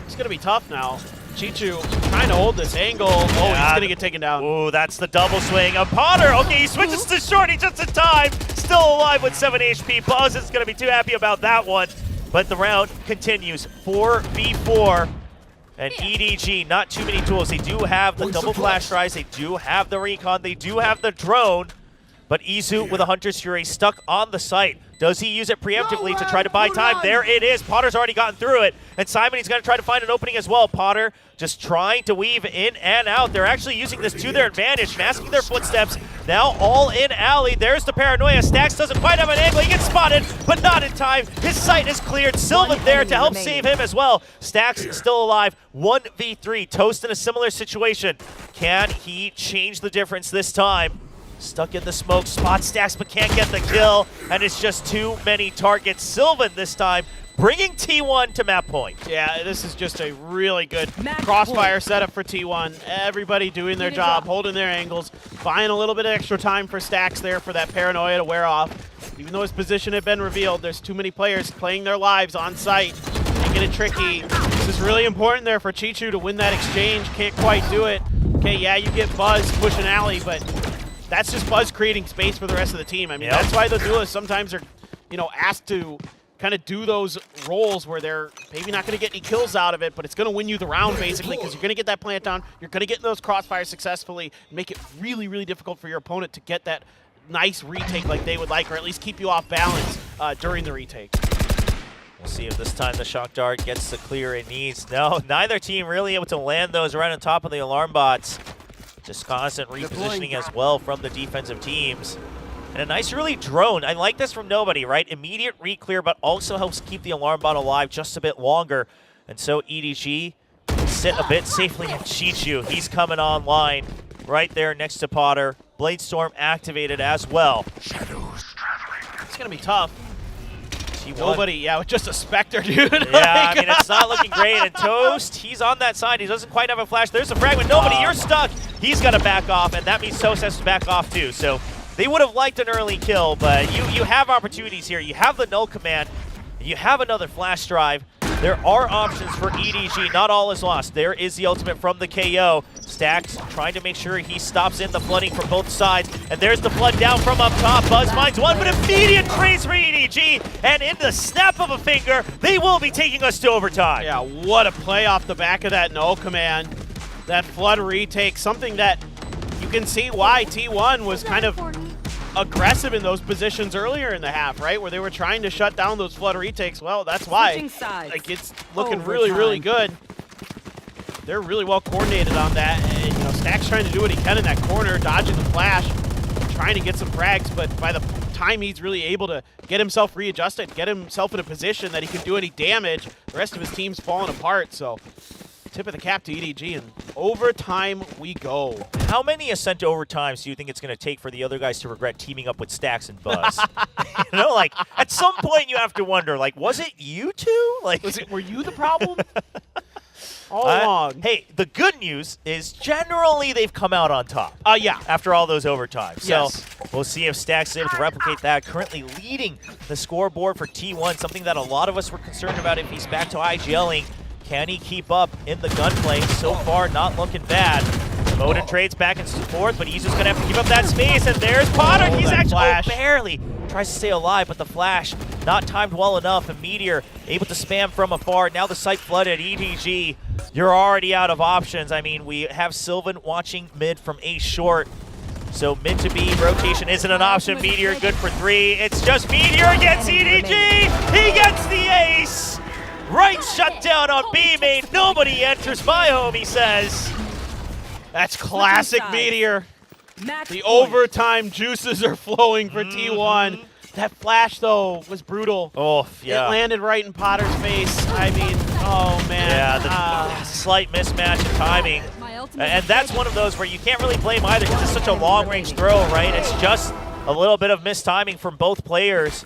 It's going to be tough now. Chichu trying to hold this angle. Oh, he's going to get taken down. Ooh, that's the double swing of Potter. Okay, he switches to short. He's just in time. Still alive with 7 HP. Buzz is going to be too happy about that one. But the round continues. 4v4. And EDG, not too many tools. They do have the double flash rise. They do have the recon. They do have the drone. But Izu with a Hunter's Fury stuck on the site. Does he use it preemptively to try to buy time? There it is. Potter's already gotten through it. And Simon, he's going to try to find an opening as well. Potter just trying to weave in and out. They're actually using this to their advantage, masking their footsteps. Now all in alley. There's the paranoia. Stax doesn't quite have an angle. He gets spotted, but not in time. His sight is cleared. Sylvan there to help save him as well. Stax still alive. 1v3. Toast in a similar situation. Can he change the difference this time? Stuck in the smoke, spot Stax, but can't get the kill, and it's just too many targets. Sylvan this time, bringing T1 to map point. Yeah, this is just a really good crossfire setup for T1. Everybody doing their job, holding their angles, buying a little bit of extra time for Stax there for that paranoia to wear off. Even though his position had been revealed, there's too many players playing their lives on site, making it tricky. This is really important there for Chichu to win that exchange. Can't quite do it. Okay, yeah, you get Buzz pushing alley, but that's just Buzz creating space for the rest of the team. I mean, that's why the duelists sometimes are, asked to kind of do those roles where they're maybe not going to get any kills out of it, but it's going to win you the round basically because you're going to get that plant down, you're going to get those crossfires successfully, make it really, really difficult for your opponent to get that nice retake like they would like, or at least keep you off balance during the retake. We'll see if this time the shock dart gets the clear it needs. No, neither team really able to land those right on top of the alarm bots. Just constant repositioning as well from the defensive teams. And a nice early drone. I like this from nobody, right? Immediate re-clear, but also helps keep the alarm bot alive just a bit longer. And so EDG will sit a bit safely and Chichu. He's coming online right there next to Potter. Bladestorm activated as well. It's going to be tough. Nobody, yeah, with just a Spectre, dude. Yeah, I mean, it's not looking great. And Toast, he's on that side. He doesn't quite have a flash. There's a fragment. Nobody, you're stuck. He's got to back off, and that means Toast has to back off too. So they would have liked an early kill, but you have opportunities here. You have the null command. You have another flash drive. There are options for EDG. Not all is lost. There is the ultimate from the KO. Stax trying to make sure he stops in the flooding from both sides. And there's the flood down from up top. Buzz finds one, but immediate trace for EDG. And in the snap of a finger, they will be taking us to overtime. Yeah, what a play off the back of that null command. That flood retake, something that you can see why T1 was kind of aggressive in those positions earlier in the half, right? Where they were trying to shut down those flood retakes. Well, that's why. Like, it's looking really, really good. They're really well coordinated on that. And, you know, Stack's trying to do what he can in that corner, dodging the flash, trying to get some frags, but by the time he's really able to get himself readjusted, get himself in a position that he can do any damage, the rest of his team's falling apart. So tip of the cap to EDG, and overtime we go. How many Ascent overtimes do you think it's going to take for the other guys to regret teaming up with Stax and Buzz? You know, like, at some point you have to wonder, like, was it you two? Like, Were you the problem? All along. Hey, the good news is generally they've come out on top. Yeah. After all those overtimes. Yes. So we'll see if Stax is able to replicate that. Currently leading the scoreboard for T1, something that a lot of us were concerned about if he's back to IGLing. Can he keep up in the gunplay? So far, not looking bad. Moden trades back and forth, but he's just going to have to keep up that space. And there's Potter. He's actually barely tries to stay alive, but the flash not timed well enough. And Meteor able to spam from afar. Now the site flooded. EDG, you're already out of options. I mean, we have Sylvan watching mid from A short. So mid to B rotation isn't an option. Meteor good for 3. It's just Meteor against EDG. He gets the ace. Right shutdown on B main. Nobody enters my home, he says. That's classic Meteor. The overtime juices are flowing for T1. That flash, though, was brutal. Oh, yeah. It landed right in Potter's face. I mean, oh, man. Yeah, the slight mismatch in timing. And that's one of those where you can't really blame either because it's such a long-range throw, right? It's just a little bit of mistiming from both players.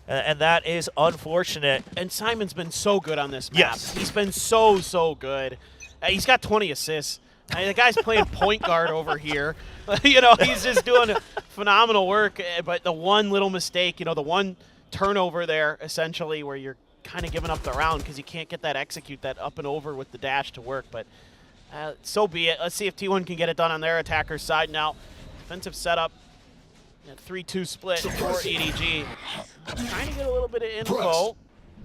And that is unfortunate. And Simon's been so good on this map. Yes. He's been so good. He's got 20 assists. I mean, the guy's playing point guard over here. You know, he's just doing phenomenal work. But the one little mistake, you know, the one turnover there, essentially, where you're kind of giving up the round because you can't get that execute, that up and over with the dash to work. But so be it. Let's see if T1 can get it done on their attacker's side now. Defensive setup. 3-2 split for EDG. Trying to get a little bit of info.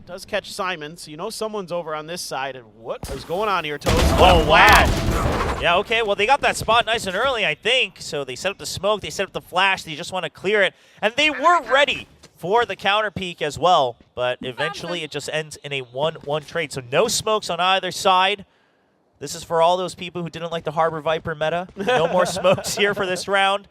Does catch Simon, so you know someone's over on this side. And what is going on here, Toast? Oh, wow. Yeah, okay. Well, they got that spot nice and early, I think. So they set up the smoke. They set up the flash. They just want to clear it. And they were ready for the counter peek as well. But eventually it just ends in a 1-1 trade. So no smokes on either side. This is for all those people who didn't like the Harbor Viper meta. No more smokes here for this round.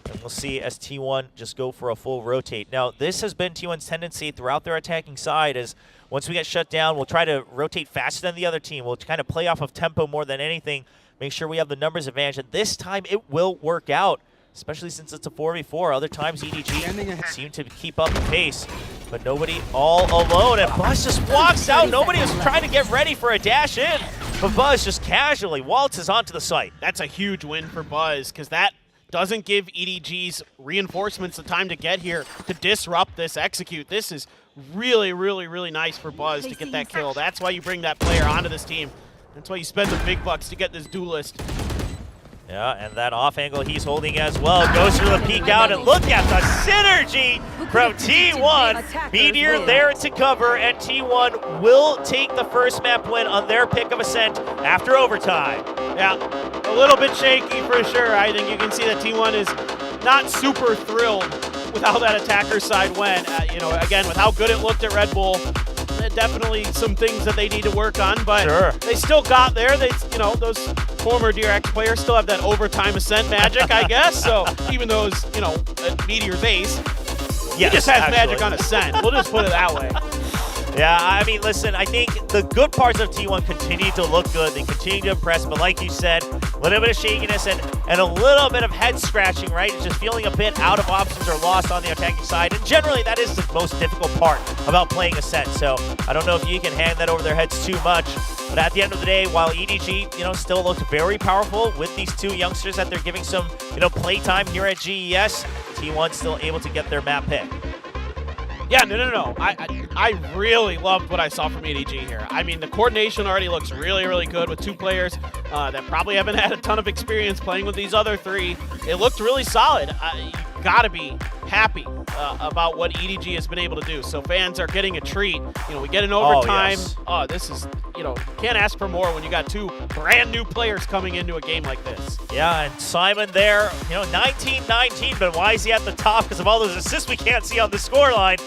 And we'll see as T1 just go for a full rotate. Now, this has been T1's tendency throughout their attacking side is once we get shut down, we'll try to rotate faster than the other team. We'll kind of play off of tempo more than anything, make sure we have the numbers advantage. And this time it will work out, especially since it's a 4v4. Other times EDG seem to keep up the pace, but nobody all alone. And Buzz just walks out. Nobody was trying to get ready for a dash in, but Buzz just casually waltzes onto the site. That's a huge win for Buzz because that doesn't give EDG's reinforcements the time to get here to disrupt this execute. This is really, really, really nice for Buzz to get that kill. That's why you bring that player onto this team. That's why you spend the big bucks to get this duelist. Yeah, and that off angle he's holding as well. Goes for the peek out, and look at the synergy from T1. Meteor there to cover, and T1 will take the first map win on their pick of Ascent after overtime. Yeah, a little bit shaky for sure. I think you can see that T1 is not super thrilled with how that attacker side went. You know, again, with how good it looked at Red Bull, definitely some things that they need to work on, but they still got there. They, you know, those former DRX players still have that overtime Ascent magic, I guess. So even those, you know, Meteor's ace, he just has magic on Ascent. We'll just put it that way. Yeah, I mean, listen, I think the good parts of T1 continue to look good. They continue to impress, but like you said, a little bit of shakiness and a little bit of head scratching, right? Just feeling a bit out of options or lost on the attacking side. And generally, that is the most difficult part about playing Ascent. So I don't know if you can hand that over their heads too much. But at the end of the day, while EDG, you know, still looked very powerful with these two youngsters that they're giving some, you know, play time here at GES, T1 still able to get their map pick. Yeah, no. I really loved what I saw from EDG here. I mean, the coordination already looks really, really good with two players that probably haven't had a ton of experience playing with these other three. It looked really solid. You gotta be happy about what EDG has been able to do. So fans are getting a treat. You know, we get an overtime. Oh, this is, you know, can't ask for more when you got two brand new players coming into a game like this. Yeah, and Simon there, you know, 19-19, but why is he at the top? Because of all those assists we can't see on the scoreline.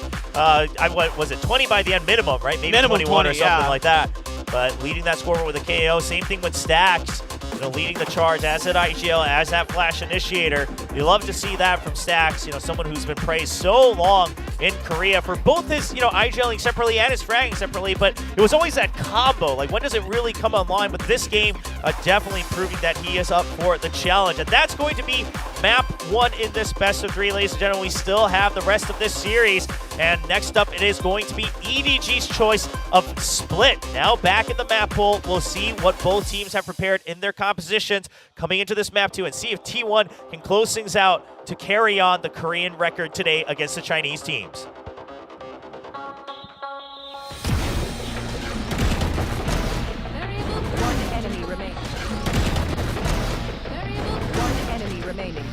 What was it, 20 by the end minimum, right? Maybe minimum 21 or something yeah. like that. But leading that scoreboard with a KO. Same thing with Stacks. You know, leading the charge as that IGL, as that flash initiator. You love to see that from Stacks, you know, someone who's been praised so long in Korea for both his, you know, IGLing separately and his fragging separately, but it was always that combo. Like, when does it really come online? But this game definitely proving that he is up for the challenge. And that's going to be map 1 in this best of 3, ladies and gentlemen. We still have the rest of this series. And next up, it is going to be EDG's choice of Split. Now back in the map pool, we'll see what both teams have prepared in their compositions coming into this map 2 and see if T1 can close things out to carry on the Korean record today against the Chinese teams. One enemy remaining. One enemy remaining.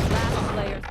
Last player.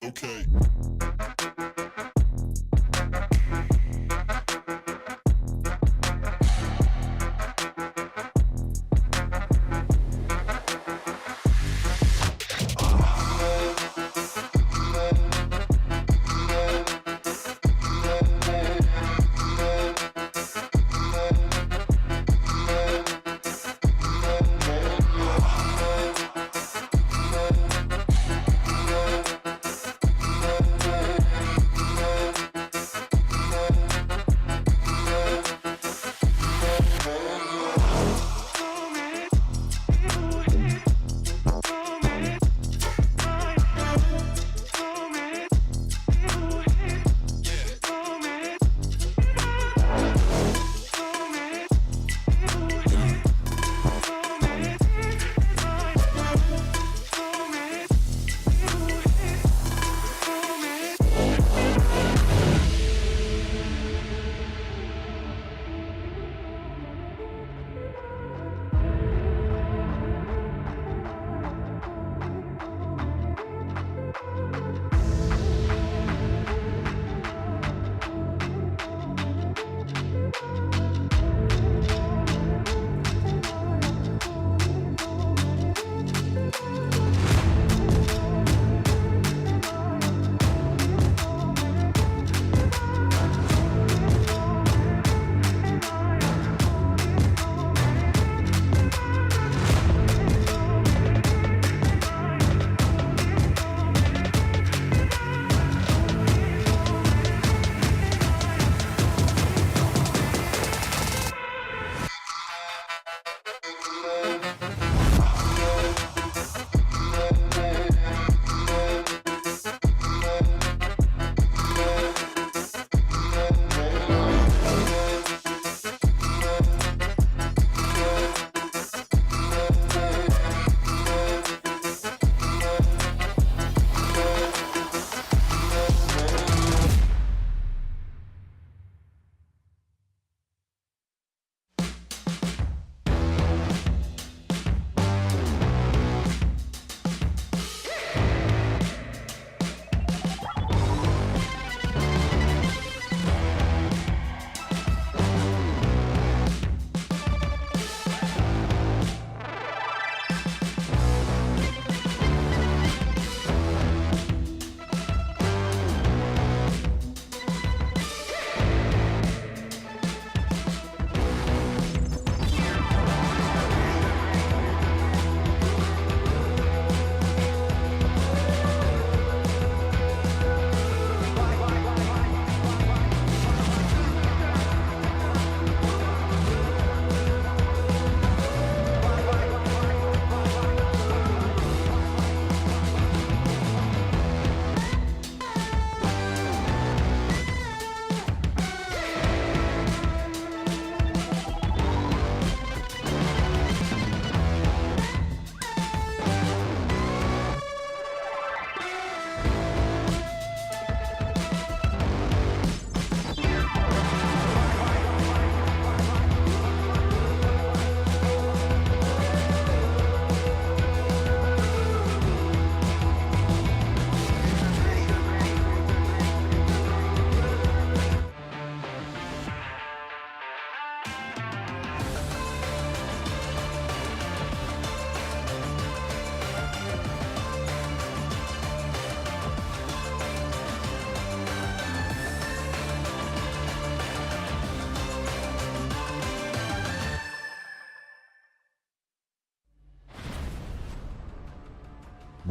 Okay.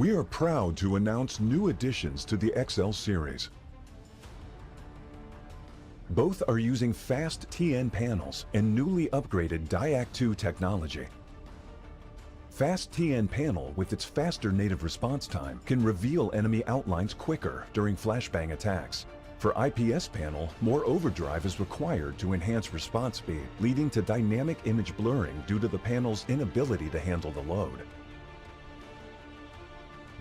We are proud to announce new additions to the XL series. Both are using fast TN panels and newly upgraded Diac 2 technology. Fast TN panel with its faster native response time can reveal enemy outlines quicker during flashbang attacks. For IPS panel, more overdrive is required to enhance response speed, leading to dynamic image blurring due to the panel's inability to handle the load.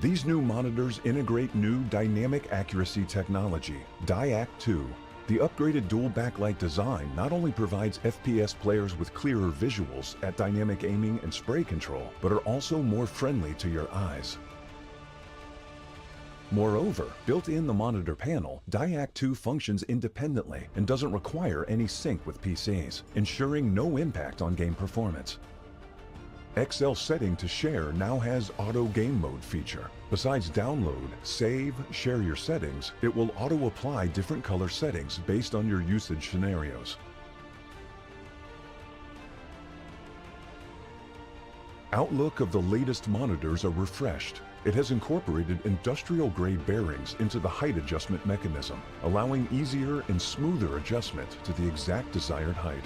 These new monitors integrate new dynamic accuracy technology, Diac 2. The upgraded dual backlight design not only provides FPS players with clearer visuals at dynamic aiming and spray control, but are also more friendly to your eyes. Moreover, built in the monitor panel, Diac 2 functions independently and doesn't require any sync with PCs, ensuring no impact on game performance. XL setting to share now has auto game mode feature. Besides download, save, share your settings, it will auto apply different color settings based on your usage scenarios. Outlook of the latest monitors are refreshed. It has incorporated industrial-grade bearings into the height adjustment mechanism, allowing easier and smoother adjustment to the exact desired height.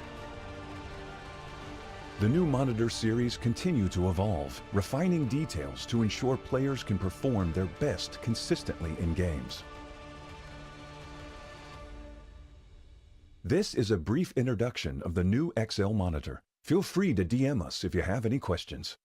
The new monitor series continue to evolve, refining details to ensure players can perform their best consistently in games. This is a brief introduction of the new XL monitor. Feel free to DM us if you have any questions.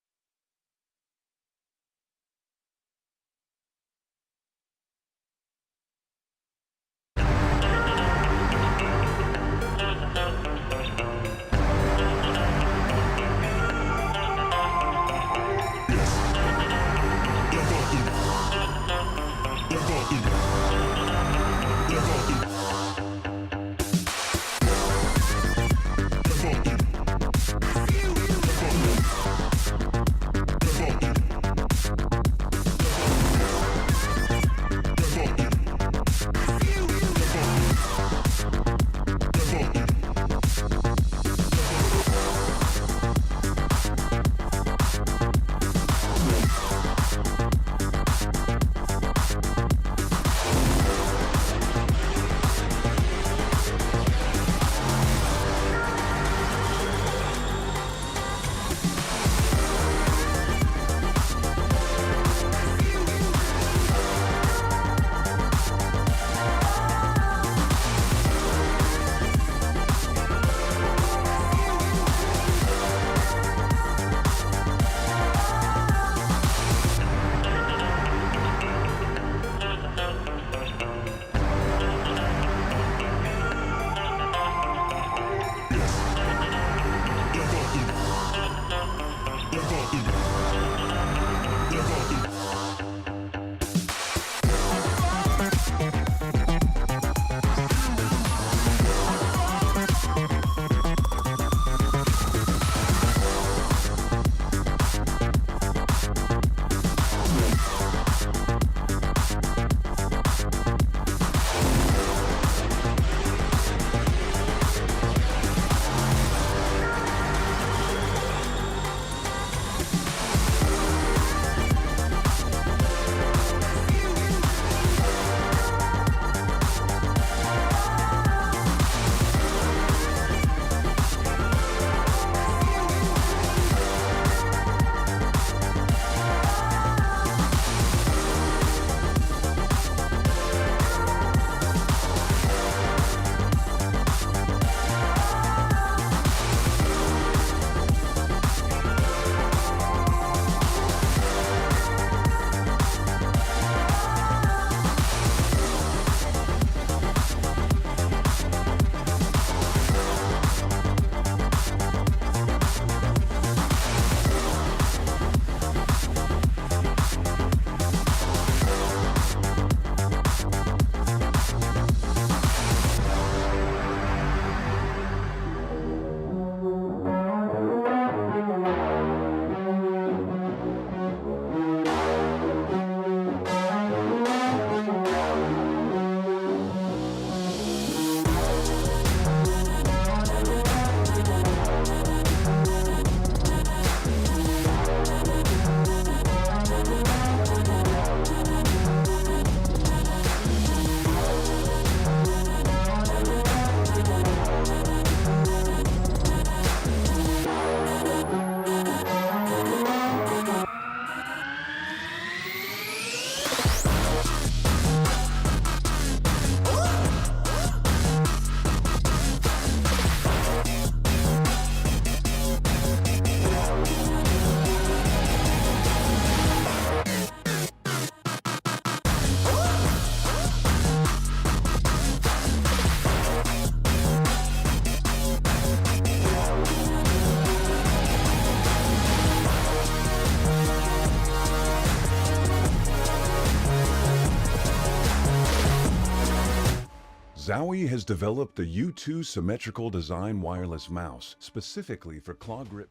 Zowie has developed the U2 symmetrical design wireless mouse specifically for claw grip.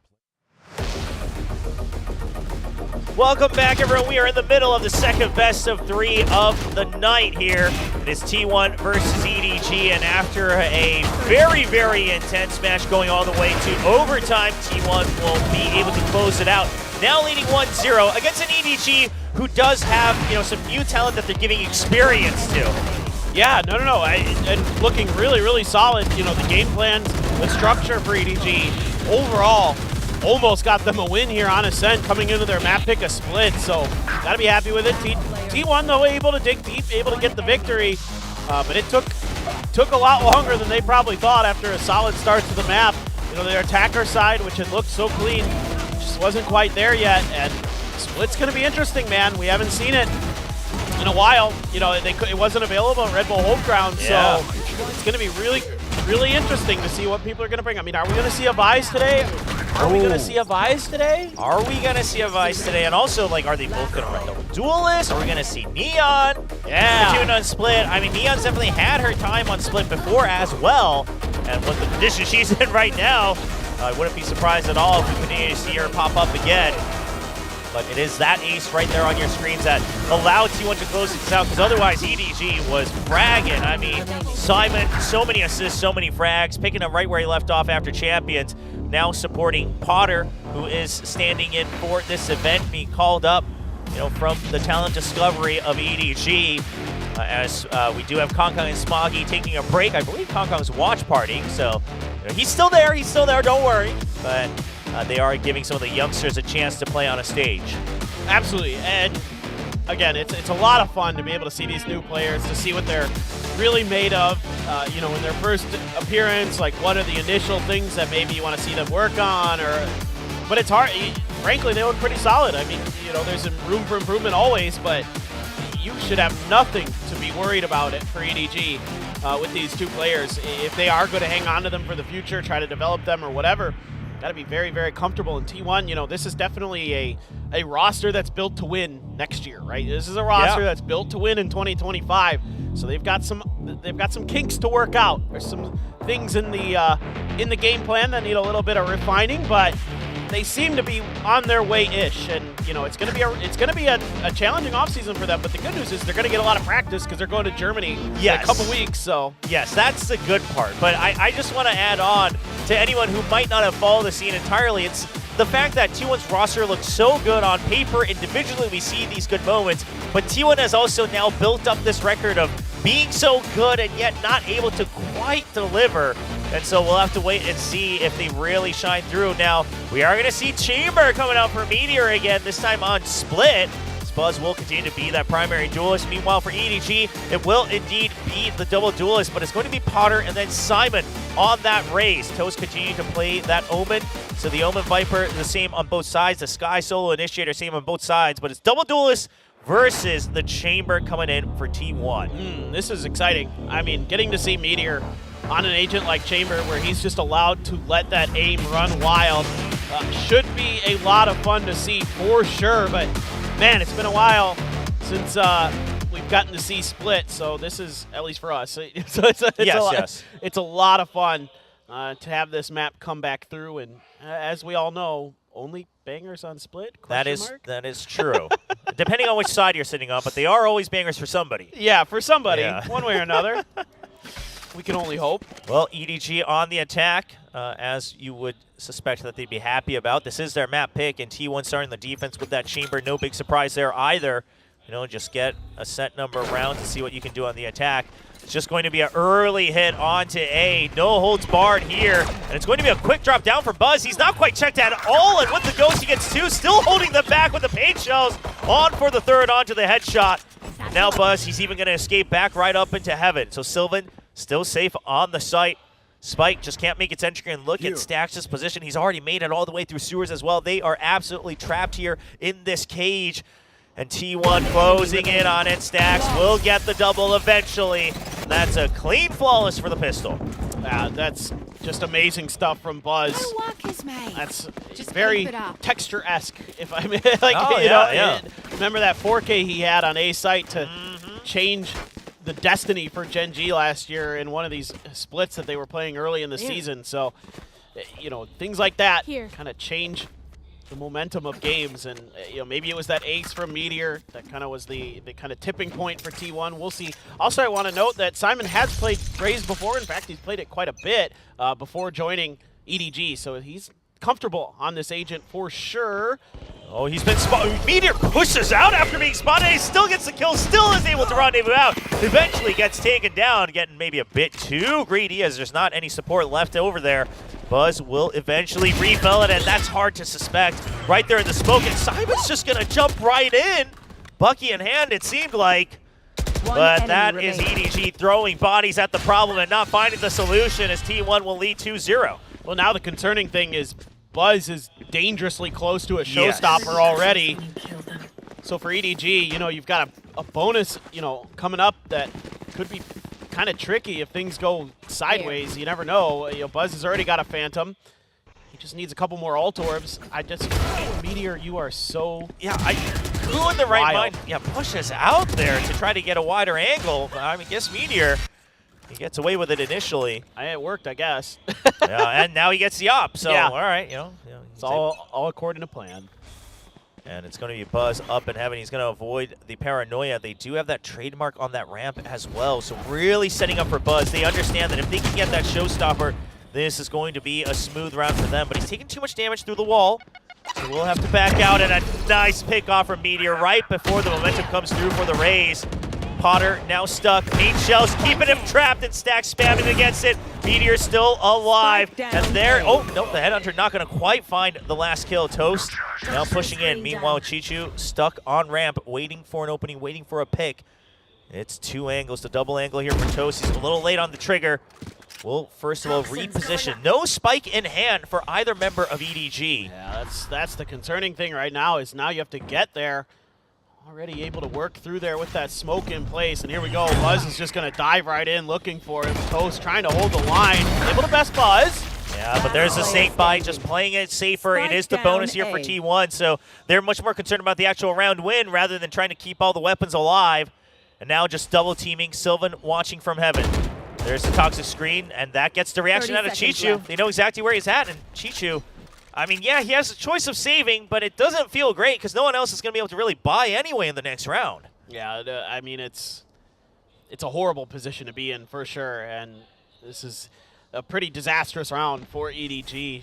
Welcome back, everyone. We are in the middle of the second best of 3 of the night here. It is T1 versus EDG, and after a very, very intense match going all the way to overtime, T1 will be able to close it out. Now leading 1-0 against an EDG who does have, some new talent that they're giving experience to. Yeah, no. And looking really, really solid. The game plans, the structure for EDG overall almost got them a win here on Ascent, coming into their map pick a split, so gotta be happy with it. T1 though able to dig deep, able to get the victory, but it took a lot longer than they probably thought after a solid start to the map. Their attacker side, which had looked so clean, just wasn't quite there yet, and split's gonna be interesting, man. We haven't seen it in a while. It wasn't available at Red Bull home ground, so it's gonna be really, really interesting to see what people are gonna bring. I mean, are we gonna see a Vise today? Are we going to see a Vise today? Are we going to see a Vise today? And also, are they both going to run double duelist? Are we going to see Neon? Yeah. Tune on Split. I mean, Neon's definitely had her time on Split before as well. And with the condition she's in right now, I wouldn't be surprised at all if we continue to see her pop up again. But it is that ace right there on your screens that allowed T1 to close things out, because otherwise EDG was fragging. I mean, Simon, so many assists, so many frags, picking up right where he left off after Champions. Now supporting Potter, who is standing in for this event, being called up, from the talent discovery of EDG. As we do have Kong and Smoggy taking a break. I believe Kong's watch partying, so he's still there, don't worry. But they are giving some of the youngsters a chance to play on a stage. Absolutely, and again, it's a lot of fun to be able to see these new players, to see what they're really made of, in their first appearance, what are the initial things that maybe you want to see them work on, but it's hard. Frankly, they look pretty solid. I mean, there's some room for improvement always, but you should have nothing to be worried about it for EDG with these two players. If they are going to hang on to them for the future, try to develop them or whatever, got to be very, very comfortable. In T1, this is definitely a roster that's built to win next year, right? This is a roster that's built to win in 2025. So they've got some kinks to work out. There's some things in the game plan that need a little bit of refining, but they seem to be on their way-ish, and it's going to be a challenging offseason for them. But the good news is they're going to get a lot of practice because they're going to Germany in a couple weeks. So yes, that's the good part. But I just want to add on to anyone who might not have followed the scene entirely. It's the fact that T1's roster looks so good on paper. Individually, we see these good moments, but T1 has also now built up this record of being so good and yet not able to quite deliver. And so we'll have to wait and see if they really shine through. Now, we are going to see Chamber coming out for Meteor again, this time on Split. Buzz will continue to be that primary duelist. Meanwhile, for EDG, it will indeed be the double duelist, but it's going to be Potter and then Simon on that raise. Toast continuing to play that Omen. So the Omen Viper, the same on both sides. The Sky Solo Initiator, same on both sides, but it's double duelist versus the Chamber coming in for T1. This is exciting. I mean, getting to see Meteor on an agent like Chamber, where he's just allowed to let that aim run wild, should be a lot of fun to see for sure. But man, it's been a while since we've gotten to see Split, so this is, at least for us, so it's a lot of fun to have this map come back through. And as we all know, only bangers on Split? That is true. Depending on which side you're sitting on, but they are always bangers for somebody. Yeah, for somebody, one way or another. We can only hope. Well, EDG on the attack, as you would suspect that they'd be happy about. This is their map pick, and T1 starting the defense with that Chamber. No big surprise there either. Just get a set number of rounds to see what you can do on the attack. It's just going to be an early hit onto A. No holds barred here. And it's going to be a quick drop down for Buzz. He's not quite checked at all. And with the ghost, he gets two. Still holding them back with the paint shells. On for the third onto the headshot. Now Buzz, he's even going to escape back right up into heaven. So Sylvan still safe on the site. Spike just can't make its entry and look at Stax's position. He's already made it all the way through sewers as well. They are absolutely trapped here in this cage. And T1 closing in on it. Stax will get the double eventually. And that's a clean flawless for the pistol. That's just amazing stuff from Buzz. That's just very texture-esque, if I may. Remember that 4K he had on A site to change the destiny for Gen.G last year in one of these splits that they were playing early in the season. So, you know, things like that kind of change the momentum of games, and you know, maybe it was that ace from Meteor that kind of was the kind of tipping point for T1. We'll see. Also, I want to note that Simon has played Raze before. In fact, he's played it quite a bit before joining EDG, so he's comfortable on this agent for sure. Oh, he's been spotted. Meteor pushes out after being spotted. He still gets the kill, still is able to rendezvous out. Eventually gets taken down, getting maybe a bit too greedy as there's not any support left over there. Buzz will eventually refill it, and that's hard to suspect. Right there in the smoke, and Simon's just going to jump right in. Bucky in hand, it seemed like. But that is EDG throwing bodies at the problem and not finding the solution as T1 will lead 2-0. Well, now the concerning thing is Buzz is dangerously close to a showstopper already. So for EDG, you know, you've got a bonus, you know, coming up that could be kind of tricky if things go sideways. You never know. You know, Buzz has already got a Phantom. He just needs a couple more ult orbs. Meteor, you are so Who in the right mind pushes out there to try to get a wider angle? I mean, guess Meteor, he gets away with it initially. It worked, I guess. Yeah, and now he gets the op. So all right, you know it's all according to plan. And it's going to be Buzz up in heaven. He's going to avoid the paranoia. They do have that trademark on that ramp as well. So really setting up for Buzz. They understand that if they can get that showstopper, this is going to be a smooth round for them. But he's taking too much damage through the wall. So we'll have to back out, and a nice pick off from Meteor right before the momentum comes through for the Raze. Potter now stuck. Main shells keeping him trapped, and Stack spamming against it. Meteor still alive. And there, oh, no, the Headhunter not going to quite find the last kill. Toast now pushing in. Meanwhile, Chichu stuck on ramp, waiting for an opening, waiting for a pick. It's two angles, the double angle here for Toast. He's a little late on the trigger. We'll first of all reposition. No spike in hand for either member of EDG. Yeah, that's the concerning thing right now, is now you have to get there. Already able to work through there with that smoke in place, and here we go. Buzz is just going to dive right in looking for him. Toast trying to hold the line. Able to best Buzz. Yeah, but there's a safe buy, just playing it safer. It is the bonus here for T1, so they're much more concerned about the actual round win rather than trying to keep all the weapons alive. And now just double teaming. Sylvan watching from heaven. There's the toxic screen, and that gets the reaction out of Chichu. They know exactly where he's at, and Chichu, I mean, yeah, he has a choice of saving, but it doesn't feel great because no one else is going to be able to really buy anyway in the next round. Yeah, I mean, it's a horrible position to be in for sure, and this is a pretty disastrous round for EDG.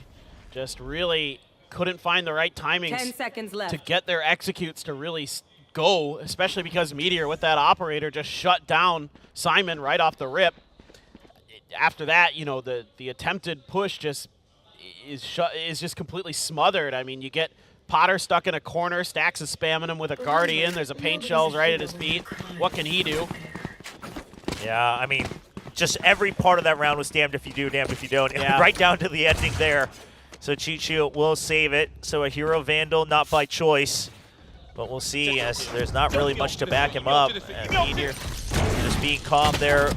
Just really couldn't find the right timings 10 seconds left to get their executes to really go, especially because Meteor with that operator just shut down Simon right off the rip. After that, you know, the attempted push just is just completely smothered. I mean, you get Potter stuck in a corner, Stacks is spamming him with a Guardian, there's a paint shells right at his feet. What can he do? Yeah, I mean, just every part of that round was damned if you do, damned if you don't. Yeah. Right down to the ending there. So Chichu will save it. So a Hero Vandal, not by choice. But we'll see, as there's not really much to back him up. And Meteor just being calm there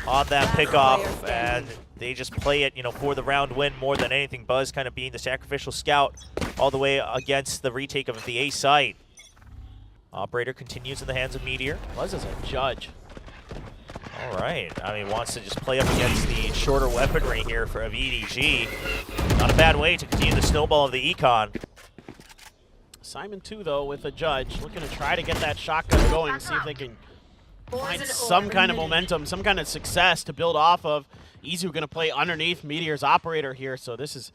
on that pickoff, and they just play it, you know, for the round win more than anything. Buzz kind of being the sacrificial scout all the way against the retake of the A site. Operator continues in the hands of Meteor. Buzz is a judge. All right. I mean, wants to just play up against the shorter weaponry here of EDG. Not a bad way to continue the snowball of the econ. Simon too, though, with a judge, looking to try to get that shotgun going, see if they can find some kind of momentum, some kind of success to build off of. Izu going to play underneath Meteor's operator here, so this is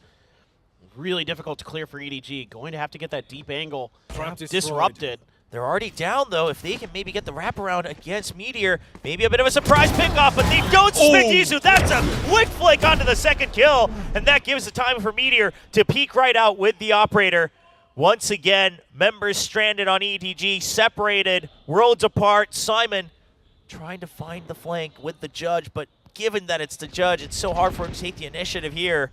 really difficult to clear for EDG. Going to have to get that deep angle disrupted. They're already down, though. If they can maybe get the wraparound against Meteor, maybe a bit of a surprise pickoff, but they don't spin Izu. That's a quick flick onto the second kill, and that gives the time for Meteor to peek right out with the operator. Once again, members stranded on EDG, separated, worlds apart. Simon trying to find the flank with the judge, but given that it's the judge, it's so hard for him to take the initiative here.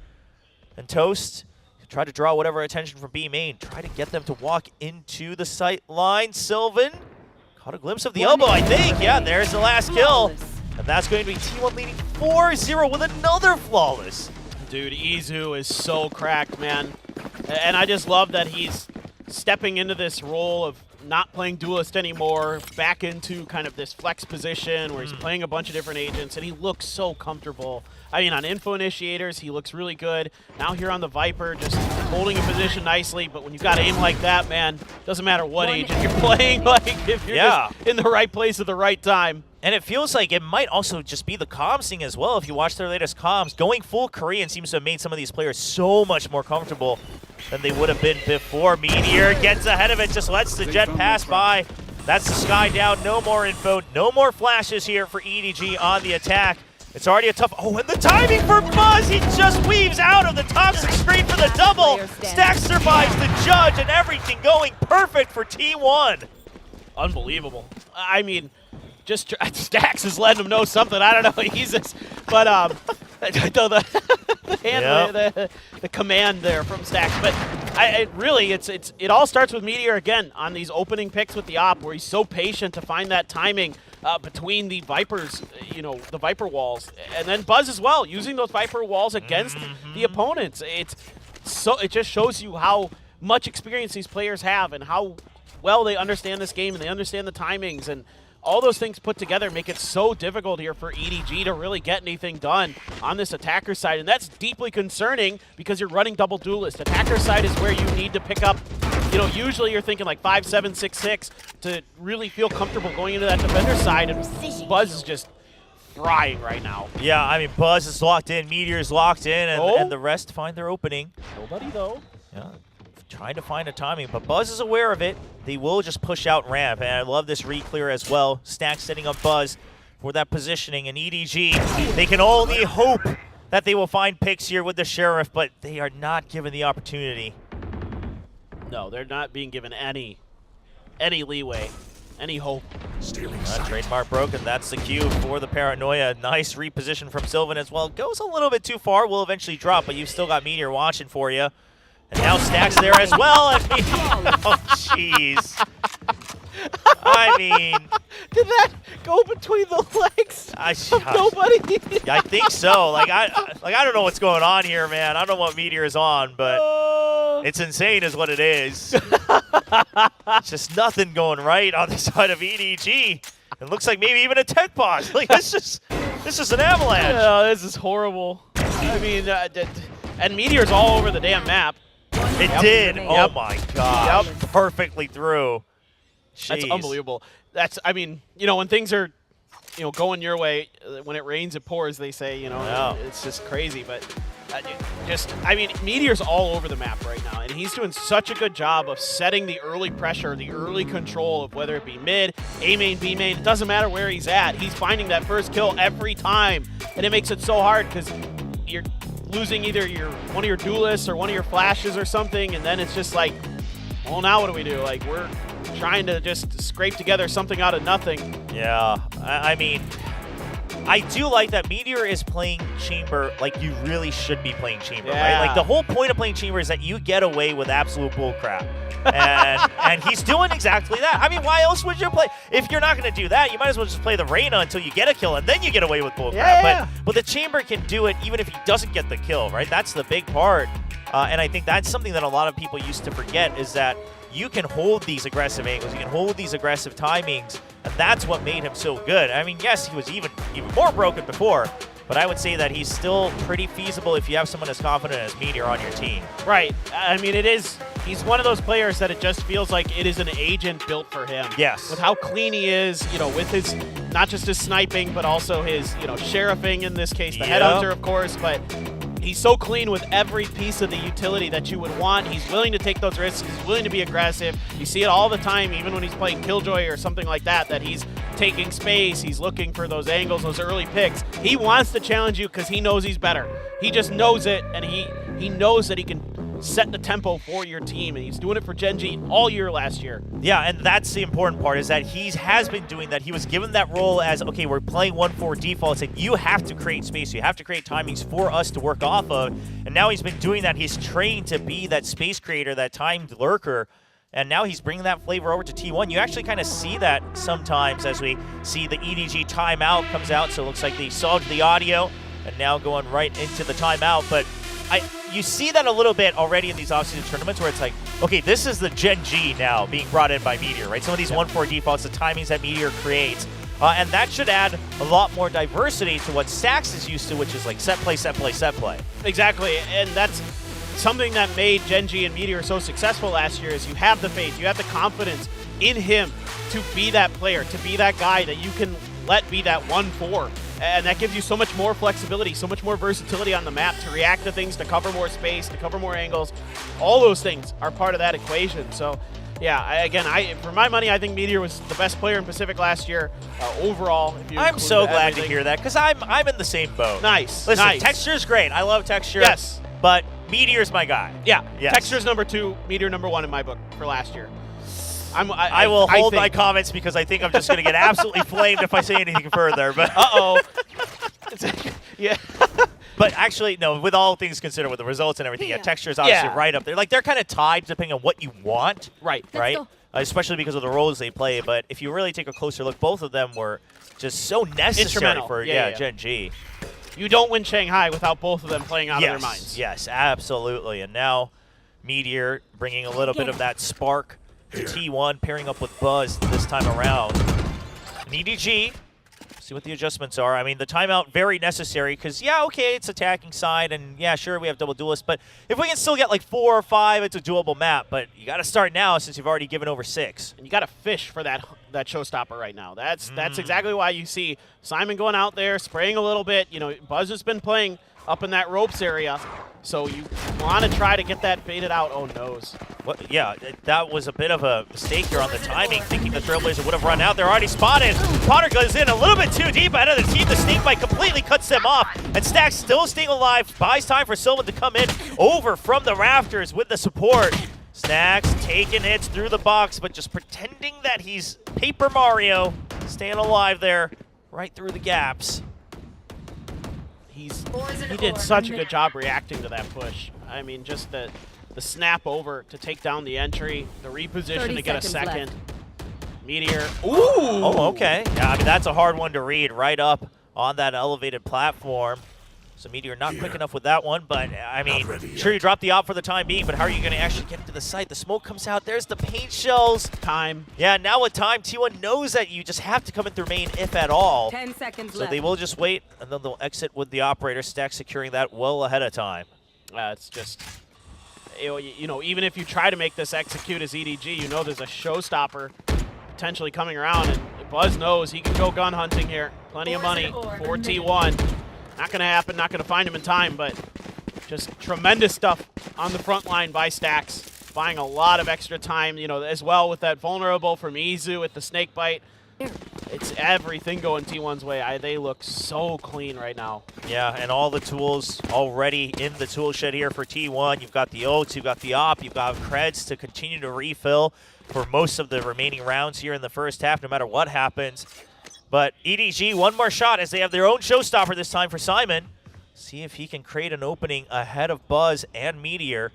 And Toast try to draw whatever attention from B main, try to get them to walk into the sight line. Sylvan caught a glimpse of the elbow, I think. Yeah, there's the last kill. And that's going to be T1 leading 4-0 with another flawless. Dude, Izu is so cracked, man. And I just love that he's stepping into this role of not playing Duelist anymore, back into kind of this flex position where he's playing a bunch of different agents, and he looks so comfortable. I mean, on Info Initiators, he looks really good. Now here on the Viper, just holding a position nicely, but when you got aim like that, man, doesn't matter what agent you're playing, like if you're just in the right place at the right time. And it feels like it might also just be the comms thing as well. If you watch their latest comms, going full Korean seems to have made some of these players so much more comfortable than they would have been before. Meteor gets ahead of it, just lets the jet pass by. That's the sky down, no more info, no more flashes here for EDG on the attack. It's already a tough, oh, and the timing for Buzz, he just weaves out of the toxic screen for the double. Stax survives the judge and everything going perfect for T1. Unbelievable. I mean, just Stax is letting him know something. I don't know. He's just, but the command there from Stax. But really, it all starts with Meteor again on these opening picks with the op, where he's so patient to find that timing between the Vipers, the Viper walls, and then Buzz as well, using those Viper walls against the opponents. It just shows you how much experience these players have and how well they understand this game and they understand the timings, and all those things put together make it so difficult here for EDG to really get anything done on this attacker side. And that's deeply concerning because you're running double Duelist. Attacker side is where you need to pick up, usually you're thinking like 5-7, 6-6 to really feel comfortable going into that defender side. And Buzz is just frying right now. Yeah, I mean, Buzz is locked in, Meteor's locked in, and the rest find their opening. Nobody though. Yeah. Trying to find a timing, but Buzz is aware of it. They will just push out ramp, and I love this re-clear as well. Stack setting up Buzz for that positioning, and EDG, they can only hope that they will find picks here with the Sheriff, but they are not given the opportunity. No, they're not being given any leeway, any hope. Trademark broken. That's the cue for the Paranoia. Nice reposition from Sylvan as well. Goes a little bit too far. Will eventually drop, but you've still got Meteor watching for you. And now Stack's there as well. I mean, oh, jeez. I mean, did that go between the legs of nobody? I think so. I don't know what's going on here, man. I don't know what Meteor is on, but it's insane is what it is. It's just nothing going right on the side of EDG. It looks like maybe even a tech pause. Like this is an avalanche. Oh, this is horrible. I mean, and Meteor's all over the damn map. It did. Oh my god. Perfectly through. Jeez. That's unbelievable. I mean, when things are, going your way, when it rains, it pours, they say, it's just crazy. But I mean, Meteor's all over the map right now, and he's doing such a good job of setting the early pressure, the early control of whether it be mid, A main, B main, it doesn't matter where he's at. He's finding that first kill every time, and it makes it so hard because you're losing either one of your duelists or one of your flashes or something, and then it's just like, well, now what do we do? Like, we're trying to just scrape together something out of nothing. Yeah, I mean, I do like that Meteor is playing Chamber like you really should be playing Chamber, right? Like, the whole point of playing Chamber is that you get away with absolute bullcrap. And he's doing exactly that. I mean, why else would you play? If you're not going to do that, you might as well just play the Reyna until you get a kill, and then you get away with bullcrap. But the Chamber can do it even if he doesn't get the kill, right? That's the big part. And I think that's something that a lot of people used to forget, is that you can hold these aggressive angles, you can hold these aggressive timings, and that's what made him so good. I mean, yes, he was even more broken before, but I would say that he's still pretty feasible if you have someone as confident as Meteor on your team. Right. I mean, he's one of those players that it just feels like it is an agent built for him. Yes. With how clean he is, with his, not just his sniping, but also his, sheriffing in this case, the headhunter, of course, but he's so clean with every piece of the utility that you would want. He's willing to take those risks. He's willing to be aggressive. You see it all the time, even when he's playing Killjoy or something like that he's taking space. He's looking for those angles, those early picks. He wants to challenge you because he knows he's better. He just knows it, and he knows that he can set the tempo for your team, and he's doing it for Gen.G all year last year. Yeah, and that's the important part, is that he has been doing that. He was given that role as, okay, we're playing 1-4 defaults, and you have to create space, you have to create timings for us to work off of, and now he's been doing that. He's trained to be that space creator, that timed lurker, and now he's bringing that flavor over to T1. You actually kind of see that sometimes as we see the EDG timeout comes out, so it looks like they solved the audio, and now going right into the timeout, but you see that a little bit already in these offseason tournaments where it's like, okay, this is the Gen.G now being brought in by Meteor, right? Some of these 1-4 defaults, the timings that Meteor creates. And that should add a lot more diversity to what Stax is used to, which is like set play, set play, set play. Exactly, and that's something that made Gen.G and Meteor so successful last year is you have the faith, you have the confidence in him to be that player, to be that guy that you can let be that 1-4. And that gives you so much more flexibility, so much more versatility on the map to react to things, to cover more space, to cover more angles. All those things are part of that equation. So, yeah, for my money, I think Meteor was the best player in Pacific last year overall. I'm so glad to hear that because I'm in the same boat. Nice. Listen, nice. Texture's great. I love Texture. Yes. But Meteor's my guy. Yeah. Yes. Texture's number 2, Meteor number 1 in my book for last year. I will hold my comments because I think I'm just going to get absolutely flamed if I say anything further. But yeah. But actually, no, with all things considered, with the results and everything, Texture is obviously right up there. Like, they're kind of tied depending on what you want. Right. Right? Especially because of the roles they play. But if you really take a closer look, both of them were just so necessary for Gen.G. You don't win Shanghai without both of them playing out of their minds. Yes, absolutely. And now Meteor bringing a little bit of that spark to T1, pairing up with Buzz this time around. And EDG, see what the adjustments are. I mean, the timeout, very necessary because, it's attacking side, and sure, we have double duelists, but if we can still get like 4 or 5, it's a doable map, but you got to start now since you've already given over 6. And you got to fish for that showstopper right now. That's exactly why you see Simon going out there, spraying a little bit. You know, Buzz has been playing up in that ropes area, so you want to try to get that baited out. Oh, noes. What? Yeah, that was a bit of a mistake here on the timing, thinking the Trailblazer would have run out. They're already spotted. Potter goes in a little bit too deep out of the team. The snake bite completely cuts them off, and Stax still staying alive. Buys time for Sylvan to come in over from the rafters with the support. Stax taking hits through the box, but just pretending that he's Paper Mario, staying alive there, right through the gaps. He did such a good job reacting to that push. I mean, just the snap over to take down the entry, the reposition to get a second. Meteor. Ooh! Oh, okay. Yeah, I mean, that's a hard one to read right up on that elevated platform. So Meteor not quick enough with that one, but I mean, sure, you drop the op for the time being, but how are you going to actually get into the site? The smoke comes out. There's the paint shells. Time. Yeah, now with time, T1 knows that you just have to come in through main if at all. 10 seconds so left. They will just wait, and then they'll exit with the operator. Stack securing that well ahead of time. It's just, you know, even if you try to make this execute as EDG, you know there's a showstopper potentially coming around, and Buzz knows he can go gun hunting here. Plenty of money for T1. Not going to happen, not going to find him in time, but just tremendous stuff on the front line by Stax. Buying a lot of extra time, you know, as well with that vulnerable from Izu with the snake bite. It's everything going T1's way. They look so clean right now. Yeah, and all the tools already in the tool shed here for T1. You've got the ults, you've got the op, you've got creds to continue to refill for most of the remaining rounds here in the first half, no matter what happens. But EDG, one more shot as they have their own showstopper this time for Simon. See if he can create an opening ahead of Buzz and Meteor.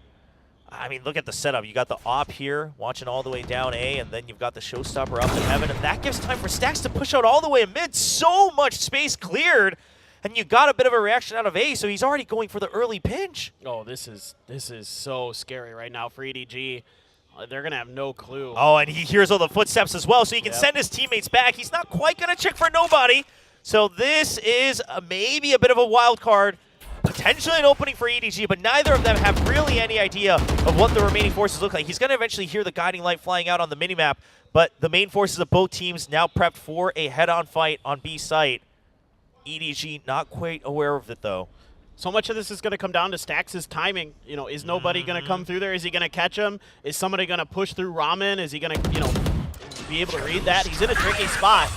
I mean, look at the setup. You got the op here, watching all the way down A, and then you've got the showstopper up in heaven, and that gives time for Stax to push out all the way in mid. So much space cleared, and you got a bit of a reaction out of A, so he's already going for the early pinch. Oh, this is so scary right now for EDG. They're going to have no clue. Oh, and he hears all the footsteps as well, so he can send his teammates back. He's not quite going to check for nobody. So this is maybe a bit of a wild card, potentially an opening for EDG, but neither of them have really any idea of what the remaining forces look like. He's going to eventually hear the guiding light flying out on the minimap, but the main forces of both teams now prepped for a head-on fight on B site. EDG not quite aware of it, though. So much of this is going to come down to Stax's timing. You know, is nobody going to come through there? Is he going to catch him? Is somebody going to push through Ramen? Is he going to, you know, be able to read that? He's in a tricky spot.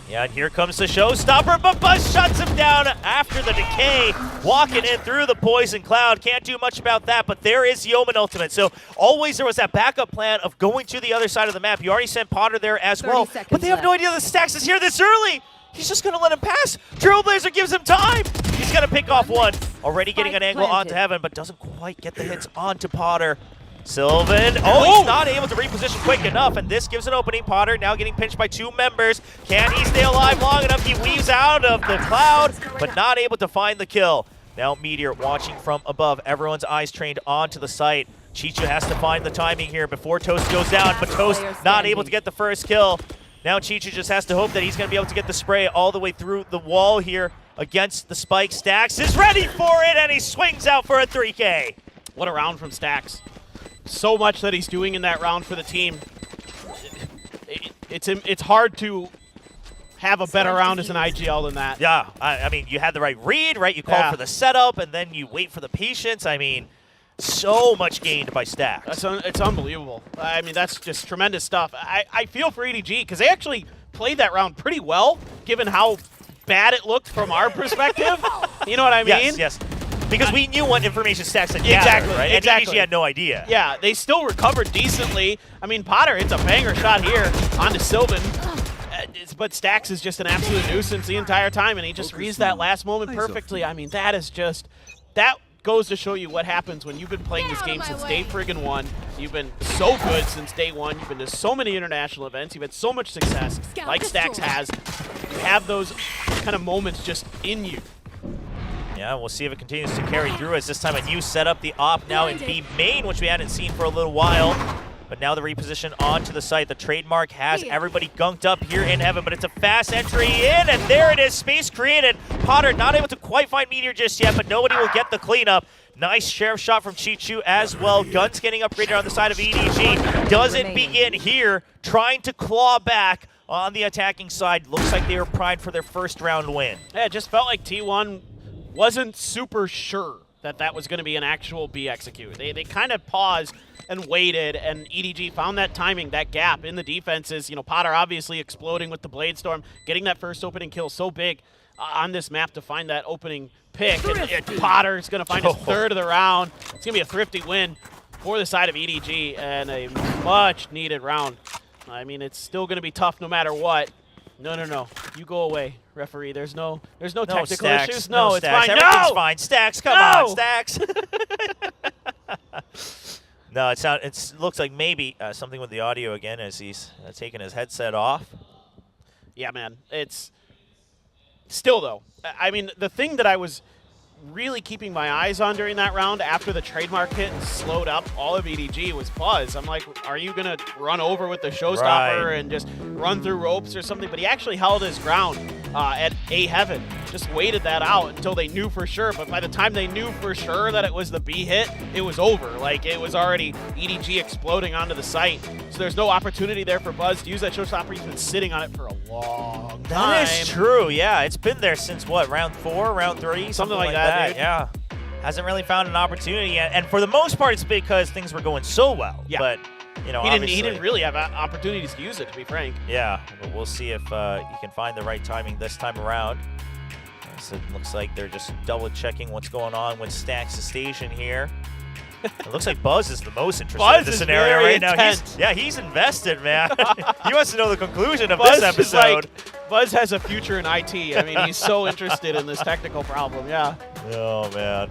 Yeah, and here comes the showstopper, but Buzz shuts him down after the decay. Walking in through the poison cloud. Can't do much about that, but there is Yeoman ultimate. So always there was that backup plan of going to the other side of the map. You already sent Potter there as well, but they have no idea that Stax is here this early. He's just going to let him pass. Trailblazer gives him time. He's going to pick off one. Already getting an angle onto Heaven, but doesn't quite get the hits onto Potter. Sylvan, he's not able to reposition quick enough, and this gives an opening. Potter now getting pinched by two members. Can he stay alive long enough? He weaves out of the cloud, but not able to find the kill. Now Meteor watching from above. Everyone's eyes trained onto the site. Chichu has to find the timing here before Toast goes down, but Toast not able to get the first kill. Now Chichu just has to hope that he's going to be able to get the spray all the way through the wall here against the spike. Stax is ready for it, and he swings out for a 3K. What a round from Stax. So much that he's doing in that round for the team. It's hard to have a better round as an IGL than that. Yeah, I mean, you had the right read, right? You called for the setup, and then you wait for the patience. I mean, so much gained by Stax. It's unbelievable. I mean, that's just tremendous stuff. I feel for EDG because they actually played that round pretty well, given how bad it looked from our perspective. You know what I mean? Yes. Because we knew what information Stax had gathered, Exactly, right? exactly. And EDG had no idea. Yeah, they still recovered decently. I mean, Potter hits a banger shot here onto Sylvan. But Stax is just an absolute nuisance the entire time, and he just reads that last moment perfectly. I mean, that goes to show you what happens when you've been playing this game since day friggin' one. You've been so good since day one. You've been to so many international events. You've had so much success, like Stax has. You have those kind of moments just in you. Yeah, we'll see if it continues to carry through as this time a new setup, the op now in B main, which we hadn't seen for a little while. But now the reposition onto the site. The trademark has everybody gunked up here in heaven, but it's a fast entry in, and there it is, space created. Potter not able to quite find Meteor just yet, but nobody will get the cleanup. Nice sheriff shot from Chichu as well. Guns getting upgraded on the side of EDG. Doesn't begin here, trying to claw back on the attacking side. Looks like they were primed for their first round win. Yeah, it just felt like T1 wasn't super sure that was going to be an actual B execute. They kind of paused and waited, and EDG found that timing, that gap in the defenses. You know, Potter obviously exploding with the Blade Storm, getting that first opening kill so big on this map to find that opening pick. And Potter is going to find his third of the round. It's going to be a thrifty win for the side of EDG and a much needed round. I mean, it's still going to be tough no matter what. No. You go away, referee. There's no technical Stax. issues. No, it's Stax. fine. Everything's No! fine. Stax, come on, Stax. No, it looks like maybe something with the audio again as he's taking his headset off. Yeah, man. It's still, though. I mean, the thing that I was really keeping my eyes on during that round after the trademark hit and slowed up all of EDG was Buzz. I'm like, are you going to run over with the showstopper and just run through ropes or something? But he actually held his ground at A Heaven. Just waited that out until they knew for sure. But by the time they knew for sure that it was the B hit, it was over. Like, it was already EDG exploding onto the site. So there's no opportunity there for Buzz to use that showstopper. He's been sitting on it for a long time. That is true, yeah. It's been there since, what, round 4, round 3? Something like that, dude. Yeah. Hasn't really found an opportunity yet. And for the most part, it's because things were going so well. Yeah. But, you know, he didn't really have opportunities to use it, to be frank. Yeah, but we'll see if he can find the right timing this time around. So it looks like they're just double-checking what's going on with Stax' station here. It looks like Buzz is the most interested in this scenario right now. He's invested, man. He wants to know the conclusion of this episode. Buzz has a future in IT. I mean, he's so interested in this technical problem, yeah. Oh, man.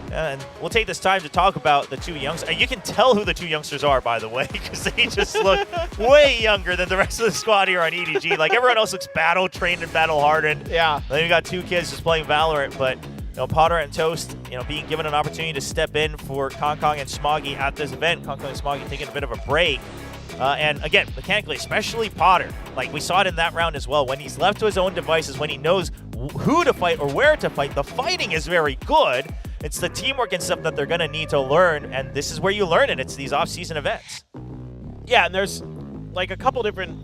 And we'll take this time to talk about the two youngsters. You can tell who the two youngsters are, by the way, because they just look way younger than the rest of the squad here on EDG. Like, everyone else looks battle-trained and battle-hardened. Yeah. Then you got two kids just playing Valorant, but Potter and Toast, being given an opportunity to step in for Kong and Smoggy at this event. Kong and Smoggy taking a bit of a break. And again, mechanically, especially Potter, like we saw it in that round as well. When he's left to his own devices, when he knows who to fight or where to fight, the fighting is very good. It's the teamwork and stuff that they're going to need to learn, and this is where you learn it. It's these off-season events. Yeah, and there's like a couple different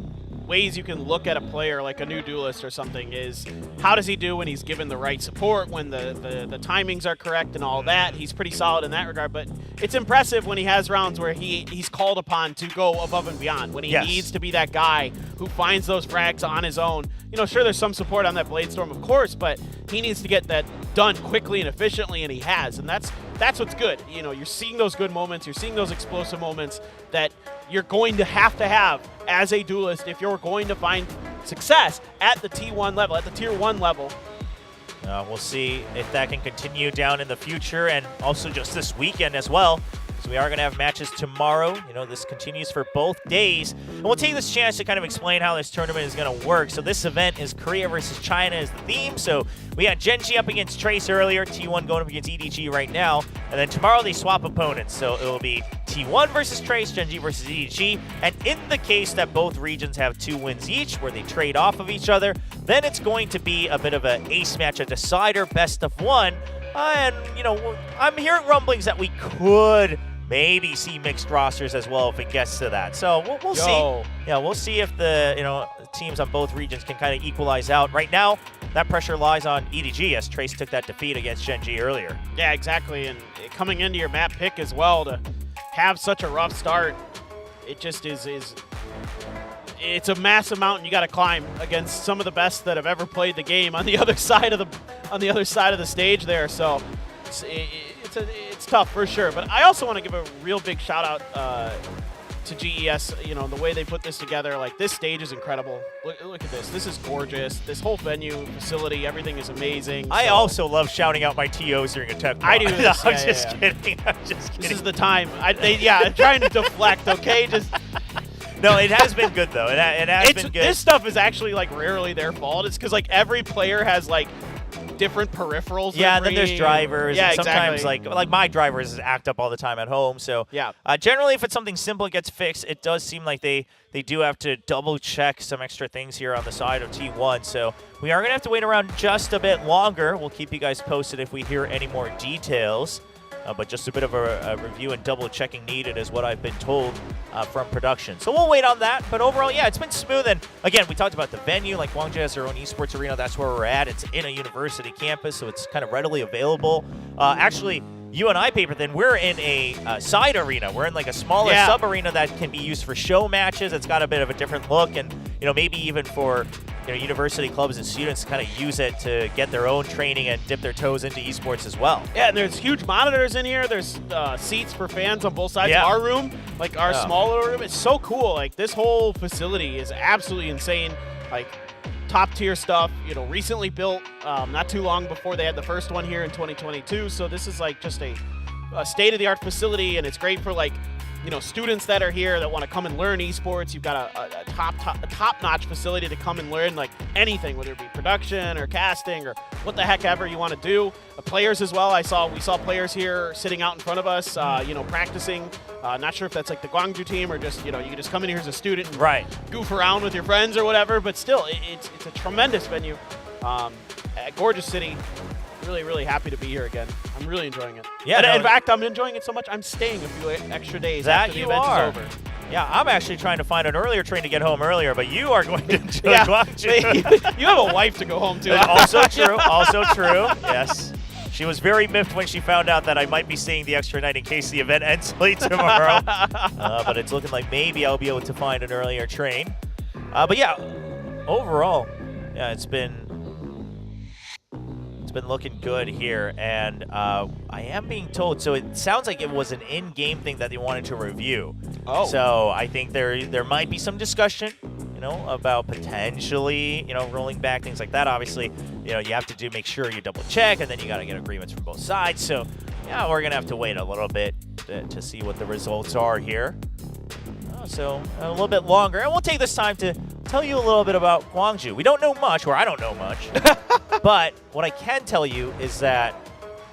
ways you can look at a player, like a new duelist or something, is how does he do when he's given the right support, when the timings are correct and all that. He's pretty solid in that regard, but it's impressive when he has rounds where he's called upon to go above and beyond, when he needs to be that guy who finds those frags on his own. Sure, there's some support on that Blade Storm, of course, but he needs to get that done quickly and efficiently, and he has, and that's what's good. You're seeing those good moments, you're seeing those explosive moments that you're going to have as a duelist if you're going to find success at the T1 level, at the Tier 1 level. We'll see if that can continue down in the future, and also just this weekend as well. So we are going to have matches tomorrow. You know, this continues for both days. And we'll take this chance to kind of explain how this tournament is going to work. So this event is Korea versus China is the theme. So we had Gen.G up against Trace earlier, T1 going up against EDG right now. And then tomorrow they swap opponents. So it will be T1 versus Trace, Gen.G versus EDG. And in the case that both regions have 2 wins each, where they trade off of each other, then it's going to be a bit of an ace match, a decider, best of 1. And, you know, I'm hearing rumblings that we could maybe see mixed rosters as well if it gets to that. So we'll see. Yeah, we'll see if the teams on both regions can kind of equalize out. Right now, that pressure lies on EDG as Trace took that defeat against Gen.G earlier. Yeah, exactly. And coming into your map pick as well to have such a rough start, it just is it's a massive mountain you got to climb against some of the best that have ever played the game on the other side of the stage there. So it's tough for sure. But I also want to give a real big shout out to GES. You know, the way they put this together. Like, this stage is incredible. Look at this. This is gorgeous. This whole venue, facility, everything is amazing. I also love shouting out my TOs during a tech talk. I do this. I'm just kidding. I'm just kidding. This is the time. I'm trying to deflect. Okay, just. No, it has been good though. It has been good. This stuff is actually like rarely their fault. It's because like every player has like different peripherals. Yeah, and then there's drivers. Yeah, and sometimes exactly. like my drivers act up all the time at home. So yeah. Generally, if it's something simple, it gets fixed. It does seem like they do have to double check some extra things here on the side of T1. So we are gonna have to wait around just a bit longer. We'll keep you guys posted if we hear any more details. But just a bit of a review and double checking needed is what I've been told from production. So we'll wait on that. But overall, yeah, it's been smooth. And again, we talked about the venue. Like, Gwangju has their own esports arena. That's where we're at. It's in a university campus, so it's kind of readily available. Actually, you and I, Paper Thin, we're in a side arena. We're in like a smaller sub-arena that can be used for show matches. It's got a bit of a different look, and maybe even for university clubs and students to kind of use it to get their own training and dip their toes into esports as well. Yeah, and there's huge monitors in here. There's seats for fans on both sides of our room, like our small little room. It's so cool. Like, this whole facility is absolutely insane. Like, top tier stuff, recently built, not too long before they had the first one here in 2022. So this is like just a state-of-the-art facility, and it's great for like, students that are here that want to come and learn esports. You've got a top-notch facility to come and learn like anything, whether it be production or casting or what the heck ever you want to do. Players as well. We saw players here sitting out in front of us, practicing. Not sure if that's like the Gwangju team or just, you can just come in here as a student and goof around with your friends or whatever. But still, it's a tremendous venue. A gorgeous city. Really, really happy to be here again. I'm really enjoying it. Yeah, and in fact, I'm enjoying it so much, I'm staying a few extra days after the event is over. Yeah, I'm actually trying to find an earlier train to get home earlier, but you are going to enjoy Gwangju. You have a wife to go home to. Also true. Also true. Yes. She was very miffed when she found out that I might be staying the extra night in case the event ends late tomorrow. But it's looking like maybe I'll be able to find an earlier train. But yeah, overall, yeah, it's been looking good here, and I am being told, so it sounds like it was an in-game thing that they wanted to review. Oh. So I think there might be some discussion, about potentially, rolling back, things like that. Obviously, you have to make sure you double check, and then you got to get agreements from both sides. So yeah, we're gonna have to wait a little bit to see what the results are here. So a little bit longer, and we'll take this time to tell you a little bit about Gwangju. We don't know much, or I don't know much, but what I can tell you is that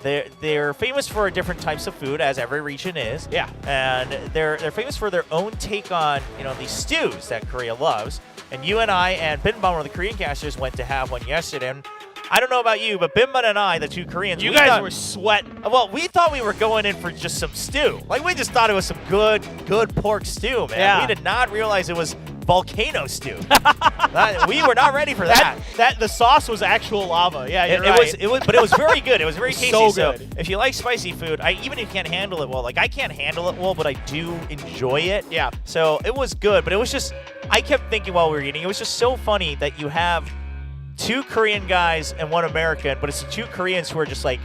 they're famous for different types of food, as every region is. Yeah. And they're famous for their own take on these stews that Korea loves. And you and I and Binban, one of the Korean casters, went to have one yesterday. And I don't know about you, but Binban and I, the two Koreans, you guys were sweating. Well, we thought we were going in for just some stew. Like, we just thought it was some good pork stew, man. Yeah. We did not realize it was volcano stew. We were not ready for that. The sauce was actual lava. Yeah, you're right. But it was very good. It was very tasty. So good. So if you like spicy food, even if you can't handle it well, like I can't handle it well, but I do enjoy it. Yeah. So it was good, but it was just, I kept thinking while we were eating, it was just so funny that you have two Korean guys and one American, but it's the two Koreans who are just like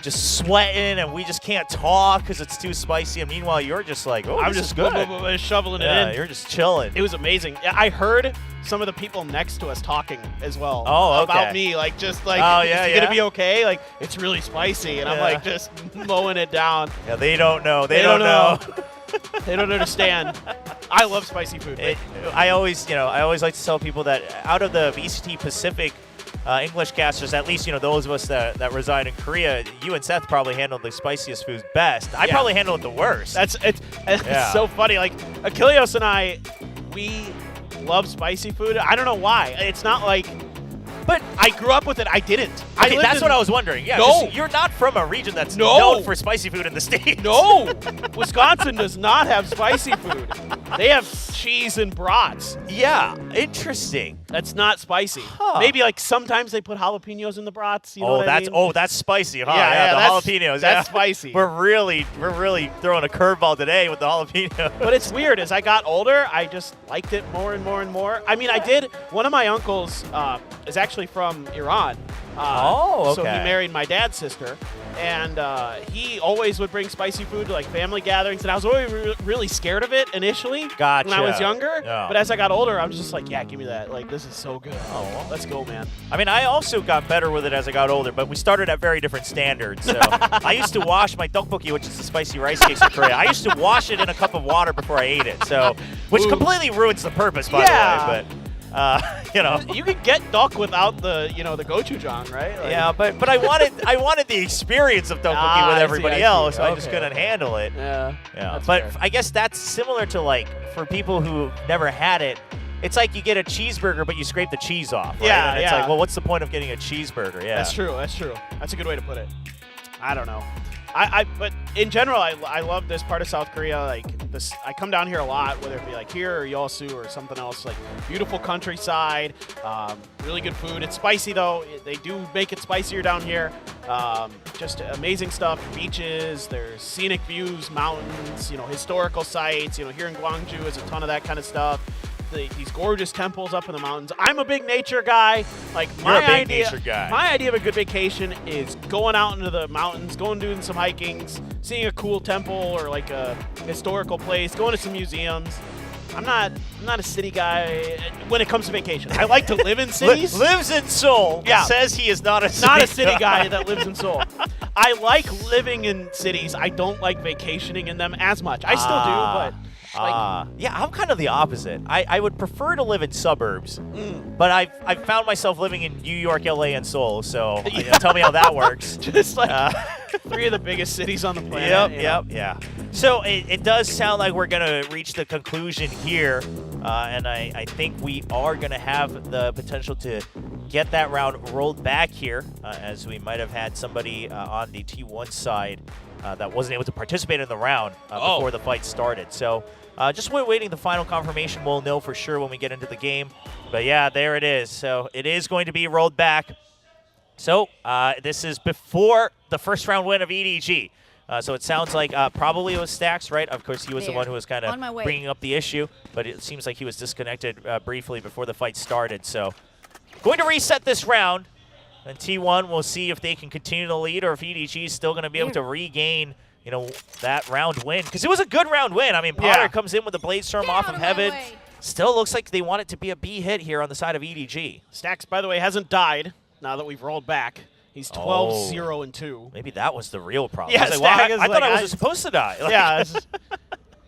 just sweating and we just can't talk because it's too spicy. And meanwhile, you're just like, oh, I'm this just is good. shoveling it Yeah, in. you're just chilling. It was amazing. I heard some of the people next to us talking as well Oh, okay. about me, like just like, Oh, yeah, is it yeah. gonna be okay? Like it's really spicy, and I'm Yeah. like just mowing it down. Yeah, they don't know. They don't know. They don't understand. I love spicy food. I always like to tell people that out of the VCT Pacific English casters, at least those of us that reside in Korea, you and Seth probably handled the spiciest foods best. I probably handled it the worst. It's Yeah. so funny. Like Achilleos and I, we love spicy food. I don't know why. It's not like, but I grew up with it. I didn't. Okay, that's what I was wondering. Yeah, No. 'cause you're not from a region that's known for spicy food in the States. No, Wisconsin does not have spicy food. They have cheese and brats. Yeah, interesting. That's not spicy. Huh. Maybe like sometimes they put jalapenos in the brats. You know what I mean? That's spicy, huh? Yeah, the that's- jalapenos. that's yeah. spicy. We're really throwing a curveball today with the jalapeno. But it's weird. As I got older, I just liked it more and more and more. I mean, I did. One of my uncles is actually from Iran. Oh, So he okay. married my dad's sister. And he always would bring spicy food to like family gatherings. And I was always really scared of it initially Gotcha. when I was younger. Yeah. But as I got older, I was just like, yeah, give me that. Like, this is so good. Oh. Let's go, man. I mean, I also got better with it as I got older, but we started at very different standards. So I used to wash my tteokbokki, which is the spicy rice cakes in Korea. I used to wash it in a cup of water before I ate it. So, which Ooh. completely ruins the purpose, by Yeah. the way. But You can get duck without the, the gochujang, right? Like, yeah, but I wanted the experience of tteokbokki Ah, with I see, everybody I see. else. I just Okay, couldn't okay. handle it. Yeah. Yeah, That's but fair. I guess that's similar to like for people who never had it. It's like you get a cheeseburger, but you scrape the cheese off. Right? Yeah, and it's yeah. like, well, what's the point of getting a cheeseburger? Yeah, That's true. That's true. That's a good way to put it. I don't know. But in general, I love this part of South Korea. Like this, I come down here a lot, whether it be like here or Yeosu or something else. Like beautiful countryside, really good food. It's spicy though. They do make it spicier down here. Just amazing stuff. Beaches. There's scenic views, mountains. Historical sites. Here in Gwangju is a ton of that kind of stuff. These gorgeous temples up in the mountains. I'm a big nature guy. Like You're a big nature guy. My idea of a good vacation is going out into the mountains, going doing some hikings, seeing a cool temple or like a historical place, going to some museums. I'm not a city guy when it comes to vacation. I like to live in cities. Lives in Seoul. Yeah. Says he is not a City guy that lives in Seoul. I like living in cities. I don't like vacationing in them as much. I still do, but yeah, I'm kind of the opposite. I would prefer to live in suburbs, but I've found myself living in New York, LA, and Seoul. So tell me how that works. just like three of the biggest cities on the planet. Yeah. So it does sound like we're gonna reach the conclusion here, and I think we are gonna have the potential to get that round rolled back here, as we might have had somebody on the T1 side that wasn't able to participate in the round before the fight started. So just waiting the final confirmation. We'll know for sure when we get into the game. But yeah, there it is. So it is going to be rolled back. So this is before the first round win of EDG. So it sounds like probably it was Stax, right? Of course, he was the one who was kind of bringing up the issue, but it seems like he was disconnected briefly before the fight started. So going to reset this round, and T1 will see if they can continue to lead or if EDG is still going to be able to regain, that round win. Because it was a good round win. I mean, Potter comes in with the Blade Storm off of Heaven. Still looks like they want it to be a B hit here on the side of EDG. Stax, by the way, hasn't died now that we've rolled back. He's 12-0-2. Maybe that was the real problem. Yeah, I was like, Stack well, is I thought like, I wasn't supposed to die. Like, Yeah.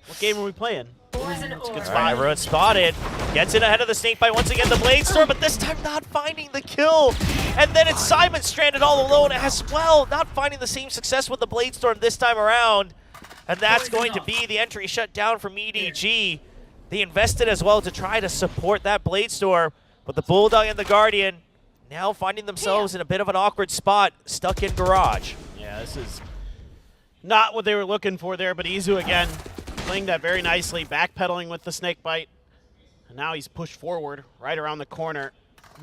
What game are we playing? It's a good All right, spot. everyone spotted. Gets in ahead of the snake bite once again, the Blade Storm, but this time not finding the kill. And then it's Simon stranded all alone as well, not finding the same success with the Blade Storm this time around. And that's going to be the entry shut down from EDG. They invested as well to try to support that Blade Storm, but the Bulldog and the Guardian now finding themselves in a bit of an awkward spot, stuck in Garage. Yeah, this is not what they were looking for there, but Izu again playing that very nicely, backpedaling with the snake bite. And now he's pushed forward right around the corner.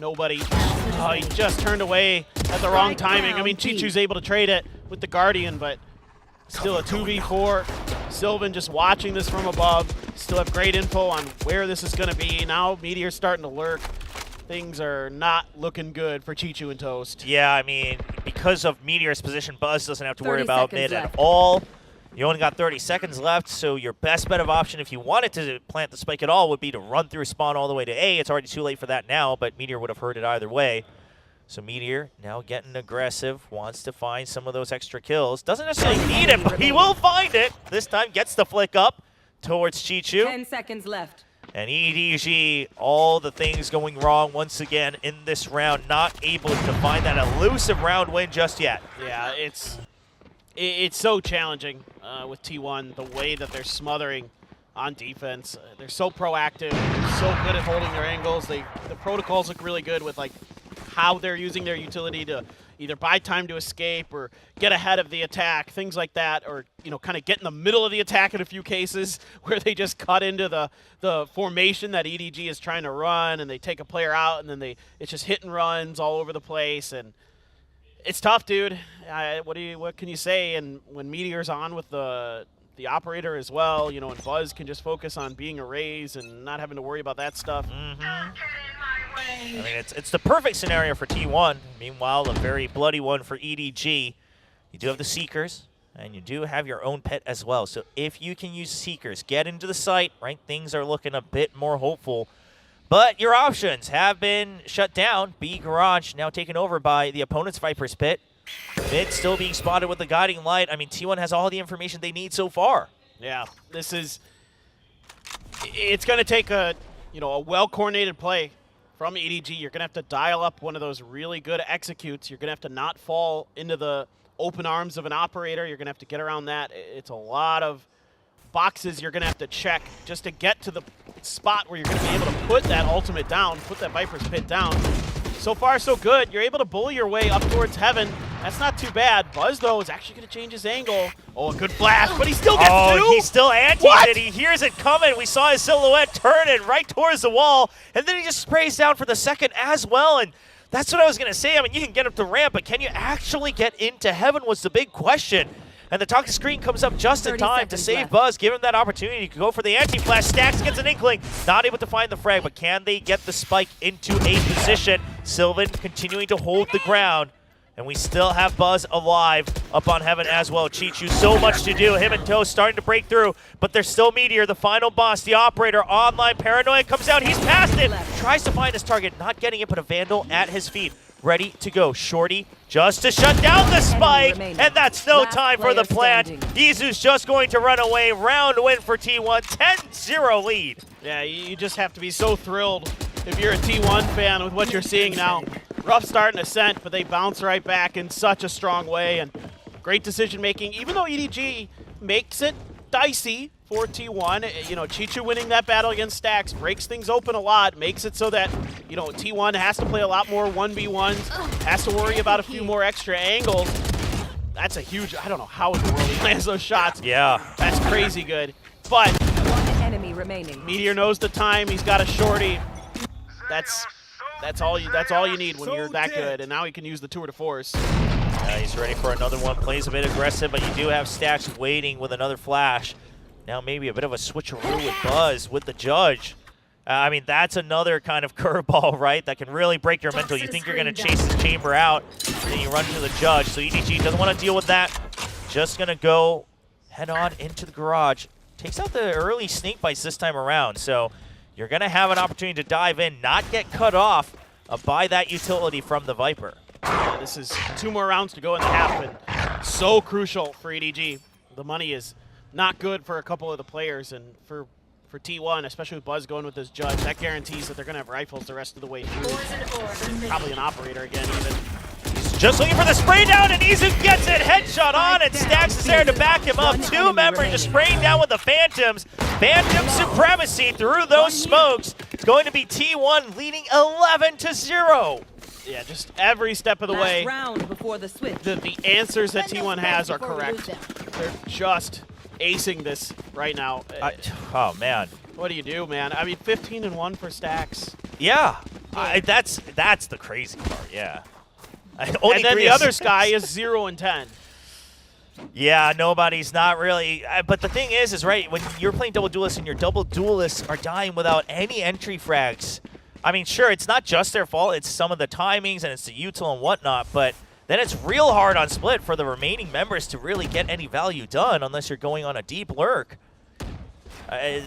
Nobody. Oh, he just turned away at the wrong timing. I mean, Chichu's able to trade it with the Guardian, but still a 2v4. Sylvan just watching this from above. Still have great info on where this is going to be. Now Meteor's starting to lurk. things are not looking good for Chichu and Toast. Yeah, I mean, because of Meteor's position, Buzz doesn't have to worry 30 about seconds mid at left. all. You only got 30 seconds left, so your best bet of option if you wanted to plant the spike at all would be to run through spawn all the way to A. It's already too late for that now, but Meteor would have heard it either way. So Meteor now getting aggressive, wants to find some of those extra kills. Doesn't necessarily need it, but he will find it. This time gets the flick up towards Chichu. 10 seconds left. And EDG, all the things going wrong once again in this round, not able to find that elusive round win just yet. Yeah, it's so challenging with T1, the way that they're smothering on defense. They're so proactive, so good at holding their angles. The protocols look really good with like how they're using their utility to either buy time to escape or get ahead of the attack, things like that, or kind of get in the middle of the attack in a few cases where they just cut into the formation that EDG is trying to run, and they take a player out, and then it's just hit and runs all over the place, and it's tough, dude. What can you say? And when Meteor's on with the operator as well, and Buzz can just focus on being a Raze and not having to worry about that stuff. I mean, it's the perfect scenario for T1. Meanwhile, a very bloody one for EDG. You do have the Seekers, and you do have your own pet as well. So if you can use Seekers, get into the site, right? Things are looking a bit more hopeful. But your options have been shut down. B Garage now taken over by the opponent's Viper's Pit. Mid still being spotted with the guiding light. I mean, T1 has all the information they need so far. Yeah, it's going to take a well-coordinated play from EDG. You're going to have to dial up one of those really good executes. You're going to have to not fall into the open arms of an operator. You're going to have to get around that. It's a lot of boxes you're going to have to check just to get to the spot where you're going to be able to put that ultimate down, put that Viper's Pit down. So far, so good. You're able to bully your way up towards heaven. That's not too bad. Buzz, though, is actually going to change his angle. Oh, a good flash, but he still gets two? He still antis it. He hears it coming. We saw his silhouette turning right towards the wall, and then he just sprays down for the second as well. And that's what I was going to say. I mean, you can get up the ramp, but can you actually get into heaven was the big question. And the talking screen comes up just in time to save Buzz, give him that opportunity to go for the anti-flash. Stacks gets an inkling, not able to find the frag, but can they get the spike into a position? Sylvan continuing to hold the ground, and we still have Buzz alive up on heaven as well. Chichu, so much to do. Him and Toast starting to break through, but there's still Meteor, the final boss, the operator, online. Paranoia comes out, he's past it, tries to find his target, not getting it, but a Vandal at his feet. Ready to go. Shorty just to shut down the spike, and that's no time for the plant. Izu's just going to run away. Round win for T1, 10-0 lead. Yeah, you just have to be so thrilled if you're a T1 fan with what you're seeing now. Rough start in Ascent, but they bounce right back in such a strong way, and great decision making. Even though EDG makes it dicey for T1, Chichu winning that battle against Stacks breaks things open a lot, makes it so that T1 has to play a lot more 1v1s, has to worry about a few more extra angles. That's a huge, I don't know how in the world he lands those shots. Yeah. That's crazy good. But One enemy remaining. Meteor knows the time, he's got a Shorty. That's all you need when you're that good, and now he can use the tour de force. He's ready for another one, plays a bit aggressive, but you do have Stacks waiting with another flash. Now maybe a bit of a switcheroo with Buzz with the Judge. I mean, that's another kind of curveball, right? That can really break your mental. You think you're going to chase the chamber out, and then you run to the Judge. So EDG doesn't want to deal with that. Just going to go head on into the garage. Takes out the early snake bites this time around. So you're going to have an opportunity to dive in, not get cut off by that utility from the Viper. Yeah, this is 2 more rounds to go in the half, and so crucial for EDG. The money is not good for a couple of the players, and for T1, especially with Buzz going with this Judge, that guarantees that they're going to have rifles the rest of the way through. Probably an operator again, even. He's just looking for the spray down, and Izu gets it. Headshot on, and Stacks is there to back him up. 2 members just spraying down with the Phantoms. Phantom supremacy through those smokes. It's going to be T1 leading 11-0. Yeah, just every step of the way. Round before the switch. The answers that T1 has are correct. They're just acing this right now. Oh, man. What do you do, man? I mean, 15-1 for Stacks. Yeah. That's the crazy part, yeah. And then the other Sky is 0-10. Yeah, nobody's not really. But the thing is right, when you're playing double duelists and your double duelists are dying without any entry frags, I mean, sure, it's not just their fault. It's some of the timings and it's the util and whatnot, but then it's real hard on Split for the remaining members to really get any value done unless you're going on a deep lurk.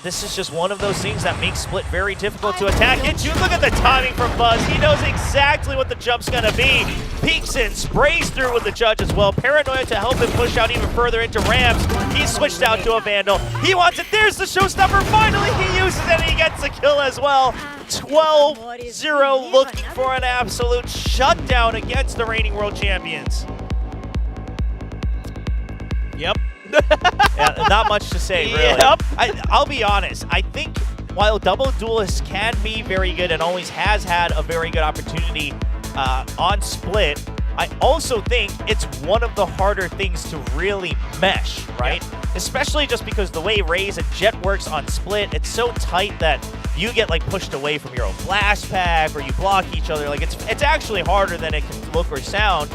This is just one of those things that makes Split very difficult to attack into. Look at the timing from Buzz. He knows exactly what the jump's going to be. Peeks in, sprays through with the judge as well. Paranoia to help him push out even further into ramps. He's switched out to a Vandal. He wants it. There's the showstopper. Finally, he uses it and he gets the kill as well. 12-0 looking for an absolute shutdown against the reigning world champions. Yep. Yeah, not much to say, really. Yep. I'll be honest. I think while Double Duelist can be very good and always has had a very good opportunity on Split, I also think it's one of the harder things to really mesh, right? Yeah. Especially just because the way Raze and Jet works on Split, it's so tight that you get like pushed away from your own blast pack or you block each other. Like it's actually harder than it can look or sound.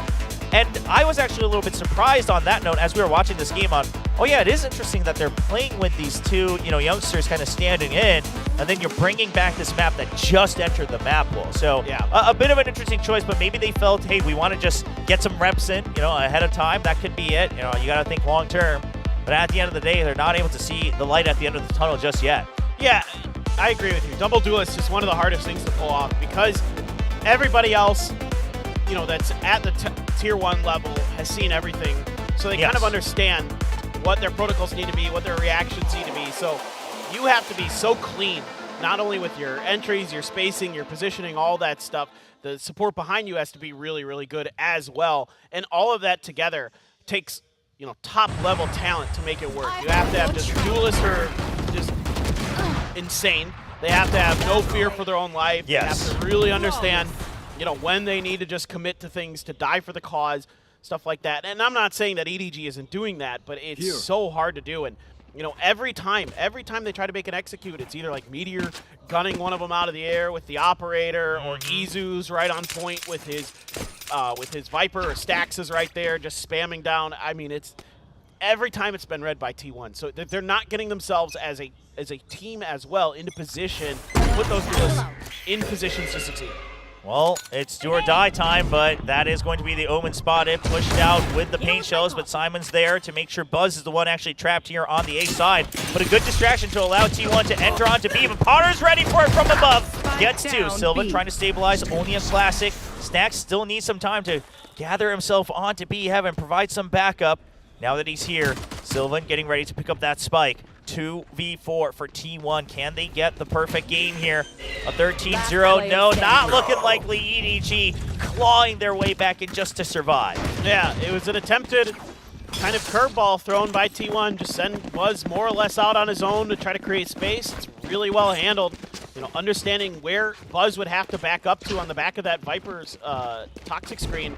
And I was actually a little bit surprised on that note as we were watching this game on, oh yeah, it is interesting that they're playing with these two, youngsters kind of standing in, and then you're bringing back this map that just entered the map pool. So yeah, a bit of an interesting choice, but maybe they felt, hey, we want to just get some reps in, ahead of time. That could be it. You got to think long term. But at the end of the day, they're not able to see the light at the end of the tunnel just yet. Yeah, I agree with you. Double Duelist is one of the hardest things to pull off because everybody else, that's at the tier 1 level has seen everything, so they kind of understand what their protocols need to be, what their reactions need to be. So you have to be so clean, not only with your entries, your spacing, your positioning, all that stuff. The support behind you has to be really, really good as well. And all of that together takes, top level talent to make it work. You have to have just duelists who are just insane. They have to have no fear for their own life. Yes. They have to really understand when they need to just commit to things, to die for the cause, stuff like that. And I'm not saying that EDG isn't doing that, but it's so hard to do. And, every time they try to make an execute, it's either like Meteor gunning one of them out of the air with the operator, or Izu's right on point with his Viper, or Stax is right there just spamming down. I mean, it's every time it's been read by T1. So they're not getting themselves as a team as well into position, put those duelists in positions to succeed. Well, it's do or die time, but that is going to be the Omen spotted, pushed out with the paint shells, but Simon's there to make sure Buzz is the one actually trapped here on the A side. But a good distraction to allow T1 to enter onto B, but Potter's ready for it from above. Gets to Sylvan trying to stabilize, only a classic. Stax still needs some time to gather himself onto B heaven, provide some backup. Now that he's here, Sylvan getting ready to pick up that spike. 2v4 for T1. Can they get the perfect game here? A 13-0. No, not looking likely. EDG clawing their way back in just to survive. Yeah, it was an attempted kind of curveball thrown by T1. Just send Buzz more or less out on his own to try to create space. It's really well handled. Understanding where Buzz would have to back up to on the back of that Viper's toxic screen.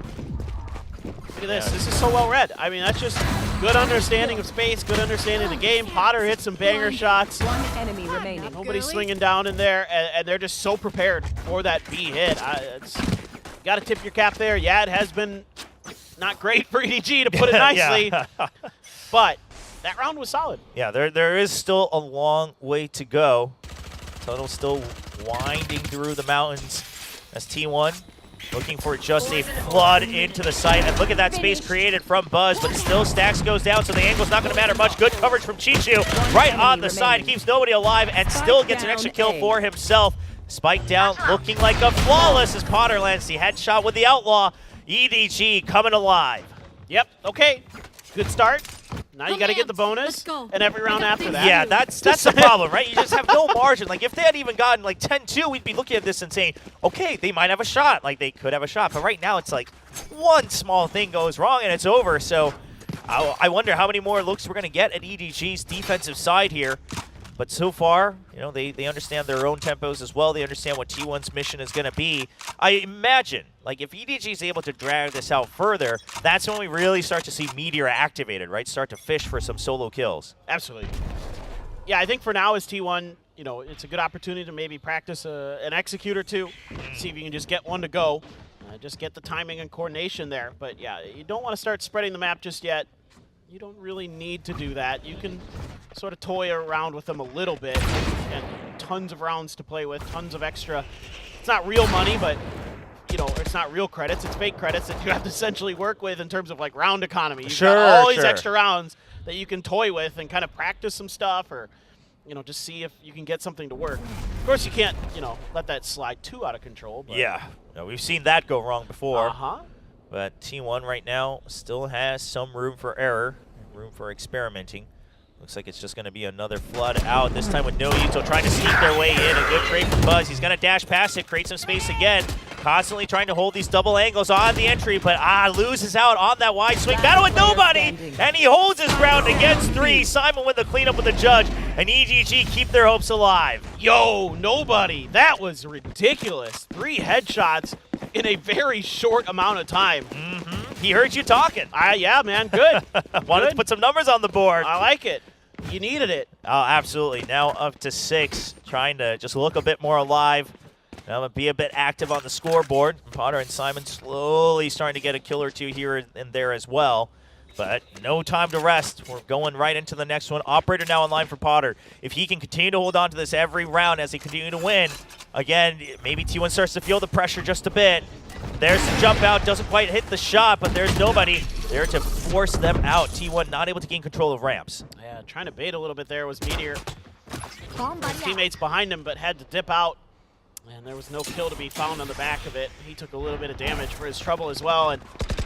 Look at this. This is so well read. I mean, that's just good understanding of space, good understanding of the game. Potter hits some banger shots. One enemy remaining. Nobody's swinging down in there, and they're just so prepared for that B hit. Got to tip your cap there. Yeah, it has been not great for EDG, to put it nicely, but that round was solid. Yeah, there is still a long way to go. Tunnel still winding through the mountains as T1 looking for just a flood into the site. And look at that space created from Buzz, but still Stax goes down, so the angle's not going to matter much. Good coverage from Chichu right on the side. Keeps nobody alive and still gets an extra kill for himself. Spike down, looking like a flawless as Potter lands the headshot with the Outlaw. EDG coming alive. Yep, okay. Good start. Now you got to get the bonus, and every round after that. Yeah, that's the problem, right? You just have no margin. Like, if they had even gotten, like, 10-2, we'd be looking at this and saying, okay, they might have a shot. Like, they could have a shot. But right now, it's like one small thing goes wrong, and it's over. So I wonder how many more looks we're going to get at EDG's defensive side here. But so far, they understand their own tempos as well. They understand what T1's mission is going to be. I imagine, like, if EDG is able to drag this out further, that's when we really start to see Meteor activated, right? Start to fish for some solo kills. Absolutely. Yeah, I think for now as T1, it's a good opportunity to maybe practice an execute or two, see if you can just get one to go, just get the timing and coordination there. But yeah, you don't want to start spreading the map just yet. You don't really need to do that. You can sort of toy around with them a little bit, and tons of rounds to play with, tons of extra it's not real money, but you know, it's not real credits, it's fake credits that you have to essentially work with in terms of like round economy. You've got all these extra rounds that you can toy with and kind of practice some stuff, or you know, just see if you can get something to work. Of course, you can't, you know, let that slide too out of control. But Yeah, no, we've seen that go wrong before. Uh-huh. But T1 right now still has some room for error, room for experimenting. Looks like it's just going to be another flood out, this time with no Yuto trying to sneak their way in. A good trade from Buzz. He's going to dash past it, create some space again. Constantly trying to hold these double angles on the entry, but loses out on that wide swing. Battle with nobody, and he holds his ground against 3. Simon with the cleanup with the judge, and EDG keep their hopes alive. Yo, nobody. That was ridiculous. 3 headshots in a very short amount of time. He heard you talking. Yeah, man, good. Wanted to put some numbers on the board. I like it. You needed it. Oh, absolutely. Now up to 6, trying to just look a bit more alive. Now be a bit active on the scoreboard. Potter and Simon slowly starting to get a kill or 2 here and there as well. But no time to rest. We're going right into the next one. Operator now online for Potter. If he can continue to hold on to this every round as they continue to win, again, maybe T1 starts to feel the pressure just a bit. There's the jump out. Doesn't quite hit the shot, but there's nobody there to force them out. T1 not able to gain control of ramps. Yeah, trying to bait a little bit there was Meteor. His teammates behind him, but had to dip out. And there was no kill to be found on the back of it. He took a little bit of damage for his trouble as well. And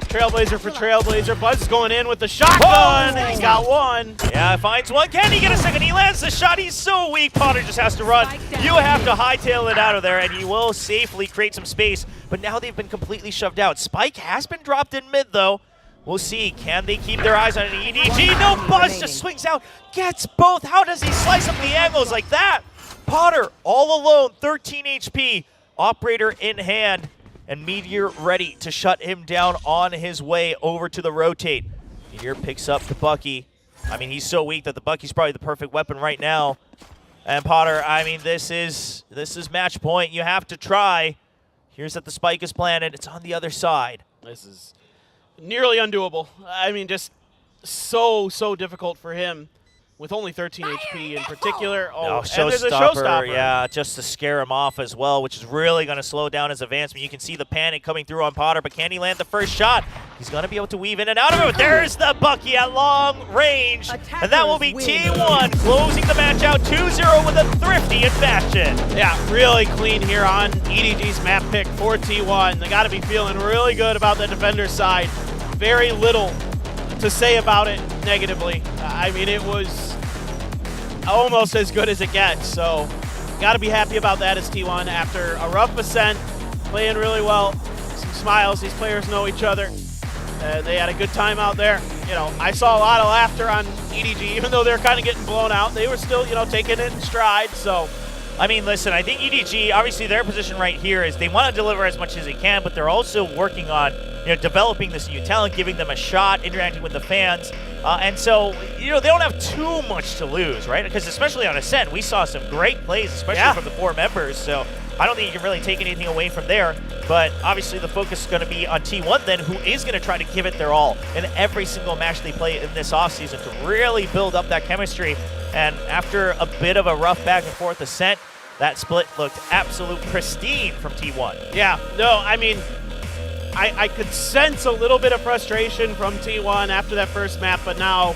Trailblazer for Trailblazer. Buzz is going in with the shotgun. Whoa! He's got one. Yeah, finds one. Can he get a second? He lands the shot. He's so weak. Potter just has to run. You have to hightail it out of there, and he will safely create some space. But now they've been completely shoved out. Spike has been dropped in mid, though. We'll see. Can they keep their eyes on an EDG? No, Buzz just swings out. Gets both. How does he slice up the angles like that? Potter all alone, 13 HP. Operator in hand. And Meteor ready to shut him down on his way over to the rotate. Meteor picks up the Bucky. I mean, he's so weak that the Bucky's probably the perfect weapon right now. And Potter, I mean, this is match point. You have to try. Here's that the spike is planted. It's on the other side. This is nearly undoable. I mean, just so difficult for him. With only 13 HP in particular. Oh, and there's a showstopper. Yeah, just to scare him off as well, which is really going to slow down his advancement. You can see the panic coming through on Potter, but can he land the first shot? He's going to be able to weave in and out of it. But there's the Bucky at long range. And that will be T1 closing the match out 2-0 with a thrifty in fashion. Yeah, really clean here on EDG's map pick for T1. They got to be feeling really good about the defender's side. Very little to say about it negatively. I mean, it was almost as good as it gets, so got to be happy about that as T1 after a rough Ascent, playing really well, some smiles. These players know each other. They had a good time out there. You know, I saw a lot of laughter on EDG, even though they're kind of getting blown out. They were still, you know, taking it in stride, so. I mean, listen, I think EDG, obviously their position right here is they want to deliver as much as they can, but they're also working on, you know, developing this new talent, giving them a shot, interacting with the fans. And so, you know, they don't have too much to lose, right? Because especially on Ascent, we saw some great plays, especially from the 4 members. So I don't think you can really take anything away from there. But obviously the focus is going to be on T1 then, who is going to try to give it their all in every single match they play in this offseason to really build up that chemistry. And after a bit of a rough back and forth Ascent, that split looked absolute pristine from T1. Yeah, no, I mean, I could sense a little bit of frustration from T1 after that first map, but now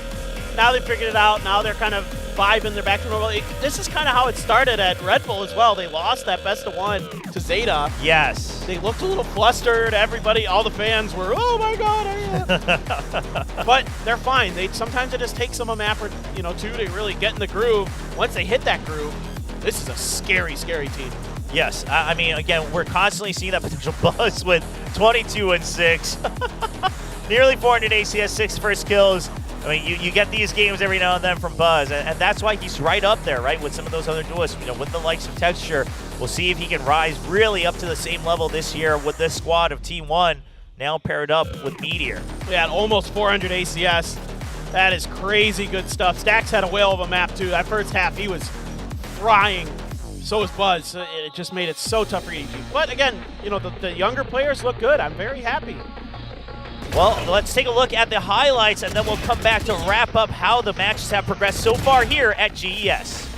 they figured it out. Now they're kind of vibing. They're back to normal. This is kind of how it started at Red Bull as well. They lost that best of 1 to Zeta. Yes. They looked a little flustered. Everybody, all the fans were, oh my God. But they're fine. Sometimes it just takes them a map or 2 to really get in the groove. Once they hit that groove, this is a scary, scary team. Yes, I mean, again, we're constantly seeing that potential Buzz with 22-6. Nearly 400 ACS, 6 first kills. I mean, you get these games every now and then from Buzz, and that's why he's right up there, right, with some of those other duelists, with the likes of Texture. We'll see if he can rise really up to the same level this year with this squad of T1, now paired up with Meteor. Yeah, almost 400 ACS. That is crazy good stuff. Stax had a whale of a map, too. That first half, he was frying. So was Buzz. It just made it so tough for EDG. But again, the younger players look good. I'm very happy. Well, let's take a look at the highlights, and then we'll come back to wrap up how the matches have progressed so far here at GES.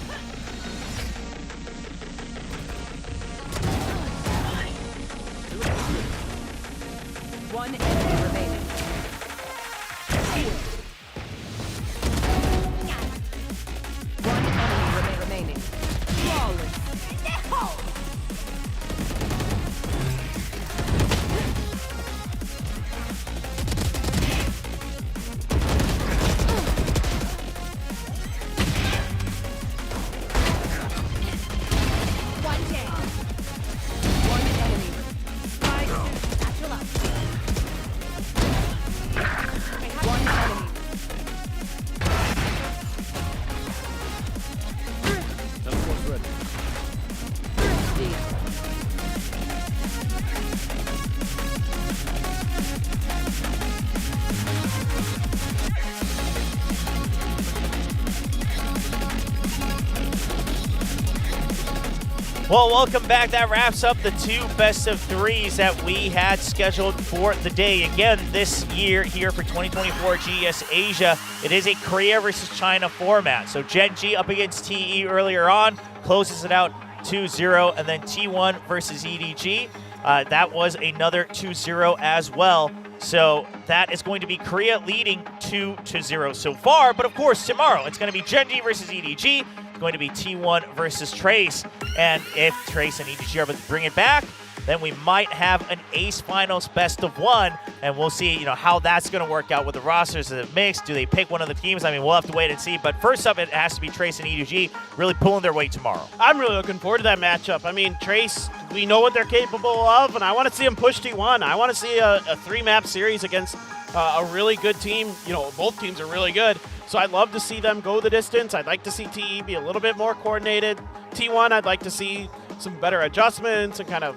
Well, welcome back. That wraps up the 2 best-of-3s that we had scheduled for the day. Again, this year here for 2024 GES Asia, it is a Korea versus China format. So Gen.G up against TE earlier on, closes it out 2-0, and then T1 versus EDG. That was another 2-0 as well. So that is going to be Korea leading 2-0 so far. But of course, tomorrow it's going to be Gen.G versus EDG. It's going to be T1 versus Trace. And if Trace and EDG are able to bring it back, then we might have an Ace Finals best-of-1, and we'll see, how that's going to work out with the rosters. Is it mixed? Do they pick one of the teams? I mean, we'll have to wait and see. But first up, it has to be Trace and EDG really pulling their weight tomorrow. I'm really looking forward to that matchup. I mean, Trace, we know what they're capable of, and I want to see them push T1. I want to see a 3-map series against a really good team. Both teams are really good. So I'd love to see them go the distance. I'd like to see TE be a little bit more coordinated. T1, I'd like to see some better adjustments and kind of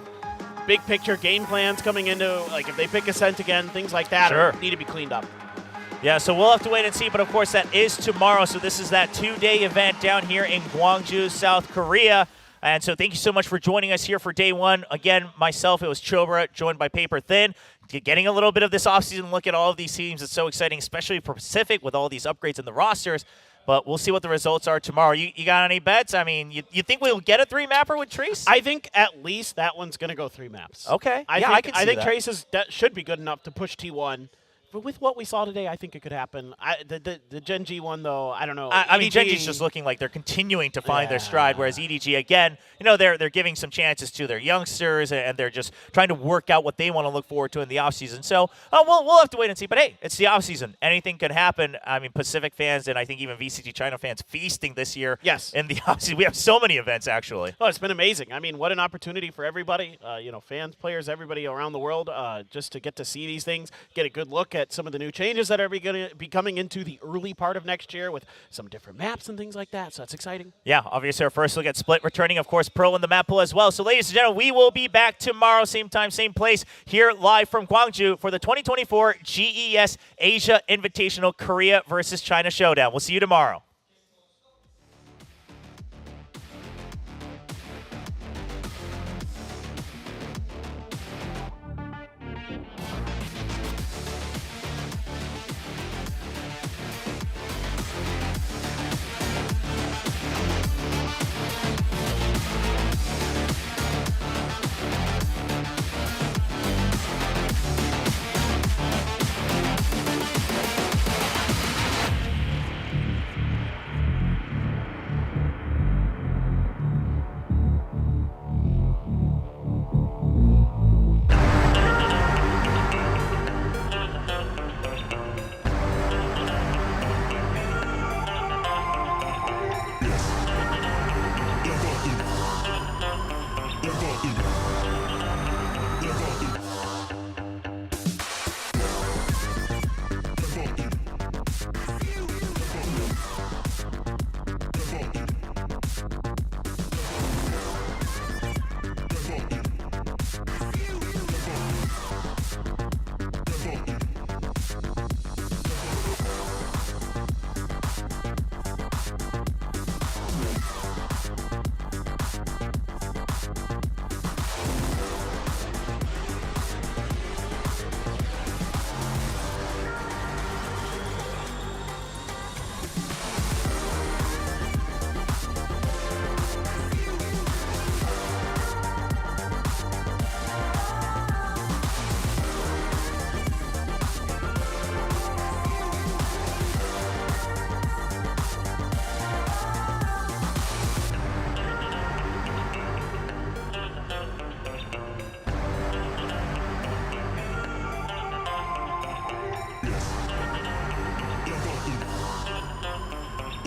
big picture game plans coming into, like if they pick Ascent again, things like that need to be cleaned up. Yeah, so we'll have to wait and see, but of course that is tomorrow. So this is that 2-day event down here in Gwangju, South Korea. And so thank you so much for joining us here for day 1. Again, myself, it was Chobra, joined by Paper Thin. Getting a little bit of this offseason look at all of these teams is so exciting, especially for Pacific with all these upgrades in the rosters. But we'll see what the results are tomorrow. You got any bets? I mean, you think we'll get a 3-mapper with Trace? I think at least that one's going to go 3 maps. Okay. I can see think that. Trace should be good enough to push T1. But with what we saw today, I think it could happen. The Gen.G one, though, I don't know. I mean, Gen.G's just looking like they're continuing to find their stride, whereas EDG, again, they're giving some chances to their youngsters, and they're just trying to work out what they want to look forward to in the offseason. So we'll have to wait and see. But, hey, it's the offseason. Anything can happen. I mean, Pacific fans and I think even VCT China fans feasting this year in the offseason. We have so many events, actually. Oh, it's been amazing. I mean, what an opportunity for everybody, fans, players, everybody around the world, just to get to see these things, get a good look at some of the new changes that are going to be coming into the early part of next year with some different maps and things like that. So that's exciting. Yeah, obviously our first look at Split returning, of course, Pearl in the map pool as well. So ladies and gentlemen, we will be back tomorrow, same time, same place, here live from Gwangju for the 2024 GES Asia Invitational Korea versus China Showdown. We'll see you tomorrow.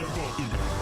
Yes.